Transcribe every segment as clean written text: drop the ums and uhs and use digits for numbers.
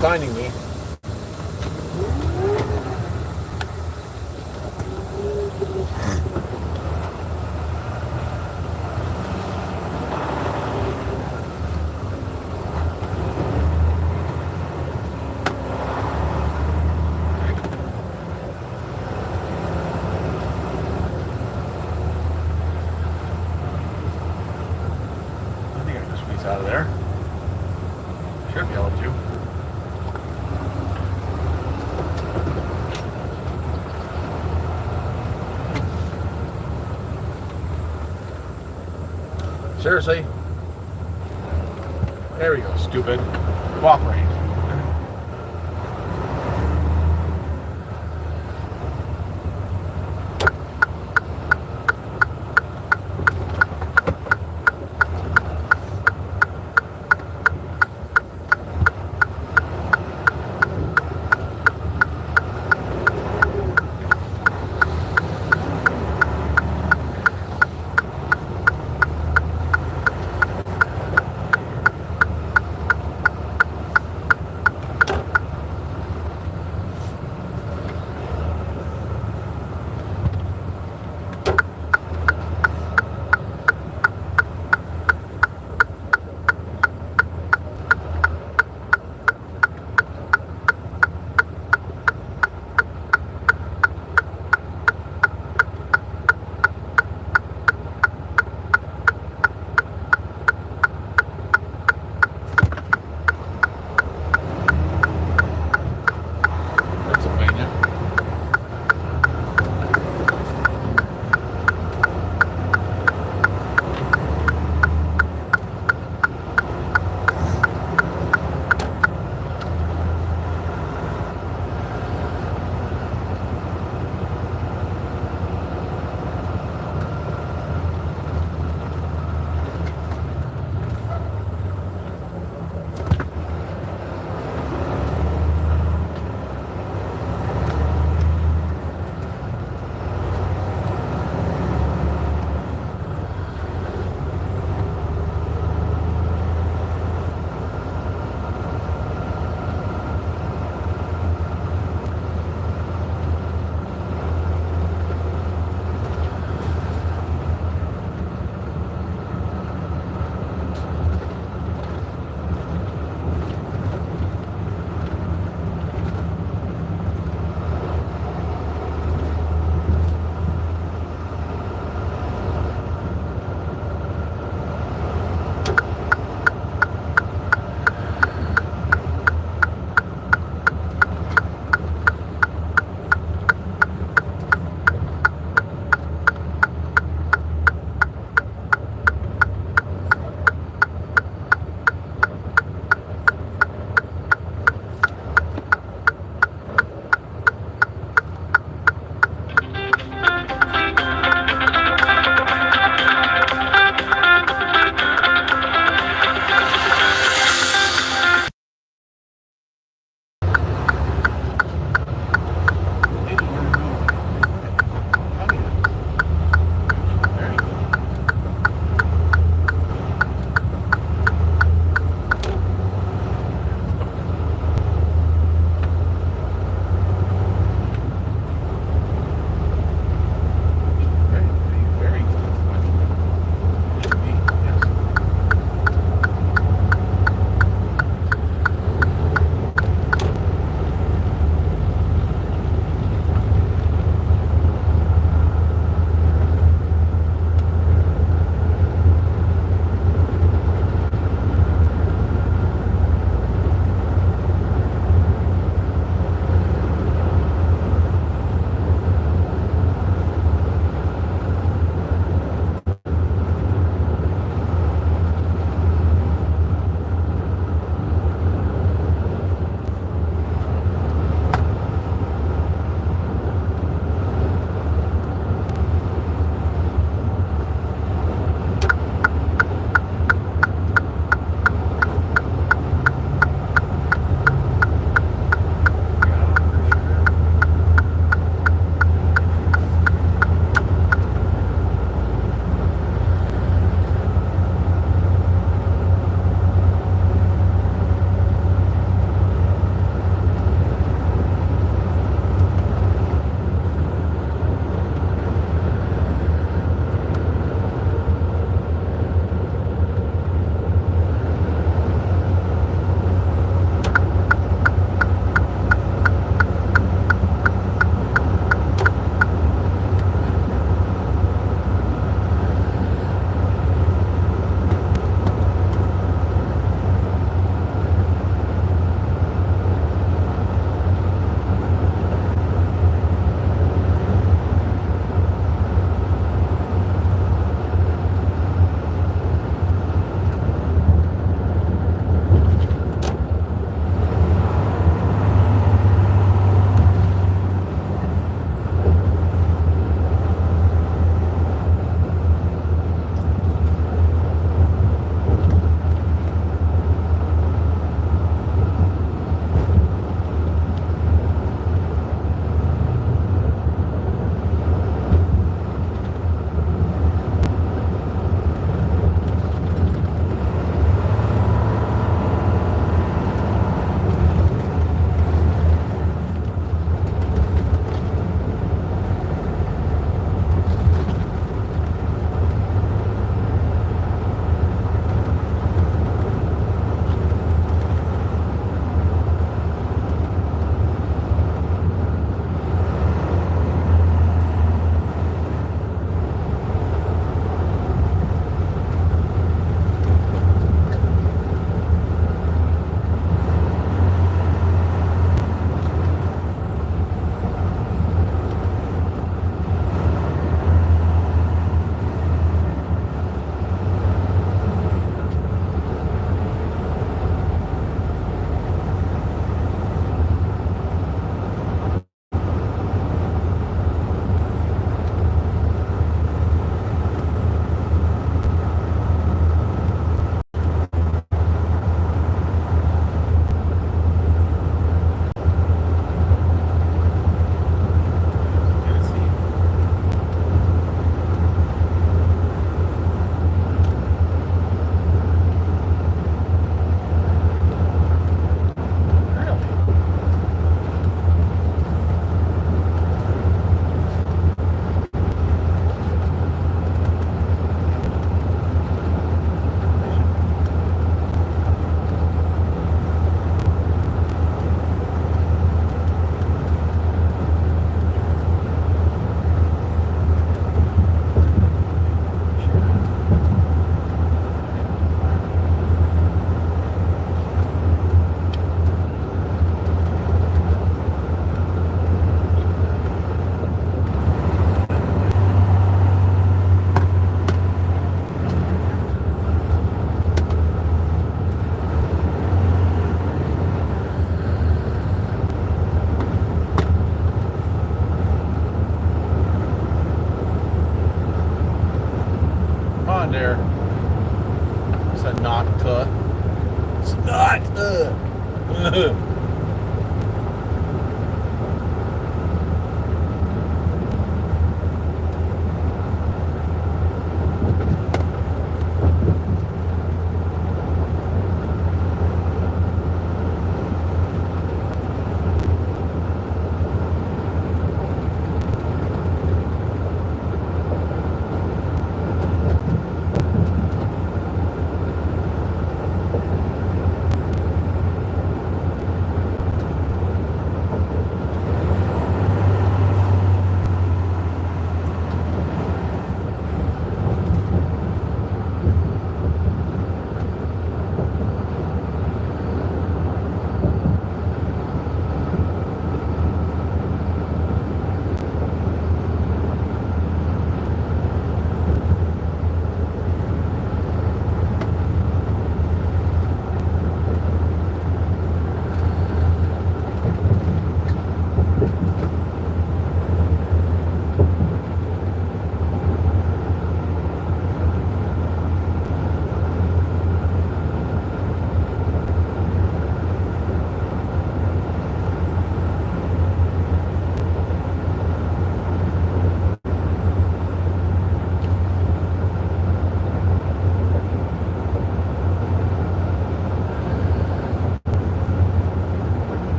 finding me. Out of there. Should be able to. Seriously? There we go, stupid. Cooperate.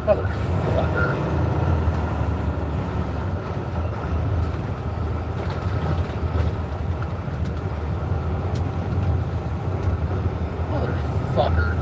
Motherfucker. Motherfucker.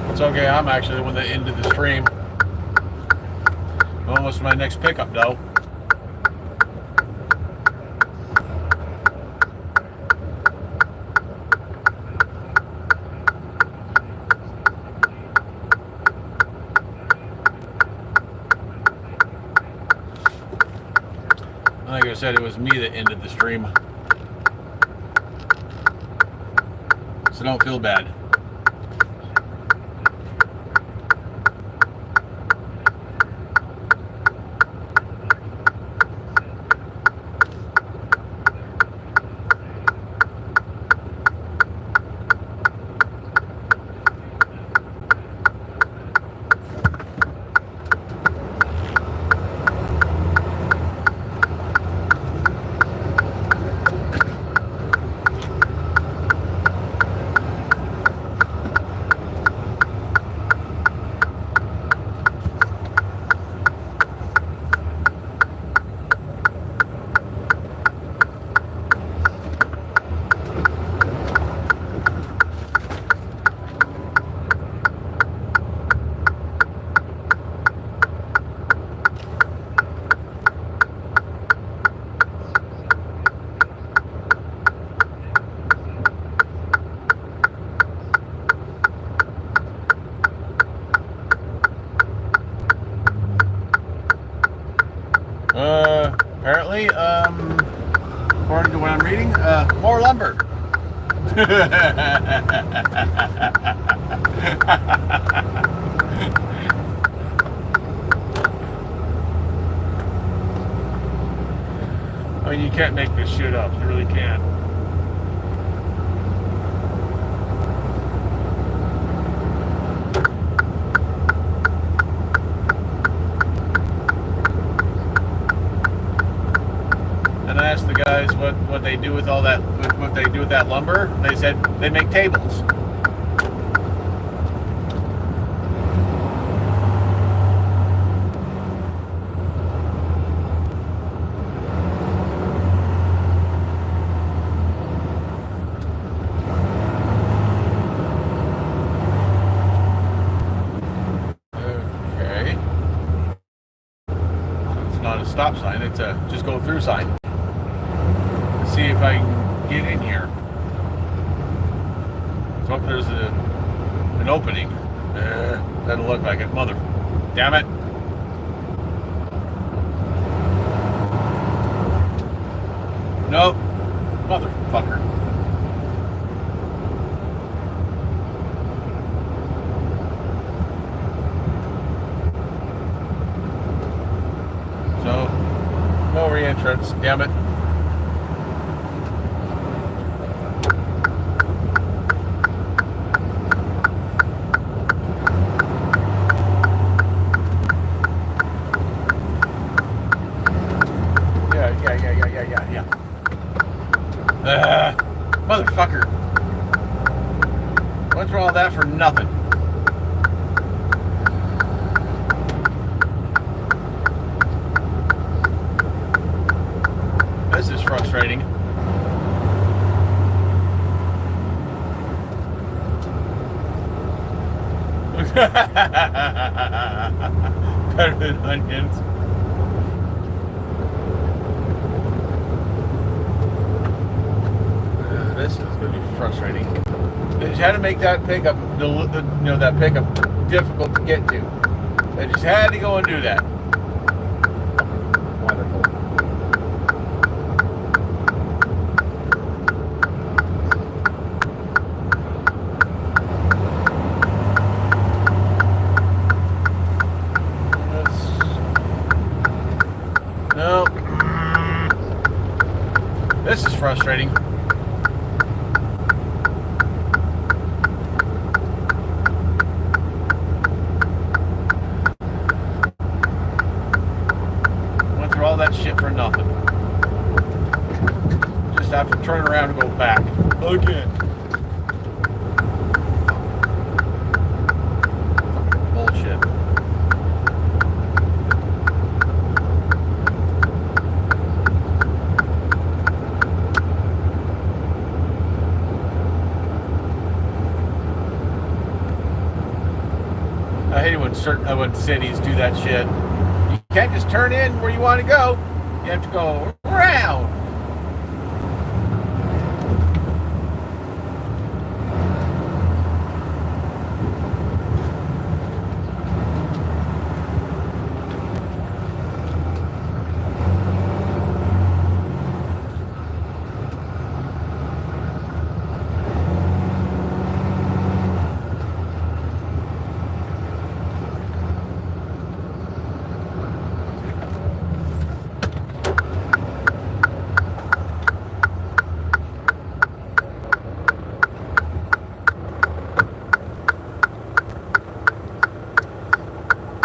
It's okay, I'm actually the one that ended the stream. Almost my next pickup, though. Like I said, it was me that ended the stream. So don't feel bad. Apparently, according to what I'm reading, more lumber. I mean, you can't make this shit up. You really can't. And I asked the guys what they do with all that, what they do with that lumber. They said they make tables. Okay. So it's not a stop sign. It's a just go through sign. See if I can get in here. So there's an opening. Doesn't look like it. Mother. Damn it. Nope. Motherfucker. So, no re-entrance. Damn it. Yeah. Motherfucker. Went through all that for nothing. This is frustrating. Better than onions. This is going to be frustrating. They just had to make that pickup, that pickup difficult to get to. They just had to go and do that. Wonderful. No. This is frustrating. Went through all that shit for nothing. Just have to turn around and go back again. Bullshit. I hate it when cities do that shit. You can't just turn in where you want to go. You have to go around.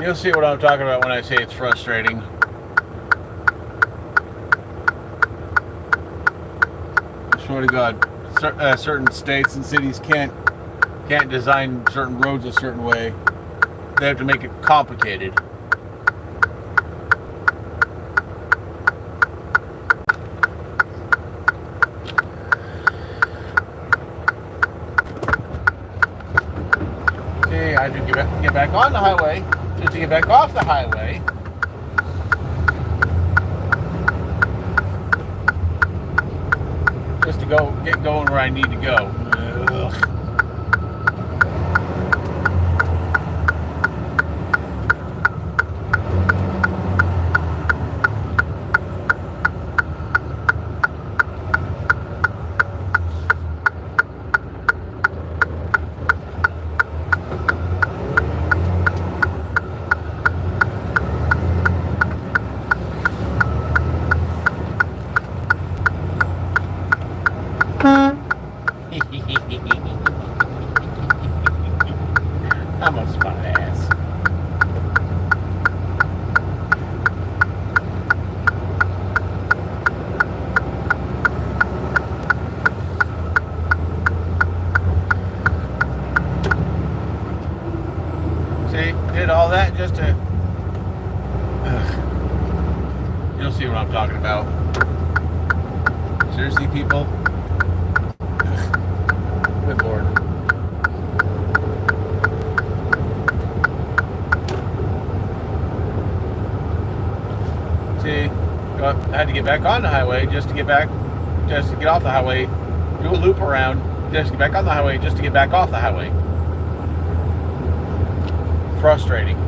You'll see what I'm talking about when I say it's frustrating. I swear to God, certain states and cities can't design certain roads a certain way. They have to make it complicated. See, I have to get back on the highway. Just to get back off the highway. Just to get going where I need to go. Ugh. I'm a smart ass. See, did all that just to... You'll see what I'm talking about. Seriously, people? Good Lord. See, I had to get back on the highway just to get off the highway, do a loop around, just to get back on the highway, just to get back off the highway. Frustrating.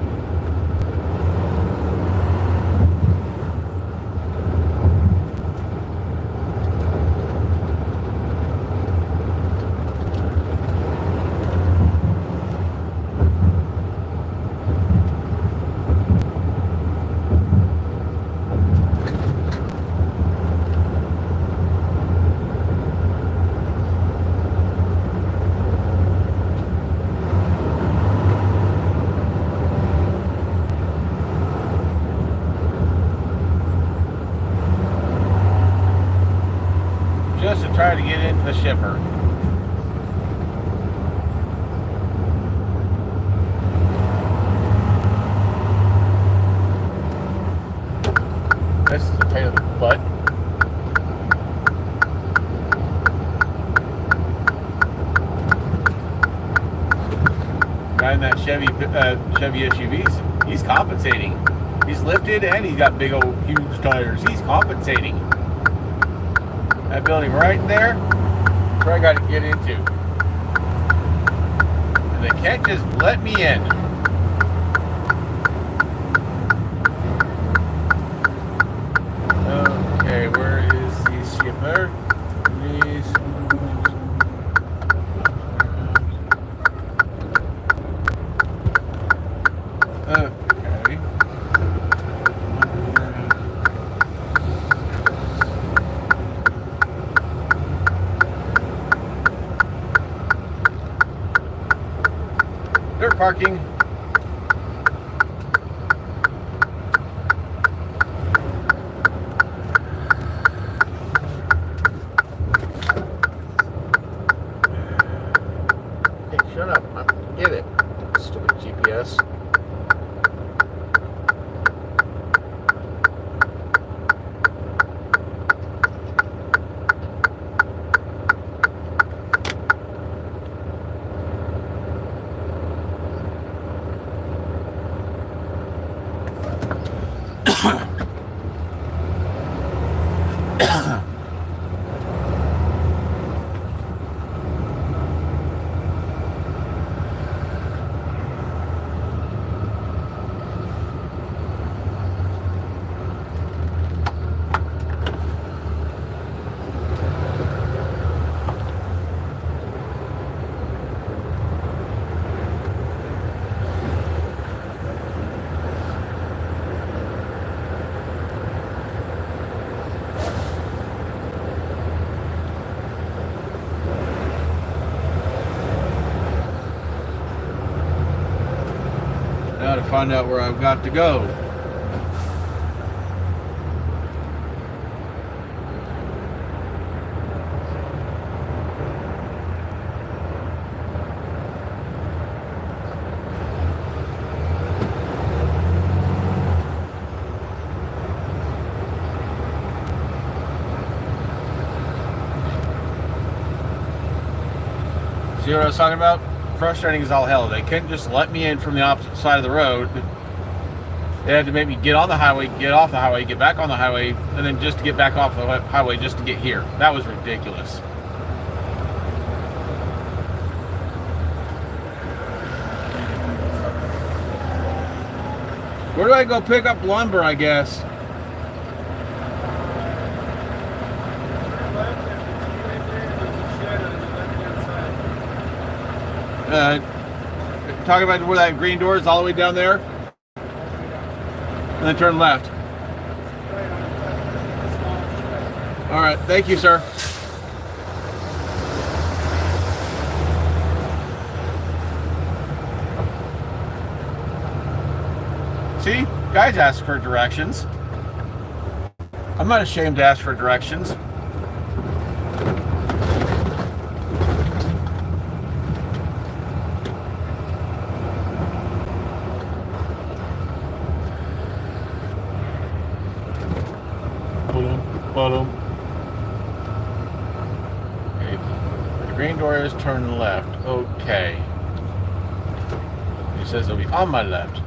Just to try to get into the shipper. This is a pain in the butt. Guy in that Chevy SUV, he's compensating. He's lifted and he's got big old huge tires. He's compensating. That building right there, That's where I got to get into. And they can't just let me in. Okay, where is the shipper? Please. Okay. Dirt parking. Hey, shut up. Get it. Stupid GPS. Now to find out where I've got to go. See what I was talking about? Frustrating as all hell. They couldn't just let me in from the opposite side of the road. They had to make me get on the highway, get off the highway, get back on the highway, and then just to get back off the highway just to get here. That was ridiculous. Where do I go pick up lumber, I guess? Talking about where that green door is, all the way down there, and then turn left. All right, thank you, sir. See, guys ask for directions. I'm not ashamed to ask for directions. Okay. The green door is turn left. Okay. He says it'll be on my left.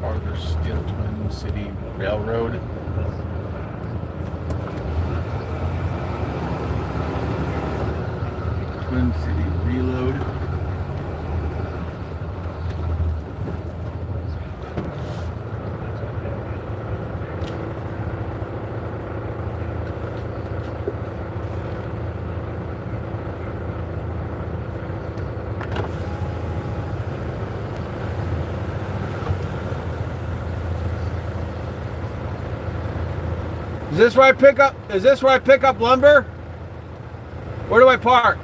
Farther Steel Twin City Railroad. Twin City Reload. Is this where I pick up lumber? Where do I park?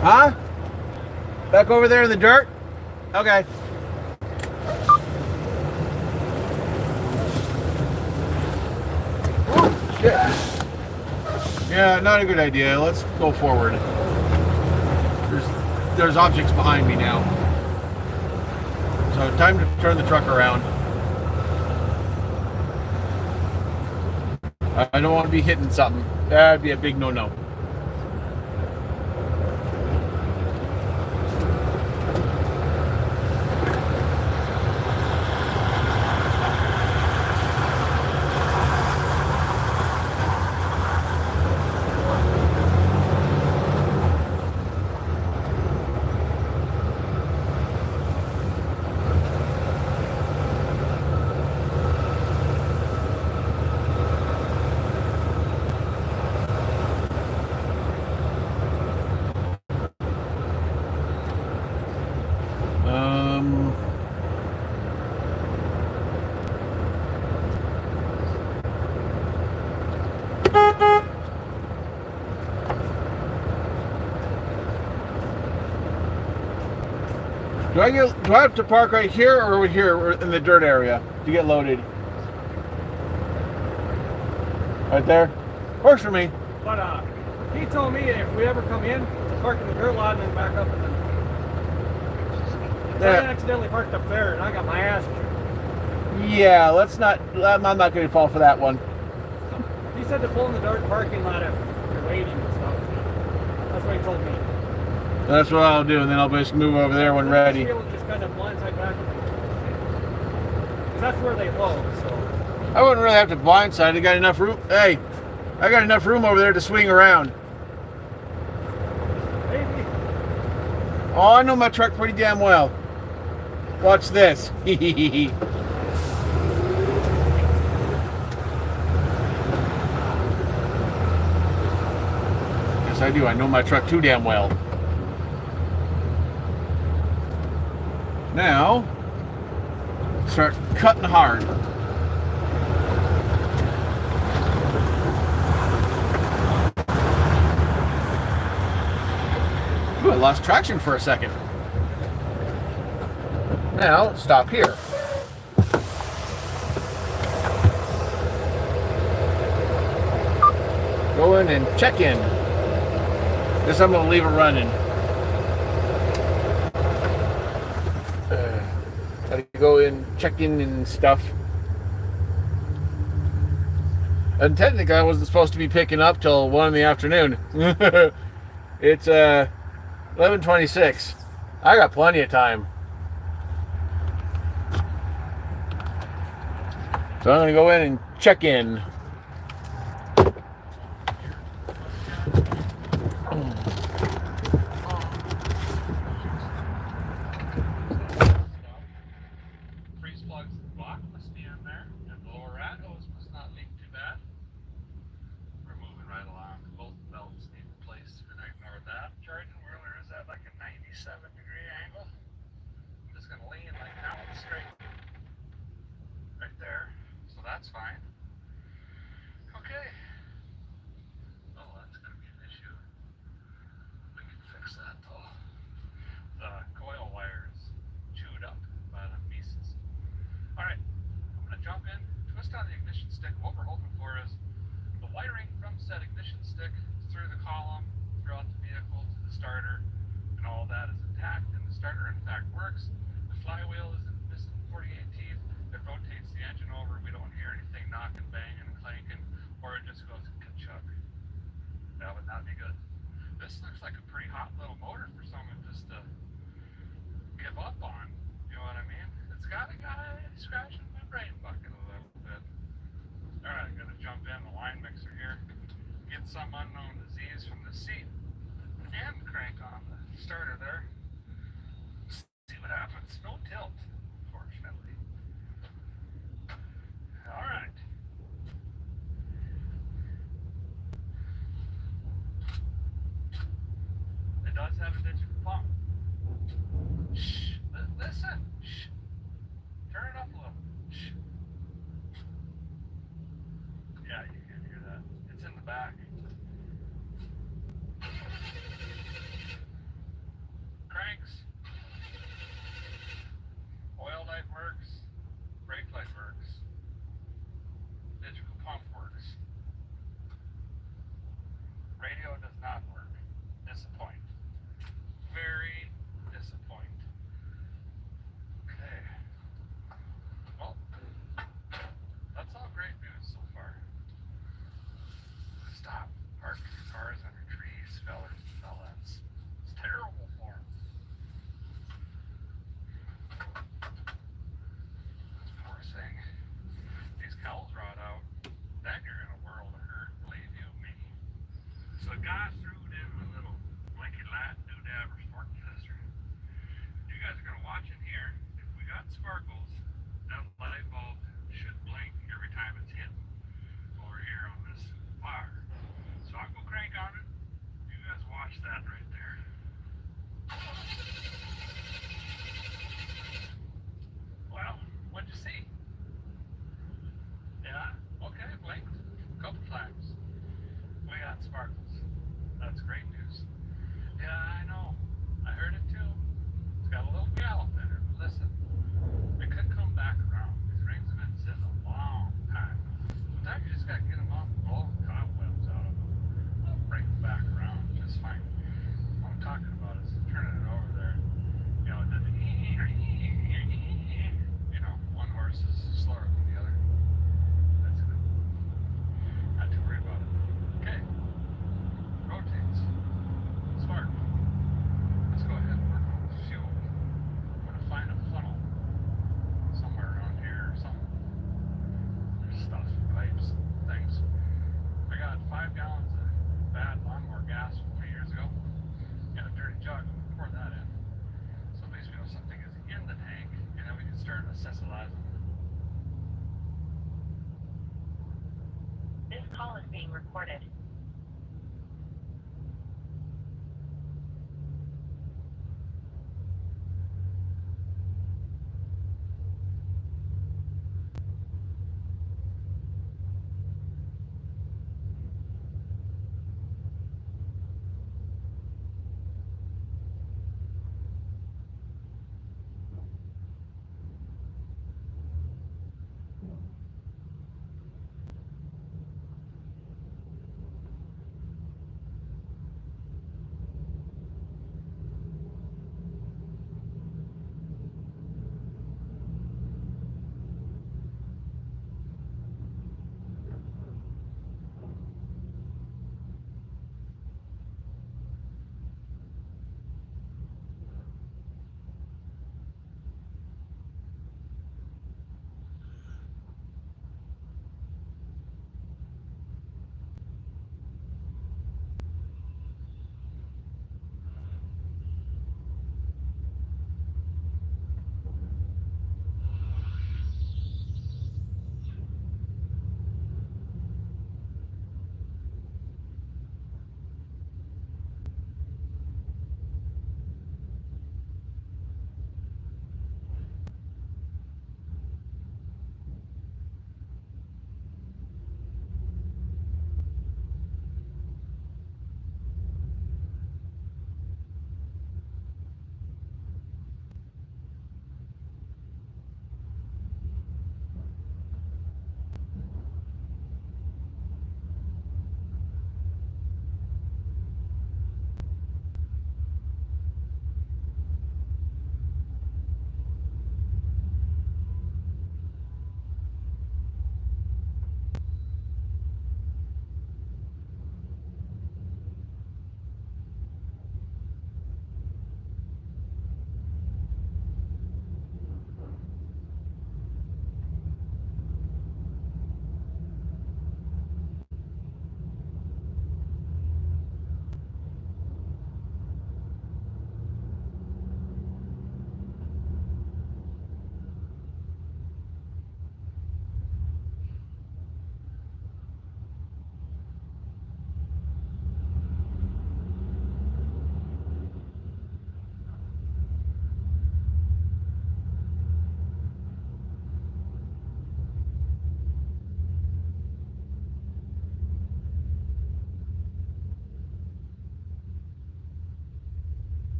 Huh? Back over there in the dirt? Okay. Oh, shit. Yeah, not a good idea. Let's go forward. There's objects behind me now. So time to turn the truck around. I don't want to be hitting something. That'd be a big no-no. Do I have to park right here or over here in the dirt area to get loaded? Right there? Works for me. But he told me if we ever come in, park in the dirt lot and then back up and then. I accidentally parked up there and I got my ass kicked. Yeah, let's not. I'm not going to fall for that one. He said to pull in the dirt parking lot if you're waiting and stuff. That's what he told me. That's what I'll do, and then I'll just move over there when ready. Just kind of blindside back. Because that's where they load, so. I wouldn't really have to blindside. I got enough room. Hey, I got enough room over there to swing around. Maybe. Oh, I know my truck pretty damn well. Watch this. Yes, I do. I know my truck too damn well. Now, start cutting hard. Ooh, I lost traction for a second. Now, stop here. Go in and check in. This I'm going to leave it running. Gotta go in, check in and stuff. And technically I wasn't supposed to be picking up till 1 in the afternoon. It's 11:26. I got plenty of time. So I'm gonna go in and check in. That's fine. Okay. Oh, that's going to be an issue. We can fix that though. The coil wire is chewed up by the Mitus. Alright, I'm going to jump in, twist on the ignition stick. What we're hoping for is the wiring from said ignition stick through the column, throughout the vehicle to the starter, and all that is intact, and the starter in fact works. The flywheel isn't missing 48 teeth. It rotates the engine over. We don't hear anything knocking, banging, clanking, or it just goes ka-chug. That would not be good. This looks like a pretty hot little motor for someone just to give up on. You know what I mean? It's got a guy scratching my brain bucket a little bit. Alright, I'm going to jump in the line mixer here, get some unknown disease from the seat, and crank on the starter there. See what happens. No tilt, fortunately. Alright. It does have a digital pump. Shh. Listen. Shh. Turn it up a little. Shh. Yeah, you can hear that. It's in the back. Cranks. Oil light works. Brake light works. Digital pump works. Radio does not work. Disappoint. Very disappoint. Okay. Well, that's all great news so far. Stop. last. This call is being recorded.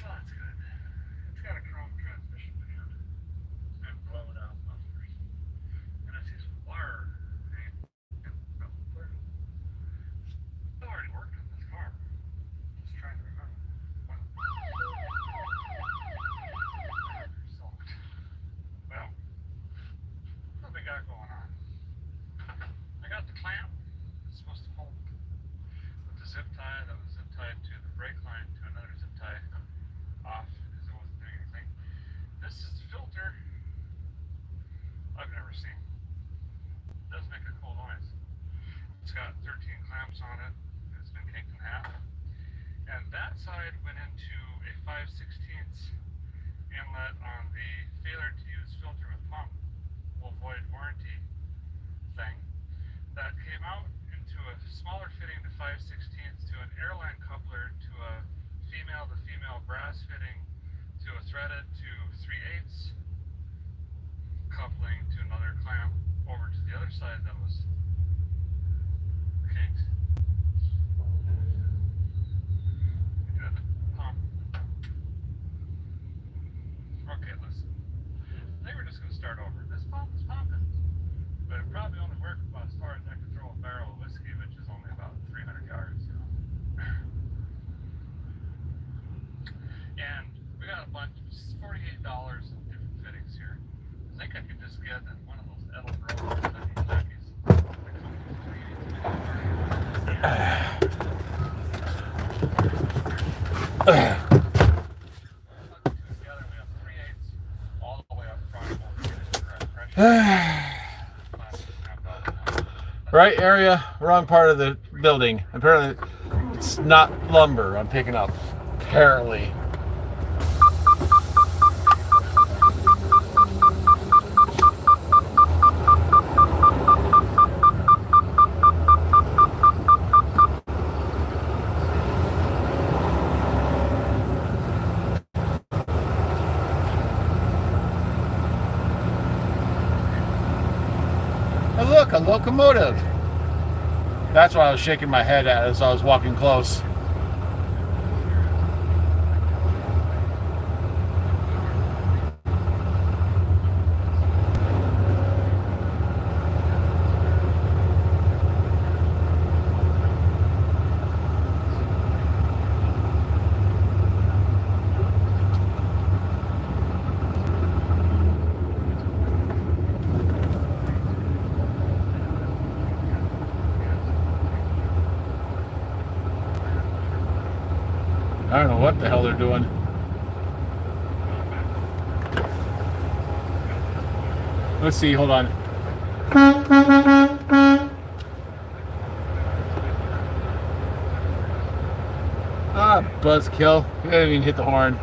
So that's good. It's got a chrome transmission pan and blown out mufflers. And I see some wire hanging from the clear. I've already worked on this car. Just trying to remember. What well, what we got going on? I got the clamp. It's supposed to hold with the zip tie that was zip tied to the brake line to another zip tie off because it wasn't doing anything. This is the filter I've never seen. It does make a cool noise. It's got 13 clamps on it. It's been kinked in half. And that side went into a 5/16 inlet on the failure to use filter with pump will void warranty thing. That came out into a smaller fitting to 5/16 to an airline coupler to a female brass fitting to a threaded to 3/8 coupling to another clamp over to the other side that was kinked. Good. Okay, listen. I think we're just going to start over. This pump is pumping, but it probably only worked about as far as I could throw a barrel of whiskey, which is only about 300 yards. And we got a bunch, $48 of different fittings here. I think I could just get one of those Edelbrock jackies. Together we have 3/8 all the way up front. Right area, wrong part of the building. Apparently, it's not lumber I'm picking up. Apparently. Oh, look, a locomotive. That's why I was shaking my head at as I was walking close. I don't know what the hell they're doing. Let's see, hold on. Ah, buzzkill. You didn't even hit the horn.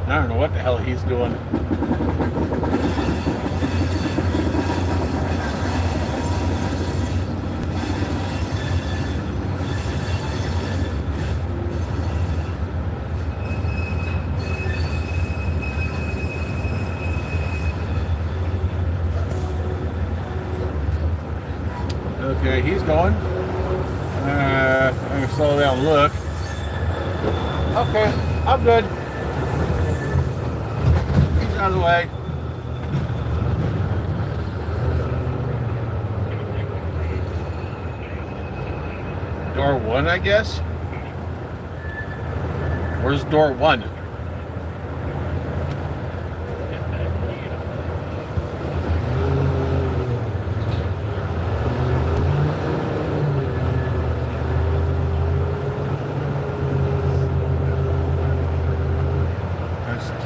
I don't know what the hell he's doing. Okay, he's going. I'm gonna slow down and look. Okay, I'm good. He's out of the way. Door one, I guess. Where's door one?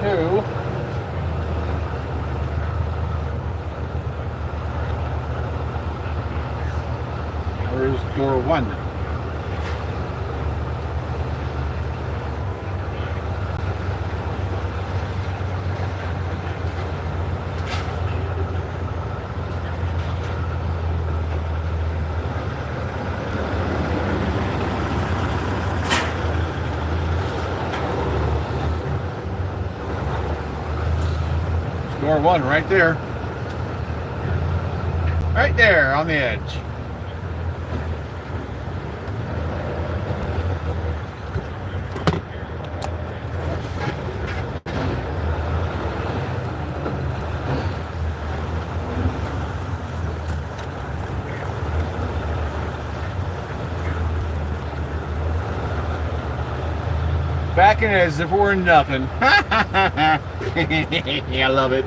Two. Where's door one? Door 1 right there. Right there on the edge. Backing as if we're nothing. I love it.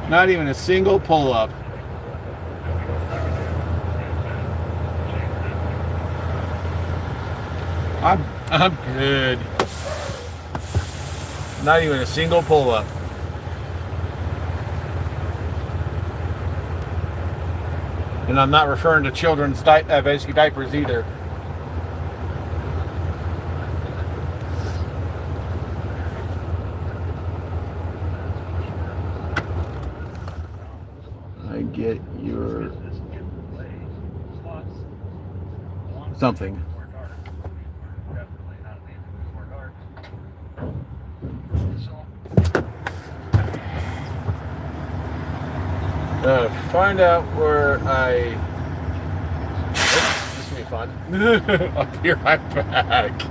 Not even a single pull-up. I'm good. Not even a single pull-up. And I'm not referring to children's basic diapers either. I get your something. Find out where I. This will be fun. I'll be right back.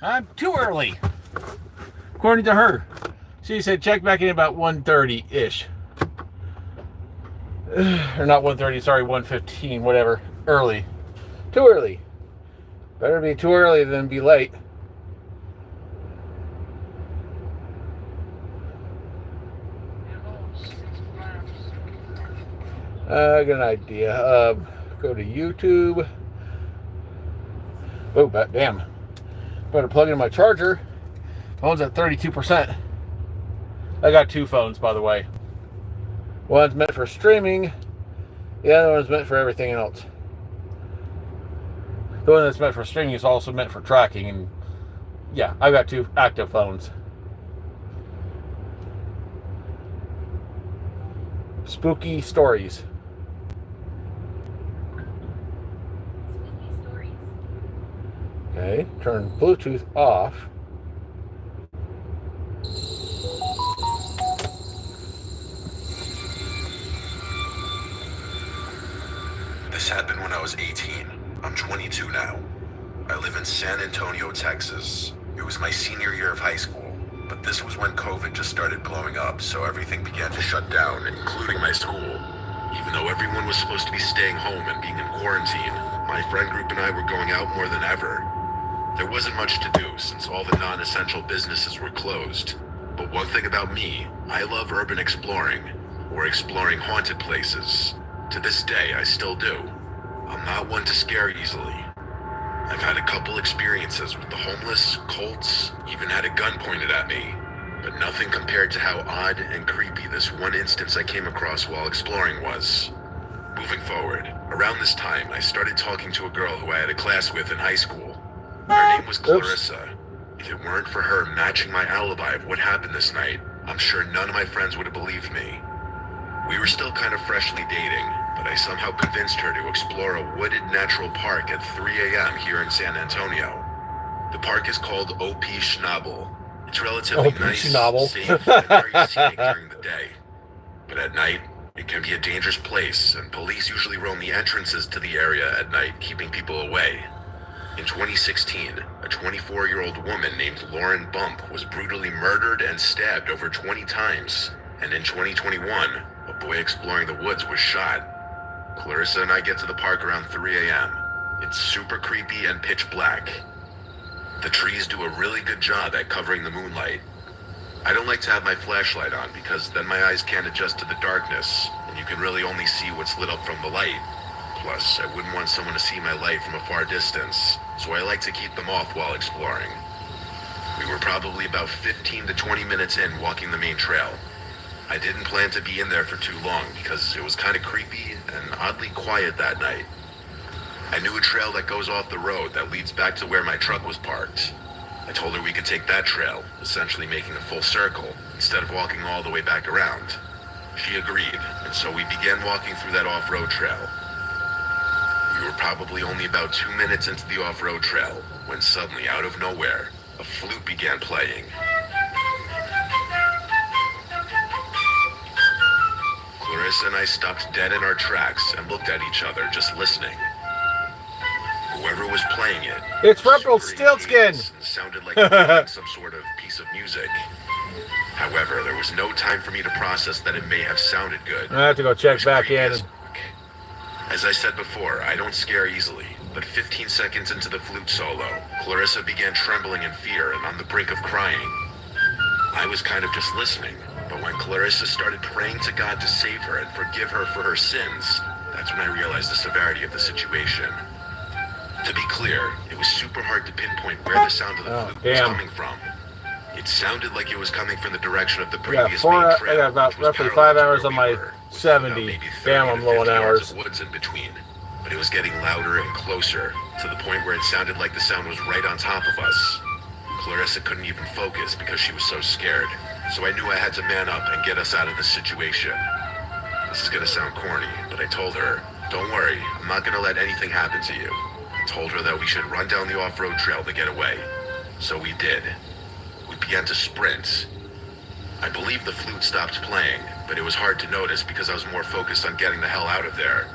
I'm too early, according to her. She said check back in about 1:30-ish. Or not 1:30, sorry, 1:15, whatever. Early. Too early. Better be too early than be late. I got an idea. Go to YouTube. Oh, but damn. Better plug in my charger. Phone's at 32%. I got two phones, by the way. One's meant for streaming. The other one's meant for everything else. The one that's meant for streaming is also meant for tracking. And yeah, I've got two active phones. Spooky stories. Okay, turn Bluetooth off. This happened when I was 18. I'm 22 now. I live in San Antonio, Texas. It was my senior year of high school, but this was when COVID just started blowing up, so everything began to shut down, including my school. Even though everyone was supposed to be staying home and being in quarantine, my friend group and I were going out more than ever. There wasn't much to do since all the non-essential businesses were closed. But one thing about me, I love urban exploring, or exploring haunted places. To this day, I still do. I'm not one to scare easily. I've had a couple experiences with the homeless, cults, even had a gun pointed at me. But nothing compared to how odd and creepy this one instance I came across while exploring was. Moving forward, around this time, I started talking to a girl who I had a class with in high school. Her name was Clarissa. If it weren't for her matching my alibi of what happened this night, I'm sure none of my friends would have believed me. We were still kind of freshly dating, but I somehow convinced her to explore a wooded natural park at 3 a.m. here in San Antonio. The park is called OP Schnabel. It's relatively nice, safe, and very scenic during the day. But at night, it can be a dangerous place, and police usually roam the entrances to the area at night, keeping people away. In 2016, a 24-year-old woman named Lauren Bump was brutally murdered and stabbed over 20 times. And in 2021, a boy exploring the woods was shot. Clarissa and I get to the park around 3 a.m. It's super creepy and pitch black. The trees do a really good job at covering the moonlight. I don't like to have my flashlight on because then my eyes can't adjust to the darkness, and you can really only see what's lit up from the light. Plus, I wouldn't want someone to see my light from a far distance, so I like to keep them off while exploring. We were probably about 15 to 20 minutes in walking the main trail. I didn't plan to be in there for too long because it was kind of creepy and oddly quiet that night. I knew a trail that goes off the road that leads back to where my truck was parked. I told her we could take that trail, essentially making a full circle, instead of walking all the way back around. She agreed, and so we began walking through that off-road trail. We were probably only about 2 minutes into the off-road trail when suddenly, out of nowhere, a flute began playing. Clarissa and I stopped dead in our tracks and looked at each other, just listening. Whoever was playing it, It's Rumpelstiltskin. sounded like it was playing some sort of piece of music. However, there was no time for me to process that it may have sounded good. I have to go check back in. As I said before, I don't scare easily, but 15 seconds into the flute solo, Clarissa began trembling in fear and on the brink of crying. I was kind of just listening, but when Clarissa started praying to God to save her and forgive her for her sins, that's when I realized the severity of the situation. To be clear, it was super hard to pinpoint where the sound of the flute was coming from. It sounded like it was coming from the direction of the previous main trail. I got about roughly 5 hours on my 70. Damn, I'm low on hours. Woods in between, but it was getting louder and closer to the point where it sounded like the sound was right on top of us. Clarissa couldn't even focus because she was so scared, so I knew I had to man up and get us out of this situation. This is gonna sound corny, but I told her, "Don't worry, I'm not gonna let anything happen to you." I told her that we should run down the off-road trail to get away. So we did. We began to sprint. I believe the flute stopped playing, but it was hard to notice because I was more focused on getting the hell out of there.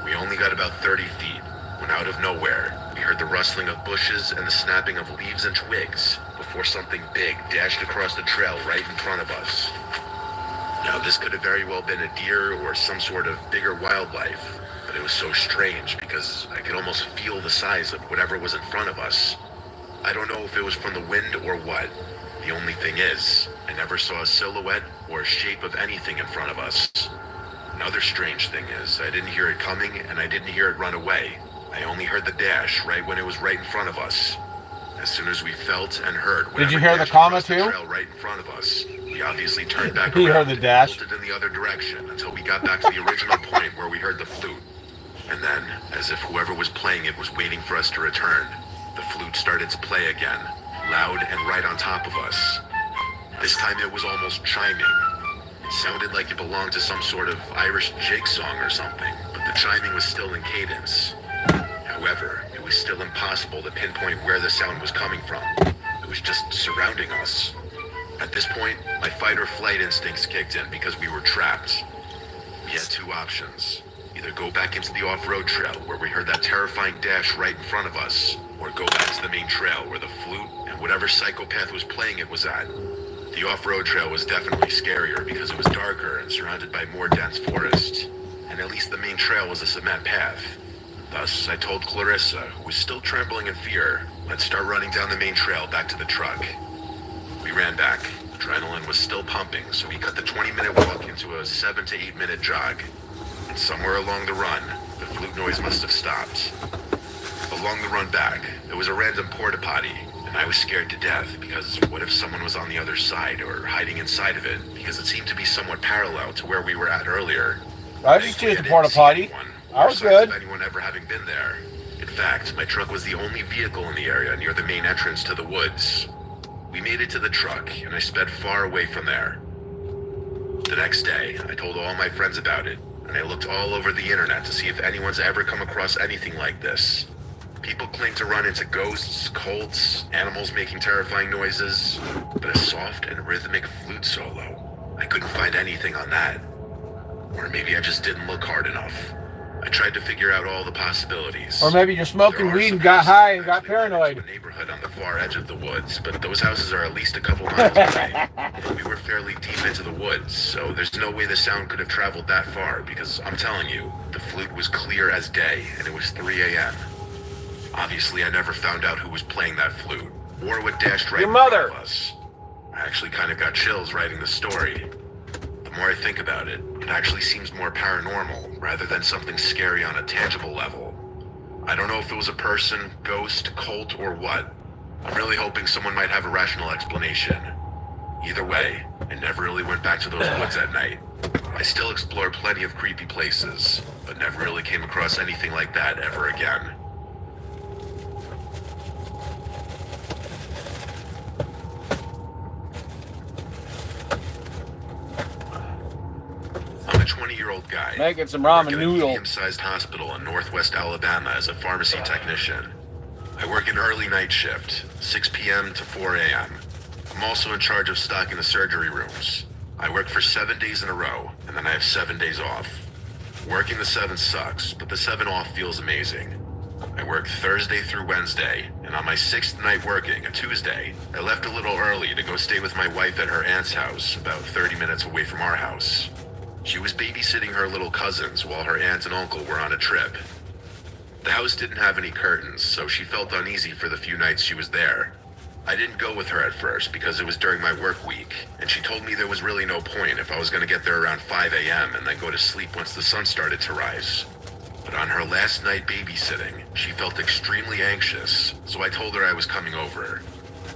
We only got about 30 feet when out of nowhere, We heard the rustling of bushes and the snapping of leaves and twigs before something big dashed across the trail right in front of us. Now, this could have very well been a deer or some sort of bigger wildlife, but it was so strange because I could almost feel the size of whatever was in front of us. I don't know if it was from the wind or what. The only thing is, I never saw a silhouette or a shape of anything in front of us. Another strange thing is, I didn't hear it coming and I didn't hear it run away. I only heard the dash right when it was right in front of us. As soon as we felt and heard, Did you hear the comma too? trail right in front of us, we obviously turned back You around heard the dash. and bolted in the other direction until we got back to the original point where we heard the flute. And then, as if whoever was playing it was waiting for us to return, the flute started to play again, loud and right on top of us. This time it was almost chiming. It sounded like it belonged to some sort of Irish jig song or something, but the chiming was still in cadence. However, it was still impossible to pinpoint where the sound was coming from. It was just surrounding us. At this point, my fight or flight instincts kicked in because we were trapped. We had two options. Either go back into the off-road trail where we heard that terrifying dash right in front of us, or go back to the main trail where the flute and whatever psychopath was playing it was at. The off-road trail was definitely scarier because it was darker and surrounded by more dense forest, and at least the main trail was a cement path. Thus, I told Clarissa, who was still trembling in fear, let's start running down the main trail back to the truck. We ran back. Adrenaline was still pumping, so we cut the 20-minute walk into a 7 to 8 minute jog. And somewhere along the run, the flute noise must have stopped. Along the run back, there was a random porta potty, and I was scared to death because what if someone was on the other side or hiding inside of it, because it seemed to be somewhat parallel to where we were at earlier. I just used the porta potty. I was good. Of anyone ever having been there. In fact, my truck was the only vehicle in the area near the main entrance to the woods. We made it to the truck, and I sped far away from there. The next day, I told all my friends about it, and I looked all over the internet to see if anyone's ever come across anything like this. People claim to run into ghosts, cults, animals making terrifying noises, but a soft and rhythmic flute solo, I couldn't find anything on that. Or maybe I just didn't look hard enough. I tried to figure out all the possibilities. Or maybe you're smoking There are weed some and got houses high and got actually right next paranoid. to a neighborhood on the far edge of the woods, but those houses are at least a couple miles away. We were fairly deep into the woods, so there's no way the sound could have traveled that far, because I'm telling you, the flute was clear as day, and it was 3 a.m. Obviously, I never found out who was playing that flute, or what dashed right Your in front mother. of us. I actually kind of got chills writing the story. The more I think about it, it actually seems more paranormal, rather than something scary on a tangible level. I don't know if it was a person, ghost, cult, or what. I'm really hoping someone might have a rational explanation. Either way, I never really went back to those woods at night. I still explore plenty of creepy places, but never really came across anything like that ever again. I'm a 20-year-old guy. Making some Work ramen at a noodle. medium-sized hospital in northwest Alabama as a pharmacy technician. I work an early night shift, 6 p.m. to 4 a.m. I'm also in charge of stocking the surgery rooms. I work for 7 days in a row, and then I have 7 days off. Working the 7 sucks, but the 7 off feels amazing. I work Thursday through Wednesday, and on my 6th night working, a Tuesday, I left a little early to go stay with my wife at her aunt's house, about 30 minutes away from our house. She was babysitting her little cousins while her aunt and uncle were on a trip. The house didn't have any curtains, so she felt uneasy for the few nights she was there. I didn't go with her at first because it was during my work week, and she told me there was really no point if I was going to get there around 5 a.m. and then go to sleep once the sun started to rise. But on her last night babysitting, she felt extremely anxious, so I told her I was coming over.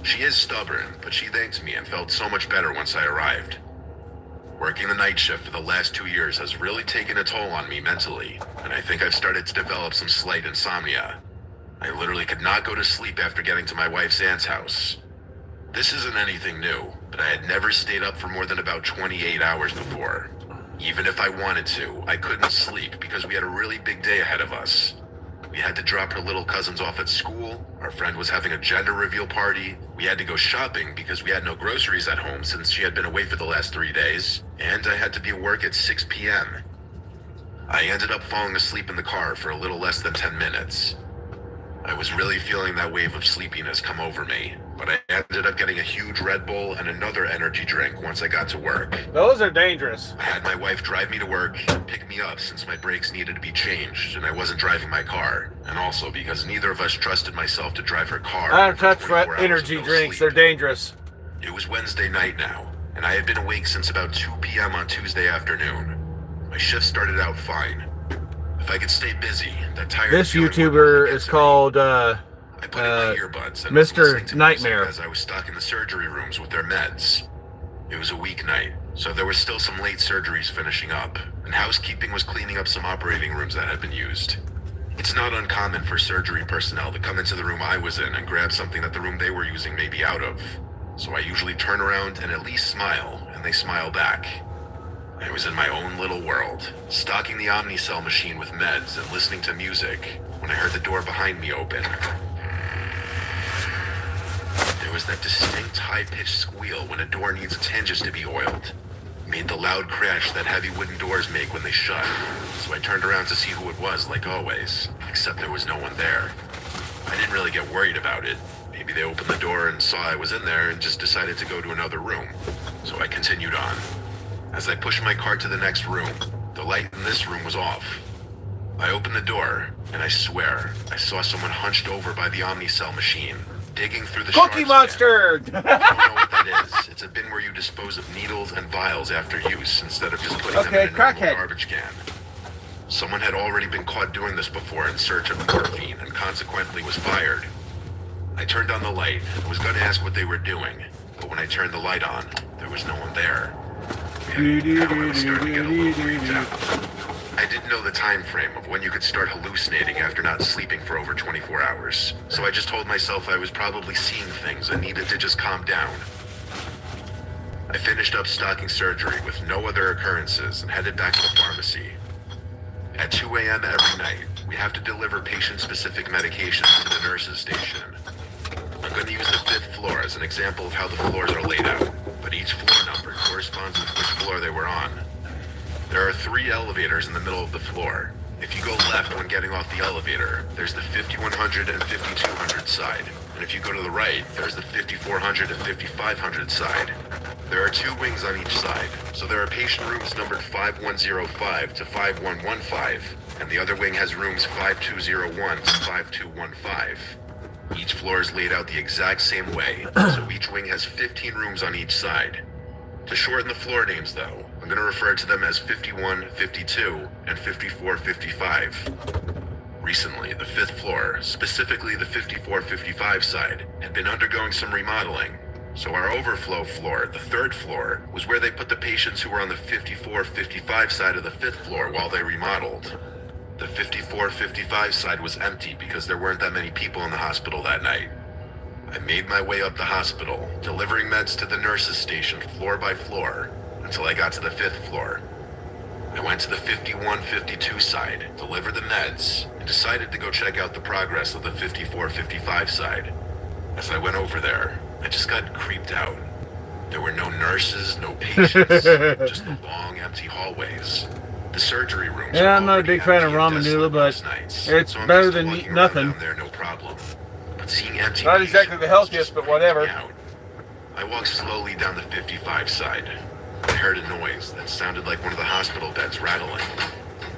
She is stubborn, but she thanked me and felt so much better once I arrived. Working the night shift for the last 2 years has really taken a toll on me mentally, and I think I've started to develop some slight insomnia. I literally could not go to sleep after getting to my wife's aunt's house. This isn't anything new, but I had never stayed up for more than about 28 hours before. Even if I wanted to, I couldn't sleep because we had a really big day ahead of us. We had to drop her little cousins off at school, our friend was having a gender reveal party, we had to go shopping because we had no groceries at home since she had been away for the last 3 days, and I had to be at work at 6 p.m. I ended up falling asleep in the car for a little less than 10 minutes. I was really feeling that wave of sleepiness come over me, but I ended up getting a huge Red Bull and another energy drink once I got to work. Those are dangerous. I had my wife drive me to work and pick me up since my brakes needed to be changed and I wasn't driving my car, and also because neither of us trusted myself to drive her car. I don't for touch 24 hours energy with no drinks. sleep. They're dangerous. It was Wednesday night now, and I had been awake since about 2 p.m. on Tuesday afternoon. My shift started out fine. If I could stay busy, that tired This feeling wouldn't YouTuber really get is to me. called I put in my earbuds and was Mr. listening to music Nightmare. as I was stuck in the surgery rooms with their meds. It was a weeknight, so there were still some late surgeries finishing up, and housekeeping was cleaning up some operating rooms that had been used. It's not uncommon for surgery personnel to come into the room I was in and grab something that the room they were using may be out of. So I usually turn around and at least smile, and they smile back. I was in my own little world, stocking the Omnicell machine with meds and listening to music, when I heard the door behind me open. There was that distinct high-pitched squeal when a door needs its hinges to be oiled. It made the loud crash that heavy wooden doors make when they shut, so I turned around to see who it was like always, except there was no one there. I didn't really get worried about it. Maybe they opened the door and saw I was in there and just decided to go to another room, so I continued on. As I pushed my cart to the next room, the light in this room was off. I opened the door, and I swear, I saw someone hunched over by the Omnicell machine, digging through the Cookie shards Monster! there. If you don't know what that is, it's a bin where you dispose of needles and vials after use instead of just putting them Okay, in a normal crackhead. garbage can. Someone had already been caught doing this before in search of morphine and consequently was fired. I turned on the light and was going to ask what they were doing, but when I turned the light on, there was no one there. Now I was starting to get a little freaked out. I didn't know the time frame of when you could start hallucinating after not sleeping for over 24 hours, so I just told myself I was probably seeing things and needed to just calm down. I finished up stocking surgery with no other occurrences and headed back to the pharmacy. At 2 a.m. every night, we have to deliver patient-specific medications to the nurses' station. I'm going to use the 5th floor as an example of how the floors are laid out, but each floor number corresponds with which floor they were on. There are 3 elevators in the middle of the floor. If you go left when getting off the elevator, there's the 5100 and 5200 side. And if you go to the right, there's the 5400 and 5500 side. There are 2 wings on each side, so there are patient rooms numbered 5105 to 5115, and the other wing has rooms 5201 to 5215. Each floor is laid out the exact same way, so each wing has 15 rooms on each side. To shorten the floor names, though, I'm going to refer to them as 51, 52, and 54, 55. Recently, the 5th floor, specifically the 54, 55 side, had been undergoing some remodeling. So our overflow floor, the 3rd floor, was where they put the patients who were on the 54, 55 side of the 5th floor while they remodeled. The 54, 55 side was empty because there weren't that many people in the hospital that night. I made my way up the hospital, delivering meds to the nurses' station floor by floor, until I got to the 5th floor. I went to the 51, 52 side, delivered the meds, and decided to go check out the progress of the 54, 55 side. As I went over there, I just got creeped out. There were no nurses, no patients, just the long, empty hallways. The surgery rooms. Yeah, are I'm not a already big fan of empty and ramen desolate noodle, but most nights, it's so I'm better used to than walking around nothing. down there, no problem. But seeing empty Not exactly the patients healthiest, just but freaked whatever. me out. I walked slowly down the 55 side. I heard a noise that sounded like one of the hospital beds rattling.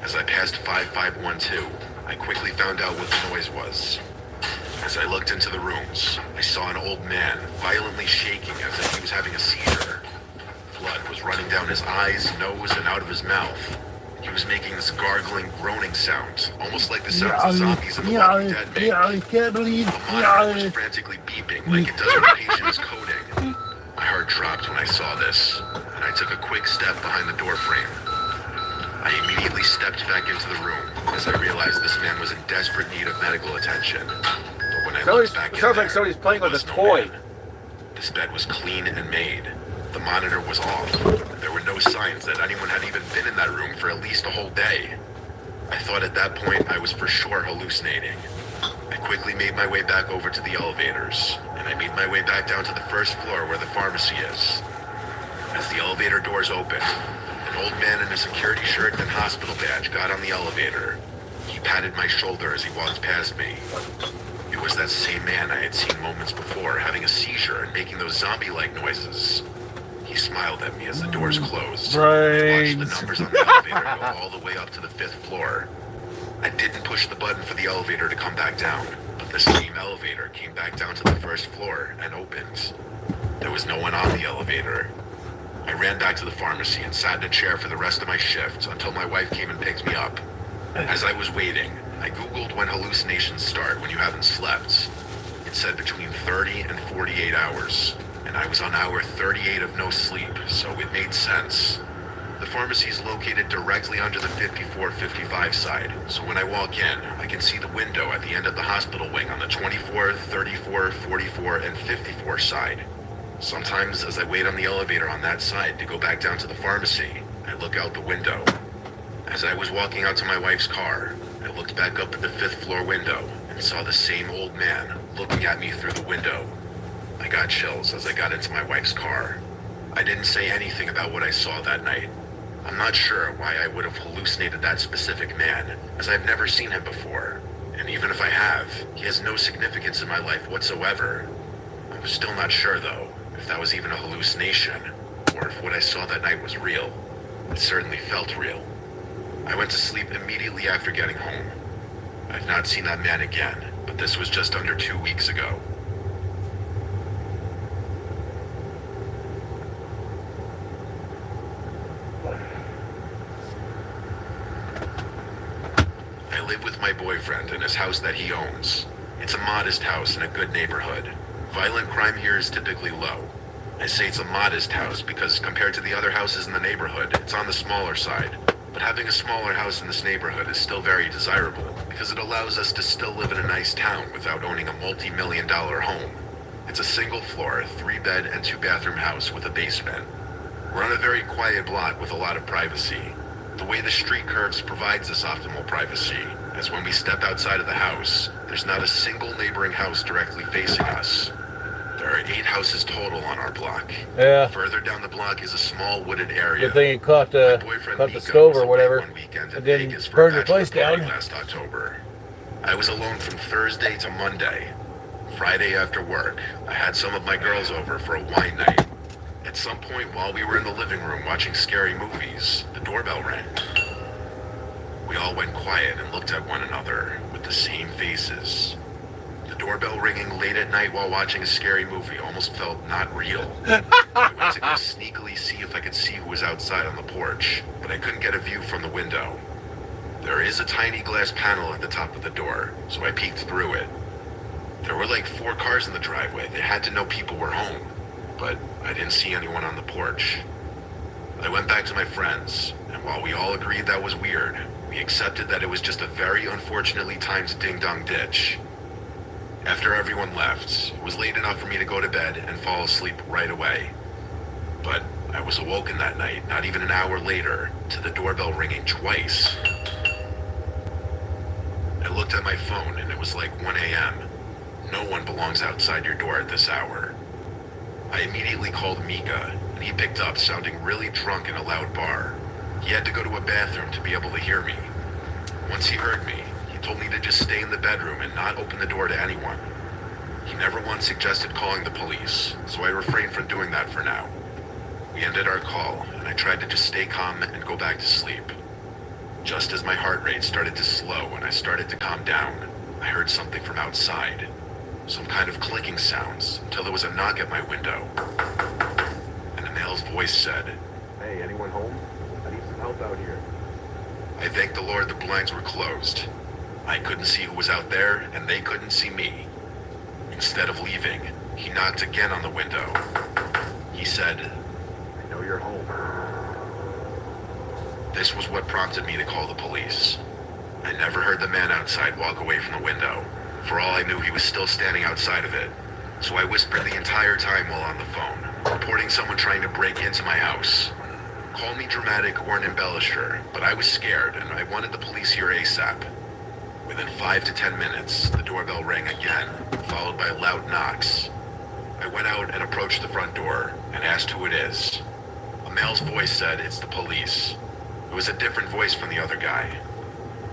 As I passed 5512, I quickly found out what the noise was. As I looked into the rooms, I saw an old man violently shaking as if he was having a seizure. Blood was running down his eyes, nose, and out of his mouth. He was making this gargling, groaning sound, almost like the sounds the zombies in The Walking Dead make. I can't believe. The monitor was frantically beeping like it does when a patient is coding. My heart dropped when I saw this, and I took a quick step behind the door frame. I immediately stepped back into the room as I realized this man was in desperate need of medical attention. But when I looked back in Sounds there, like somebody's playing there with a was no toy. man. This bed was clean and made. The monitor was off, and there were no signs that anyone had even been in that room for at least a whole day. I thought at that point I was for sure hallucinating. I quickly made my way back over to the elevators, and I made my way back down to the 1st floor where the pharmacy is. As the elevator doors opened, an old man in a security shirt and hospital badge got on the elevator. He patted my shoulder as he walked past me. It was that same man I had seen moments before, having a seizure and making those zombie-like noises. He smiled at me as the doors closed. I watched the numbers on the elevator go all the way up to the 5th floor. I didn't push the button for the elevator to come back down, but the same elevator came back down to the 1st floor and opened. There was no one on the elevator. I ran back to the pharmacy and sat in a chair for the rest of my shift until my wife came and picked me up. As I was waiting, I googled when hallucinations start when you haven't slept. It said between 30 and 48 hours, and I was on hour 38 of no sleep, so it made sense. The pharmacy is located directly under the 54-55 side, so when I walk in, I can see the window at the end of the hospital wing on the 24, 34, 44, and 54 side. Sometimes, as I wait on the elevator on that side to go back down to the pharmacy, I look out the window. As I was walking out to my wife's car, I looked back up at the 5th floor window and saw the same old man looking at me through the window. I got chills as I got into my wife's car. I didn't say anything about what I saw that night. I'm not sure why I would have hallucinated that specific man, as I've never seen him before. And even if I have, he has no significance in my life whatsoever. I'm still not sure, though, if that was even a hallucination, or if what I saw that night was real. It certainly felt real. I went to sleep immediately after getting home. I've not seen that man again, but this was just under 2 weeks ago. I live with my boyfriend in his house that he owns. It's a modest house in a good neighborhood. Violent crime here is typically low. I say it's a modest house because compared to the other houses in the neighborhood, it's on the smaller side. But having a smaller house in this neighborhood is still very desirable because it allows us to still live in a nice town without owning a multi-million-dollar home. It's a single-floor, 3-bed and 2-bathroom house with a basement. We're on a very quiet block with a lot of privacy. The way the street curves provides us optimal privacy, as when we step outside of the house, there's not a single neighboring house directly facing us. There are 8 houses total on our block. Yeah. Further down the block is a small wooded area. Good thing you caught My boyfriend the Nico stove was or away whatever. one weekend in It didn't Vegas for a burn your bachelor place party down. last October. I was alone from Thursday to Monday. Friday after work, I had some of my girls over for a wine night. At some point while we were in the living room watching scary movies, the doorbell rang. We all went quiet and looked at one another with the same faces. The doorbell ringing late at night while watching a scary movie almost felt not real. I went to go sneakily see if I could see who was outside on the porch, but I couldn't get a view from the window. There is a tiny glass panel at the top of the door, so I peeked through it. There were like 4 cars in the driveway. They had to know people were home, but I didn't see anyone on the porch. I went back to my friends, and while we all agreed that was weird, we accepted that it was just a very unfortunately timed ding-dong ditch. After everyone left, it was late enough for me to go to bed and fall asleep right away. But I was awoken that night, not even an hour later, to the doorbell ringing twice. I looked at my phone and it was like 1 a.m. No one belongs outside your door at this hour. I immediately called Mika, and he picked up, sounding really drunk in a loud bar. He had to go to a bathroom to be able to hear me. Once he heard me, he told me to just stay in the bedroom and not open the door to anyone. He never once suggested calling the police, so I refrained from doing that for now. We ended our call, and I tried to just stay calm and go back to sleep. Just as my heart rate started to slow and I started to calm down, I heard something from outside. Some kind of clicking sounds, until there was a knock at my window. And a male's voice said, "Hey, anyone home? I need some help out here." I thanked the Lord the blinds were closed. I couldn't see who was out there, and they couldn't see me. Instead of leaving, he knocked again on the window. He said, "I know you're home." This was what prompted me to call the police. I never heard the man outside walk away from the window. For all I knew, he was still standing outside of it. So I whispered the entire time while on the phone, reporting someone trying to break into my house. Call me dramatic or an embellisher, but I was scared and I wanted the police here ASAP. Within 5 to 10 minutes, the doorbell rang again, followed by loud knocks. I went out and approached the front door and asked who it is. A male's voice said it's the police. It was a different voice from the other guy.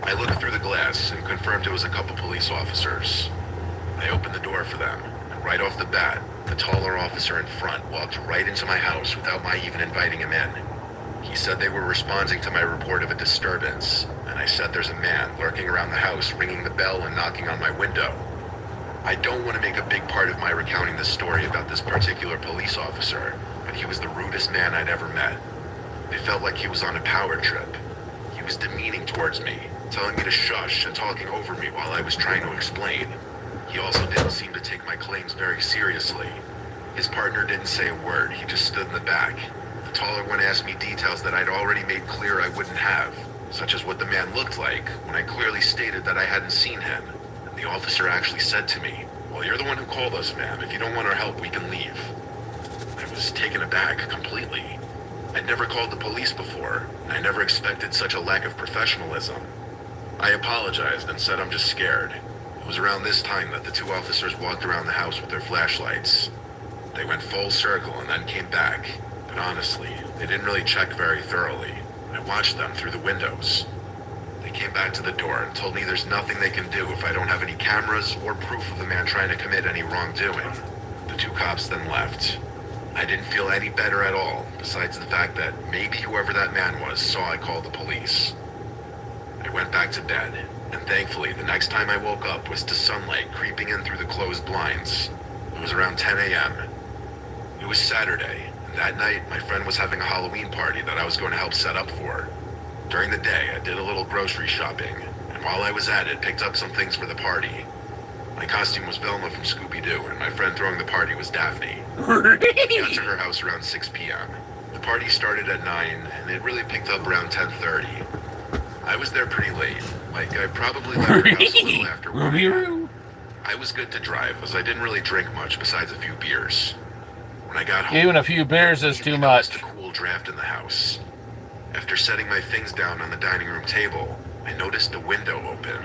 I looked through the glass and confirmed it was a couple police officers. I opened the door for them, and right off the bat, the taller officer in front walked right into my house without my even inviting him in. He said they were responding to my report of a disturbance, and I said there's a man lurking around the house ringing the bell and knocking on my window. I don't want to make a big part of my recounting this story about this particular police officer, but he was the rudest man I'd ever met. I felt like he was on a power trip. He was demeaning towards me, telling me to shush and talking over me while I was trying to explain. He also didn't seem to take my claims very seriously. His partner didn't say a word, he just stood in the back. The taller one asked me details that I'd already made clear I wouldn't have, such as what the man looked like, when I clearly stated that I hadn't seen him. And the officer actually said to me, "Well, you're the one who called us, ma'am. If you don't want our help, we can leave." I was taken aback completely. I'd never called the police before, and I never expected such a lack of professionalism. I apologized and said I'm just scared. It was around this time that the two officers walked around the house with their flashlights. They went full circle and then came back, but honestly, they didn't really check very thoroughly. I watched them through the windows. They came back to the door and told me there's nothing they can do if I don't have any cameras or proof of the man trying to commit any wrongdoing. The two cops then left. I didn't feel any better at all, besides the fact that maybe whoever that man was saw I called the police. I went back to bed, and thankfully the next time I woke up was to sunlight creeping in through the closed blinds. It was around 10 a.m. It was Saturday, and that night my friend was having a Halloween party that I was going to help set up for. During the day, I did a little grocery shopping, and while I was at it, picked up some things for the party. My costume was Velma from Scooby-Doo, and my friend throwing the party was Daphne. We got to her house around 6 p.m. The party started at 9, and it really picked up around 10:30. I was there pretty late, like I probably left her house a little after 1 a.m. I was good to drive, as I didn't really drink much besides a few beers. When I got home, Even a few beers is too much. a cool draft in the house. After setting my things down on the dining room table, I noticed the window open.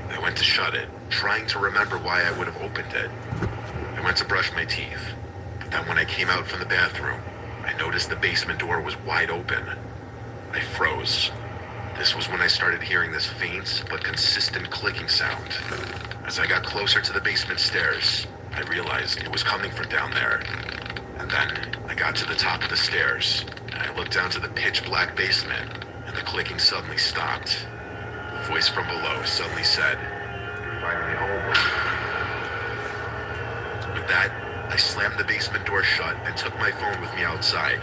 I went to shut it, trying to remember why I would have opened it. I went to brush my teeth, but then when I came out from the bathroom, I noticed the basement door was wide open. I froze. This was when I started hearing this faint but consistent clicking sound. As I got closer to the basement stairs, I realized it was coming from down there. And then I got to the top of the stairs, and I looked down to the pitch black basement, and the clicking suddenly stopped. A voice from below suddenly said, Finally home. With that, I slammed the basement door shut and took my phone with me outside.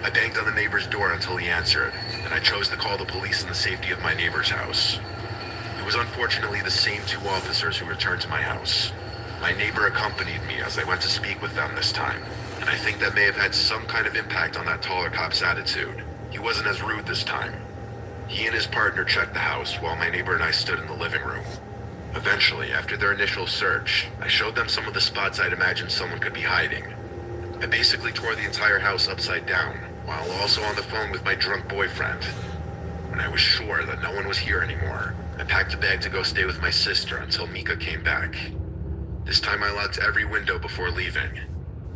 I banged on the neighbor's door until he answered, and I chose to call the police in the safety of my neighbor's house. It was unfortunately the same two officers who returned to my house. My neighbor accompanied me as I went to speak with them this time, and I think that may have had some kind of impact on that taller cop's attitude. He wasn't as rude this time. He and his partner checked the house while my neighbor and I stood in the living room. Eventually, after their initial search, I showed them some of the spots I'd imagined someone could be hiding. I basically tore the entire house upside down, while also on the phone with my drunk boyfriend. When I was sure that no one was here anymore, I packed a bag to go stay with my sister until Mika came back. This time I locked every window before leaving.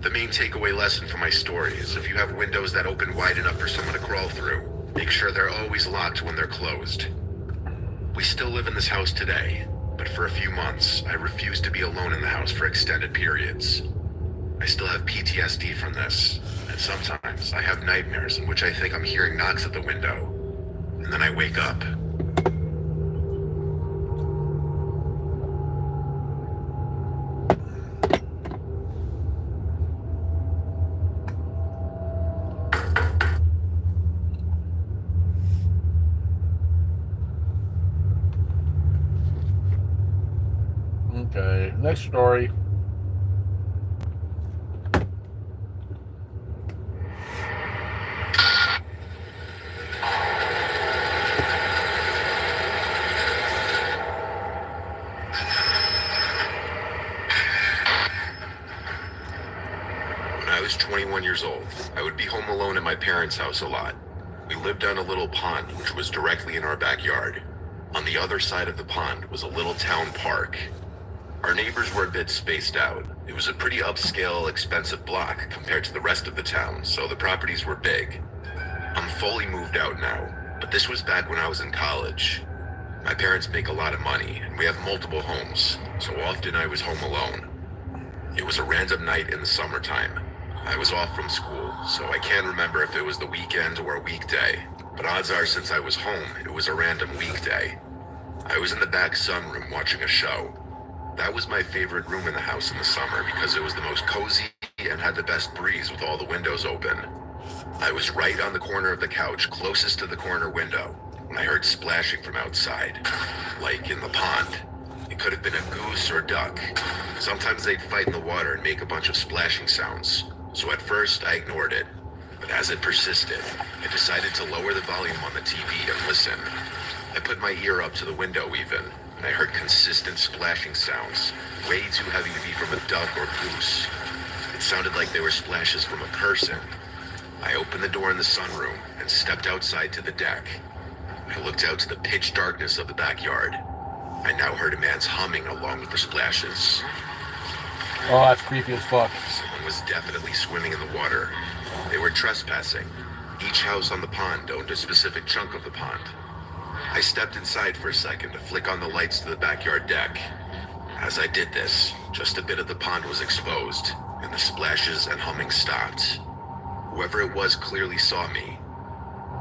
The main takeaway lesson from my story is if you have windows that open wide enough for someone to crawl through, make sure they're always locked when they're closed. We still live in this house today, but for a few months, I refused to be alone in the house for extended periods. I still have PTSD from this, and sometimes I have nightmares in which I think I'm hearing knocks at the window, and then I wake up. Okay, next story. When I was 21 years old, I would be home alone at my parents' house a lot. We lived on a little pond which was directly in our backyard. On the other side of the pond was a little town park. Our neighbors were a bit spaced out. It was a pretty upscale, expensive block compared to the rest of the town, so the properties were big. I'm fully moved out now, but this was back when I was in college. My parents make a lot of money, and we have multiple homes, so often I was home alone. It was a random night in the summertime. I was off from school, so I can't remember if it was the weekend or a weekday, but odds are since I was home, it was a random weekday. I was in the back sunroom watching a show. That was my favorite room in the house in the summer because it was the most cozy and had the best breeze with all the windows open. I was right on the corner of the couch closest to the corner window when I heard splashing from outside, like in the pond. It could have been a goose or duck. Sometimes they'd fight in the water and make a bunch of splashing sounds, so at first I ignored it. But as it persisted, I decided to lower the volume on the TV and listen. I put my ear up to the window even, and I heard consistent splashing sounds, way too heavy to be from a duck or goose. It sounded like they were splashes from a person. I opened the door in the sunroom and stepped outside to the deck. I looked out to the pitch darkness of the backyard. I now heard a man's humming along with the splashes. Oh, that's creepy as fuck. Someone was definitely swimming in the water. They were trespassing. Each house on the pond owned a specific chunk of the pond. I stepped inside for a second to flick on the lights to the backyard deck. As I did this, just a bit of the pond was exposed, and the splashes and humming stopped. Whoever it was clearly saw me.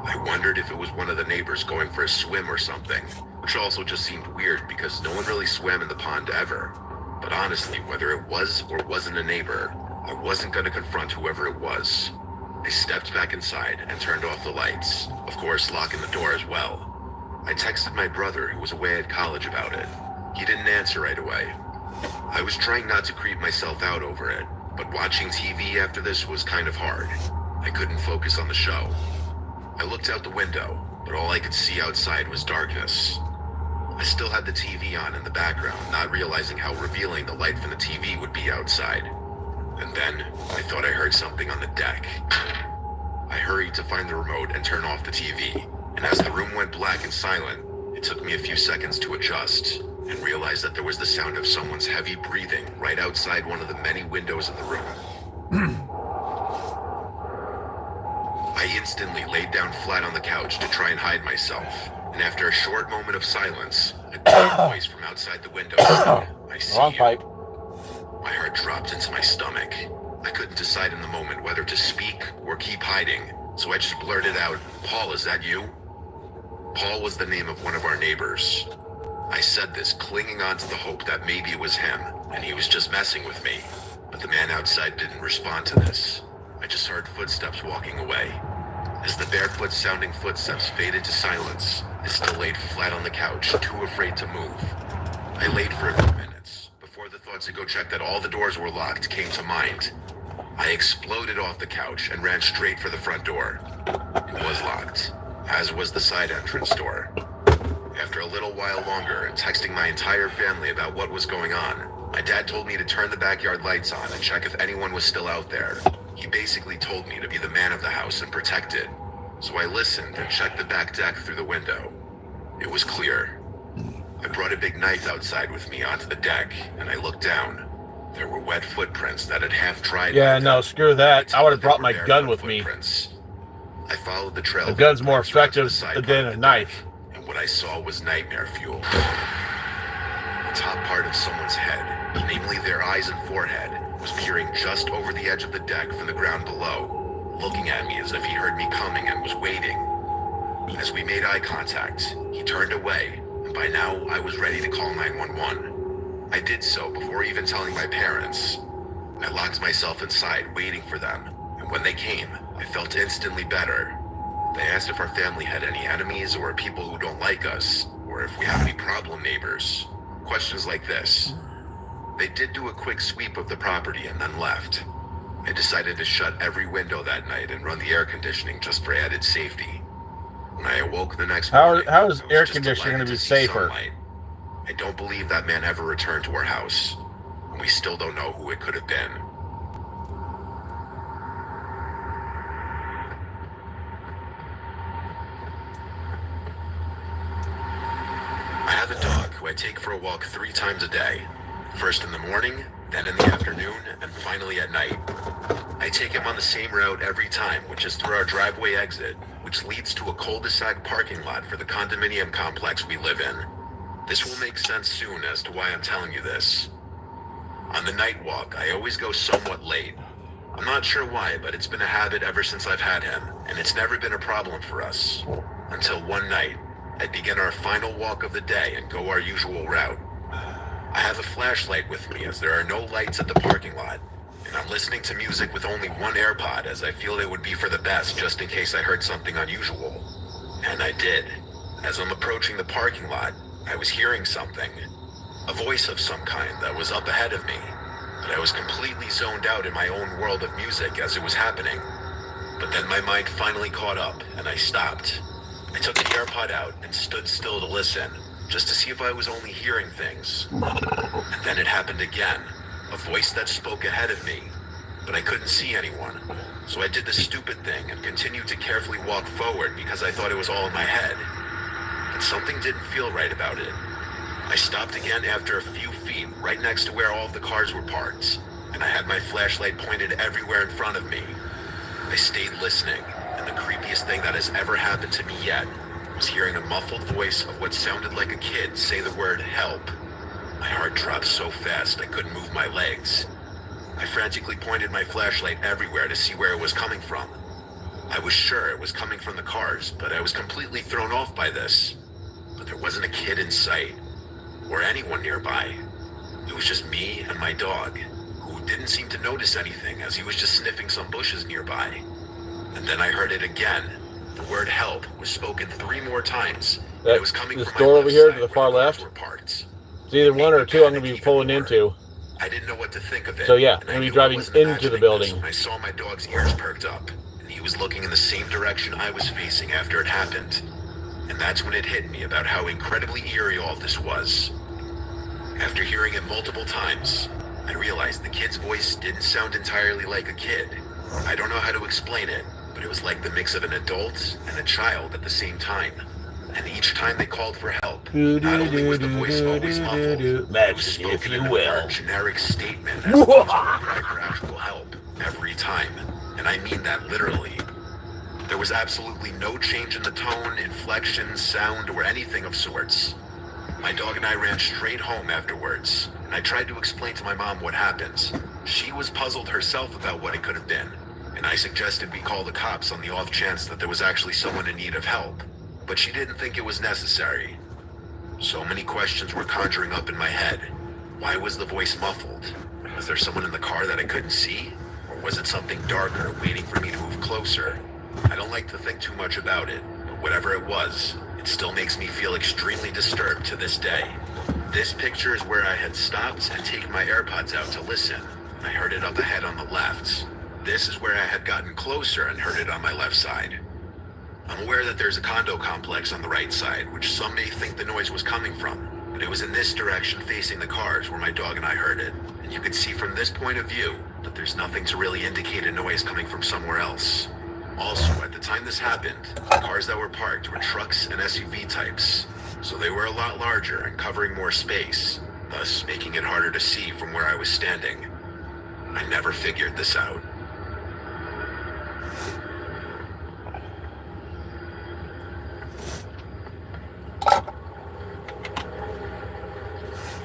I wondered if it was one of the neighbors going for a swim or something, which also just seemed weird because no one really swam in the pond ever. But honestly, whether it was or wasn't a neighbor, I wasn't going to confront whoever it was. I stepped back inside and turned off the lights, of course locking the door as well. I texted my brother who was away at college about it. He didn't answer right away. I was trying not to creep myself out over it, but watching TV after this was kind of hard. I couldn't focus on the show. I looked out the window, but all I could see outside was darkness. I still had the TV on in the background, not realizing how revealing the light from the TV would be outside. And then, I thought I heard something on the deck. I hurried to find the remote and turn off the TV, and as the room went black and silent, it took me a few seconds to adjust, and realize that there was the sound of someone's heavy breathing right outside one of the many windows in the room. I instantly laid down flat on the couch to try and hide myself, and after a short moment of silence, a deep voice from outside the window said, "I see Wrong you." pipe. My heart dropped into my stomach. I couldn't decide in the moment whether to speak or keep hiding, so I just blurted out, "Paul, is that you?" Paul was the name of one of our neighbors. I said this clinging on to the hope that maybe it was him, and he was just messing with me. But the man outside didn't respond to this. I just heard footsteps walking away. As the barefoot-sounding footsteps faded to silence, I still laid flat on the couch, too afraid to move. I laid for a few minutes, before the thought to go check that all the doors were locked came to mind. I exploded off the couch and ran straight for the front door. It was locked, as was the side entrance door. After a little while longer and texting my entire family about what was going on, my dad told me to turn the backyard lights on and check if anyone was still out there. He basically told me to be the man of the house and protect it. So I listened and checked the back deck through the window. It was clear. I brought a big knife outside with me onto the deck, and I looked down. There were wet footprints that had half dried. Yeah, no, screw that. I would have brought my gun with me. I followed the trail. The gun's more effective than a knife. And what I saw was nightmare fuel. The top part of someone's head, namely their eyes and forehead, was peering just over the edge of the deck from the ground below, looking at me as if he heard me coming and was waiting. As we made eye contact, he turned away, and by now I was ready to call 911. I did so before even telling my parents. I locked myself inside, waiting for them, and when they came, I felt instantly better. They asked if our family had any enemies or people who don't like us, or if we have any problem neighbors. Questions like this. They did do a quick sweep of the property and then left. I decided to shut every window that night and run the air conditioning just for added safety. When I awoke the next morning, How is I was air just conditioning going delighted to be see safer? sunlight. I don't believe that man ever returned to our house, and we still don't know who it could have been. I have a dog who I take for a walk 3 times a day. First in the morning, then in the afternoon, and finally at night. I take him on the same route every time, which is through our driveway exit, which leads to a cul-de-sac parking lot for the condominium complex we live in. This will make sense soon as to why I'm telling you this. On the night walk, I always go somewhat late. I'm not sure why, but it's been a habit ever since I've had him, and it's never been a problem for us. Until one night, I begin our final walk of the day and go our usual route. I have a flashlight with me as there are no lights at the parking lot, and I'm listening to music with only one AirPod as I feel it would be for the best just in case I heard something unusual. And I did. As I'm approaching the parking lot, I was hearing something. A voice of some kind that was up ahead of me, but I was completely zoned out in my own world of music as it was happening. But then my mind finally caught up, and I stopped. I took the AirPod out and stood still to listen, just to see if I was only hearing things. And then it happened again, a voice that spoke ahead of me, but I couldn't see anyone. So I did the stupid thing and continued to carefully walk forward because I thought it was all in my head. But something didn't feel right about it. I stopped again after a few feet, right next to where all of the cars were parked, and I had my flashlight pointed everywhere in front of me. I stayed listening, and the creepiest thing that has ever happened to me yet was hearing a muffled voice of what sounded like a kid say the word help. My heart dropped so fast I couldn't move my legs. I frantically pointed my flashlight everywhere to see where it was coming from. I was sure it was coming from the cars, but I was completely thrown off by this. But there wasn't a kid in sight, or anyone nearby. It was just me and my dog, who didn't seem to notice anything as he was just sniffing some bushes nearby. And then I heard it again. The word help was spoken 3 more times. And it was coming This from door my over left here to side the where far the cars left? were parked. It's either one or two I'm going to be Panicked pulling even more. into. I didn't know what to think of it. So yeah, and I'm I going to be knew I driving wasn't into the imagining building. this when I saw my dog's ears perked up, and he was looking in the same direction I was facing after it happened. And that's when it hit me about how incredibly eerie all this was. After hearing it multiple times, I realized the kid's voice didn't sound entirely like a kid. I don't know how to explain it, but it was like the mix of an adult and a child at the same time. And each time they called for help, not only was the voice always muffled, it was spoken in a more generic statement as opposed to a cry for actual help every time. And I mean that literally. There was absolutely no change in the tone, inflection, sound, or anything of sorts. My dog and I ran straight home afterwards, and I tried to explain to my mom what happened. She was puzzled herself about what it could have been, and I suggested we call the cops on the off chance that there was actually someone in need of help. But she didn't think it was necessary. So many questions were conjuring up in my head. Why was the voice muffled? Was there someone in the car that I couldn't see? Or was it something darker waiting for me to move closer? I don't like to think too much about it, but whatever it was, it still makes me feel extremely disturbed to this day. This picture is where I had stopped and taken my AirPods out to listen. I heard it up ahead on the left. This is where I had gotten closer and heard it on my left side. I'm aware that there's a condo complex on the right side, which some may think the noise was coming from, but it was in this direction facing the cars where my dog and I heard it. And you can see from this point of view that there's nothing to really indicate a noise coming from somewhere else. Also, at the time this happened, the cars that were parked were trucks and SUV types, so they were a lot larger and covering more space, thus making it harder to see from where I was standing. I never figured this out.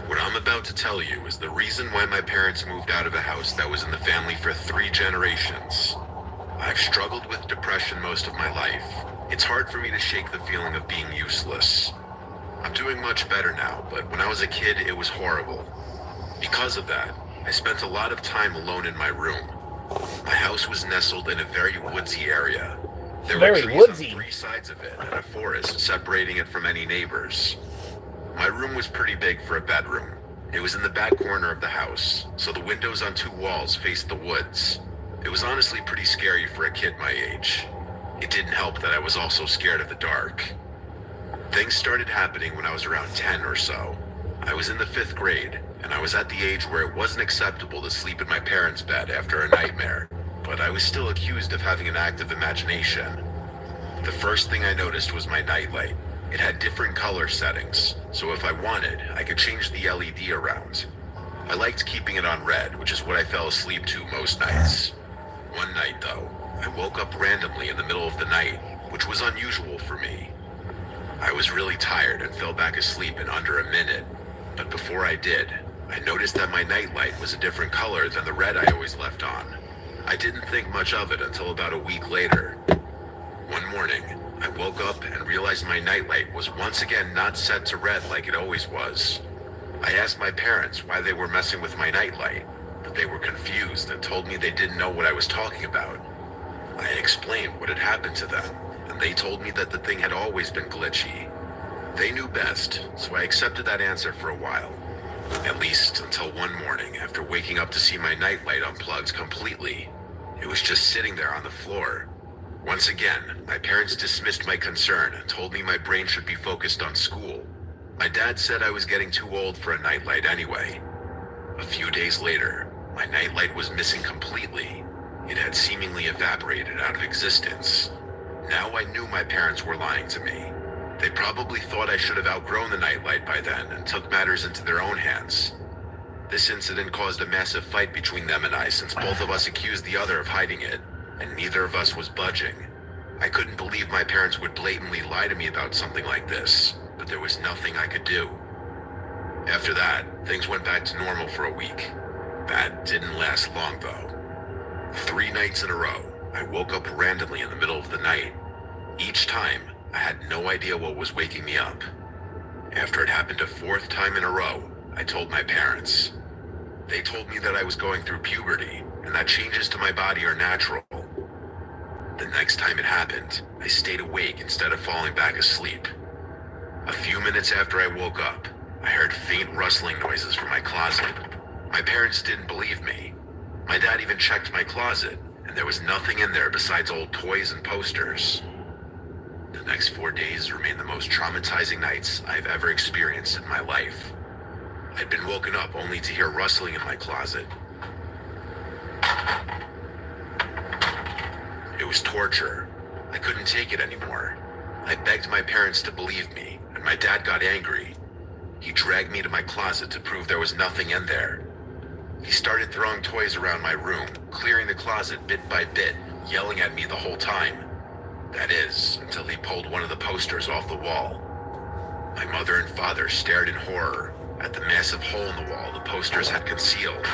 What I'm about to tell you is the reason why my parents moved out of a house that was in the family for 3 generations. I've struggled with depression most of my life. It's hard for me to shake the feeling of being useless. I'm doing much better now, but when I was a kid, it was horrible. Because of that, I spent a lot of time alone in my room. My house was nestled in a very woodsy area. There were trees on 3 sides of it and a forest separating it from any neighbors. My room was pretty big for a bedroom. It was in the back corner of the house, so the windows on 2 walls faced the woods. It was honestly pretty scary for a kid my age. It didn't help that I was also scared of the dark. Things started happening when I was around 10 or so. I was in the 5th grade, and I was at the age where it wasn't acceptable to sleep in my parents' bed after a nightmare, but I was still accused of having an active imagination. The first thing I noticed was my nightlight. It had different color settings, so if I wanted, I could change the LED around. I liked keeping it on red, which is what I fell asleep to most nights. One night, though, I woke up randomly in the middle of the night, which was unusual for me. I was really tired and fell back asleep in under a minute, but before I did, I noticed that my nightlight was a different color than the red I always left on. I didn't think much of it until about a week later. One morning, I woke up and realized my nightlight was once again not set to red like it always was. I asked my parents why they were messing with my nightlight, but they were confused and told me they didn't know what I was talking about. I explained what had happened to them, and they told me that the thing had always been glitchy. They knew best, so I accepted that answer for a while. At least until one morning after waking up to see my nightlight unplugged completely. It was just sitting there on the floor. Once again, my parents dismissed my concern and told me my brain should be focused on school. My dad said I was getting too old for a nightlight anyway. A few days later, my nightlight was missing completely. It had seemingly evaporated out of existence. Now I knew my parents were lying to me. They probably thought I should have outgrown the nightlight by then and took matters into their own hands. This incident caused a massive fight between them and I since both of us accused the other of hiding it, and neither of us was budging. I couldn't believe my parents would blatantly lie to me about something like this, but there was nothing I could do. After that, things went back to normal for a week. That didn't last long though. 3 nights in a row, I woke up randomly in the middle of the night. Each time, I had no idea what was waking me up. After it happened a 4th time in a row, I told my parents. They told me that I was going through puberty and that changes to my body are natural. The next time it happened, I stayed awake instead of falling back asleep. A few minutes after I woke up, I heard faint rustling noises from my closet. My parents didn't believe me. My dad even checked my closet, and there was nothing in there besides old toys and posters. The next 4 days remained the most traumatizing nights I've ever experienced in my life. I'd been woken up only to hear rustling in my closet. It was torture. I couldn't take it anymore. I begged my parents to believe me, and my dad got angry. He dragged me to my closet to prove there was nothing in there. He started throwing toys around my room, clearing the closet bit by bit, yelling at me the whole time. That is, until he pulled one of the posters off the wall. My mother and father stared in horror at the massive hole in the wall the posters had concealed.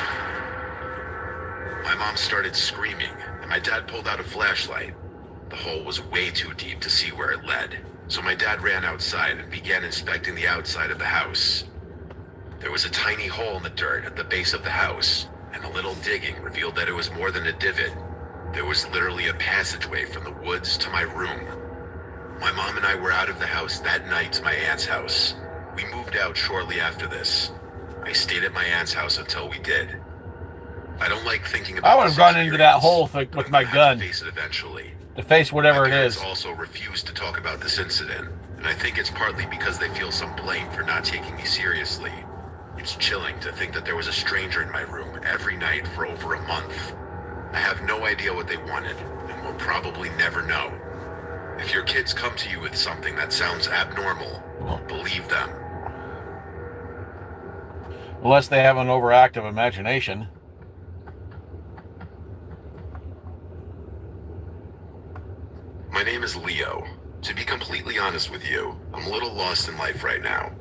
My mom started screaming, and my dad pulled out a flashlight. The hole was way too deep to see where it led, so my dad ran outside and began inspecting the outside of the house. There was a tiny hole in the dirt at the base of the house, and a little digging revealed that it was more than a divot. There was literally a passageway from the woods to my room. My mom and I were out of the house that night to my aunt's house. We moved out shortly after this. I stayed at my aunt's house until we did. I don't like thinking about I would have this gone into that experience, hole but with I'm my gonna have gun to face it eventually. to face whatever My it parents is. also refused to talk about this incident, and I think it's partly because they feel some blame for not taking me seriously. It's chilling to think that there was a stranger in my room every night for over a month. I have no idea what they wanted, and will probably never know. If your kids come to you with something that sounds abnormal, believe them. Unless they have an overactive imagination. My name is Leo. To be completely honest with you, I'm a little lost in life right now.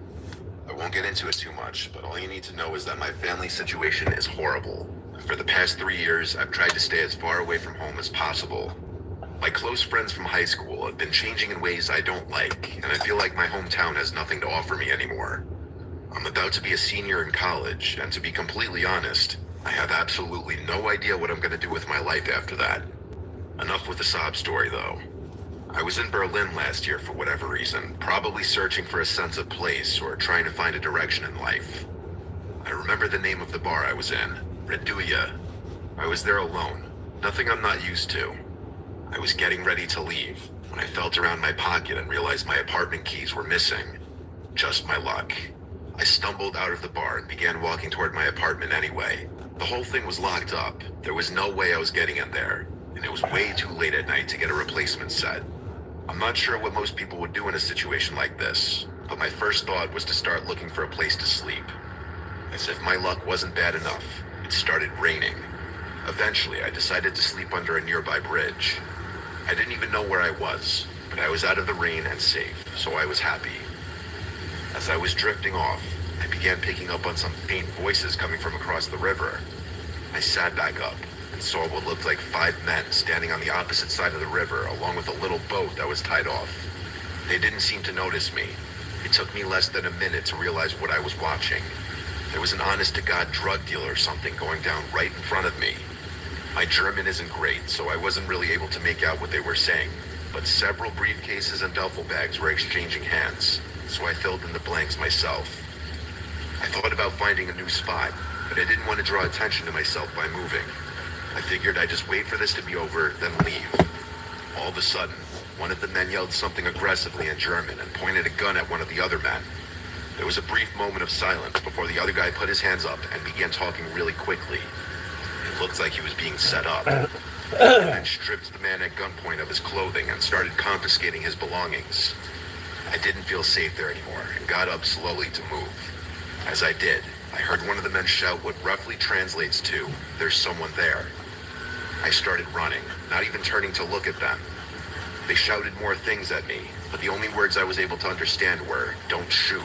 I won't get into it too much, but all you need to know is that my family situation is horrible. For the past 3 years, I've tried to stay as far away from home as possible. My close friends from high school have been changing in ways I don't like, and I feel like my hometown has nothing to offer me anymore. I'm about to be a senior in college, and to be completely honest, I have absolutely no idea what I'm going to do with my life after that. Enough with the sob story, though. I was in Berlin last year for whatever reason, probably searching for a sense of place or trying to find a direction in life. I remember the name of the bar I was in, Reduya. I was there alone, nothing I'm not used to. I was getting ready to leave when I felt around my pocket and realized my apartment keys were missing. Just my luck. I stumbled out of the bar and began walking toward my apartment anyway. The whole thing was locked up. There was no way I was getting in there, and it was way too late at night to get a replacement set. I'm not sure what most people would do in a situation like this, but my first thought was to start looking for a place to sleep. As if my luck wasn't bad enough, it started raining. Eventually, I decided to sleep under a nearby bridge. I didn't even know where I was, but I was out of the rain and safe, so I was happy. As I was drifting off, I began picking up on some faint voices coming from across the river. I sat back up and saw what looked like 5 men standing on the opposite side of the river, along with a little boat that was tied off. They didn't seem to notice me. It took me less than a minute to realize what I was watching. There was an honest-to-God drug deal or something going down right in front of me. My German isn't great, so I wasn't really able to make out what they were saying, but several briefcases and duffel bags were exchanging hands, so I filled in the blanks myself. I thought about finding a new spot, but I didn't want to draw attention to myself by moving. I figured I'd just wait for this to be over, then leave. All of a sudden, one of the men yelled something aggressively in German and pointed a gun at one of the other men. There was a brief moment of silence before the other guy put his hands up and began talking really quickly. It looked like he was being set up. The men stripped the man at gunpoint of his clothing and started confiscating his belongings. I didn't feel safe there anymore and got up slowly to move. As I did, I heard one of the men shout what roughly translates to, "There's someone there." I started running, not even turning to look at them. They shouted more things at me, but the only words I was able to understand were, "Don't shoot."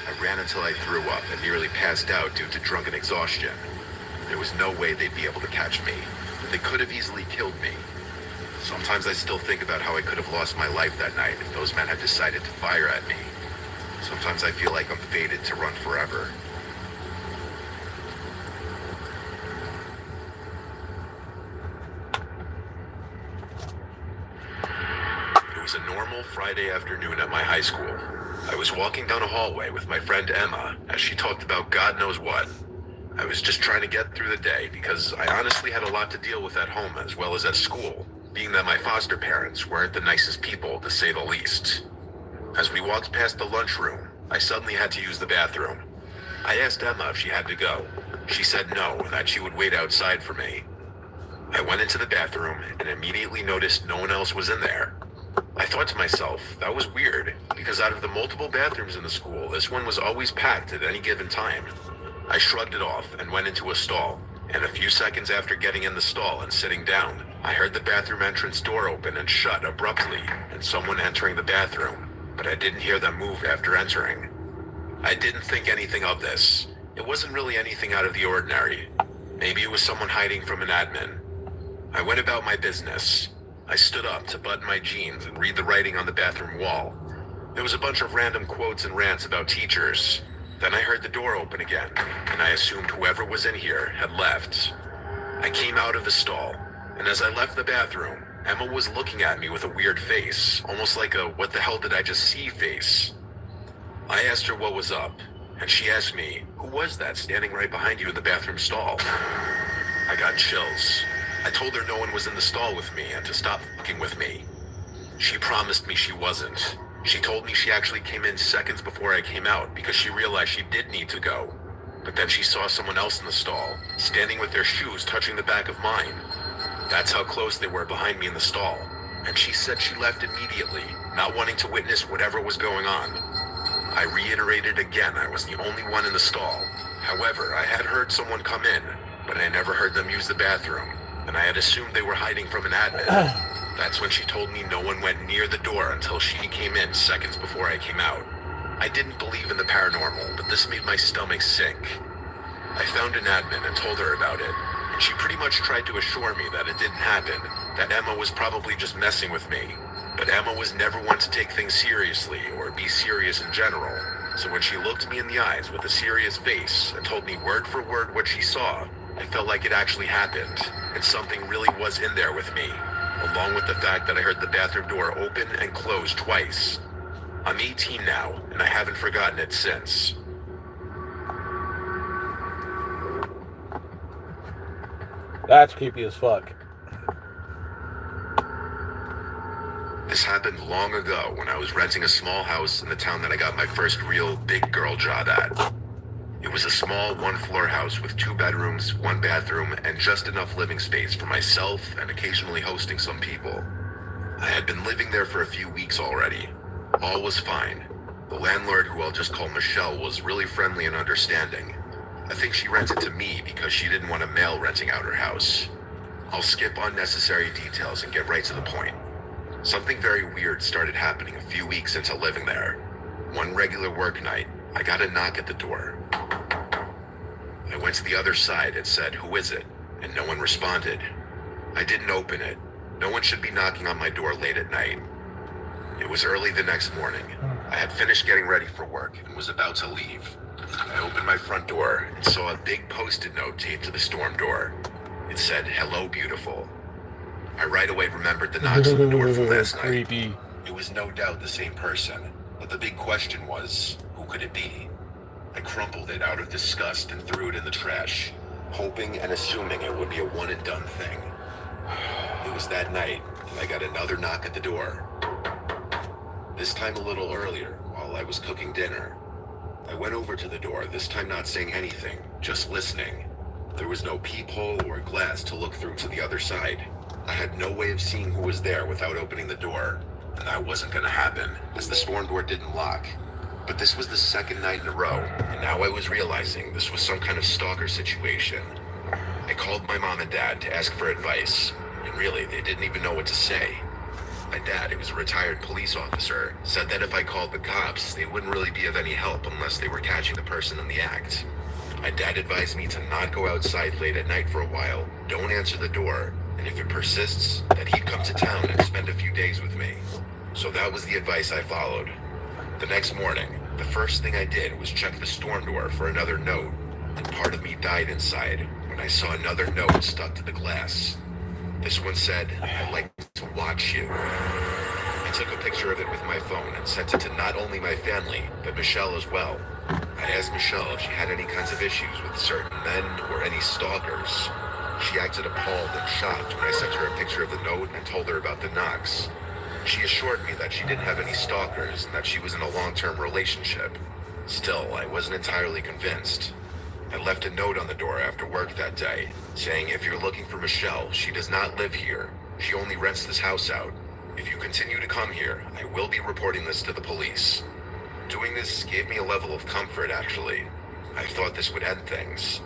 I ran until I threw up and nearly passed out due to drunken exhaustion. There was no way they'd be able to catch me. They could have easily killed me. Sometimes I still think about how I could have lost my life that night if those men had decided to fire at me. Sometimes I feel like I'm fated to run forever. It was a normal Friday afternoon at my high school. I was walking down a hallway with my friend Emma as she talked about God knows what. I was just trying to get through the day because I honestly had a lot to deal with at home as well as at school, being that my foster parents weren't the nicest people, to say the least. As we walked past the lunchroom, I suddenly had to use the bathroom. I asked Emma if she had to go. She said no, and that she would wait outside for me. I went into the bathroom and immediately noticed no one else was in there. I thought to myself, that was weird, because out of the multiple bathrooms in the school, this one was always packed at any given time. I shrugged it off and went into a stall, and a few seconds after getting in the stall and sitting down, I heard the bathroom entrance door open and shut abruptly, and someone entering the bathroom, but I didn't hear them move after entering. I didn't think anything of this. It wasn't really anything out of the ordinary. Maybe it was someone hiding from an admin. I went about my business. I stood up to button my jeans and read the writing on the bathroom wall. There was a bunch of random quotes and rants about teachers. Then I heard the door open again, and I assumed whoever was in here had left. I came out of the stall, and as I left the bathroom, Emma was looking at me with a weird face, almost like a "what the hell did I just see" face. I asked her what was up, and she asked me, "Who was that standing right behind you in the bathroom stall?" I got chills. I told her no one was in the stall with me and to stop fucking with me. She promised me she wasn't. She told me she actually came in seconds before I came out because she realized she did need to go. But then she saw someone else in the stall, standing with their shoes touching the back of mine. That's how close they were behind me in the stall. And she said she left immediately, not wanting to witness whatever was going on. I reiterated again I was the only one in the stall. However, I had heard someone come in, but I never heard them use the bathroom, and I had assumed they were hiding from an admin. That's when she told me no one went near the door until she came in seconds before I came out. I didn't believe in the paranormal, but this made my stomach sink. I found an admin and told her about it, and she pretty much tried to assure me that it didn't happen, that Emma was probably just messing with me. But Emma was never one to take things seriously or be serious in general, so when she looked me in the eyes with a serious face and told me word for word what she saw, I felt like it actually happened, and something really was in there with me, along with the fact that I heard the bathroom door open and close twice. I'm 18 now, and I haven't forgotten it since. That's creepy as fuck. This happened long ago when I was renting a small house in the town that I got my first real big girl job at. It was a small one-floor house with 2 bedrooms, 1 bathroom, and just enough living space for myself and occasionally hosting some people. I had been living there for a few weeks already. All was fine. The landlord, who I'll just call Michelle, was really friendly and understanding. I think she rented to me because she didn't want a male renting out her house. I'll skip unnecessary details and get right to the point. Something very weird started happening a few weeks into living there. One regular work night, I got a knock at the door. I went to the other side and said, "Who is it?" And no one responded. I didn't open it. No one should be knocking on my door late at night. It was early the next morning. I had finished getting ready for work and was about to leave. I opened my front door and saw a big post-it note taped to the storm door. It said, "Hello, beautiful." I right away remembered the knocks on the door from last night. Creepy. It was no doubt the same person, but the big question was, who could it be? I crumpled it out of disgust and threw it in the trash, hoping and assuming it would be a one-and-done thing. It was that night that I got another knock at the door. This time a little earlier, while I was cooking dinner. I went over to the door, this time not saying anything, just listening. There was no peephole or glass to look through to the other side. I had no way of seeing who was there without opening the door, and that wasn't gonna happen, as the storm door didn't lock. But this was the second night in a row, and now I was realizing this was some kind of stalker situation. I called my mom and dad to ask for advice, and really, they didn't even know what to say. My dad, who was a retired police officer, said that if I called the cops, they wouldn't really be of any help unless they were catching the person in the act. My dad advised me to not go outside late at night for a while, don't answer the door, and if it persists, that he'd come to town and spend a few days with me. So that was the advice I followed. The next morning, the first thing I did was check the storm door for another note, and part of me died inside when I saw another note stuck to the glass. This one said, "I'd like to watch you." I took a picture of it with my phone and sent it to not only my family, but Michelle as well. I asked Michelle if she had any kinds of issues with certain men or any stalkers. She acted appalled and shocked when I sent her a picture of the note and told her about the knocks. She assured me that she didn't have any stalkers and that she was in a long-term relationship. Still, I wasn't entirely convinced. I left a note on the door after work that day, saying if you're looking for Michelle, she does not live here. She only rents this house out. If you continue to come here, I will be reporting this to the police. Doing this gave me a level of comfort, actually. I thought this would end things.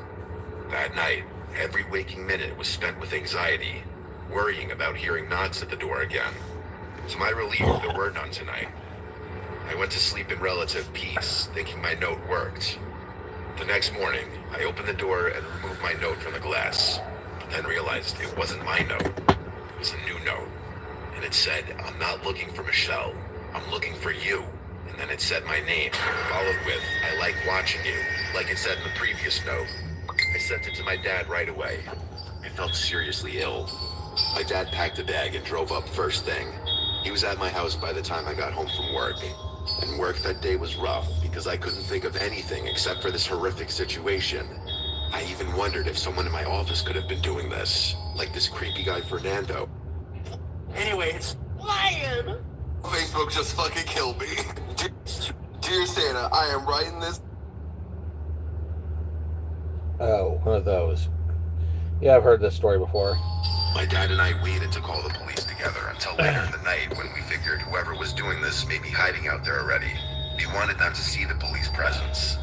That night, every waking minute was spent with anxiety, worrying about hearing knocks at the door again. To my relief, there were none tonight. I went to sleep in relative peace, thinking my note worked. The next morning, I opened the door and removed my note from the glass, but then realized it wasn't my note. It was a new note, and it said, "I'm not looking for Michelle, I'm looking for you." And then it said my name, followed with, "I like watching you," like it said in the previous note. I sent it to my dad right away. I felt seriously ill. My dad packed a bag and drove up first thing. He was at my house by the time I got home from work. And work that day was rough because I couldn't think of anything except for this horrific situation. I even wondered if someone in my office could have been doing this, like this creepy guy Fernando. Anyway, it's lying! Facebook just fucking killed me. Dear Santa, I am writing this. Oh, one of those. Yeah, I've heard this story before. My dad and I waited to call the police together until later in the night when we figured whoever was doing this may be hiding out there already. We wanted them to see the police presence.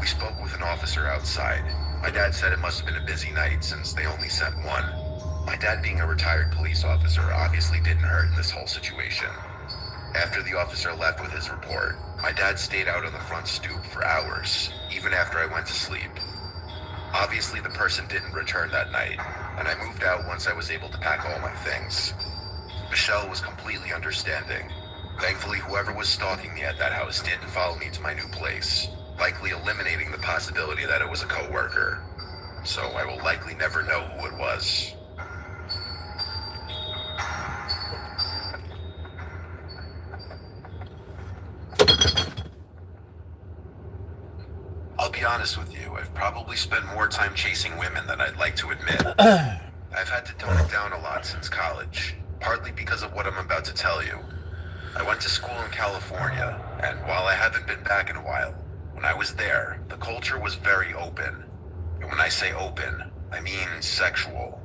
We spoke with an officer outside. My dad said it must have been a busy night since they only sent one. My dad, being a retired police officer, obviously didn't hurt in this whole situation. After the officer left with his report, my dad stayed out on the front stoop for hours, even after I went to sleep. Obviously, the person didn't return that night, and I moved out once I was able to pack all my things. Michelle was completely understanding. Thankfully, whoever was stalking me at that house didn't follow me to my new place, likely eliminating the possibility that it was a coworker. So I will likely never know who it was. I'll be honest with you, I've probably spent more time chasing women than I'd like to admit. I've had to tone it down a lot since college, partly because of what I'm about to tell you. I went to school in California, and while I haven't been back in a while, when I was there, the culture was very open. And when I say open, I mean sexual.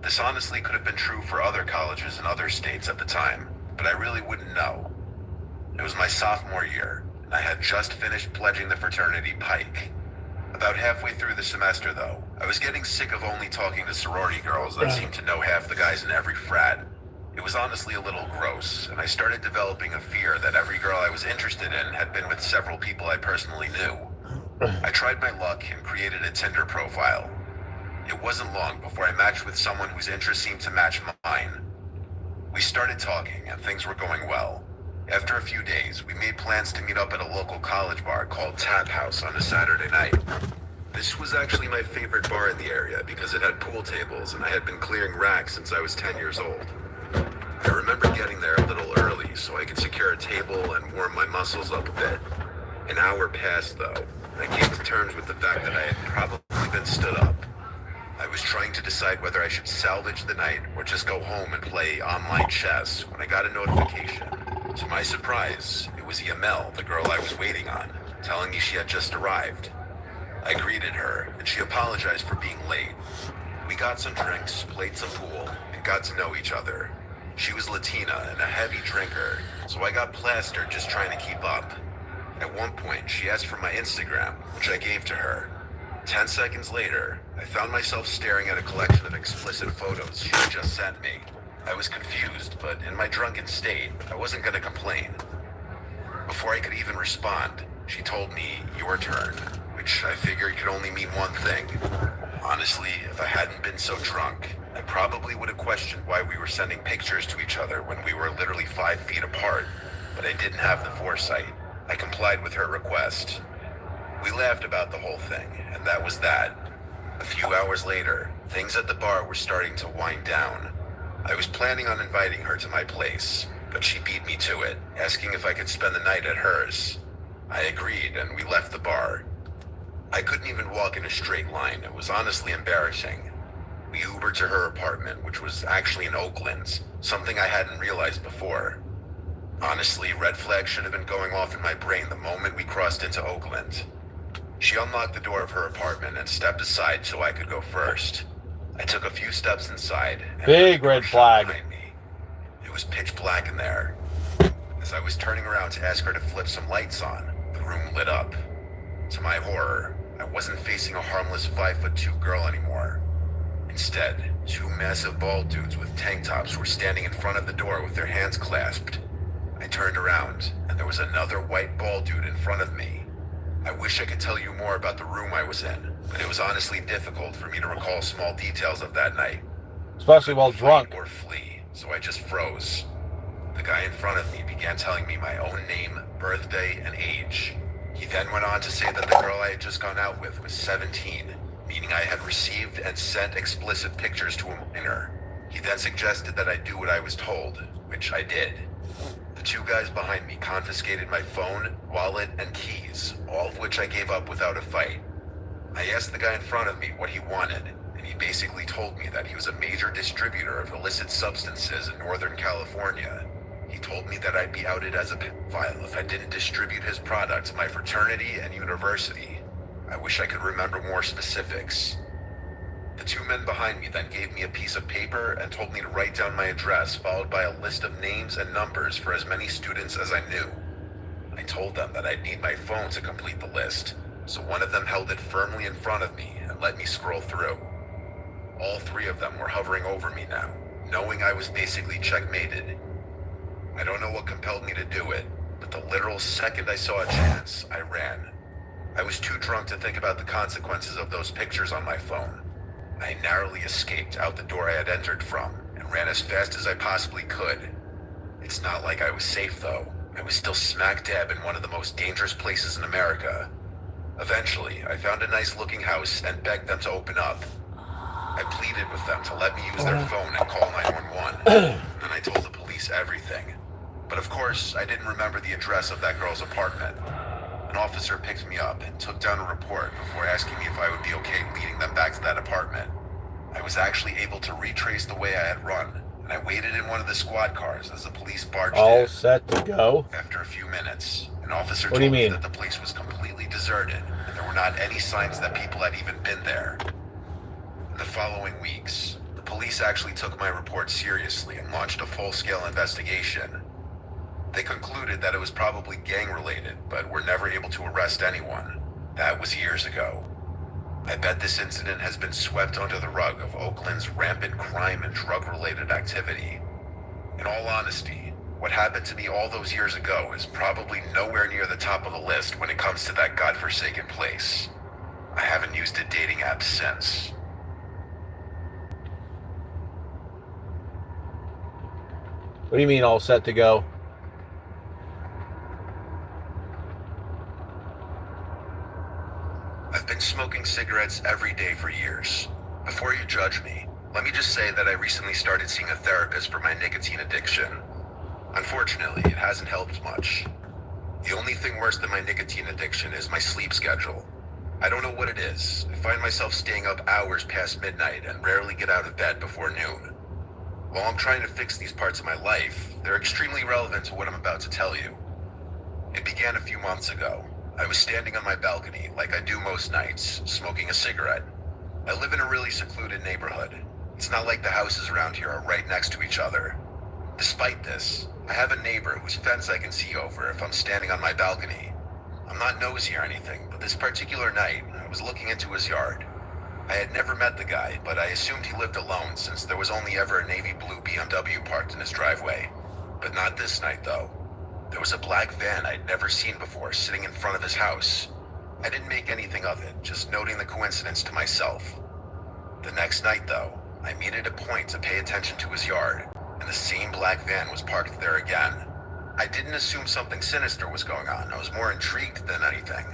This honestly could have been true for other colleges in other states at the time, but I really wouldn't know. It was my sophomore year, I had just finished pledging the fraternity Pike. About halfway through the semester, though, I was getting sick of only talking to sorority girls that seemed to know half the guys in every frat. It was honestly a little gross, and I started developing a fear that every girl I was interested in had been with several people I personally knew. I tried my luck and created a Tinder profile. It wasn't long before I matched with someone whose interests seemed to match mine. We started talking, and things were going well. After a few days, we made plans to meet up at a local college bar called Tap House on a Saturday night. This was actually my favorite bar in the area because it had pool tables and I had been clearing racks since I was 10 years old. I remember getting there a little early so I could secure a table and warm my muscles up a bit. An hour passed though. I came to terms with the fact that I had probably been stood up. I was trying to decide whether I should salvage the night or just go home and play online chess when I got a notification. To my surprise, it was Yamel, the girl I was waiting on, telling me she had just arrived. I greeted her, and she apologized for being late. We got some drinks, played some pool, and got to know each other. She was Latina and a heavy drinker, so I got plastered just trying to keep up. At one point, she asked for my Instagram, which I gave to her. 10 seconds later, I found myself staring at a collection of explicit photos she had just sent me. I was confused, but in my drunken state, I wasn't going to complain. Before I could even respond, she told me, "Your turn," which I figured could only mean one thing. Honestly, if I hadn't been so drunk, I probably would have questioned why we were sending pictures to each other when we were literally 5 feet apart, but I didn't have the foresight. I complied with her request. We laughed about the whole thing, and that was that. A few hours later, things at the bar were starting to wind down. I was planning on inviting her to my place, but she beat me to it, asking if I could spend the night at hers. I agreed, and we left the bar. I couldn't even walk in a straight line. It was honestly embarrassing. We Ubered to her apartment, which was actually in Oakland, something I hadn't realized before. Honestly, red flags should have been going off in my brain the moment we crossed into Oakland. She unlocked the door of her apartment and stepped aside so I could go first. I took a few steps inside. And Big red flag. behind me. It was pitch black in there. As I was turning around to ask her to flip some lights on, the room lit up. To my horror, I wasn't facing a harmless 5'2" girl anymore. Instead, 2 massive bald dudes with tank tops were standing in front of the door with their hands clasped. I turned around, and there was another white bald dude in front of me. I wish I could tell you more about the room I was in, but it was honestly difficult for me to recall small details of that night. Especially while drunk. Or flee, so I just froze. The guy in front of me began telling me my own name, birthday, and age. He then went on to say that the girl I had just gone out with was 17, meaning I had received and sent explicit pictures to a minor. He then suggested that I do what I was told, which I did. The 2 guys behind me confiscated my phone, wallet, and keys, all of which I gave up without a fight. I asked the guy in front of me what he wanted, and he basically told me that he was a major distributor of illicit substances in Northern California. He told me that I'd be outed as a pedophile if I didn't distribute his product to my fraternity and university. I wish I could remember more specifics. The 2 men behind me then gave me a piece of paper and told me to write down my address, followed by a list of names and numbers for as many students as I knew. I told them that I'd need my phone to complete the list, so one of them held it firmly in front of me and let me scroll through. All 3 of them were hovering over me now, knowing I was basically checkmated. I don't know what compelled me to do it, but the literal second I saw a chance, I ran. I was too drunk to think about the consequences of those pictures on my phone. I narrowly escaped out the door I had entered from and ran as fast as I possibly could. It's not like I was safe though. I was still smack dab in one of the most dangerous places in America. Eventually, I found a nice looking house and begged them to open up. I pleaded with them to let me use their phone and call 911, and I told the police everything. But of course, I didn't remember the address of that girl's apartment. An officer picked me up and took down a report before asking me if I would be okay leading them back to that apartment. I was actually able to retrace the way I had run, and I waited in one of the squad cars as the police barged All in. set to go. After a few minutes, an officer What do you told me mean? that the place was completely deserted, and there were not any signs that people had even been there. In the following weeks, the police actually took my report seriously and launched a full-scale investigation. They concluded that it was probably gang-related, but were never able to arrest anyone. That was years ago. I bet this incident has been swept under the rug of Oakland's rampant crime and drug-related activity. In all honesty, what happened to me all those years ago is probably nowhere near the top of the list when it comes to that godforsaken place. I haven't used a dating app since. What do you mean all set to go? I've been smoking cigarettes every day for years. Before you judge me, let me just say that I recently started seeing a therapist for my nicotine addiction. Unfortunately, it hasn't helped much. The only thing worse than my nicotine addiction is my sleep schedule. I don't know what it is. I find myself staying up hours past midnight and rarely get out of bed before noon. While I'm trying to fix these parts of my life, they're extremely relevant to what I'm about to tell you. It began a few months ago. I was standing on my balcony, like I do most nights, smoking a cigarette. I live in a really secluded neighborhood. It's not like the houses around here are right next to each other. Despite this, I have a neighbor whose fence I can see over if I'm standing on my balcony. I'm not nosy or anything, but this particular night, I was looking into his yard. I had never met the guy, but I assumed he lived alone since there was only ever a navy blue BMW parked in his driveway. But not this night, though. There was a black van I'd never seen before sitting in front of his house. I didn't make anything of it, just noting the coincidence to myself. The next night, though, I made it a point to pay attention to his yard, and the same black van was parked there again. I didn't assume something sinister was going on. I was more intrigued than anything.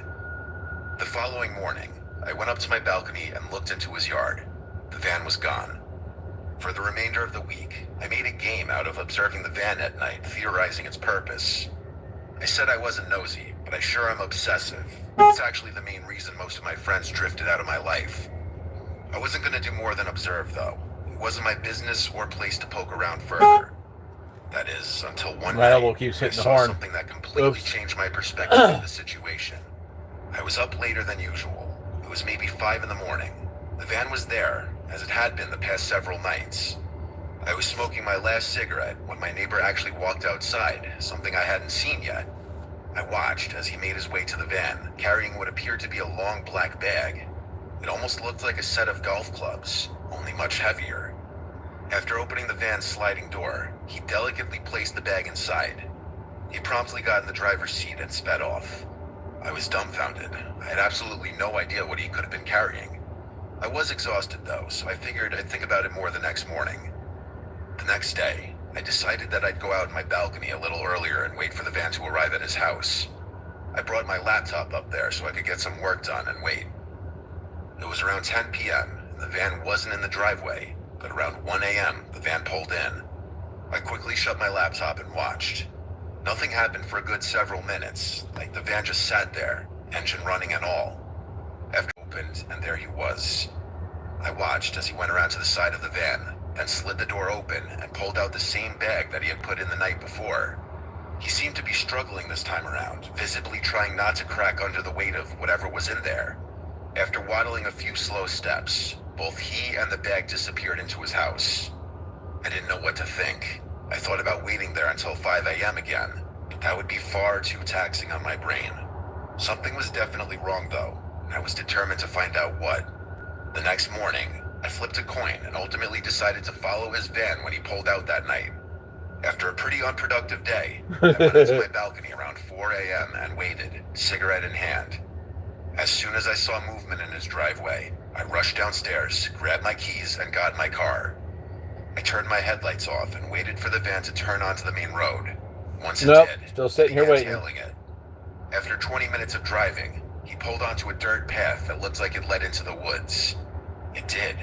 The following morning, I went up to my balcony and looked into his yard. The van was gone. For the remainder of the week, I made a game out of observing the van at night, theorizing its purpose. I said I wasn't nosy, but I sure am obsessive. It's actually the main reason most of my friends drifted out of my life. I wasn't gonna do more than observe, though. It wasn't my business or place to poke around further. That is, until one My night, elbow keeps I hitting the saw horn. something that completely Oops. changed my perspective of the situation. I was up later than usual. It was maybe 5 in the morning. The van was there, as it had been the past several nights. I was smoking my last cigarette when my neighbor actually walked outside, something I hadn't seen yet. I watched as he made his way to the van, carrying what appeared to be a long black bag. It almost looked like a set of golf clubs, only much heavier. After opening the van's sliding door, he delicately placed the bag inside. He promptly got in the driver's seat and sped off. I was dumbfounded. I had absolutely no idea what he could have been carrying. I was exhausted though, so I figured I'd think about it more the next morning. The next day, I decided that I'd go out on my balcony a little earlier and wait for the van to arrive at his house. I brought my laptop up there so I could get some work done and wait. It was around 10 p.m. and the van wasn't in the driveway, but around 1 a.m. the van pulled in. I quickly shut my laptop and watched. Nothing happened for a good several minutes, like the van just sat there, engine running and all. After it opened, and there he was. I watched as he went around to the side of the van, then slid the door open and pulled out the same bag that he had put in the night before. He seemed to be struggling this time around, visibly trying not to crack under the weight of whatever was in there. After waddling a few slow steps, both he and the bag disappeared into his house. I didn't know what to think. I thought about waiting there until 5 a.m. again, but that would be far too taxing on my brain. Something was definitely wrong though, and I was determined to find out what. The next morning, I flipped a coin and ultimately decided to follow his van when he pulled out that night. After a pretty unproductive day, I went into my balcony around 4 a.m. and waited, cigarette in hand. As soon as I saw movement in his driveway, I rushed downstairs, grabbed my keys, and got in my car. I turned my headlights off and waited for the van to turn onto the main road. Once it Nope, did, still sitting I here began waiting. tailing it. After 20 minutes of driving, he pulled onto a dirt path that looked like it led into the woods. It did.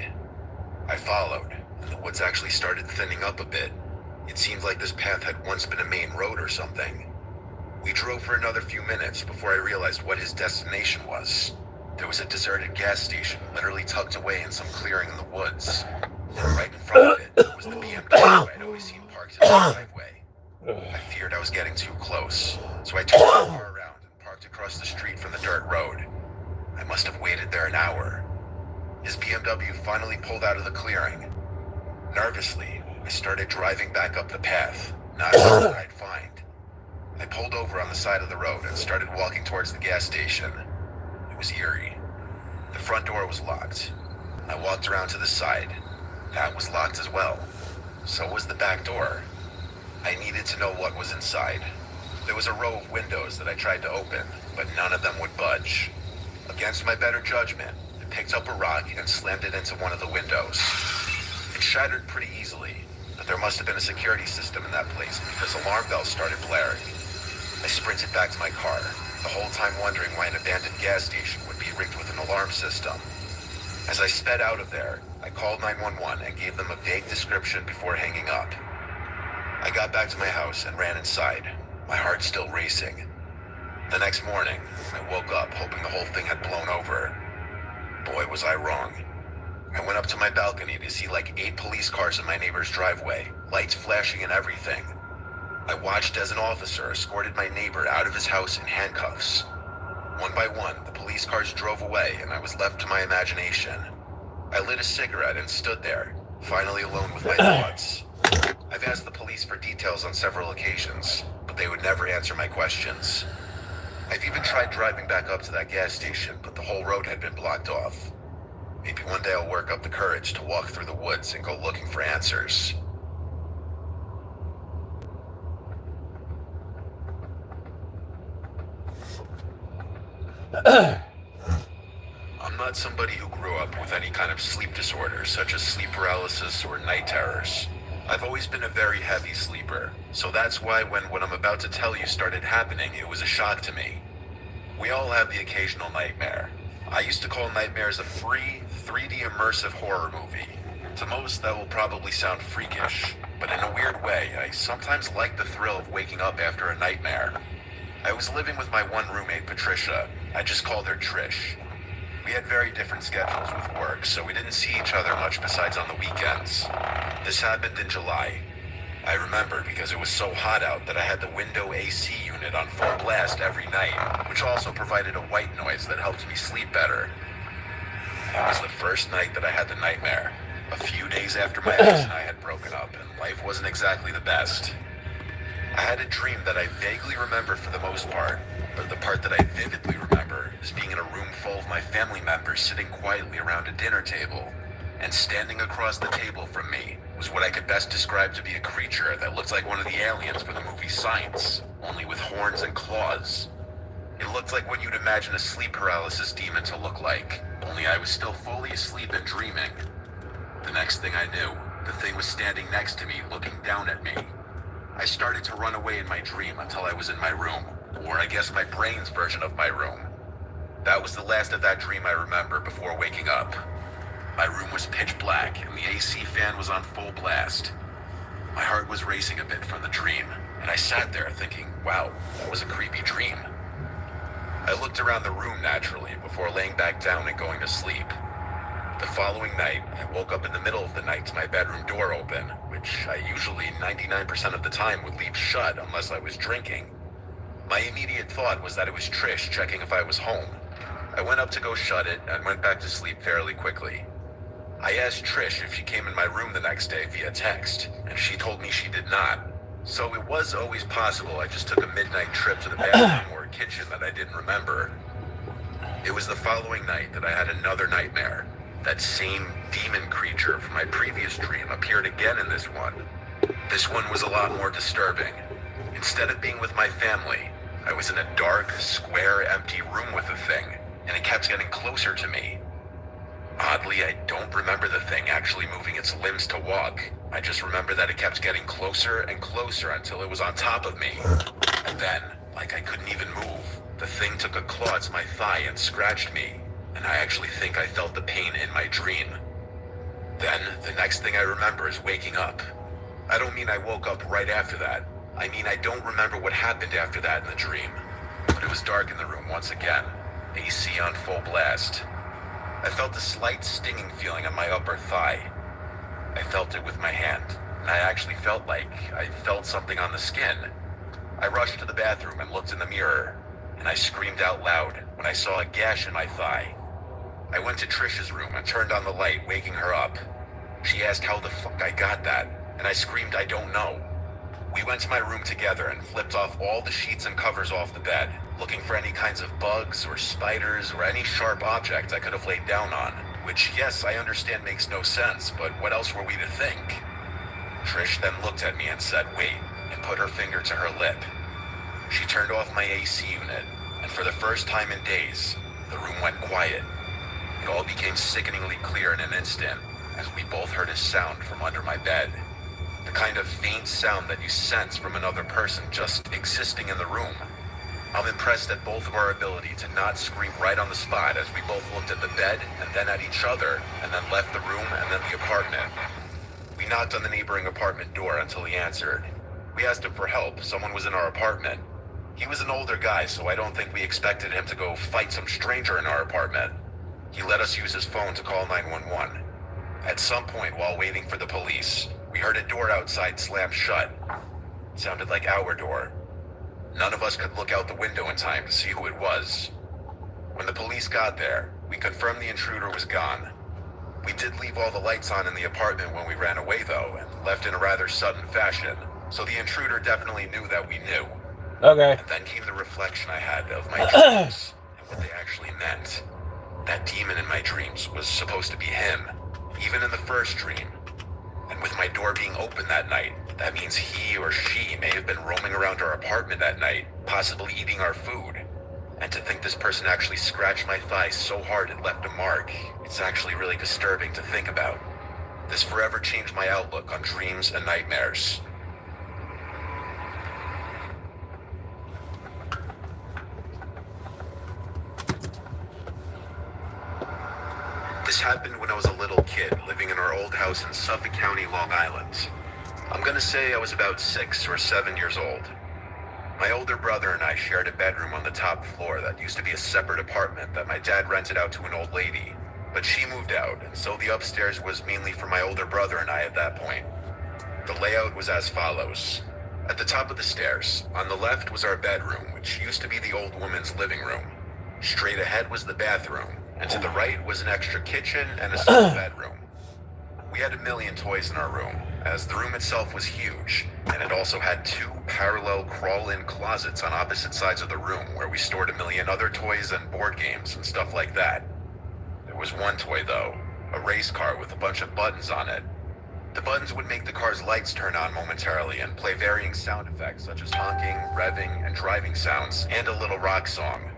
I followed, and the woods actually started thinning up a bit. It seemed like this path had once been a main road or something. We drove for another few minutes before I realized what his destination was. There was a deserted gas station literally tucked away in some clearing in the woods. And right in front of it was the BMW I'd always seen parked in the driveway. I feared I was getting too close, so I turned the car around and parked across the street from the dirt road. I must have waited there an hour. His BMW finally pulled out of the clearing. Nervously, I started driving back up the path, not sure what I'd find. I pulled over on the side of the road and started walking towards the gas station. It was eerie. The front door was locked. I walked around to the side. That was locked as well. So was the back door. I needed to know what was inside. There was a row of windows that I tried to open, but none of them would budge. Against my better judgment, I picked up a rock and slammed it into one of the windows. It shattered pretty easily, but there must have been a security system in that place because alarm bells started blaring. I sprinted back to my car, the whole time wondering why an abandoned gas station would be rigged with an alarm system. As I sped out of there, I called 911 and gave them a vague description before hanging up. I got back to my house and ran inside, my heart still racing. The next morning, I woke up hoping the whole thing had blown over. Boy, was I wrong. I went up to my balcony to see like 8 police cars in my neighbor's driveway, lights flashing and everything. I watched as an officer escorted my neighbor out of his house in handcuffs. One by one, the police cars drove away and I was left to my imagination. I lit a cigarette and stood there, finally alone with my thoughts. I've asked the police for details on several occasions, but they would never answer my questions. I've even tried driving back up to that gas station, but the whole road had been blocked off. Maybe one day I'll work up the courage to walk through the woods and go looking for answers. I'm not somebody who grew up with any kind of sleep disorder, such as sleep paralysis or night terrors. I've always been a very heavy sleeper, so that's why when what I'm about to tell you started happening, it was a shock to me. We all have the occasional nightmare. I used to call nightmares a free, 3D immersive horror movie. To most, that will probably sound freakish, but in a weird way, I sometimes like the thrill of waking up after a nightmare. I was living with my one roommate, Patricia. I just called her Trish. We had very different schedules with work, so we didn't see each other much besides on the weekends. This happened in July. I remember because it was so hot out that I had the window AC unit on full blast every night, which also provided a white noise that helped me sleep better. It was the first night that I had the nightmare, a few days after my ex and I had broken up, and life wasn't exactly the best. I had a dream that I vaguely remember for the most part, but the part that I vividly remember is being in a room full of my family members sitting quietly around a dinner table, and standing across the table from me was what I could best describe to be a creature that looked like one of the aliens from the movie Science, only with horns and claws. It looked like what you'd imagine a sleep paralysis demon to look like, only I was still fully asleep and dreaming. The next thing I knew, the thing was standing next to me, looking down at me. I started to run away in my dream until I was in my room, or I guess my brain's version of my room. That was the last of that dream I remember before waking up. My room was pitch black, and the AC fan was on full blast. My heart was racing a bit from the dream, and I sat there thinking, wow, that was a creepy dream. I looked around the room naturally before laying back down and going to sleep. The following night, I woke up in the middle of the night to my bedroom door open, which I usually 99% of the time would leave shut unless I was drinking. My immediate thought was that it was Trish checking if I was home. I went up to go shut it and went back to sleep fairly quickly. I asked Trish if she came in my room the next day via text, and she told me she did not. So it was always possible I just took a midnight trip to the bathroom or kitchen that I didn't remember. It was the following night that I had another nightmare. That same demon creature from my previous dream appeared again in this one. This one was a lot more disturbing. Instead of being with my family, I was in a dark, square, empty room with the thing, and it kept getting closer to me. Oddly, I don't remember the thing actually moving its limbs to walk. I just remember that it kept getting closer and closer until it was on top of me. And then, like I couldn't even move, the thing took a claw to my thigh and scratched me, and I actually think I felt the pain in my dream. Then, the next thing I remember is waking up. I don't mean I woke up right after that. I mean I don't remember what happened after that in the dream. But it was dark in the room once again, AC on full blast. I felt a slight stinging feeling on my upper thigh. I felt it with my hand, and I actually felt like I felt something on the skin. I rushed to the bathroom and looked in the mirror, and I screamed out loud when I saw a gash in my thigh. I went to Trish's room and turned on the light, waking her up. She asked how the fuck I got that, and I screamed I don't know. We went to my room together and flipped off all the sheets and covers off the bed, looking for any kinds of bugs or spiders or any sharp object I could have laid down on, which, yes, I understand makes no sense, but what else were we to think? Trish then looked at me and said, "Wait," and put her finger to her lip. She turned off my AC unit, and for the first time in days, the room went quiet. It all became sickeningly clear in an instant, as we both heard a sound from under my bed. The kind of faint sound that you sense from another person just existing in the room. I'm impressed at both of our ability to not scream right on the spot as we both looked at the bed and then at each other, and then left the room and then the apartment. We knocked on the neighboring apartment door until he answered. We asked him for help. Someone was in our apartment. He was an older guy, so I don't think we expected him to go fight some stranger in our apartment. He let us use his phone to call 911. At some point while waiting for the police, we heard a door outside slam shut. It sounded like our door. None of us could look out the window in time to see who it was. When the police got there, we confirmed the intruder was gone. We did leave all the lights on in the apartment when we ran away, though, and left in a rather sudden fashion, so the intruder definitely knew that we knew. Okay. And then came the reflection I had of my dreams and what they actually meant. That demon in my dreams was supposed to be him, even in the first dream. And with my door being open that night, that means he or she may have been roaming around our apartment that night, possibly eating our food. And to think this person actually scratched my thigh so hard it left a mark, it's actually really disturbing to think about. This forever changed my outlook on dreams and nightmares. This happened when I was a little kid living in our old house in Suffolk County, Long Island. I'm gonna say I was about 6 or 7 years old. My older brother and I shared a bedroom on the top floor that used to be a separate apartment that my dad rented out to an old lady, but she moved out, and so the upstairs was mainly for my older brother and I at that point. The layout was as follows. At the top of the stairs, on the left was our bedroom, which used to be the old woman's living room. Straight ahead was the bathroom, and to the right was an extra kitchen and a small bedroom. We had a million toys in our room, as the room itself was huge, and it also had 2 parallel crawl-in closets on opposite sides of the room where we stored a million other toys and board games and stuff like that. There was one toy though, a race car with a bunch of buttons on it. The buttons would make the car's lights turn on momentarily and play varying sound effects such as honking, revving, and driving sounds, and a little rock song.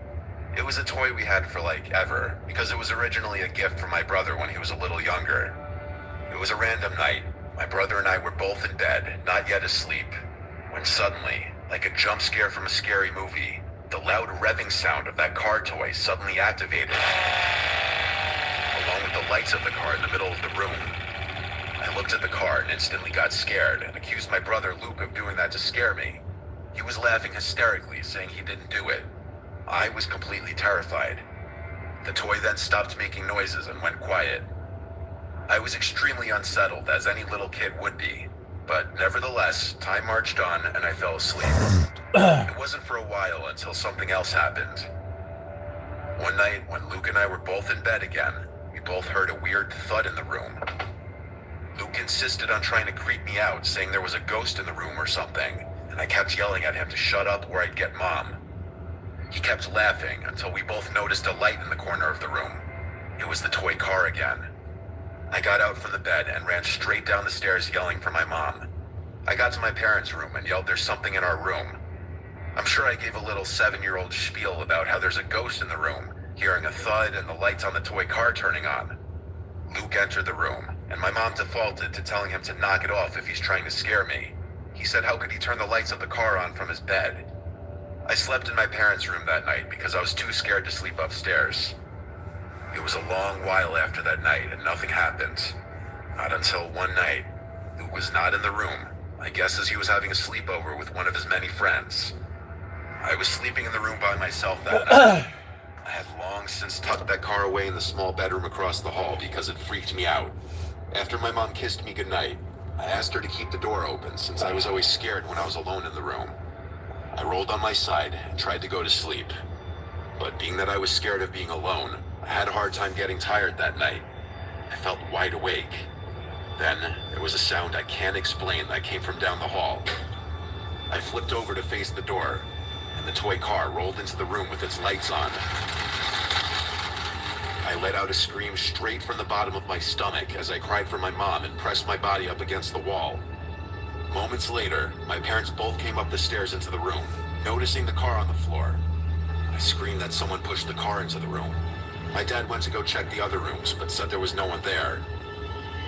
It was a toy we had for like ever, because it was originally a gift from my brother when he was a little younger. It was a random night. My brother and I were both in bed, not yet asleep, when suddenly, like a jump scare from a scary movie, the loud revving sound of that car toy suddenly activated, along with the lights of the car in the middle of the room. I looked at the car and instantly got scared and accused my brother Luke of doing that to scare me. He was laughing hysterically, saying he didn't do it. I was completely terrified. The toy then stopped making noises and went quiet. I was extremely unsettled, as any little kid would be, but nevertheless, time marched on and I fell asleep. It wasn't for a while until something else happened. One night, when Luke and I were both in bed again, we both heard a weird thud in the room. Luke insisted on trying to creep me out, saying there was a ghost in the room or something, and I kept yelling at him to shut up or I'd get Mom. He kept laughing until we both noticed a light in the corner of the room. It was the toy car again. I got out from the bed and ran straight down the stairs yelling for my mom. I got to my parents' room and yelled there's something in our room. I'm sure I gave a little 7-year-old spiel about how there's a ghost in the room, hearing a thud and the lights on the toy car turning on. Luke entered the room, and my mom defaulted to telling him to knock it off if he's trying to scare me. He said how could he turn the lights of the car on from his bed? I slept in my parents' room that night because I was too scared to sleep upstairs. It was a long while after that night and nothing happened. Not until one night, Luke was not in the room, I guess as he was having a sleepover with one of his many friends. I was sleeping in the room by myself that night. I had long since tucked that car away in the small bedroom across the hall because it freaked me out. After my mom kissed me goodnight, I asked her to keep the door open since I was always scared when I was alone in the room. I rolled on my side and tried to go to sleep. But being that I was scared of being alone, I had a hard time getting tired that night. I felt wide awake. Then, there was a sound I can't explain that came from down the hall. I flipped over to face the door, and the toy car rolled into the room with its lights on. I let out a scream straight from the bottom of my stomach as I cried for my mom and pressed my body up against the wall. Moments later, my parents both came up the stairs into the room, noticing the car on the floor. I screamed that someone pushed the car into the room. My dad went to go check the other rooms, but said there was no one there.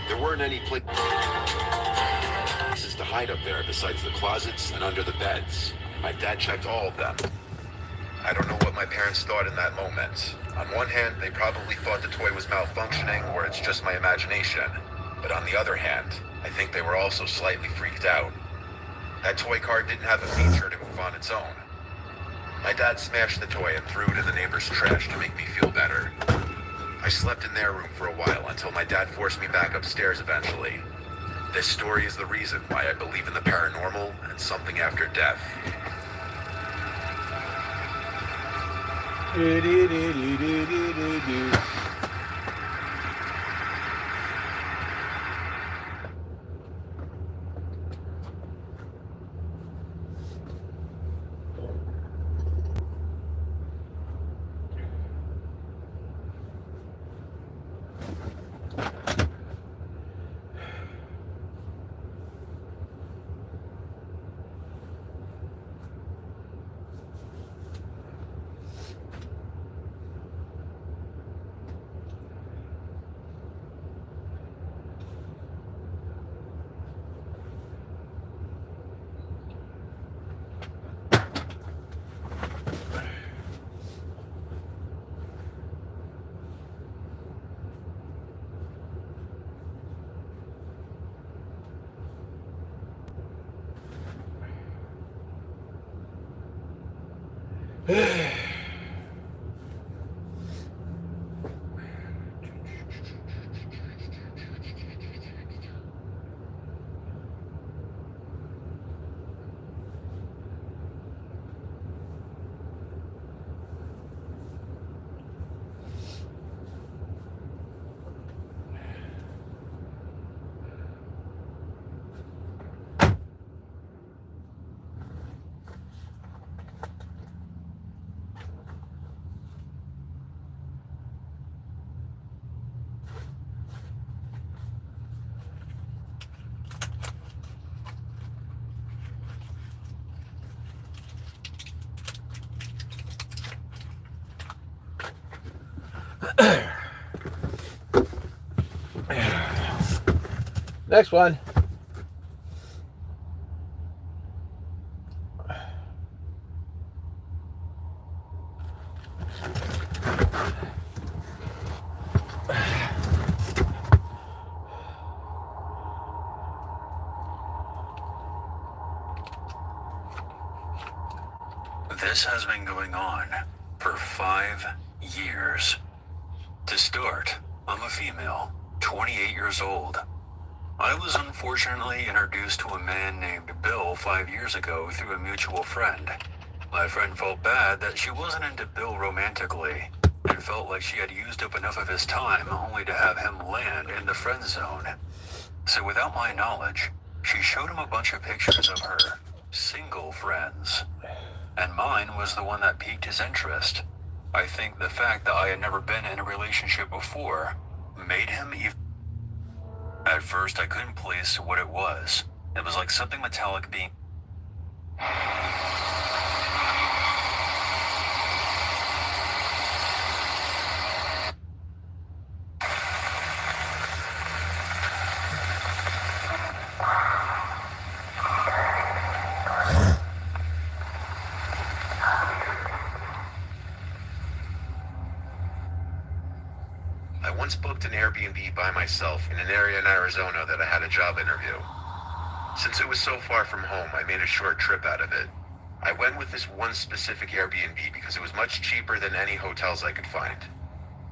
There weren't any places to hide up there besides the closets and under the beds. My dad checked all of them. I don't know what my parents thought in that moment. On one hand, they probably thought the toy was malfunctioning or it's just my imagination. But on the other hand, I think they were also slightly freaked out. That toy car didn't have a feature to move on its own. My dad smashed the toy and threw it in the neighbor's trash to make me feel better. I slept in their room for a while until my dad forced me back upstairs eventually. This story is the reason why I believe in the paranormal and something after death. Next one. This has been going on for 5 years. To start, I'm a female, 28 years old. I was unfortunately introduced to a man named Bill 5 years ago through a mutual friend. My friend felt bad that she wasn't into Bill romantically and felt like she had used up enough of his time only to have him land in the friend zone. So without my knowledge, she showed him a bunch of pictures of her single friends. And mine was the one that piqued his interest. I think the fact that I had never been in a relationship before made him even... At first, I couldn't place what it was. It was like something metallic being... I once booked an Airbnb by myself in an area in Arizona that I had a job interview. Since it was so far from home, I made a short trip out of it. I went with this one specific Airbnb because it was much cheaper than any hotels I could find.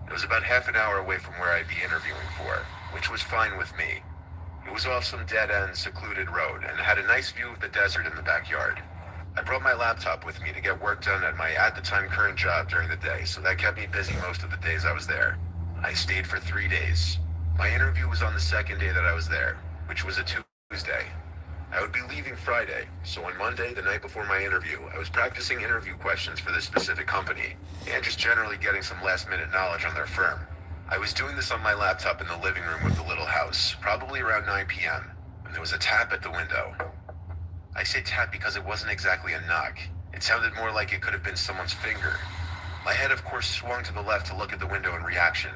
It was about half an hour away from where I'd be interviewing for, which was fine with me. It was off some dead-end, secluded road and had a nice view of the desert in the backyard. I brought my laptop with me to get work done at my at-the-time current job during the day, so that kept me busy most of the days I was there. I stayed for 3 days. My interview was on the second day that I was there, which was a Tuesday. I would be leaving Friday, so on Monday, the night before my interview, I was practicing interview questions for this specific company, and just generally getting some last-minute knowledge on their firm. I was doing this on my laptop in the living room of the little house, probably around 9 p.m., when there was a tap at the window. I say tap because it wasn't exactly a knock. It sounded more like it could have been someone's finger. My head, of course, swung to the left to look at the window in reaction.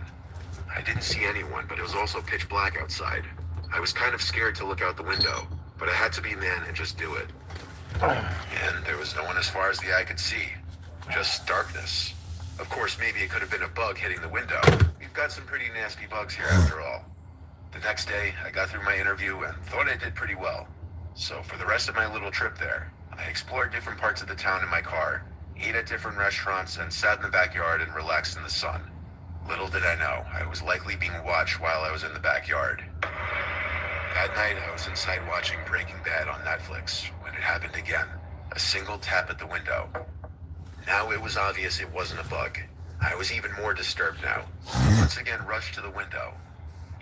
I didn't see anyone, but it was also pitch black outside. I was kind of scared to look out the window, but I had to be a man and just do it. And there was no one as far as the eye could see. Just darkness. Of course, maybe it could have been a bug hitting the window. We've got some pretty nasty bugs here after all. The next day, I got through my interview and thought I did pretty well. So for the rest of my little trip there, I explored different parts of the town in my car, ate at different restaurants, and sat in the backyard and relaxed in the sun. Little did I know, I was likely being watched while I was in the backyard. That night, I was inside watching Breaking Bad on Netflix when it happened again. A single tap at the window. Now it was obvious it wasn't a bug. I was even more disturbed now. Once again, rushed to the window.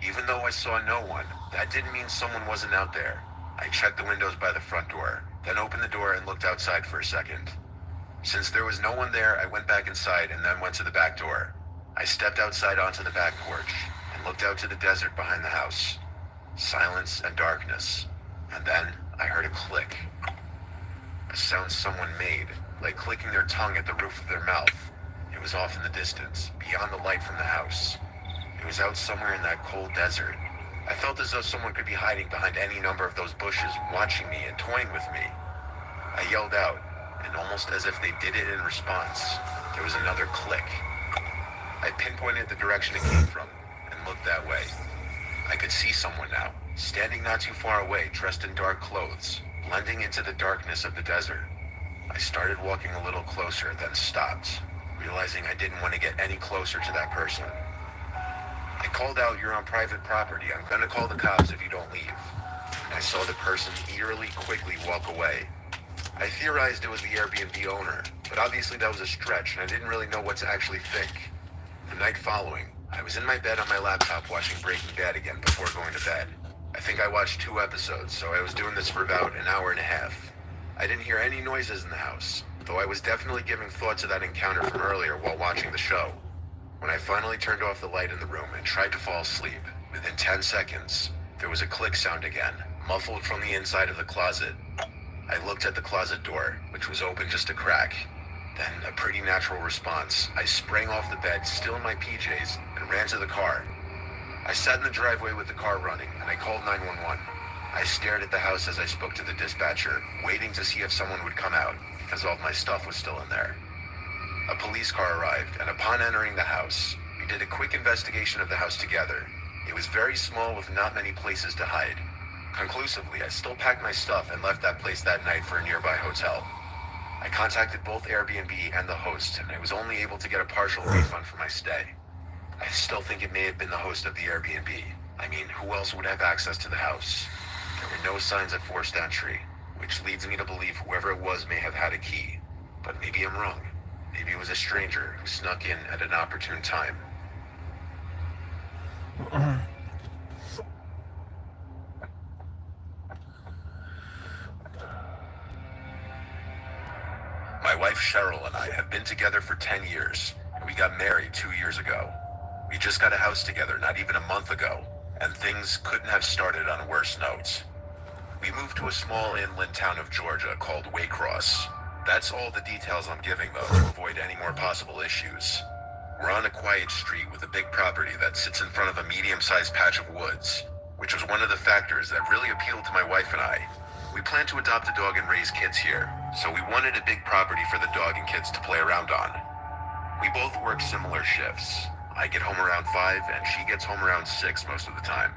Even though I saw no one, that didn't mean someone wasn't out there. I checked the windows by the front door, then opened the door and looked outside for a second. Since there was no one there, I went back inside and then went to the back door. I stepped outside onto the back porch and looked out to the desert behind the house. Silence and darkness. And then I heard a click. A sound someone made, like clicking their tongue at the roof of their mouth. It was off in the distance, beyond the light from the house. It was out somewhere in that cold desert. I felt as though someone could be hiding behind any number of those bushes, watching me and toying with me. I yelled out, and almost as if they did it in response, there was another click. I pinpointed the direction it came from, and looked that way. I could see someone now, standing not too far away, dressed in dark clothes, blending into the darkness of the desert. I started walking a little closer, then stopped, realizing I didn't want to get any closer to that person. I called out, "You're on private property. I'm gonna call the cops if you don't leave." And I saw the person eerily quickly walk away. I theorized it was the Airbnb owner, but obviously that was a stretch and I didn't really know what to actually think. The night following, I was in my bed on my laptop watching Breaking Bad again before going to bed. I think I watched 2 episodes, so I was doing this for about an hour and a half. I didn't hear any noises in the house, though I was definitely giving thought to that encounter from earlier while watching the show. When I finally turned off the light in the room and tried to fall asleep, within 10 seconds, there was a click sound again, muffled from the inside of the closet. I looked at the closet door, which was open just a crack. Then, a pretty natural response, I sprang off the bed, still in my PJs, and ran to the car. I sat in the driveway with the car running, and I called 911. I stared at the house as I spoke to the dispatcher, waiting to see if someone would come out, because all of my stuff was still in there. A police car arrived, and upon entering the house, we did a quick investigation of the house together. It was very small with not many places to hide. Conclusively, I still packed my stuff and left that place that night for a nearby hotel. I contacted both Airbnb and the host, and I was only able to get a partial refund for my stay. I still think it may have been the host of the Airbnb. I mean, who else would have access to the house? There were no signs of forced entry, which leads me to believe whoever it was may have had a key. But maybe I'm wrong. Maybe it was a stranger who snuck in at an opportune time. My wife Cheryl and I have been together for 10 years, and we got married 2 years ago. We just got a house together not even a month ago, and things couldn't have started on worse notes. We moved to a small inland town of Georgia called Waycross. That's all the details I'm giving, though, to avoid any more possible issues. We're on a quiet street with a big property that sits in front of a medium-sized patch of woods, which was one of the factors that really appealed to my wife and I. We plan to adopt a dog and raise kids here, so we wanted a big property for the dog and kids to play around on. We both work similar shifts. I get home around 5 and she gets home around 6 most of the time.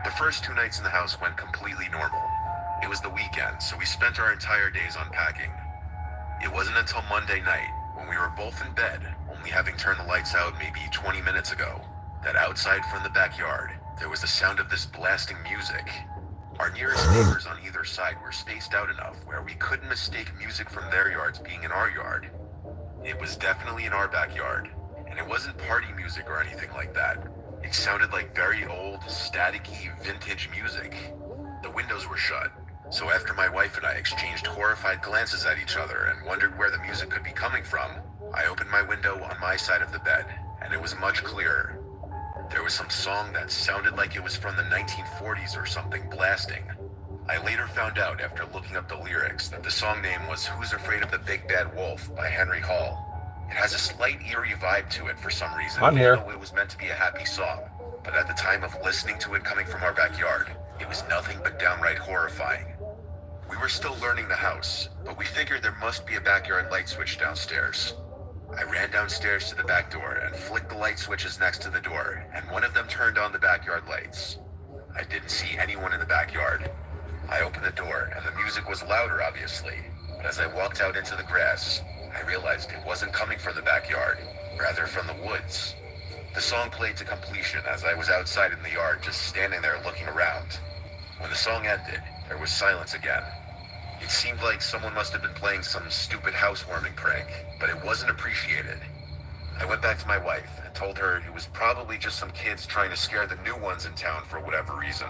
The first 2 nights in the house went completely normal. It was the weekend, so we spent our entire days unpacking. It wasn't until Monday night, when we were both in bed, only having turned the lights out maybe 20 minutes ago, that outside from the backyard, there was the sound of this blasting music. Our nearest neighbors on either side were spaced out enough where we couldn't mistake music from their yards being in our yard. It was definitely in our backyard, and it wasn't party music or anything like that. It sounded like very old, static-y, vintage music. The windows were shut. So after my wife and I exchanged horrified glances at each other and wondered where the music could be coming from, I opened my window on my side of the bed, and it was much clearer. There was some song that sounded like it was from the 1940s or something blasting. I later found out after looking up the lyrics that the song name was Who's Afraid of the Big Bad Wolf by Henry Hall. It has a slight eerie vibe to it for some reason, I'm here. even though it was meant to be a happy song. But at the time of listening to it coming from our backyard, it was nothing but downright horrifying. We were still learning the house, but we figured there must be a backyard light switch downstairs. I ran downstairs to the back door and flicked the light switches next to the door, and one of them turned on the backyard lights. I didn't see anyone in the backyard. I opened the door, and the music was louder, obviously, but as I walked out into the grass, I realized it wasn't coming from the backyard, rather from the woods. The song played to completion as I was outside in the yard just standing there looking around. When the song ended, there was silence again. It seemed like someone must have been playing some stupid housewarming prank, but it wasn't appreciated. I went back to my wife and told her it was probably just some kids trying to scare the new ones in town for whatever reason.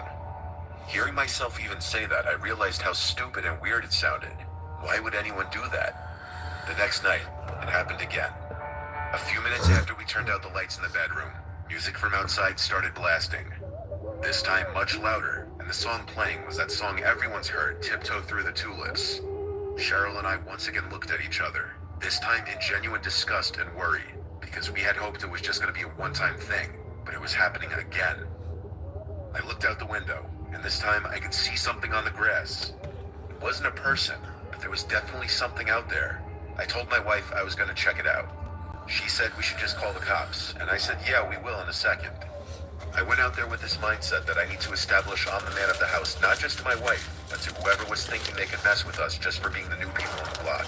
Hearing myself even say that, I realized how stupid and weird it sounded. Why would anyone do that? The next night, it happened again. A few minutes after we turned out the lights in the bedroom, music from outside started blasting. This time much louder, and the song playing was that song everyone's heard, Tiptoe Through the Tulips. Cheryl and I once again looked at each other, this time in genuine disgust and worry, because we had hoped it was just going to be a one-time thing, but it was happening again. I looked out the window, and this time I could see something on the grass. It wasn't a person, but there was definitely something out there. I told my wife I was going to check it out. She said we should just call the cops, and I said, yeah, we will in a second. I went out there with this mindset that I need to establish I'm the man of the house, not just to my wife, but to whoever was thinking they could mess with us just for being the new people on the block.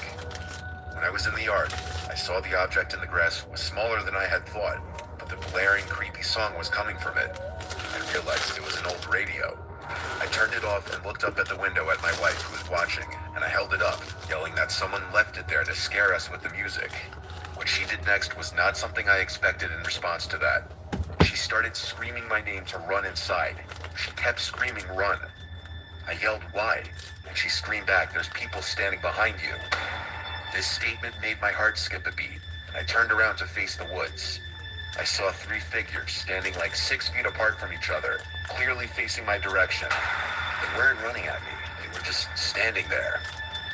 When I was in the yard, I saw the object in the grass was smaller than I had thought, but the blaring, creepy song was coming from it. I realized it was an old radio. I turned it off and looked up at the window at my wife who was watching, and I held it up, yelling that someone left it there to scare us with the music. What she did next was not something I expected in response to that. She started screaming my name to run inside. She kept screaming, run. I yelled, why? And she screamed back, there's people standing behind you. This statement made my heart skip a beat, and I turned around to face the woods. I saw 3 figures standing like 6 feet apart from each other, clearly facing my direction. They weren't running at me, they were just standing there.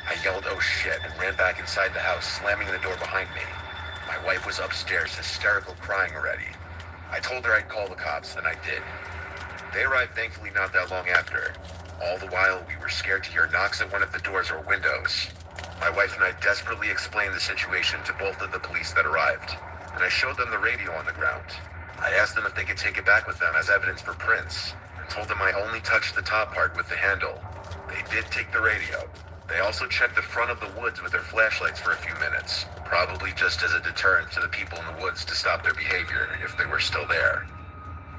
I yelled, oh shit, and ran back inside the house, slamming the door behind me. My wife was upstairs, hysterical, crying already. I told her I'd call the cops, and I did. They arrived thankfully not that long after. All the while, we were scared to hear knocks at one of the doors or windows. My wife and I desperately explained the situation to both of the police that arrived, and I showed them the radio on the ground. I asked them if they could take it back with them as evidence for prints, and told them I only touched the top part with the handle. They did take the radio. They also checked the front of the woods with their flashlights for a few minutes, probably just as a deterrent to the people in the woods to stop their behavior if they were still there.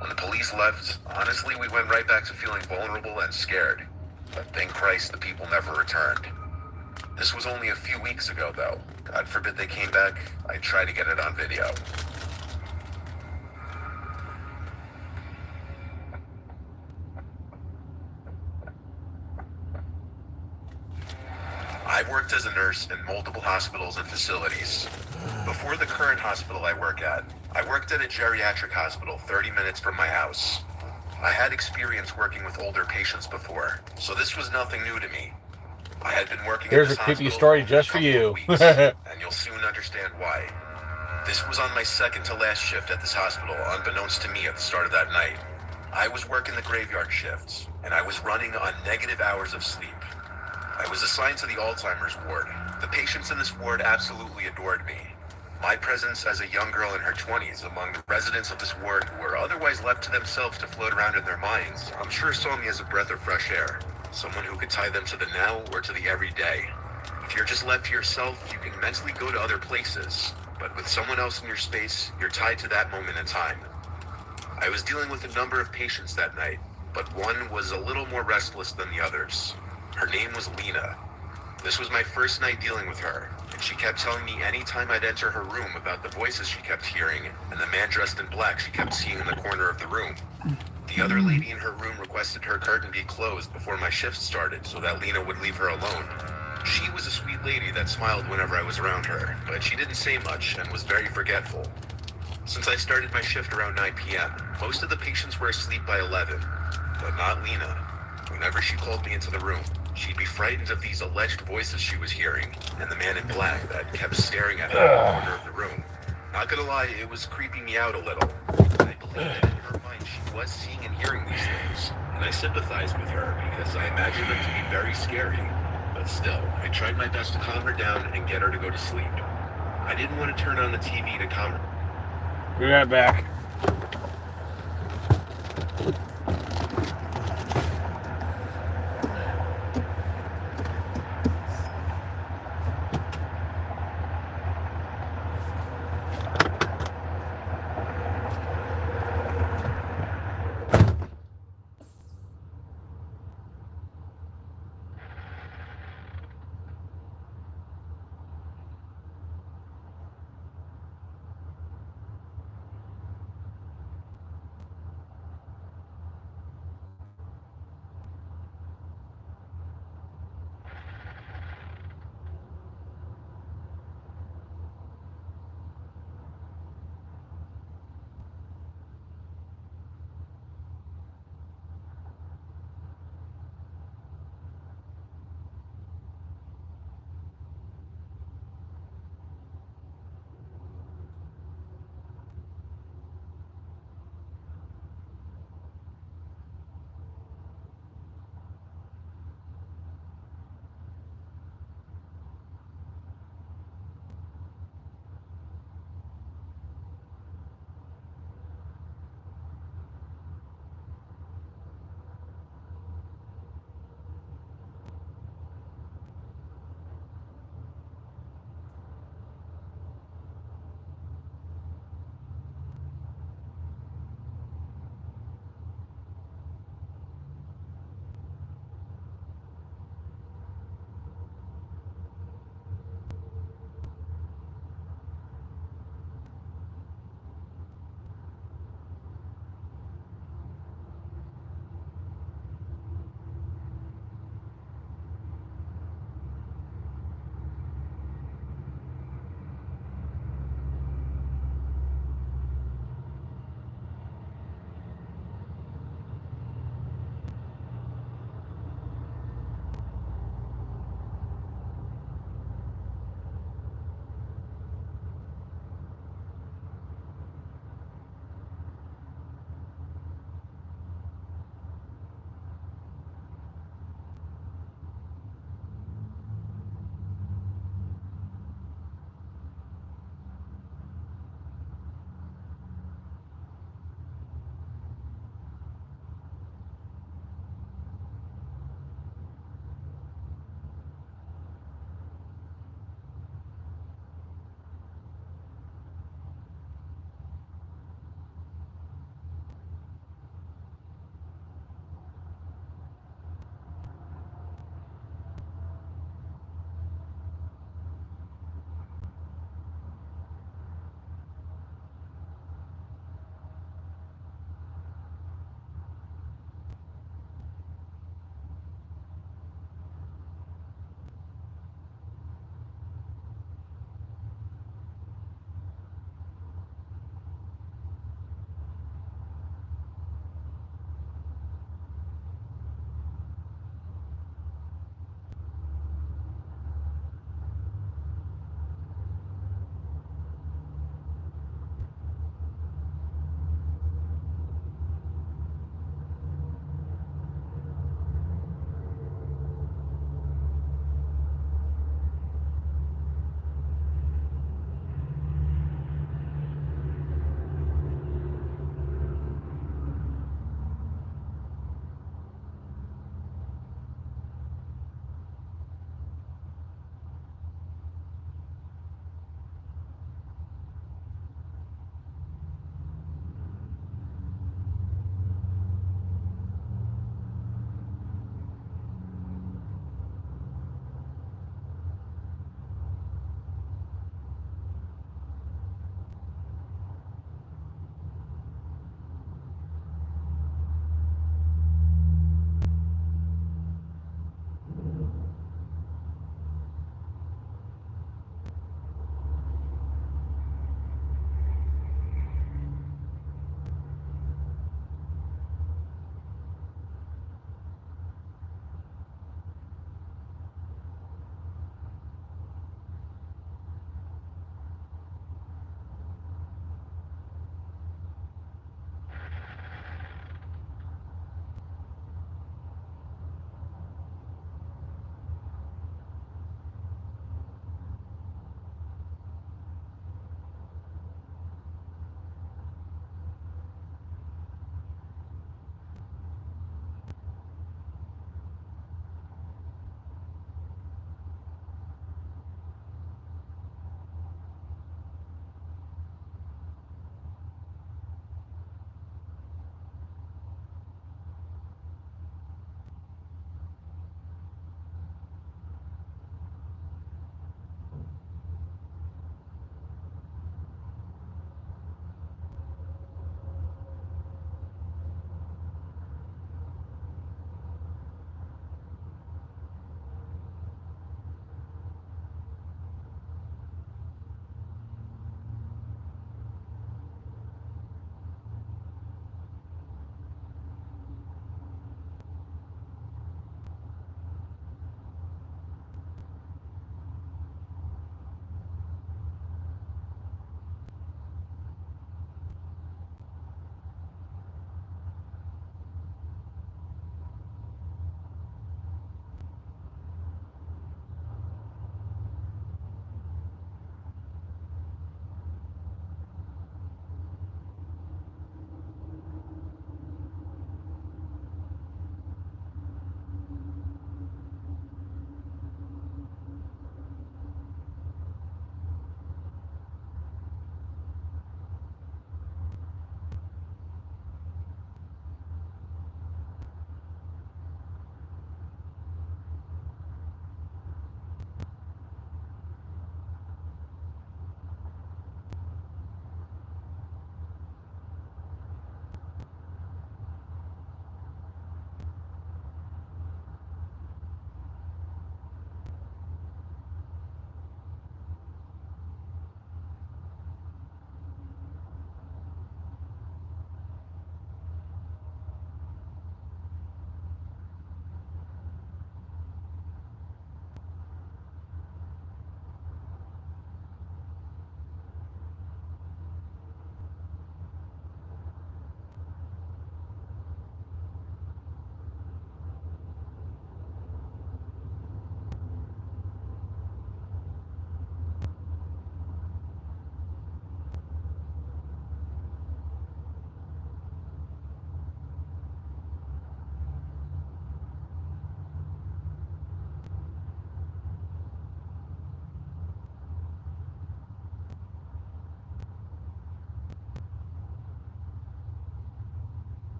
When the police left, honestly, we went right back to feeling vulnerable and scared. But thank Christ the people never returned. This was only a few weeks ago, though. God forbid they came back, I'd try to get it on video. I've worked as a nurse in multiple hospitals and facilities. Before the current hospital I work at, I worked at a geriatric hospital 30 minutes from my house. I had experience working with older patients before, so this was nothing new to me. I had been working Here's at this a creepy hospital story for just a for couple you. of weeks, and you'll soon understand why. This was on my second to last shift at this hospital, unbeknownst to me at the start of that night. I was working the graveyard shifts, and I was running on negative hours of sleep. I was assigned to the Alzheimer's ward. The patients in this ward absolutely adored me. My presence as a young girl in her 20s among the residents of this ward who were otherwise left to themselves to float around in their minds, I'm sure saw me as a breath of fresh air. Someone who could tie them to the now or to the everyday. If you're just left to yourself, you can mentally go to other places. But with someone else in your space, you're tied to that moment in time. I was dealing with a number of patients that night, but one was a little more restless than the others. Her name was Lena. This was my first night dealing with her, and she kept telling me anytime I'd enter her room about the voices she kept hearing and the man dressed in black she kept seeing in the corner of the room. The other lady in her room requested her curtain be closed before my shift started so that Lena would leave her alone. She was a sweet lady that smiled whenever I was around her, but she didn't say much and was very forgetful. Since I started my shift around 9 p.m., most of the patients were asleep by 11, but not Lena. Whenever she called me into the room, she'd be frightened of these alleged voices she was hearing, and the man in black that kept staring at her in the corner of the room. Not gonna lie, it was creeping me out a little. I believe that in her mind she was seeing and hearing these things, and I sympathized with her because I imagined them to be very scary. But still, I tried my best to calm her down and get her to go to sleep. I didn't want to turn on the TV to calm her. Be right back.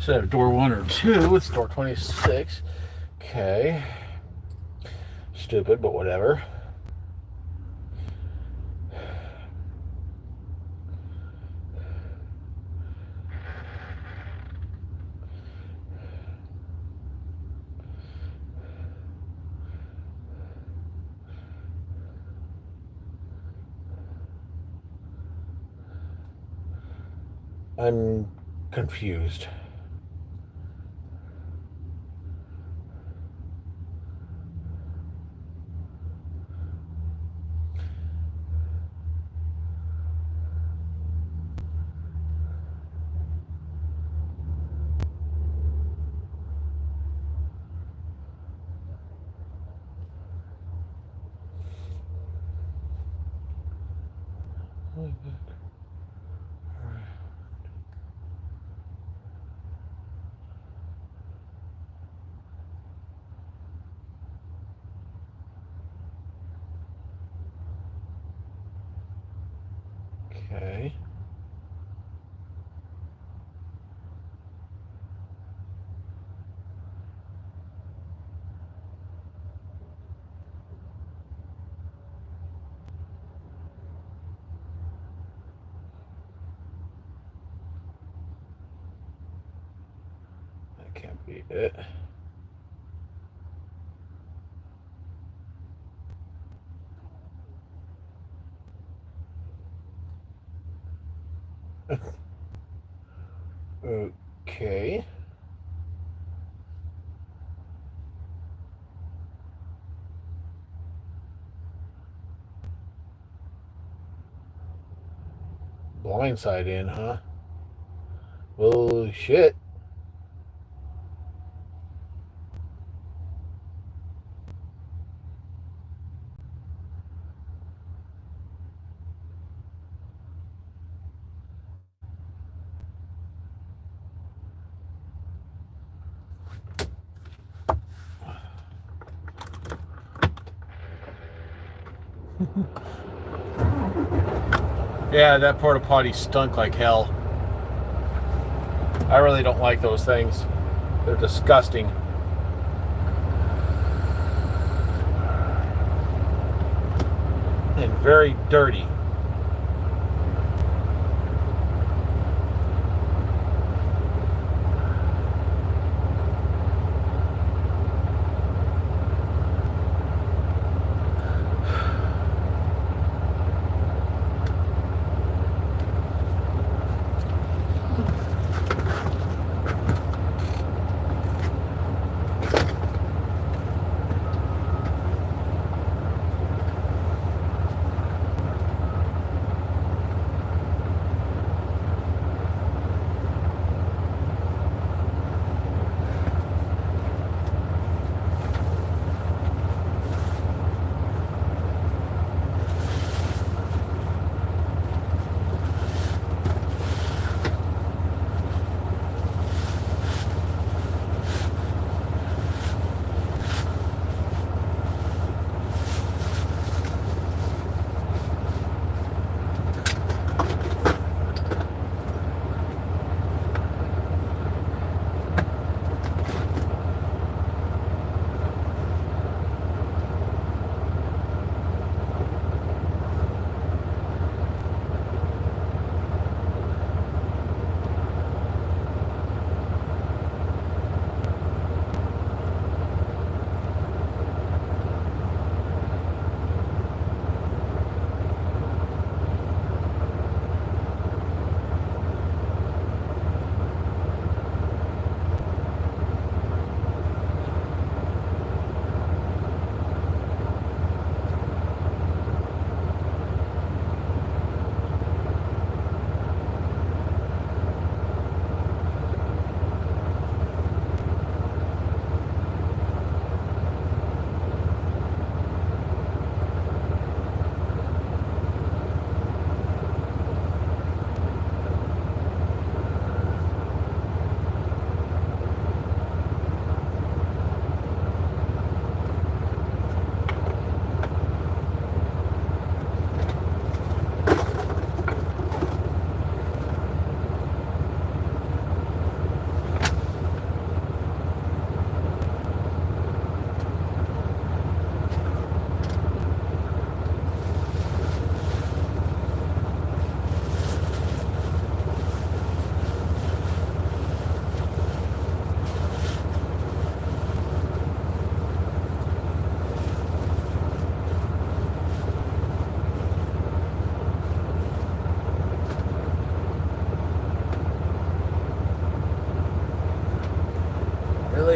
Instead of door 1 or 2, it's door 26. Okay. Stupid, but whatever. I'm confused. Okay. That can't be it. Okay. Blindside in, huh? Well, shit. Yeah, that porta potty stunk like hell. I really don't like those things. They're disgusting. And very dirty.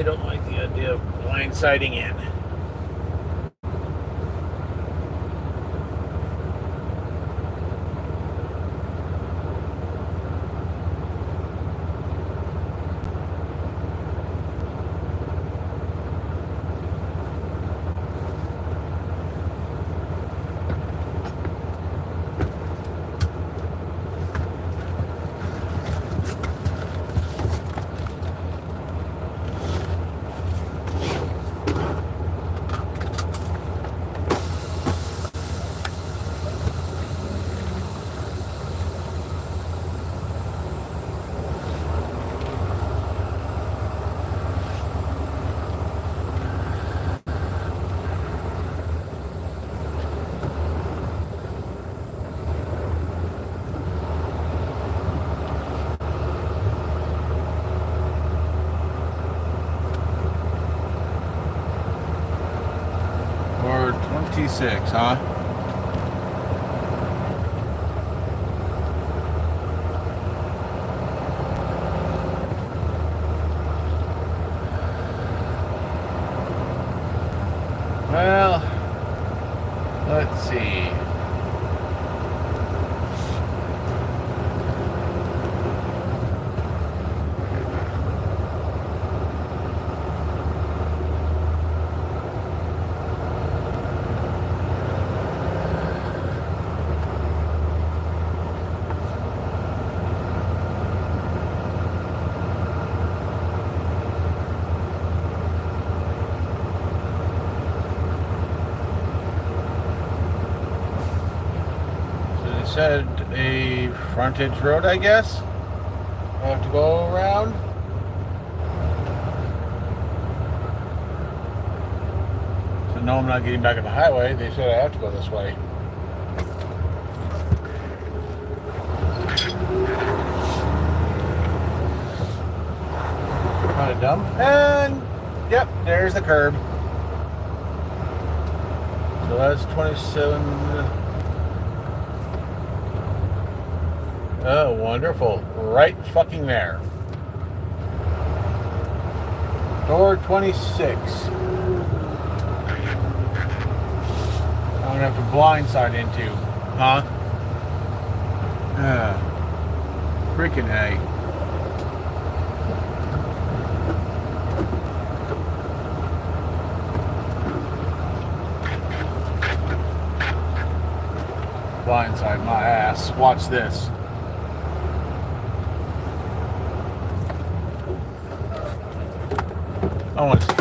really don't like the idea of blindsiding in. Or 26, huh? Well, let's see. Said a frontage road, I guess. I have to go around. So no, I'm not getting back on the highway. They said I have to go this way. Kind of dumb. And yep, there's the curb. So that's 27. Oh, wonderful. Right fucking there. Door 26. I'm gonna have to blindside into. Huh? Freaking A. Blindside my ass. Watch this. I want to.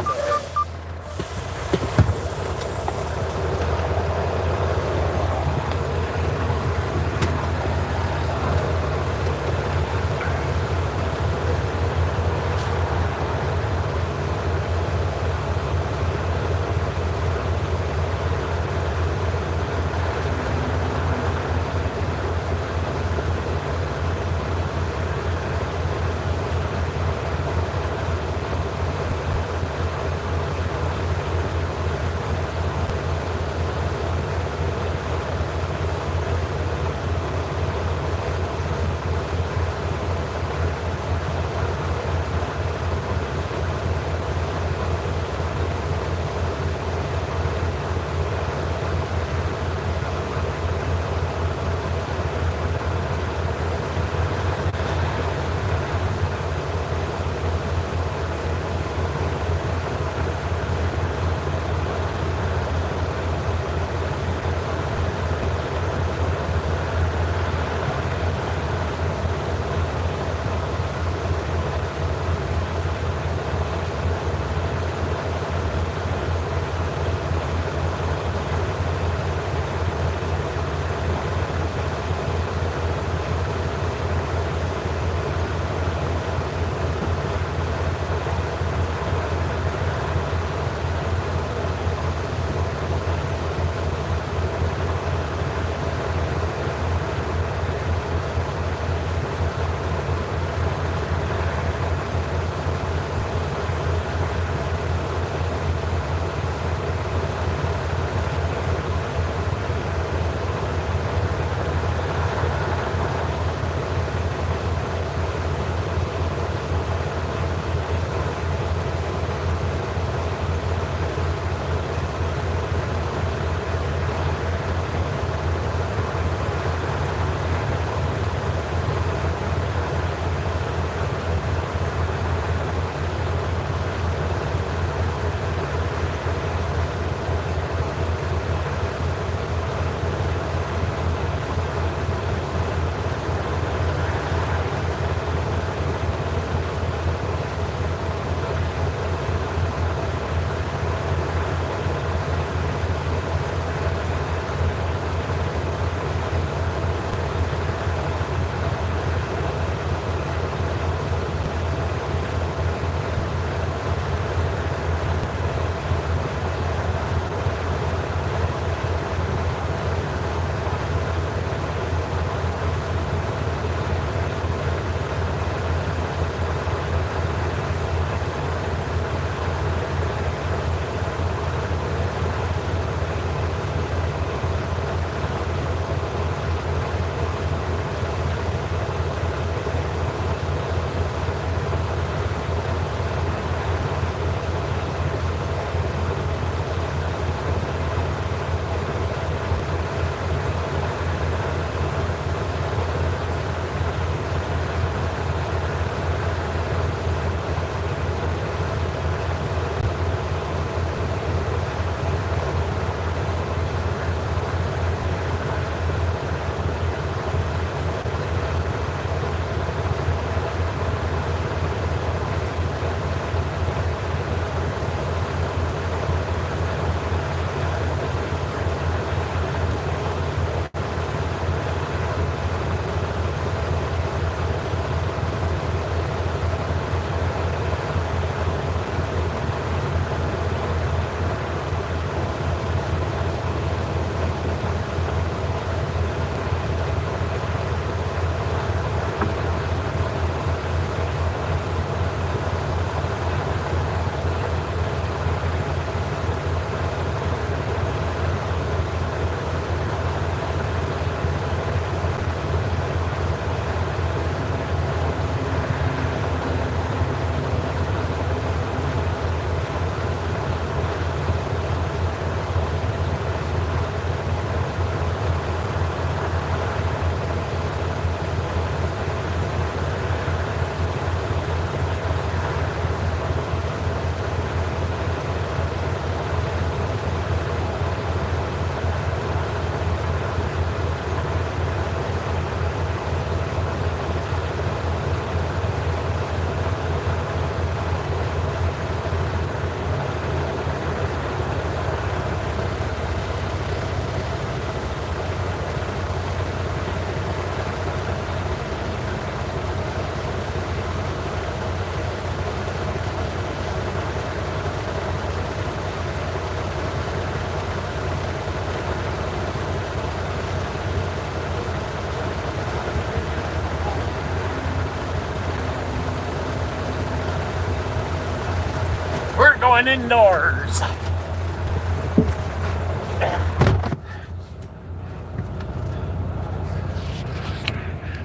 going indoors.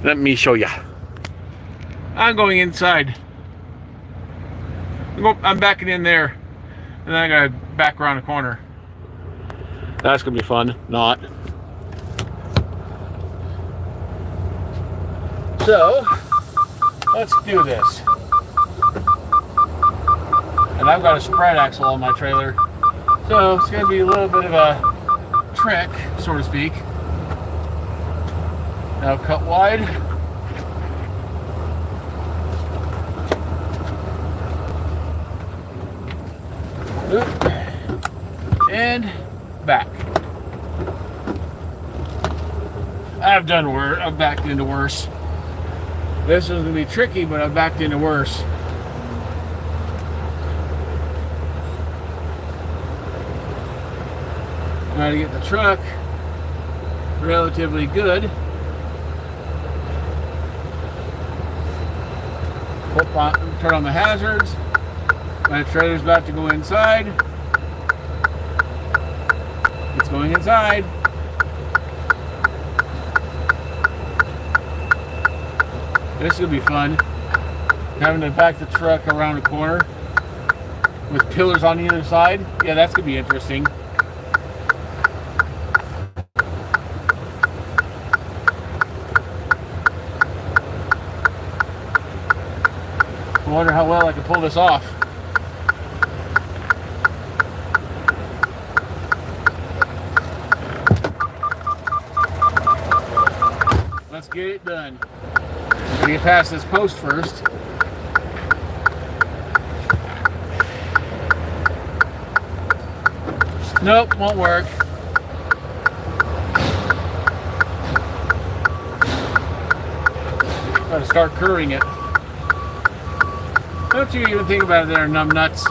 Let me show you. I'm going inside. I'm backing in there, and then I gotta back around the corner. That's gonna be fun. Not. So, let's do this. And I've got a spread axle on my trailer, so it's gonna be a little bit of a trick, so to speak. Now cut wide. Oop. And back. I've done worse. I've backed into worse. This is gonna be tricky, but I've backed into worse. Now to get the truck relatively good. Turn on the hazards. My trailer's about to go inside. It's going inside. This will be fun. Having to back the truck around a corner with pillars on either side. Yeah, that's going to be interesting. I wonder how well I can pull this off. Let's get it done. Gotta get past this post first. Nope, won't work. Gotta start curving it. Don't you even think about it there, numbnuts.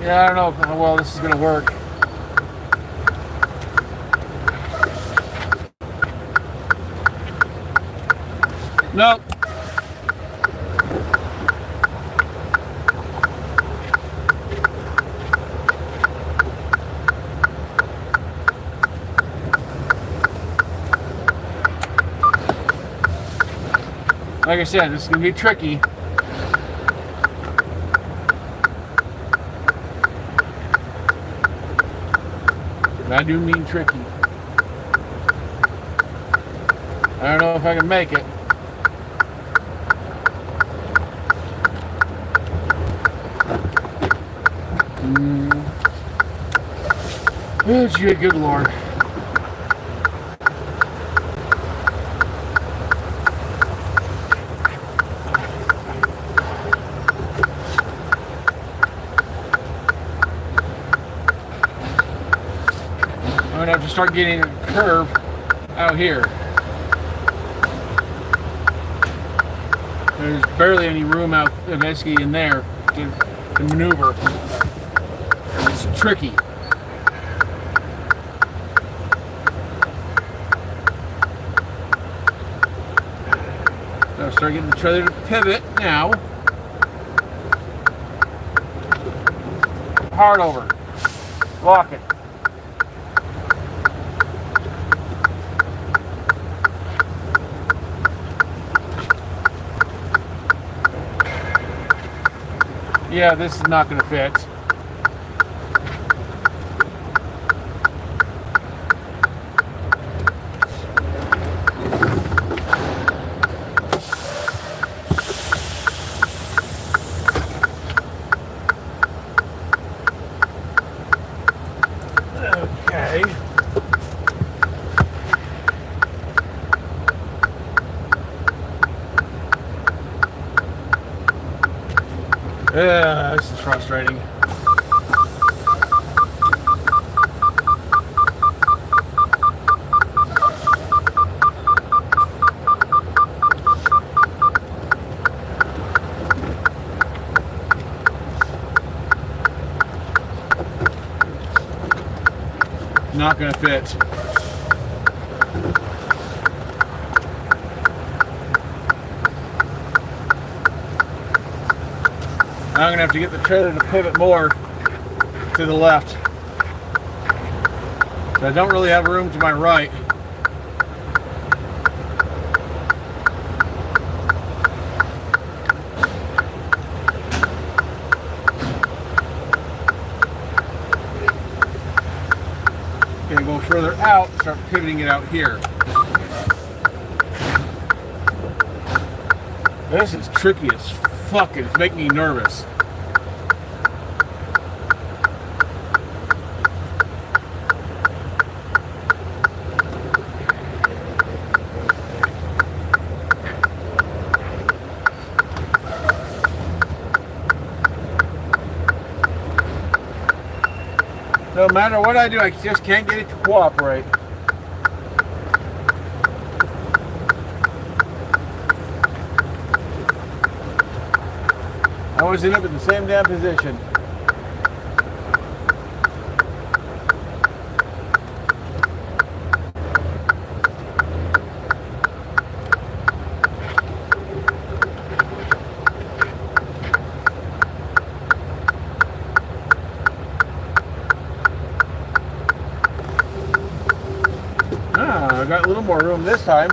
Yeah, I don't know how well this is going to work. Nope. Like I said, this is going to be tricky. And I do mean tricky. I don't know if I can make it. Oh, gee, good Lord. I'm gonna have to start getting a curve out here. There's barely any room out basically in there to maneuver. It's tricky. So I'll start getting the trailer to pivot now. Hard over. Lock it. Yeah, this is not going to fit. Okay. This is frustrating. not going to fit. I'm going to have to get the trailer to pivot more to the left. So I don't really have room to my right. Gonna go further out, start pivoting it out here. This is tricky as fuck. It's making me nervous. No matter what I do, I just can't get it to cooperate. I always end up in the same damn position. I got a little more room this time.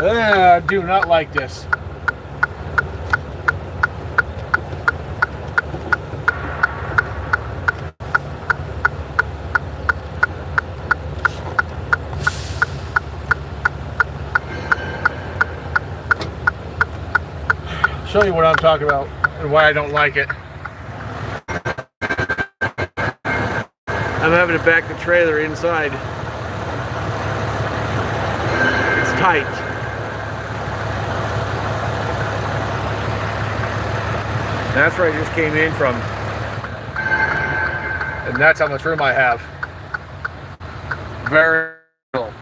I do not like this. Show you what I'm talking about and why I don't like it. I'm having to back the trailer inside. It's tight. That's where I just came in from. And that's how much room I have. Very little.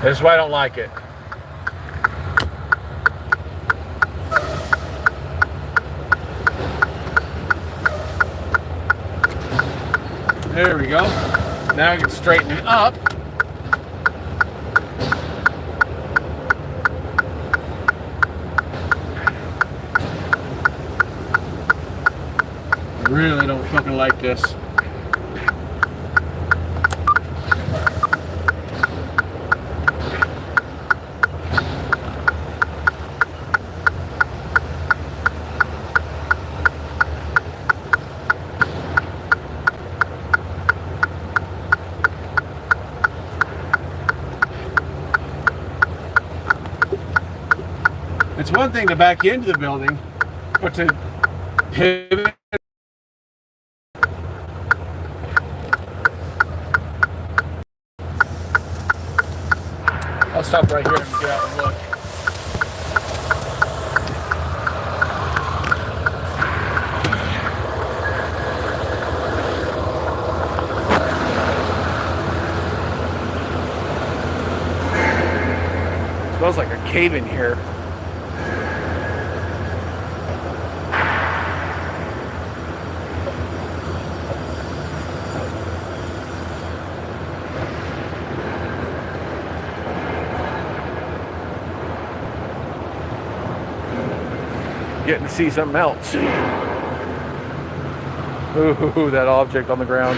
That's why I don't like it. There we go. Now I can straighten it up. I really don't fucking like this. It's one thing to back into the building, but to pivot. I'll stop right here and get out and look. It smells like a cave in here. Getting to see something else. Ooh, that object on the ground.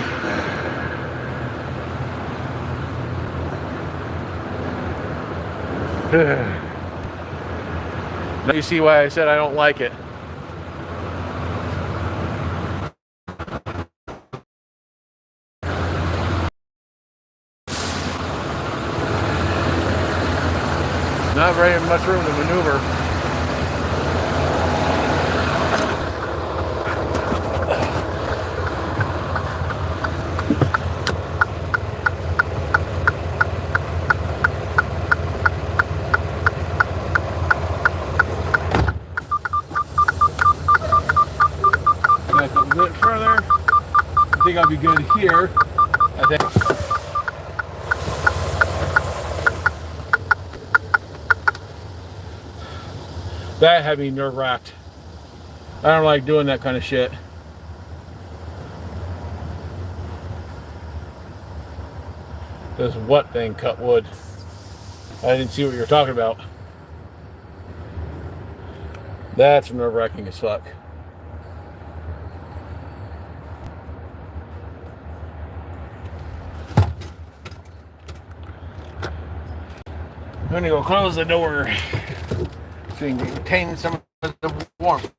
Now you see why I said I don't like it. Not very much room to maneuver. Back up a bit further. I think I'll be good here. I think. That had me nerve wracked. I don't like doing that kind of shit. This what thing cut wood? I didn't see what you were talking about. That's nerve wracking as fuck. I'm gonna go close the door so you can retain some of the warmth.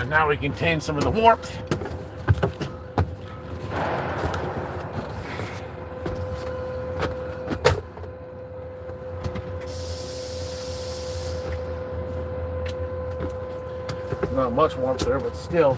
Now we contain some of the warmth. Not much warmth there, but still.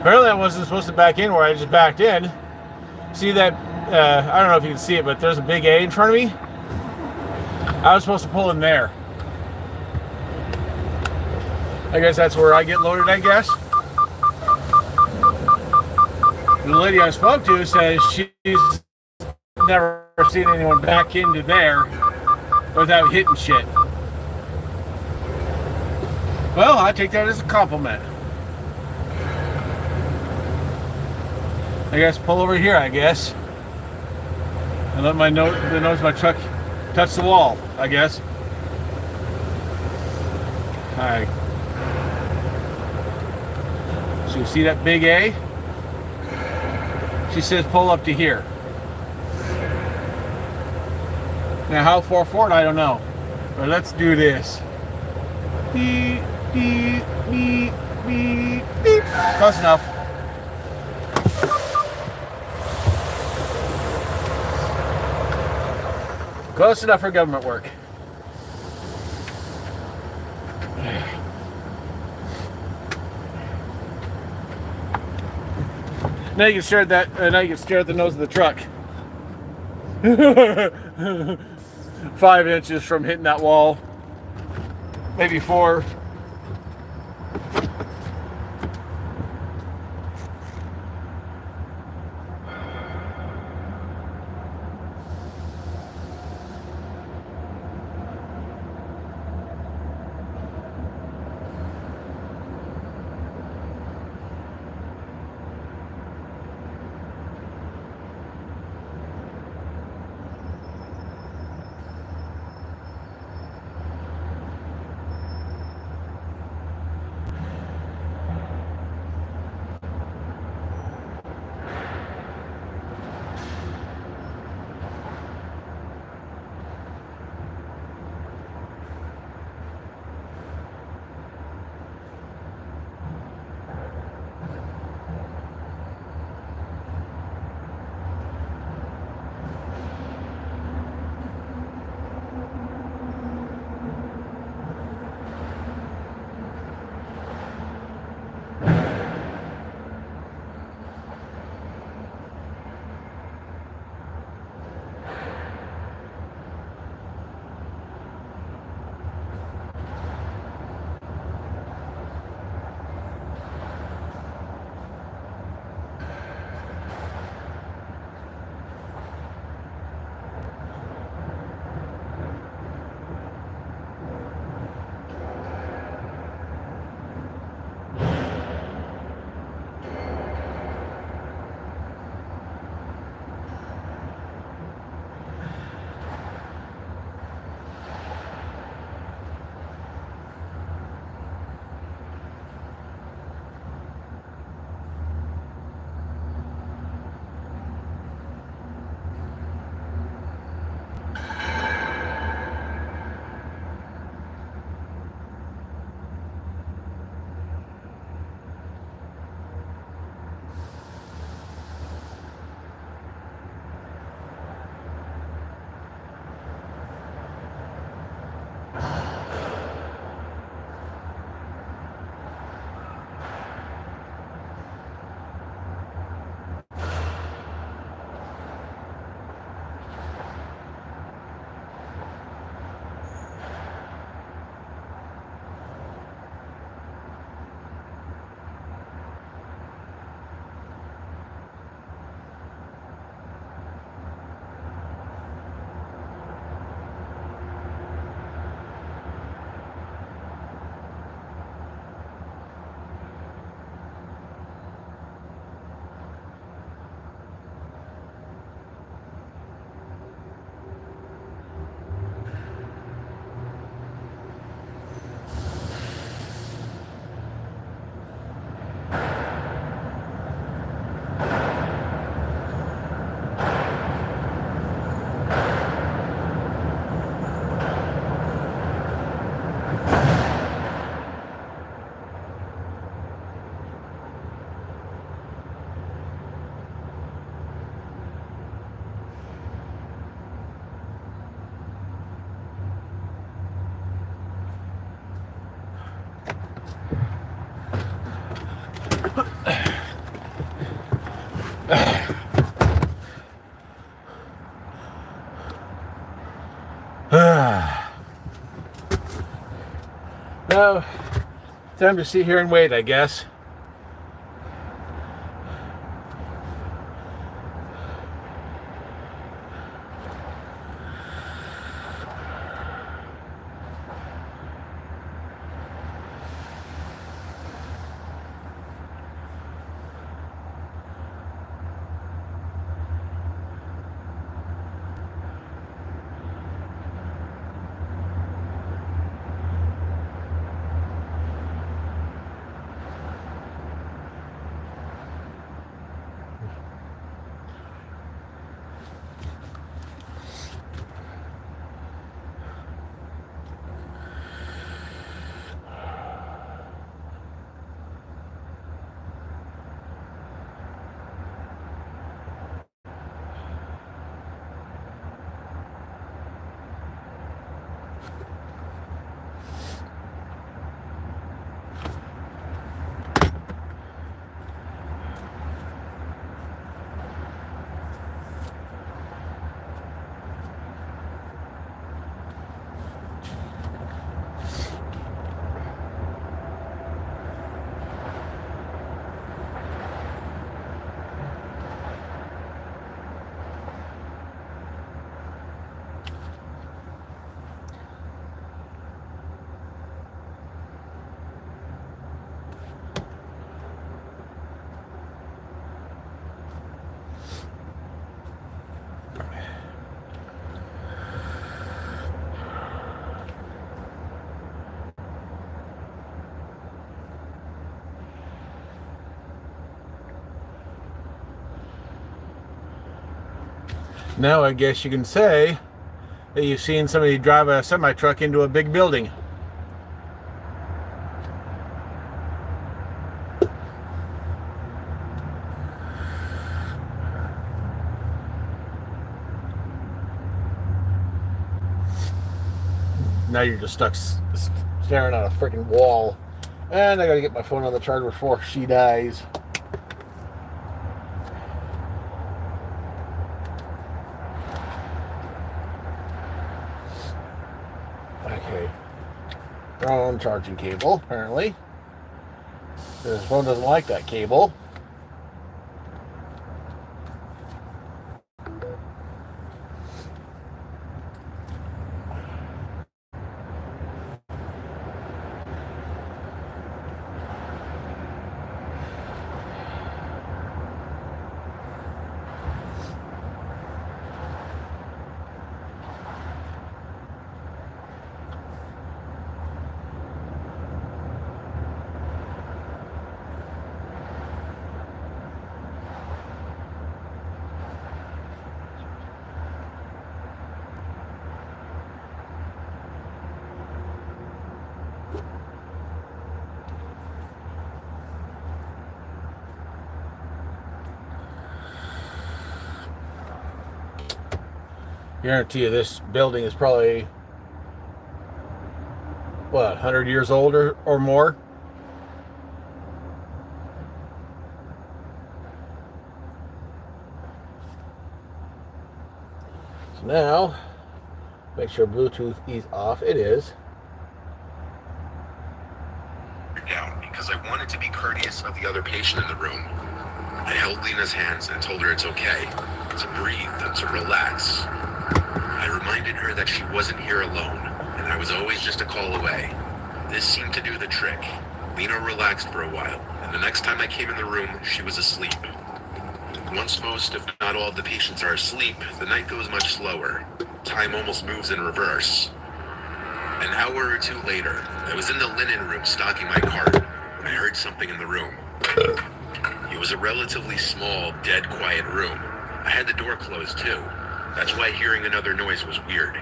Apparently I wasn't supposed to back in where I just backed in. See that, I don't know if you can see it, but there's a big A in front of me. I was supposed to pull in there. I guess that's where I get loaded, I guess. The lady I spoke to says she's never seen anyone back into there without hitting shit. Well, I take that as a compliment. I guess pull over here, I guess. And let the nose of my truck touch the wall, I guess. Alright. So you see that big A? She says pull up to here. Now how far forward, I don't know. But let's do this. Beep, beep, beep, beep, beep. Close enough. Close enough for government work. Now you can stare at that. Now you can stare at the nose of the truck. 5 inches from hitting that wall, maybe 4. So, time to sit here and wait, I guess. Now I guess you can say that you've seen somebody drive a semi-truck into a big building. Now you're just stuck staring at a freaking wall. And I gotta get my phone on the charger before she dies. Okay. Wrong charging cable, apparently. This phone doesn't like that cable. Guarantee you this building is probably, what, 100 years old or more? So now, make sure Bluetooth is off. It is. Down because I wanted to be courteous of the other patient in the room. I held Lena's hands and told her it's okay, to breathe and to relax. I reminded her that she wasn't here alone, and I was always just a call away. This seemed to do the trick. Lena relaxed for a while, and the next time I came in the room, she was asleep. Once most, if not all, of the patients are asleep, the night goes much slower. Time almost moves in reverse. An hour or two later, I was in the linen room stocking my cart when I heard something in the room. It was a relatively small, dead quiet room. I had the door closed too. That's why hearing another noise was weird.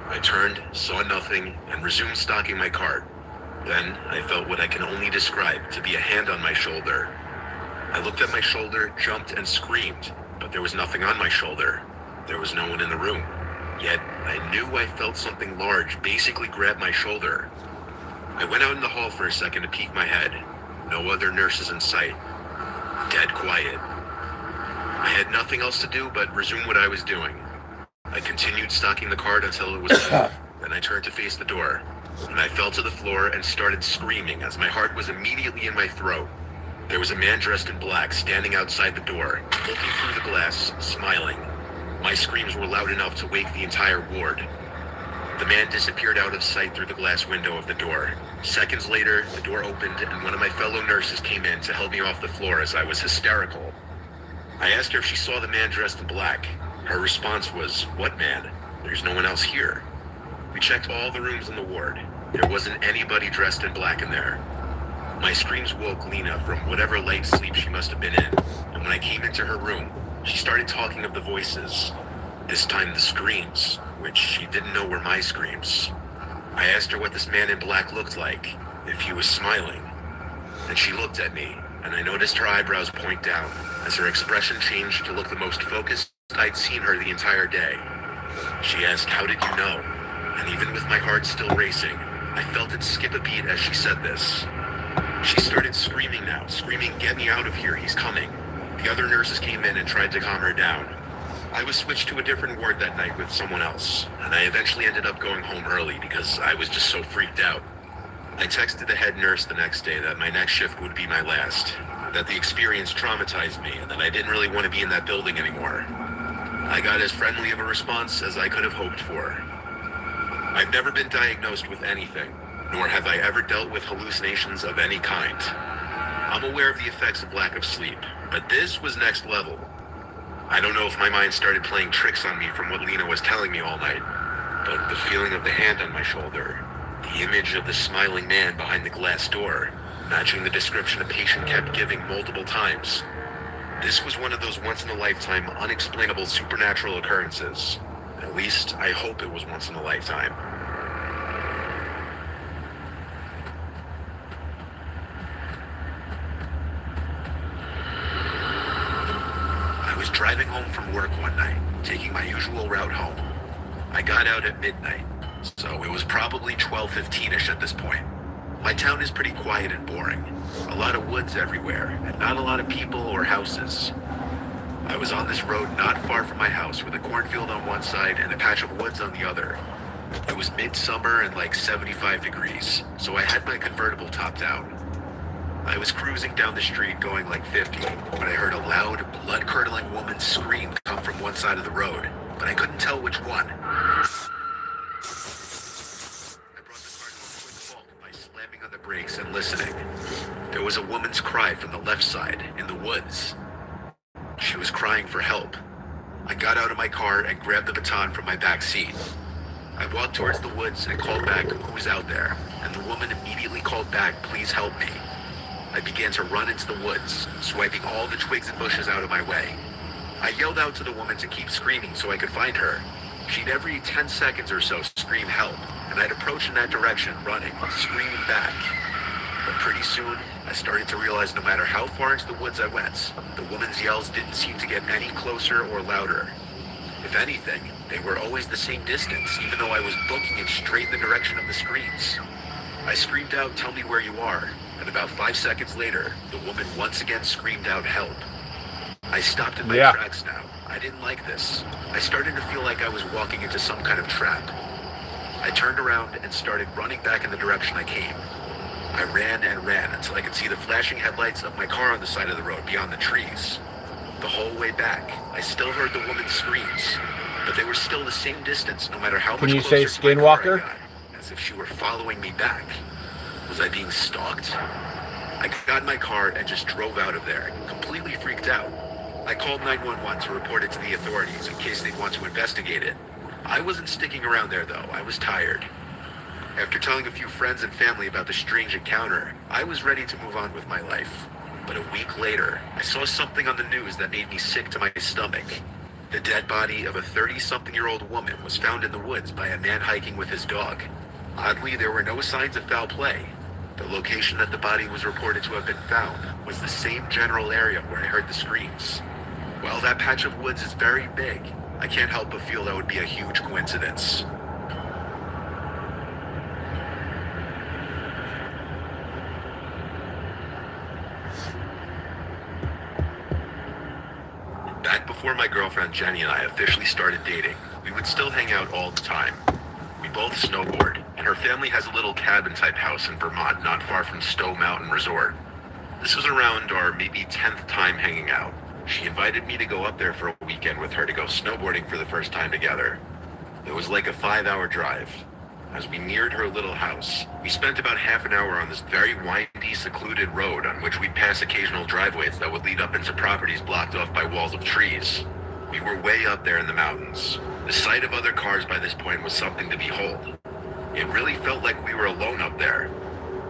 I turned, saw nothing, and resumed stocking my cart. Then I felt what I can only describe to be a hand on my shoulder. I looked at my shoulder, jumped, and screamed, but there was nothing on my shoulder. There was no one in the room. Yet, I knew I felt something large basically grab my shoulder. I went out in the hall for a second to peek my head. No other nurses in sight. Dead quiet. I had nothing else to do but resume what I was doing. I continued stocking the cart until it was full. Then I turned to face the door. and I fell to the floor and started screaming as my heart was immediately in my throat. There was a man dressed in black standing outside the door, looking through the glass, smiling. My screams were loud enough to wake the entire ward. The man disappeared out of sight through the glass window of the door. Seconds later, the door opened and one of my fellow nurses came in to help me off the floor as I was hysterical. I asked her if she saw the man dressed in black. Her response was, "What man? There's no one else here." We checked all the rooms in the ward. There wasn't anybody dressed in black in there. My screams woke Lena from whatever light sleep she must have been in, and when I came into her room, she started talking of the voices. This time the screams, which she didn't know were my screams. I asked her what this man in black looked like, if he was smiling. And she looked at me, and I noticed her eyebrows point down, as her expression changed to look the most focused I'd seen her the entire day. She asked, "How did you know?" And even with my heart still racing, I felt it skip a beat as she said this. She started screaming now, screaming, "Get me out of here, he's coming." The other nurses came in and tried to calm her down. I was switched to a different ward that night with someone else, and I eventually ended up going home early because I was just so freaked out. I texted the head nurse the next day that my next shift would be my last, that the experience traumatized me, and that I didn't really want to be in that building anymore. I got as friendly of a response as I could have hoped for. I've never been diagnosed with anything, nor have I ever dealt with hallucinations of any kind. I'm aware of the effects of lack of sleep, but this was next level. I don't know if my mind started playing tricks on me from what Lena was telling me all night, but the feeling of the hand on my shoulder, the image of the smiling man behind the glass door, matching the description a patient kept giving multiple times. This was one of those once-in-a-lifetime, unexplainable supernatural occurrences. At least, I hope it was once in a lifetime. I was driving home from work one night, taking my usual route home. I got out at midnight, so it was probably 12:15-ish at this point. My town is pretty quiet and boring. A lot of woods everywhere, and not a lot of people or houses. I was on this road not far from my house with a cornfield on one side and a patch of woods on the other. It was midsummer and like 75 degrees, so I had my convertible topped down. I was cruising down the street going like 50 when I heard a loud, blood-curdling woman's scream come from one side of the road, but I couldn't tell which one. I brought the car to a quick halt by slamming on the brakes and listening. There was a woman's cry from the left side, in the woods. She was crying for help. I got out of my car and grabbed the baton from my back seat. I walked towards the woods and called back, "Who's out there?" And the woman immediately called back, "Please help me." I began to run into the woods, swiping all the twigs and bushes out of my way. I yelled out to the woman to keep screaming so I could find her. She'd every 10 seconds or so scream help, and I'd approach in that direction, running, screaming back. But pretty soon, I started to realize no matter how far into the woods I went, the woman's yells didn't seem to get any closer or louder. If anything, they were always the same distance, even though I was booking it straight in the direction of the screams. I screamed out, "Tell me where you are," and about 5 seconds later, the woman once again screamed out, "Help." I stopped in my tracks now. I didn't like this. I started to feel like I was walking into some kind of trap. I turned around and started running back in the direction I came. I ran and ran until I could see the flashing headlights of my car on the side of the road beyond the trees. The whole way back, I still heard the woman's screams, but they were still the same distance no matter how much Can you closer say to my car I Skinwalker? got, as if she were following me back. Was I being stalked? I got in my car and just drove out of there, completely freaked out. I called 911 to report it to the authorities in case they'd want to investigate it. I wasn't sticking around there though, I was tired. After telling a few friends and family about the strange encounter, I was ready to move on with my life. But a week later, I saw something on the news that made me sick to my stomach. The dead body of a 30-something-year-old woman was found in the woods by a man hiking with his dog. Oddly, there were no signs of foul play. The location that the body was reported to have been found was the same general area where I heard the screams. While that patch of woods is very big, I can't help but feel that would be a huge coincidence. Back before my girlfriend Jenny and I officially started dating, we would still hang out all the time. We both snowboard, and her family has a little cabin-type house in Vermont not far from Stowe Mountain Resort. This was around our maybe 10th time hanging out. She invited me to go up there for a weekend with her to go snowboarding for the first time together. It was like a 5-hour drive. As we neared her little house, we spent about half an hour on this very windy, secluded road on which we'd pass occasional driveways that would lead up into properties blocked off by walls of trees. We were way up there in the mountains. The sight of other cars by this point was something to behold. It really felt like we were alone up there.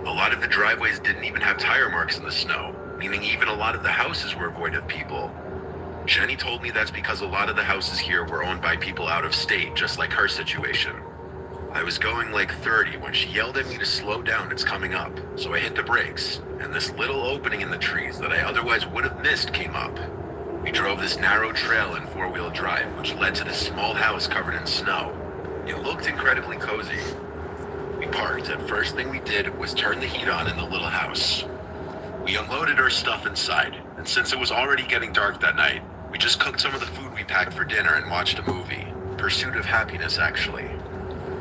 A lot of the driveways didn't even have tire marks in the snow, meaning even a lot of the houses were void of people. Jenny told me that's because a lot of the houses here were owned by people out of state, just like her situation. I was going like 30 when she yelled at me to slow down, it's coming up. So I hit the brakes, and this little opening in the trees that I otherwise would have missed came up. We drove this narrow trail in 4-wheel drive, which led to this small house covered in snow. It looked incredibly cozy. We parked, and first thing we did was turn the heat on in the little house. We unloaded our stuff inside, and since it was already getting dark that night, we just cooked some of the food we packed for dinner and watched a movie. Pursuit of Happiness, actually.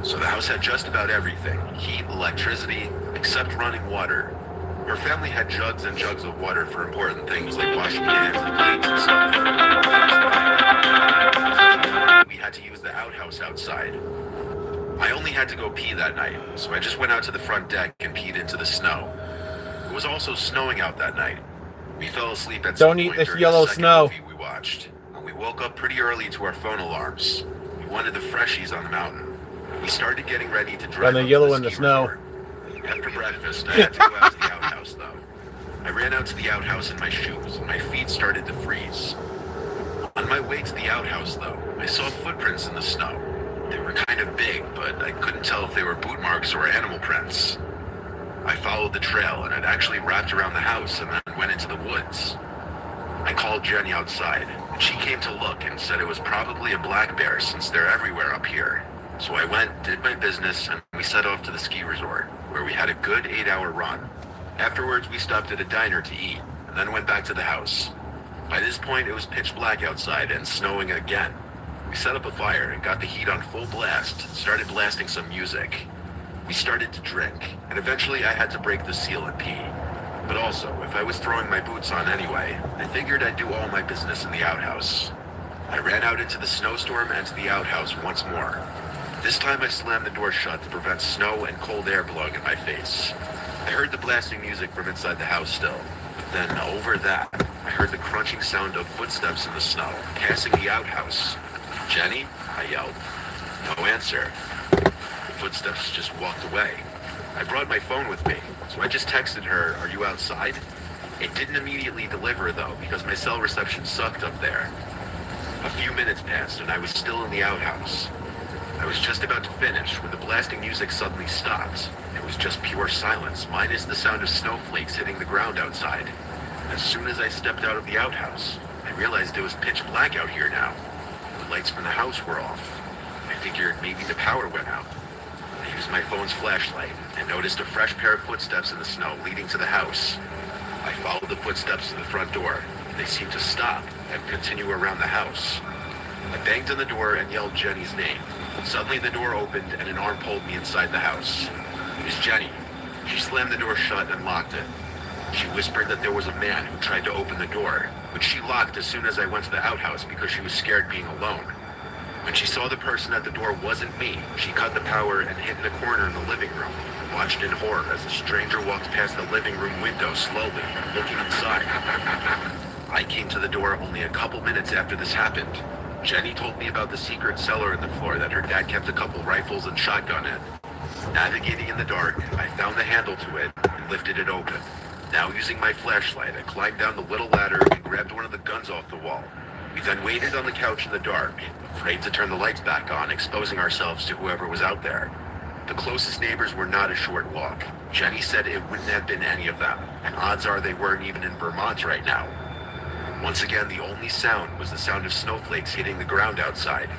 So the house had just about everything. Heat, electricity, except running water. Her family had jugs and jugs of water for important things like washing hands and plates and stuff. We had to use the outhouse outside. I only had to go pee that night, so I just went out to the front deck and peed into the snow. It was also snowing out that night. We fell asleep at some point during the second movie we watched, and we woke up pretty early to our phone alarms. We wanted the freshies on the mountain. We started getting ready to drive up to the ski resort. After breakfast, I had to go out to the outhouse, though. I ran out to the outhouse in my shoes, and my feet started to freeze. On my way to the outhouse, though, I saw footprints in the snow. They were kind of big, but I couldn't tell if they were boot marks or animal prints. I followed the trail, and it actually wrapped around the house and then went into the woods. I called Jenny outside, and she came to look and said it was probably a black bear since they're everywhere up here. So I went, did my business, and we set off to the ski resort, where we had a good 8-hour run. Afterwards, we stopped at a diner to eat, and then went back to the house. By this point, it was pitch black outside and snowing again. We set up a fire and got the heat on full blast, started blasting some music. We started to drink, and eventually I had to break the seal and pee. But also, if I was throwing my boots on anyway, I figured I'd do all my business in the outhouse. I ran out into the snowstorm and to the outhouse once more. This time I slammed the door shut to prevent snow and cold air blowing in my face. I heard the blasting music from inside the house still. But then over that, I heard the crunching sound of footsteps in the snow, passing the outhouse. "Jenny?" I yelled. No answer. The footsteps just walked away. I brought my phone with me, so I just texted her, "Are you outside?" It didn't immediately deliver though, because my cell reception sucked up there. A few minutes passed and I was still in the outhouse. I was just about to finish when the blasting music suddenly stopped. It was just pure silence, minus the sound of snowflakes hitting the ground outside. As soon as I stepped out of the outhouse, I realized it was pitch black out here now. The lights from the house were off. I figured maybe the power went out. I used my phone's flashlight and noticed a fresh pair of footsteps in the snow leading to the house. I followed the footsteps to the front door. They seemed to stop and continue around the house. I banged on the door and yelled Jenny's name. Suddenly the door opened and an arm pulled me inside the house. It was Jenny. She slammed the door shut and locked it. She whispered that there was a man who tried to open the door, which she locked as soon as I went to the outhouse because she was scared being alone. When she saw the person at the door wasn't me, she cut the power and hid in a corner in the living room, and watched in horror as the stranger walked past the living room window slowly, looking inside. I came to the door only a couple minutes after this happened. Jenny told me about the secret cellar in the floor that her dad kept a couple rifles and shotgun in. Navigating in the dark, I found the handle to it and lifted it open. Now using my flashlight, I climbed down the little ladder and grabbed one of the guns off the wall. We then waited on the couch in the dark, afraid to turn the lights back on, exposing ourselves to whoever was out there. The closest neighbors were not a short walk. Jenny said it wouldn't have been any of them, and odds are they weren't even in Vermont right now. Once again, the only sound was the sound of snowflakes hitting the ground outside,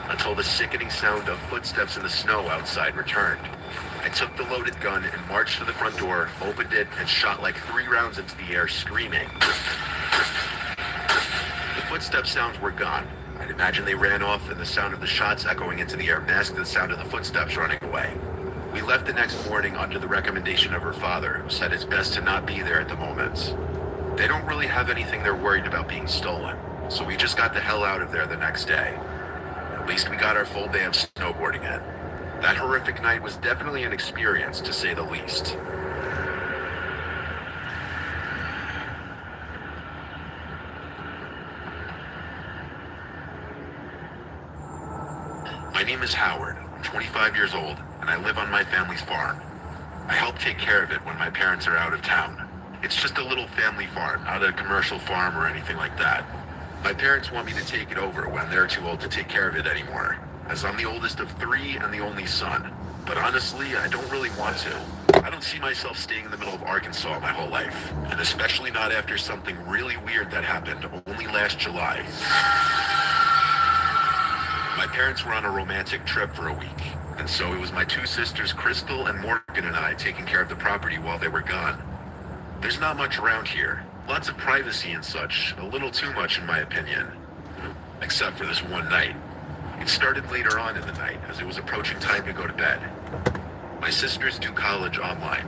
until the sickening sound of footsteps in the snow outside returned. I took the loaded gun and marched to the front door, opened it, and shot like 3 rounds into the air, screaming. The footstep sounds were gone. I'd imagine they ran off, and the sound of the shots echoing into the air masked the sound of the footsteps running away. We left the next morning under the recommendation of her father, who said it's best to not be there at the moment. They don't really have anything they're worried about being stolen, so we just got the hell out of there the next day. At least we got our full day of snowboarding in. That horrific night was definitely an experience, to say the least. My name is Howard. I'm 25 years old, and I live on my family's farm. I help take care of it when my parents are out of town. It's just a little family farm, not a commercial farm or anything like that. My parents want me to take it over when they're too old to take care of it anymore, as I'm the oldest of 3 and the only son. But honestly, I don't really want to. I don't see myself staying in the middle of Arkansas my whole life, and especially not after something really weird that happened only last July. My parents were on a romantic trip for a week, and so it was my 2 sisters, Crystal and Morgan, and I taking care of the property while they were gone. There's not much around here. Lots of privacy and such, a little too much in my opinion. Except for this one night. It started later on in the night, as it was approaching time to go to bed. My sisters do college online.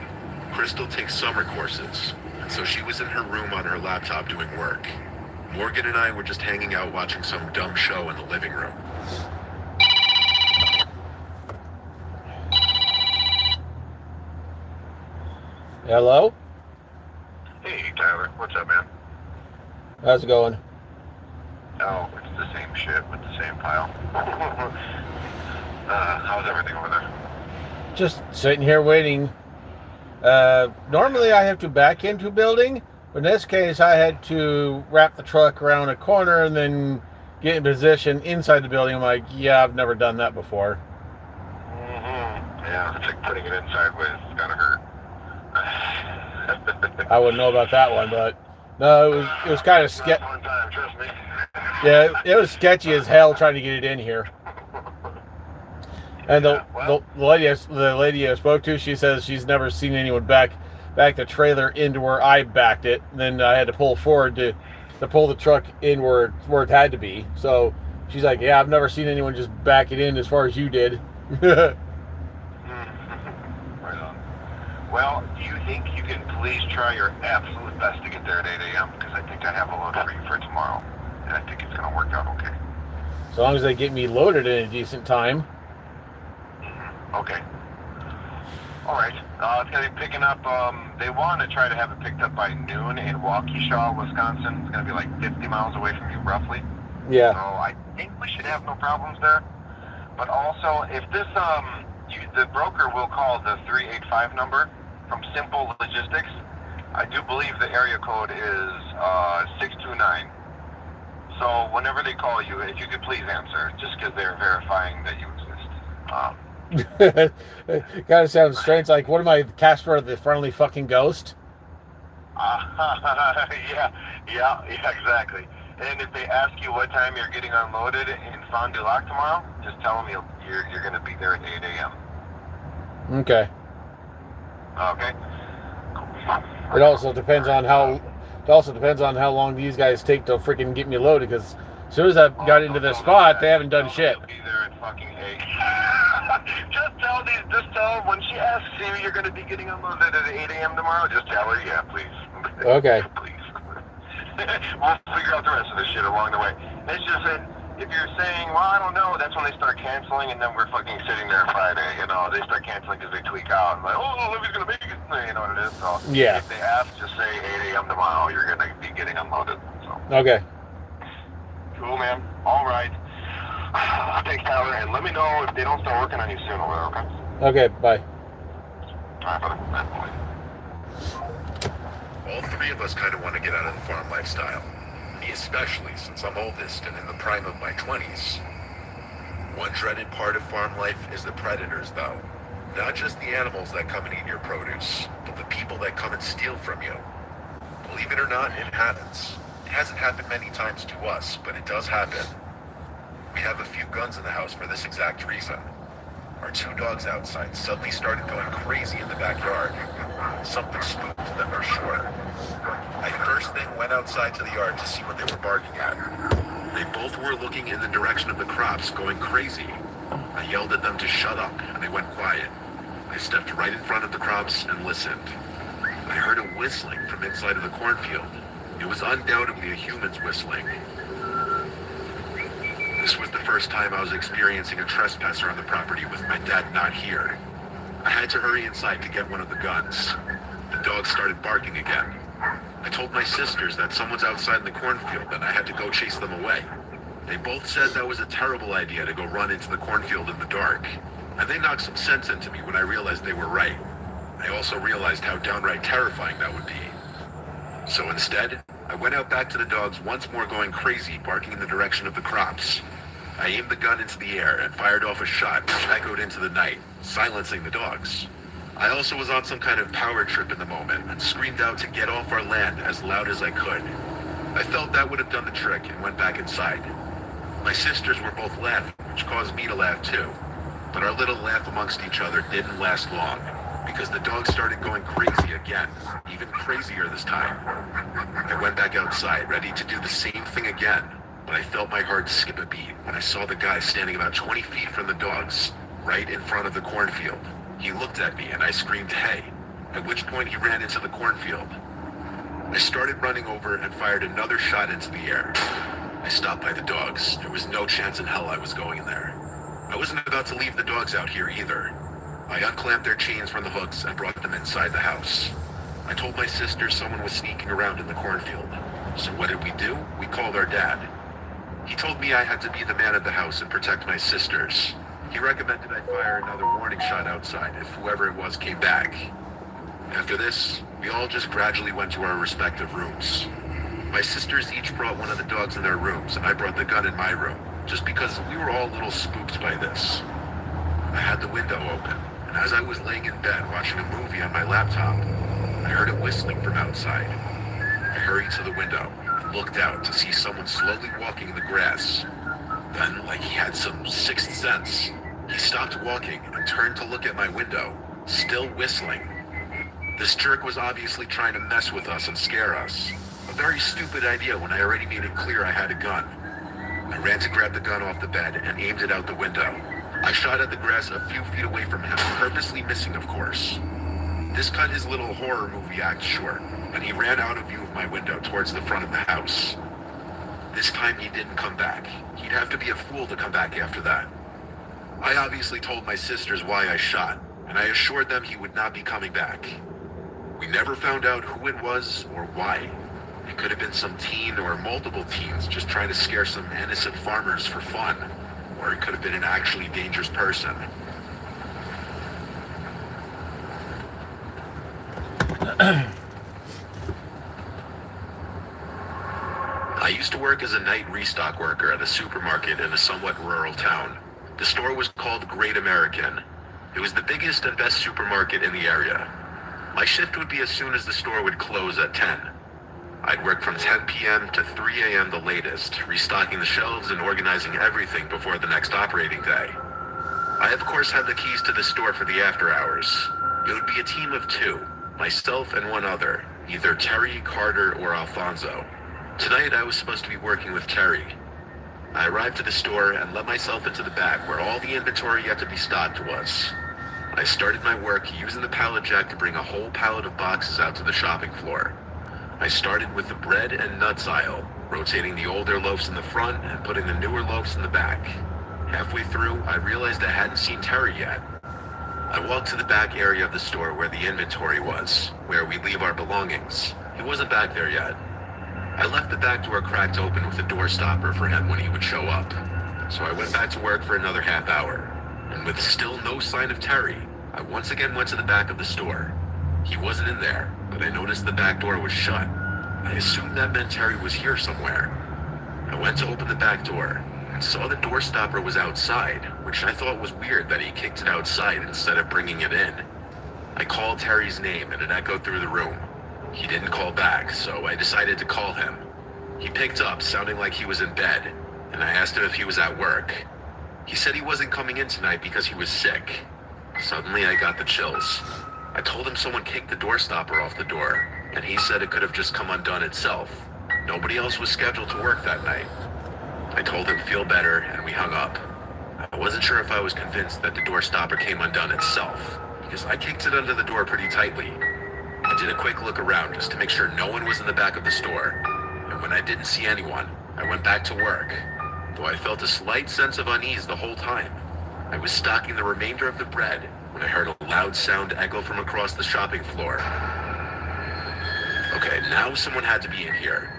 Crystal takes summer courses, and so she was in her room on her laptop doing work. Morgan and I were just hanging out watching some dumb show in the living room. Hello? Hey, Tyler. What's up, man? How's it going? Oh, it's the same shit with the same pile. How's everything over there? Just sitting here waiting. Normally I have to back into a building, but in this case I had to wrap the truck around a corner and then get in position inside the building. I'm like, yeah, I've never done that before. Mm-hmm. Yeah, it's like putting it in sideways. It's gotta hurt. I wouldn't know about that one, but no, it was kind of sketchy. One time, trust me. Yeah, it was sketchy as hell trying to get it in here. And the lady I spoke to, she says she's never seen anyone back the trailer into where I backed it. And then I had to pull forward to pull the truck in where it had to be. So she's like, yeah, I've never seen anyone just back it in as far as you did. Right on. Well, do you think you can please try your absolute best to get there at 8 a.m.? Because I think I have a load for you for tomorrow. And I think it's going to work out okay. As long as they get me loaded in a decent time. Okay. All right. It's going to be picking up, they want to try to have it picked up by noon in Waukesha, Wisconsin. It's going to be like 50 miles away from you, roughly. Yeah. So I think we should have no problems there. But also, if this, the broker will call the 385 number from Simple Logistics. I do believe the area code is 629. So whenever they call you, if you could please answer, just because they're verifying that you exist. Kind of sounds strange. Like, what am I, Casper the Friendly Fucking Ghost? Yeah, exactly. And if they ask you what time you're getting unloaded in Fond du Lac tomorrow, just tell them you're going to be there at 8 a.m. Okay. Okay. It also depends on how long these guys take to freaking get me loaded. Because as soon as I got into this spot, they haven't done shit. You'll be there at fucking 8. Just tell them when she asks you, you're going to be getting unloaded at 8 a.m. tomorrow. Just tell her, yeah, please. Okay. Please. We'll figure out the rest of this shit along the way. It's just that if you're saying, well, I don't know, that's when they start canceling, and then we're fucking sitting there Friday. You know, they start canceling because they tweak out. And like, oh, Livy's going to make it. You know what it is? So Yeah. if they ask, just say 8 a.m. tomorrow. You're going to be getting unloaded. So. Okay. Cool, man. All right. Thanks, Tyler. And let me know if they don't start working on you soon over there, okay? Okay, bye. All right, brother. Bye. All 3 of us kind of want to get out of the farm lifestyle. Me especially, since I'm oldest and in the prime of my 20s. One dreaded part of farm life is the predators, though. Not just the animals that come and eat your produce, but the people that come and steal from you. Believe it or not, it happens. It hasn't happened many times to us, but it does happen. We have a few guns in the house for this exact reason. Our 2 dogs outside suddenly started going crazy in the backyard. Something spooked them for sure. I first thing went outside to the yard to see what they were barking at. They both were looking in the direction of the crops, going crazy. I yelled at them to shut up, and they went quiet. I stepped right in front of the crops and listened. I heard a whistling from inside of the cornfield. It was undoubtedly a human's whistling. This was the first time I was experiencing a trespasser on the property with my dad not here. I had to hurry inside to get one of the guns. The dogs started barking again. I told my sisters that someone's outside in the cornfield and I had to go chase them away. They both said that was a terrible idea to go run into the cornfield in the dark. And they knocked some sense into me when I realized they were right. I also realized how downright terrifying that would be. So instead, I went out back to the dogs once more going crazy, barking in the direction of the crops. I aimed the gun into the air and fired off a shot which echoed into the night, silencing the dogs. I also was on some kind of power trip in the moment and screamed out to get off our land as loud as I could. I felt that would have done the trick and went back inside. My sisters were both laughing, which caused me to laugh too. But our little laugh amongst each other didn't last long, because the dogs started going crazy again, even crazier this time. I went back outside, ready to do the same thing again, but I felt my heart skip a beat when I saw the guy standing about 20 feet from the dogs, right in front of the cornfield. He looked at me and I screamed, "Hey," at which point he ran into the cornfield. I started running over and fired another shot into the air. I stopped by the dogs. There was no chance in hell I was going in there. I wasn't about to leave the dogs out here either. I unclamped their chains from the hooks and brought them inside the house. I told my sister someone was sneaking around in the cornfield. So what did we do? We called our dad. He told me I had to be the man of the house and protect my sisters. He recommended I fire another warning shot outside if whoever it was came back. After this, we all just gradually went to our respective rooms. My sisters each brought one of the dogs in their rooms, and I brought the gun in my room, just because we were all a little spooked by this. I had the window open, and as I was laying in bed watching a movie on my laptop, I heard a whistling from outside. I hurried to the window and looked out to see someone slowly walking in the grass. Then, like he had some sixth sense, he stopped walking and turned to look at my window, still whistling. This jerk was obviously trying to mess with us and scare us. A very stupid idea when I already made it clear I had a gun. I ran to grab the gun off the bed and aimed it out the window. I shot at the grass a few feet away from him, purposely missing, of course. This cut his little horror movie act short, and he ran out of view of my window towards the front of the house. This time he didn't come back. He'd have to be a fool to come back after that. I obviously told my sisters why I shot, and I assured them he would not be coming back. We never found out who it was or why. It could have been some teen or multiple teens just trying to scare some innocent farmers for fun, or it could have been an actually dangerous person. I used to work as a night restock worker at a supermarket in a somewhat rural town. The store was called Great American. It was the biggest and best supermarket in the area. My shift would be as soon as the store would close at 10. I'd work from 10 p.m. to 3 a.m. the latest, restocking the shelves and organizing everything before the next operating day. I, of course, had the keys to the store for the after hours. It would be a team of two, myself and one other, either Terry, Carter, or Alfonso. Tonight, I was supposed to be working with Terry. I arrived at the store and let myself into the back where all the inventory yet to be stocked was. I started my work using the pallet jack to bring a whole pallet of boxes out to the shopping floor. I started with the bread and nuts aisle, rotating the older loaves in the front and putting the newer loaves in the back. Halfway through, I realized I hadn't seen Terry yet. I walked to the back area of the store where the inventory was, where we leave our belongings. He wasn't back there yet. I left the back door cracked open with a door stopper for him when he would show up. So I went back to work for another half hour. And with still no sign of Terry, I once again went to the back of the store. He wasn't in there, but I noticed the back door was shut. I assumed that meant Terry was here somewhere. I went to open the back door and saw the door stopper was outside, which I thought was weird that he kicked it outside instead of bringing it in. I called Terry's name and it echoed through the room. He didn't call back, so I decided to call him. He picked up, sounding like he was in bed, and I asked him if he was at work. He said he wasn't coming in tonight because he was sick. Suddenly, I got the chills. I told him someone kicked the door stopper off the door, and he said it could have just come undone itself. Nobody else was scheduled to work that night. I told him feel better, and we hung up. I wasn't sure if I was convinced that the door stopper came undone itself, because I kicked it under the door pretty tightly. I did a quick look around just to make sure no one was in the back of the store, and when I didn't see anyone, I went back to work, though I felt a slight sense of unease the whole time. I was stocking the remainder of the bread when I heard a loud sound echo from across the shopping floor. Okay, now someone had to be in here.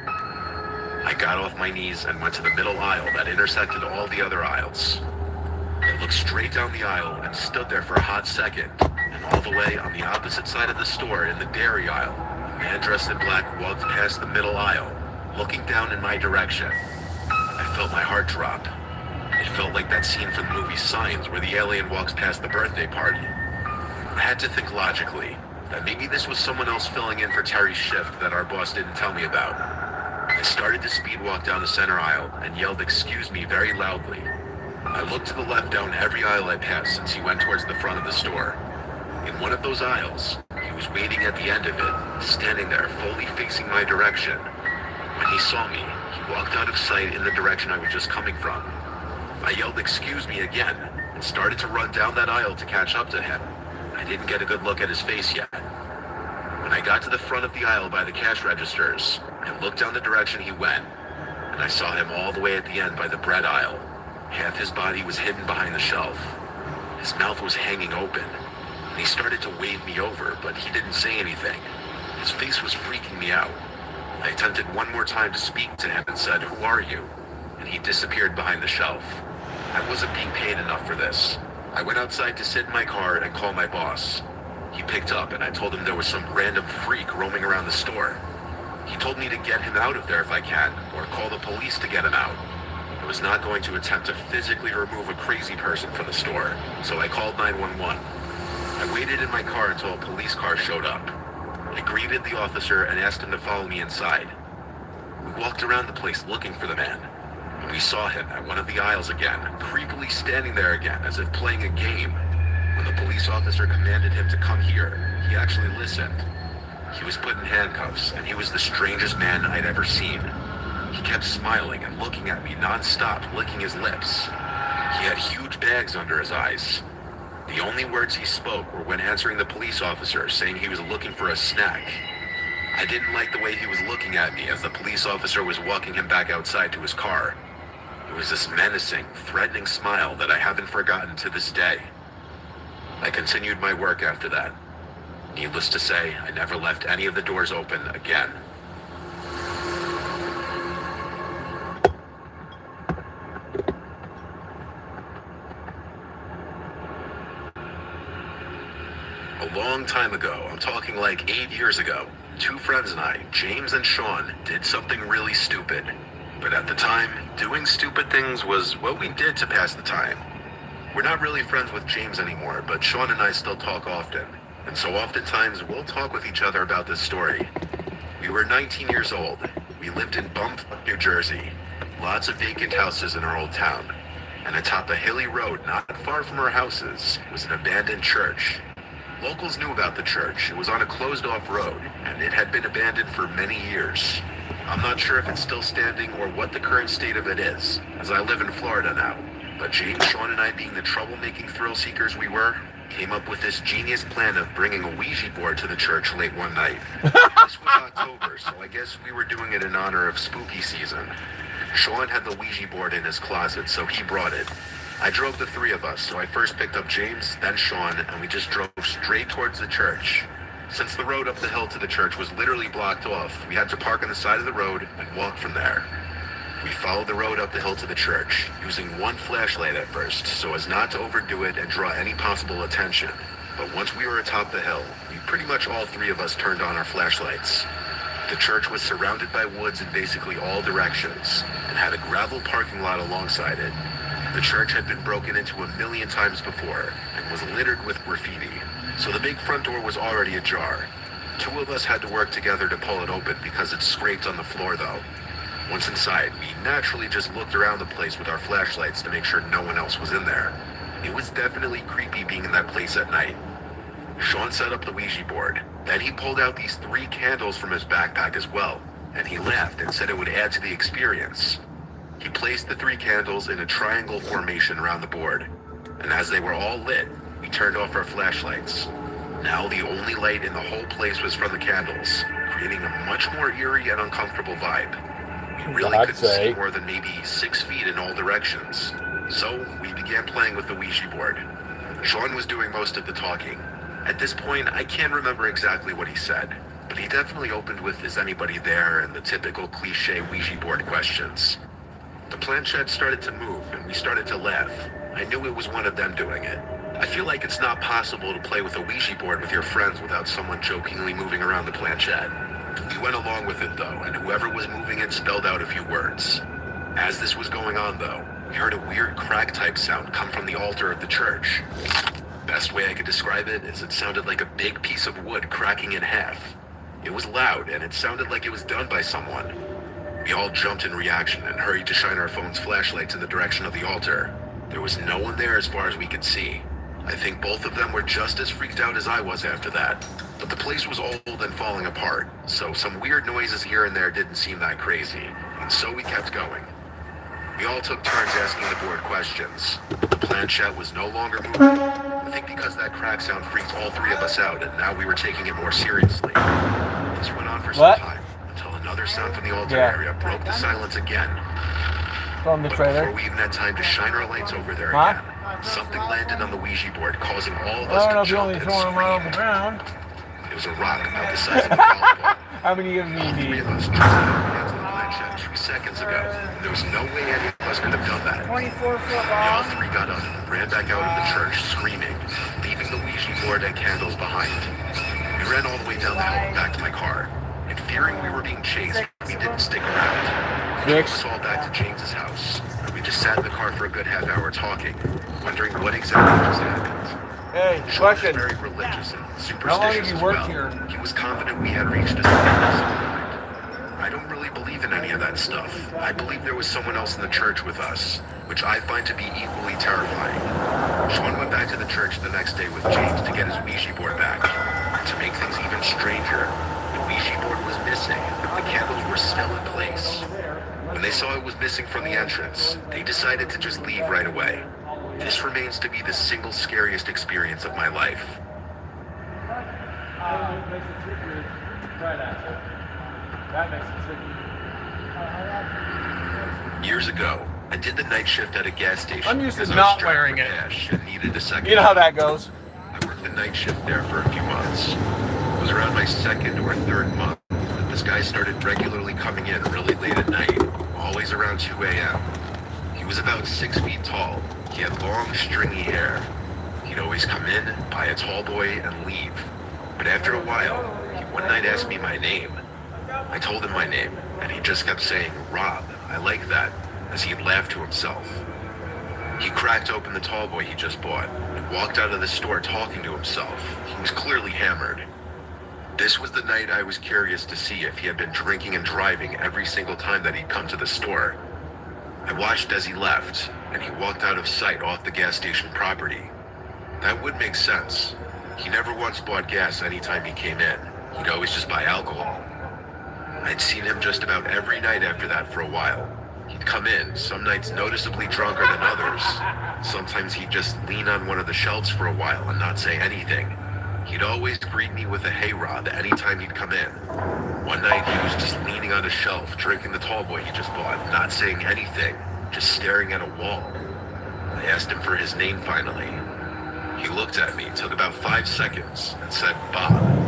I got off my knees and went to the middle aisle that intersected all the other aisles. I looked straight down the aisle and stood there for a hot second, and all the way on the opposite side of the store in the dairy aisle, a man dressed in black walked past the middle aisle, looking down in my direction. I felt my heart drop. It felt like that scene from the movie Signs where the alien walks past the birthday party. I had to think logically that maybe this was someone else filling in for Terry's shift that our boss didn't tell me about. I started to speed walk down the center aisle and yelled "excuse me" very loudly. I looked to the left down every aisle I passed since he went towards the front of the store. In one of those aisles, he was waiting at the end of it, standing there fully facing my direction. When he saw me, he walked out of sight in the direction I was just coming from. I yelled "excuse me" again and started to run down that aisle to catch up to him. I didn't get a good look at his face yet. When I got to the front of the aisle by the cash registers, I looked down the direction he went, and I saw him all the way at the end by the bread aisle. Half his body was hidden behind the shelf. His mouth was hanging open, and he started to wave me over, but he didn't say anything. His face was freaking me out. I attempted one more time to speak to him and said, "Who are you?" And he disappeared behind the shelf. I wasn't being paid enough for this. I went outside to sit in my car and call my boss. He picked up and I told him there was some random freak roaming around the store. He told me to get him out of there if I can, or call the police to get him out. I was not going to attempt to physically remove a crazy person from the store, so I called 911. I waited in my car until a police car showed up. I greeted the officer and asked him to follow me inside. We walked around the place looking for the man, and we saw him at one of the aisles again, creepily standing there again as if playing a game. When the police officer commanded him to come here, he actually listened. He was put in handcuffs, and he was the strangest man I'd ever seen. He kept smiling and looking at me non-stop, licking his lips. He had huge bags under his eyes. The only words he spoke were when answering the police officer, saying he was looking for a snack. I didn't like the way he was looking at me as the police officer was walking him back outside to his car. It was this menacing, threatening smile that I haven't forgotten to this day. I continued my work after that. Needless to say, I never left any of the doors open again. A long time ago, I'm talking like 8 years ago, two friends and I, James and Sean, did something really stupid. But at the time, doing stupid things was what we did to pass the time. We're not really friends with James anymore, but Sean and I still talk often. And so oftentimes, we'll talk with each other about this story. We were 19 years old. We lived in Bumfuck, New Jersey. Lots of vacant houses in our old town. And atop a hilly road not far from our houses was an abandoned church. Locals knew about the church. It was on a closed-off road, and it had been abandoned for many years. I'm not sure if it's still standing or what the current state of it is, as I live in Florida now. But James, Sean, and I, being the troublemaking thrill-seekers we were, came up with this genius plan of bringing a Ouija board to the church late one night. This was October, so I guess we were doing it in honor of spooky season. Sean had the Ouija board in his closet, so he brought it. I drove the three of us, so I first picked up James, then Sean, and we just drove straight towards the church. Since the road up the hill to the church was literally blocked off, we had to park on the side of the road and walk from there. We followed the road up the hill to the church, using one flashlight at first, so as not to overdo it and draw any possible attention. But once we were atop the hill, we pretty much all three of us turned on our flashlights. The church was surrounded by woods in basically all directions, and had a gravel parking lot alongside it. The church had been broken into 1,000,000 times before, and was littered with graffiti, so the big front door was already ajar. Two of us had to work together to pull it open because it scraped on the floor though. Once inside, we naturally just looked around the place with our flashlights to make sure no one else was in there. It was definitely creepy being in that place at night. Sean set up the Ouija board. Then he pulled out these 3 candles from his backpack as well, and he laughed and said it would add to the experience. He placed the 3 candles in a triangle formation around the board, and as they were all lit, we turned off our flashlights. Now the only light in the whole place was from the candles, creating a much more eerie and uncomfortable vibe. We really I'd couldn't say. see more than maybe 6 feet in all directions. So we began playing with the Ouija board. Sean was doing most of the talking. At this point, I can't remember exactly what he said, but he definitely opened with "Is anybody there?" and the typical cliche Ouija board questions. The planchette started to move, and we started to laugh. I knew it was one of them doing it. I feel like it's not possible to play with a Ouija board with your friends without someone jokingly moving around the planchette. We went along with it though, and whoever was moving it spelled out a few words. As this was going on though, we heard a weird crack-type sound come from the altar of the church. Best way I could describe it is it sounded like a big piece of wood cracking in half. It was loud, and it sounded like it was done by someone. We all jumped in reaction and hurried to shine our phones' flashlights in the direction of the altar. There was no one there as far as we could see. I think both of them were just as freaked out as I was after that. But the place was old and falling apart, so some weird noises here and there didn't seem that crazy. And so we kept going. We all took turns asking the board questions. The planchette was no longer moving. I think because that crack sound freaked all three of us out, and now we were taking it more seriously. This went on for some time, until another sound from the altar area broke the silence again. From the But trailer. before we even had time to shine our lights over there Huh? again, something landed on the Ouija board, causing all of I don't know us if to you're only jump and throwing them right on the scream. ground. It was a rock about the size of a golf ball. How many of All three you of us jumped out of the hands of the planchette 2 seconds ago. And there was no way any of us could have done that. 24-foot We all long. three got up and ran back out of the church screaming, leaving the Ouija board and candles behind. We ran all the way down the hill and back to my car. And fearing we were being chased, we didn't stick around. We took us all back to James's house. And we just sat in the car for a good half hour talking, wondering what exactly just happened. Hey, Sean was question. very religious and How long have superstitious you as worked well. here? He was confident we had reached a state of some kind. I don't really believe in any of that stuff. I believe there was someone else in the church with us, which I find to be equally terrifying. Sean went back to the church the next day with James to get his Ouija board back. And to make things even stranger, the Ouija board was missing, but the candles were still in place. When they saw it was missing from the entrance, they decided to just leave right away. This remains to be the single scariest experience of my life. Years ago, I did the night shift at a gas station. I'm used to because I was not strapped wearing for it. cash and needed a second. You know how that goes. I worked the night shift there for a few months. It was around my second or third month that this guy started regularly coming in really late at night, always around 2 a.m. He was about 6 feet tall. He had long, stringy hair. He'd always come in, buy a tall boy, and leave. But after a while, he one night asked me my name. I told him my name, and he just kept saying, "Rob, I like that," as he'd laugh to himself. He cracked open the tall boy he just bought and walked out of the store talking to himself. He was clearly hammered. This was the night I was curious to see if he had been drinking and driving every single time that he'd come to the store. I watched as he left, and he walked out of sight off the gas station property. That would make sense. He never once bought gas anytime he came in. He'd always just buy alcohol. I'd seen him just about every night after that for a while. He'd come in, some nights noticeably drunker than others. Sometimes he'd just lean on one of the shelves for a while and not say anything. He'd always greet me with a "Hey Rob" anytime he'd come in. One night he was just leaning on a shelf, drinking the tall boy he just bought, not saying anything, just staring at a wall. I asked him for his name finally. He looked at me, took about 5 seconds, and said, "Bob."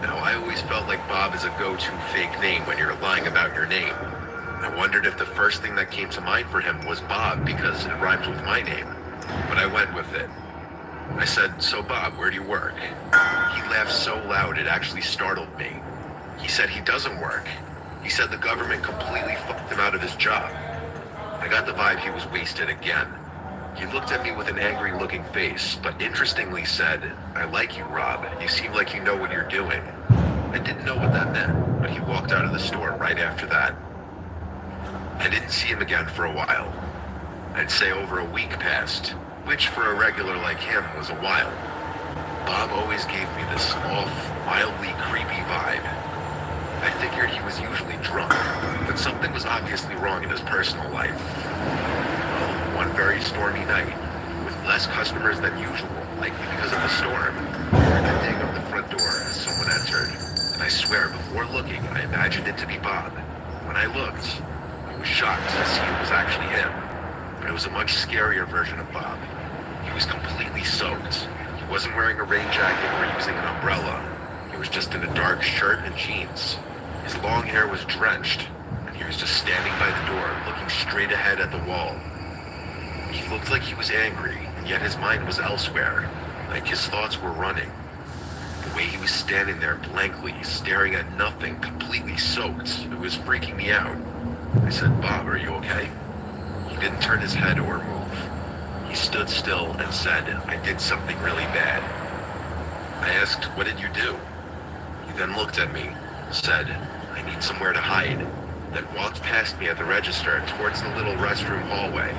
Now, I always felt like Bob is a go-to fake name when you're lying about your name. I wondered if the first thing that came to mind for him was Bob because it rhymes with my name, but I went with it. I said, "So Bob, where do you work?" He laughed so loud it actually startled me. He said he doesn't work. He said the government completely fucked him out of his job. I got the vibe he was wasted again. He looked at me with an angry-looking face, but interestingly said, "I like you, Rob. You seem like you know what you're doing." I didn't know what that meant, but he walked out of the store right after that. I didn't see him again for a while. I'd say over a week passed, which for a regular like him was a while. Bob always gave me this off, mildly creepy vibe. I figured he was usually drunk, but something was obviously wrong in his personal life. One very stormy night, with less customers than usual, likely because of the storm, I heard the ding of the front door as someone entered, and I swear, before looking, I imagined it to be Bob. When I looked, I was shocked to see it was actually him, but it was a much scarier version of Bob. He was completely soaked. He wasn't wearing a rain jacket or using an umbrella. He was just in a dark shirt and jeans. His long hair was drenched, and he was just standing by the door, looking straight ahead at the wall. He looked like he was angry, and yet his mind was elsewhere, like his thoughts were running. The way he was standing there blankly, staring at nothing, completely soaked, it was freaking me out. I said, "Bob, are you okay?" He didn't turn his head or move. He stood still and said, "I did something really bad." I asked, "What did you do?" He then looked at me, said, "I need somewhere to hide," then walked past me at the register towards the little restroom hallway.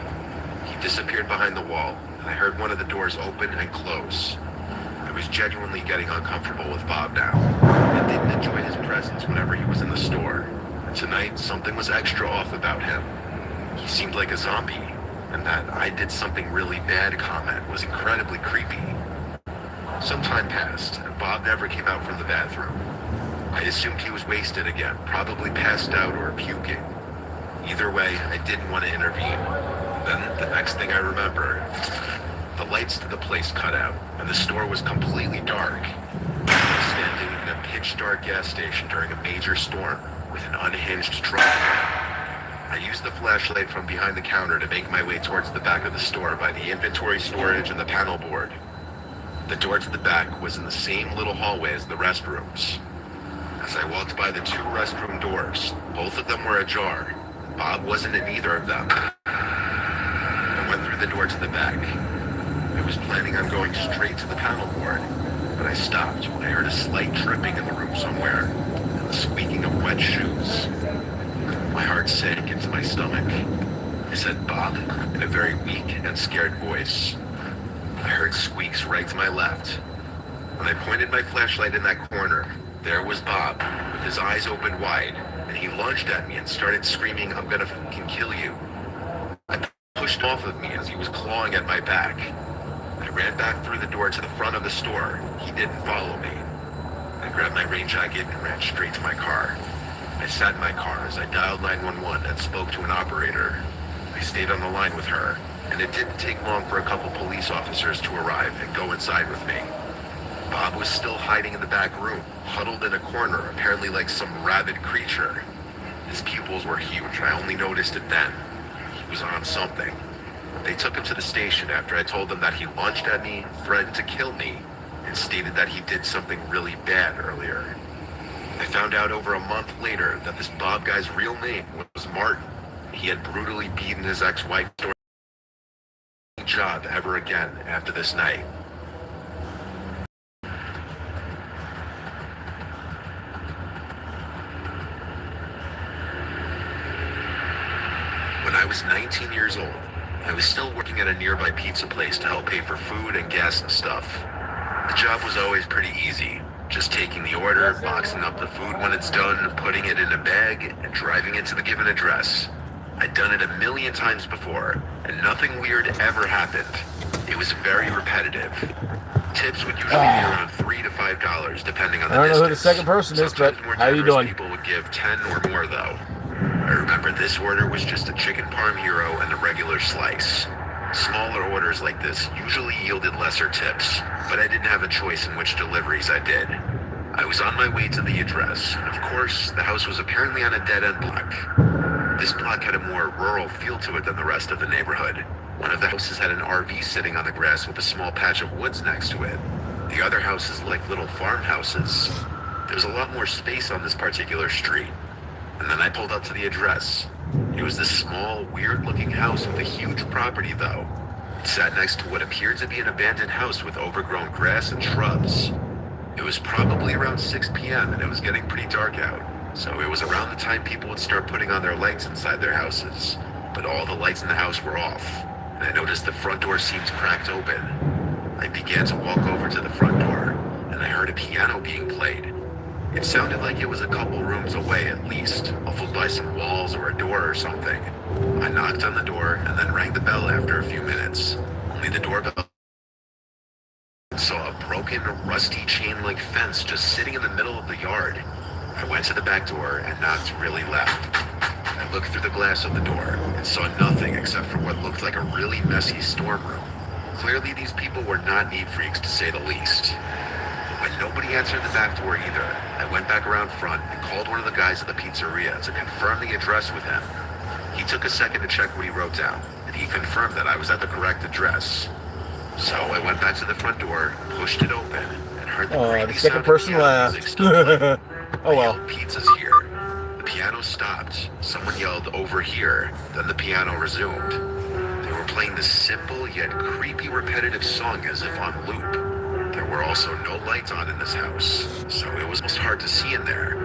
He disappeared behind the wall, and I heard one of the doors open and close. I was genuinely getting uncomfortable with Bob now. I didn't enjoy his presence whenever he was in the store. And tonight, something was extra off about him. He seemed like a zombie, and that "I did something really bad" comment was incredibly creepy. Some time passed, and Bob never came out from the bathroom. I assumed he was wasted again, probably passed out or puking. Either way, I didn't want to intervene. Then, the next thing I remember, the lights to the place cut out, and the store was completely dark. I was standing in a pitch-dark gas station during a major storm with an unhinged driveway. I used the flashlight from behind the counter to make my way towards the back of the store by the inventory storage and the panel board. The door to the back was in the same little hallway as the restrooms. As I walked by the two restroom doors, both of them were ajar. Bob wasn't in either of them. I went through the door to the back. I was planning on going straight to the panel board, but I stopped when I heard a slight dripping in the room somewhere and the squeaking of wet shoes. My heart sank into my stomach. I said, "Bob," in a very weak and scared voice. I heard squeaks right to my left. When I pointed my flashlight in that corner, there was Bob, with his eyes open wide, and he lunged at me and started screaming, "I'm gonna fucking kill you." I pushed off of me as he was clawing at my back. I ran back through the door to the front of the store. He didn't follow me. I grabbed my rain jacket and ran straight to my car. I sat in my car as I dialed 911 and spoke to an operator. I stayed on the line with her, and it didn't take long for a couple police officers to arrive and go inside with me. Bob was still hiding in the back room, huddled in a corner, apparently like some rabid creature. His pupils were huge, I only noticed it then. He was on something. They took him to the station after I told them that he lunged at me, threatened to kill me, and stated that he did something really bad earlier. I found out over a month later that this Bob guy's real name was Martin. He had brutally beaten his ex-wife during any job ever again after this night. When I was 19 years old, I was still working at a nearby pizza place to help pay for food and gas and stuff. The job was always pretty easy. Just taking the order, boxing up the food when it's done, putting it in a bag, and driving it to the given address. I'd done it a million times before, and nothing weird ever happened. It was very repetitive. Tips would usually be around $3 to $5, depending on the distance. I don't know who the second person is, but Sometimes more how you generous doing? people would give 10 or more, though. I remember this order was just a chicken parm hero and a regular slice. Smaller orders like this usually yielded lesser tips, but I didn't have a choice in which deliveries I did. I was on my way to the address, and of course, the house was apparently on a dead-end block. This block had a more rural feel to it than the rest of the neighborhood. One of the houses had an RV sitting on the grass with a small patch of woods next to it. The other houses like little farmhouses. There was a lot more space on this particular street. And then I pulled up to the address. It was this small, weird-looking house with a huge property, though. It sat next to what appeared to be an abandoned house with overgrown grass and shrubs. It was probably around 6 p.m. and it was getting pretty dark out, so it was around the time people would start putting on their lights inside their houses. But all the lights in the house were off, and I noticed the front door seemed cracked open. I began to walk over to the front door, and I heard a piano being played. It sounded like it was a couple rooms away at least, muffled by some walls or a door or something. I knocked on the door and then rang the bell after a few minutes. Only the doorbell saw a broken broken, rusty chain-link fence just sitting in the middle of the yard. I went to the back door and knocked really loud. I looked through the glass of the door and saw nothing except for what looked like a really messy storm room. Clearly these people were not neat freaks, to say the least. When nobody answered the back door either, I went back around front and called one of the guys at the pizzeria to confirm the address with him. He took a second to check what he wrote down, and he confirmed that I was at the correct address. So I went back to the front door, pushed it open, and heard the creepy the second sound person of piano music still playing. laughed. Oh I well. yelled, "Pizza's here." The piano stopped. Someone yelled, "Over here." Then the piano resumed. They were playing this simple yet creepy repetitive song as if on loop. There were also no lights on in this house, so it was almost hard to see in there.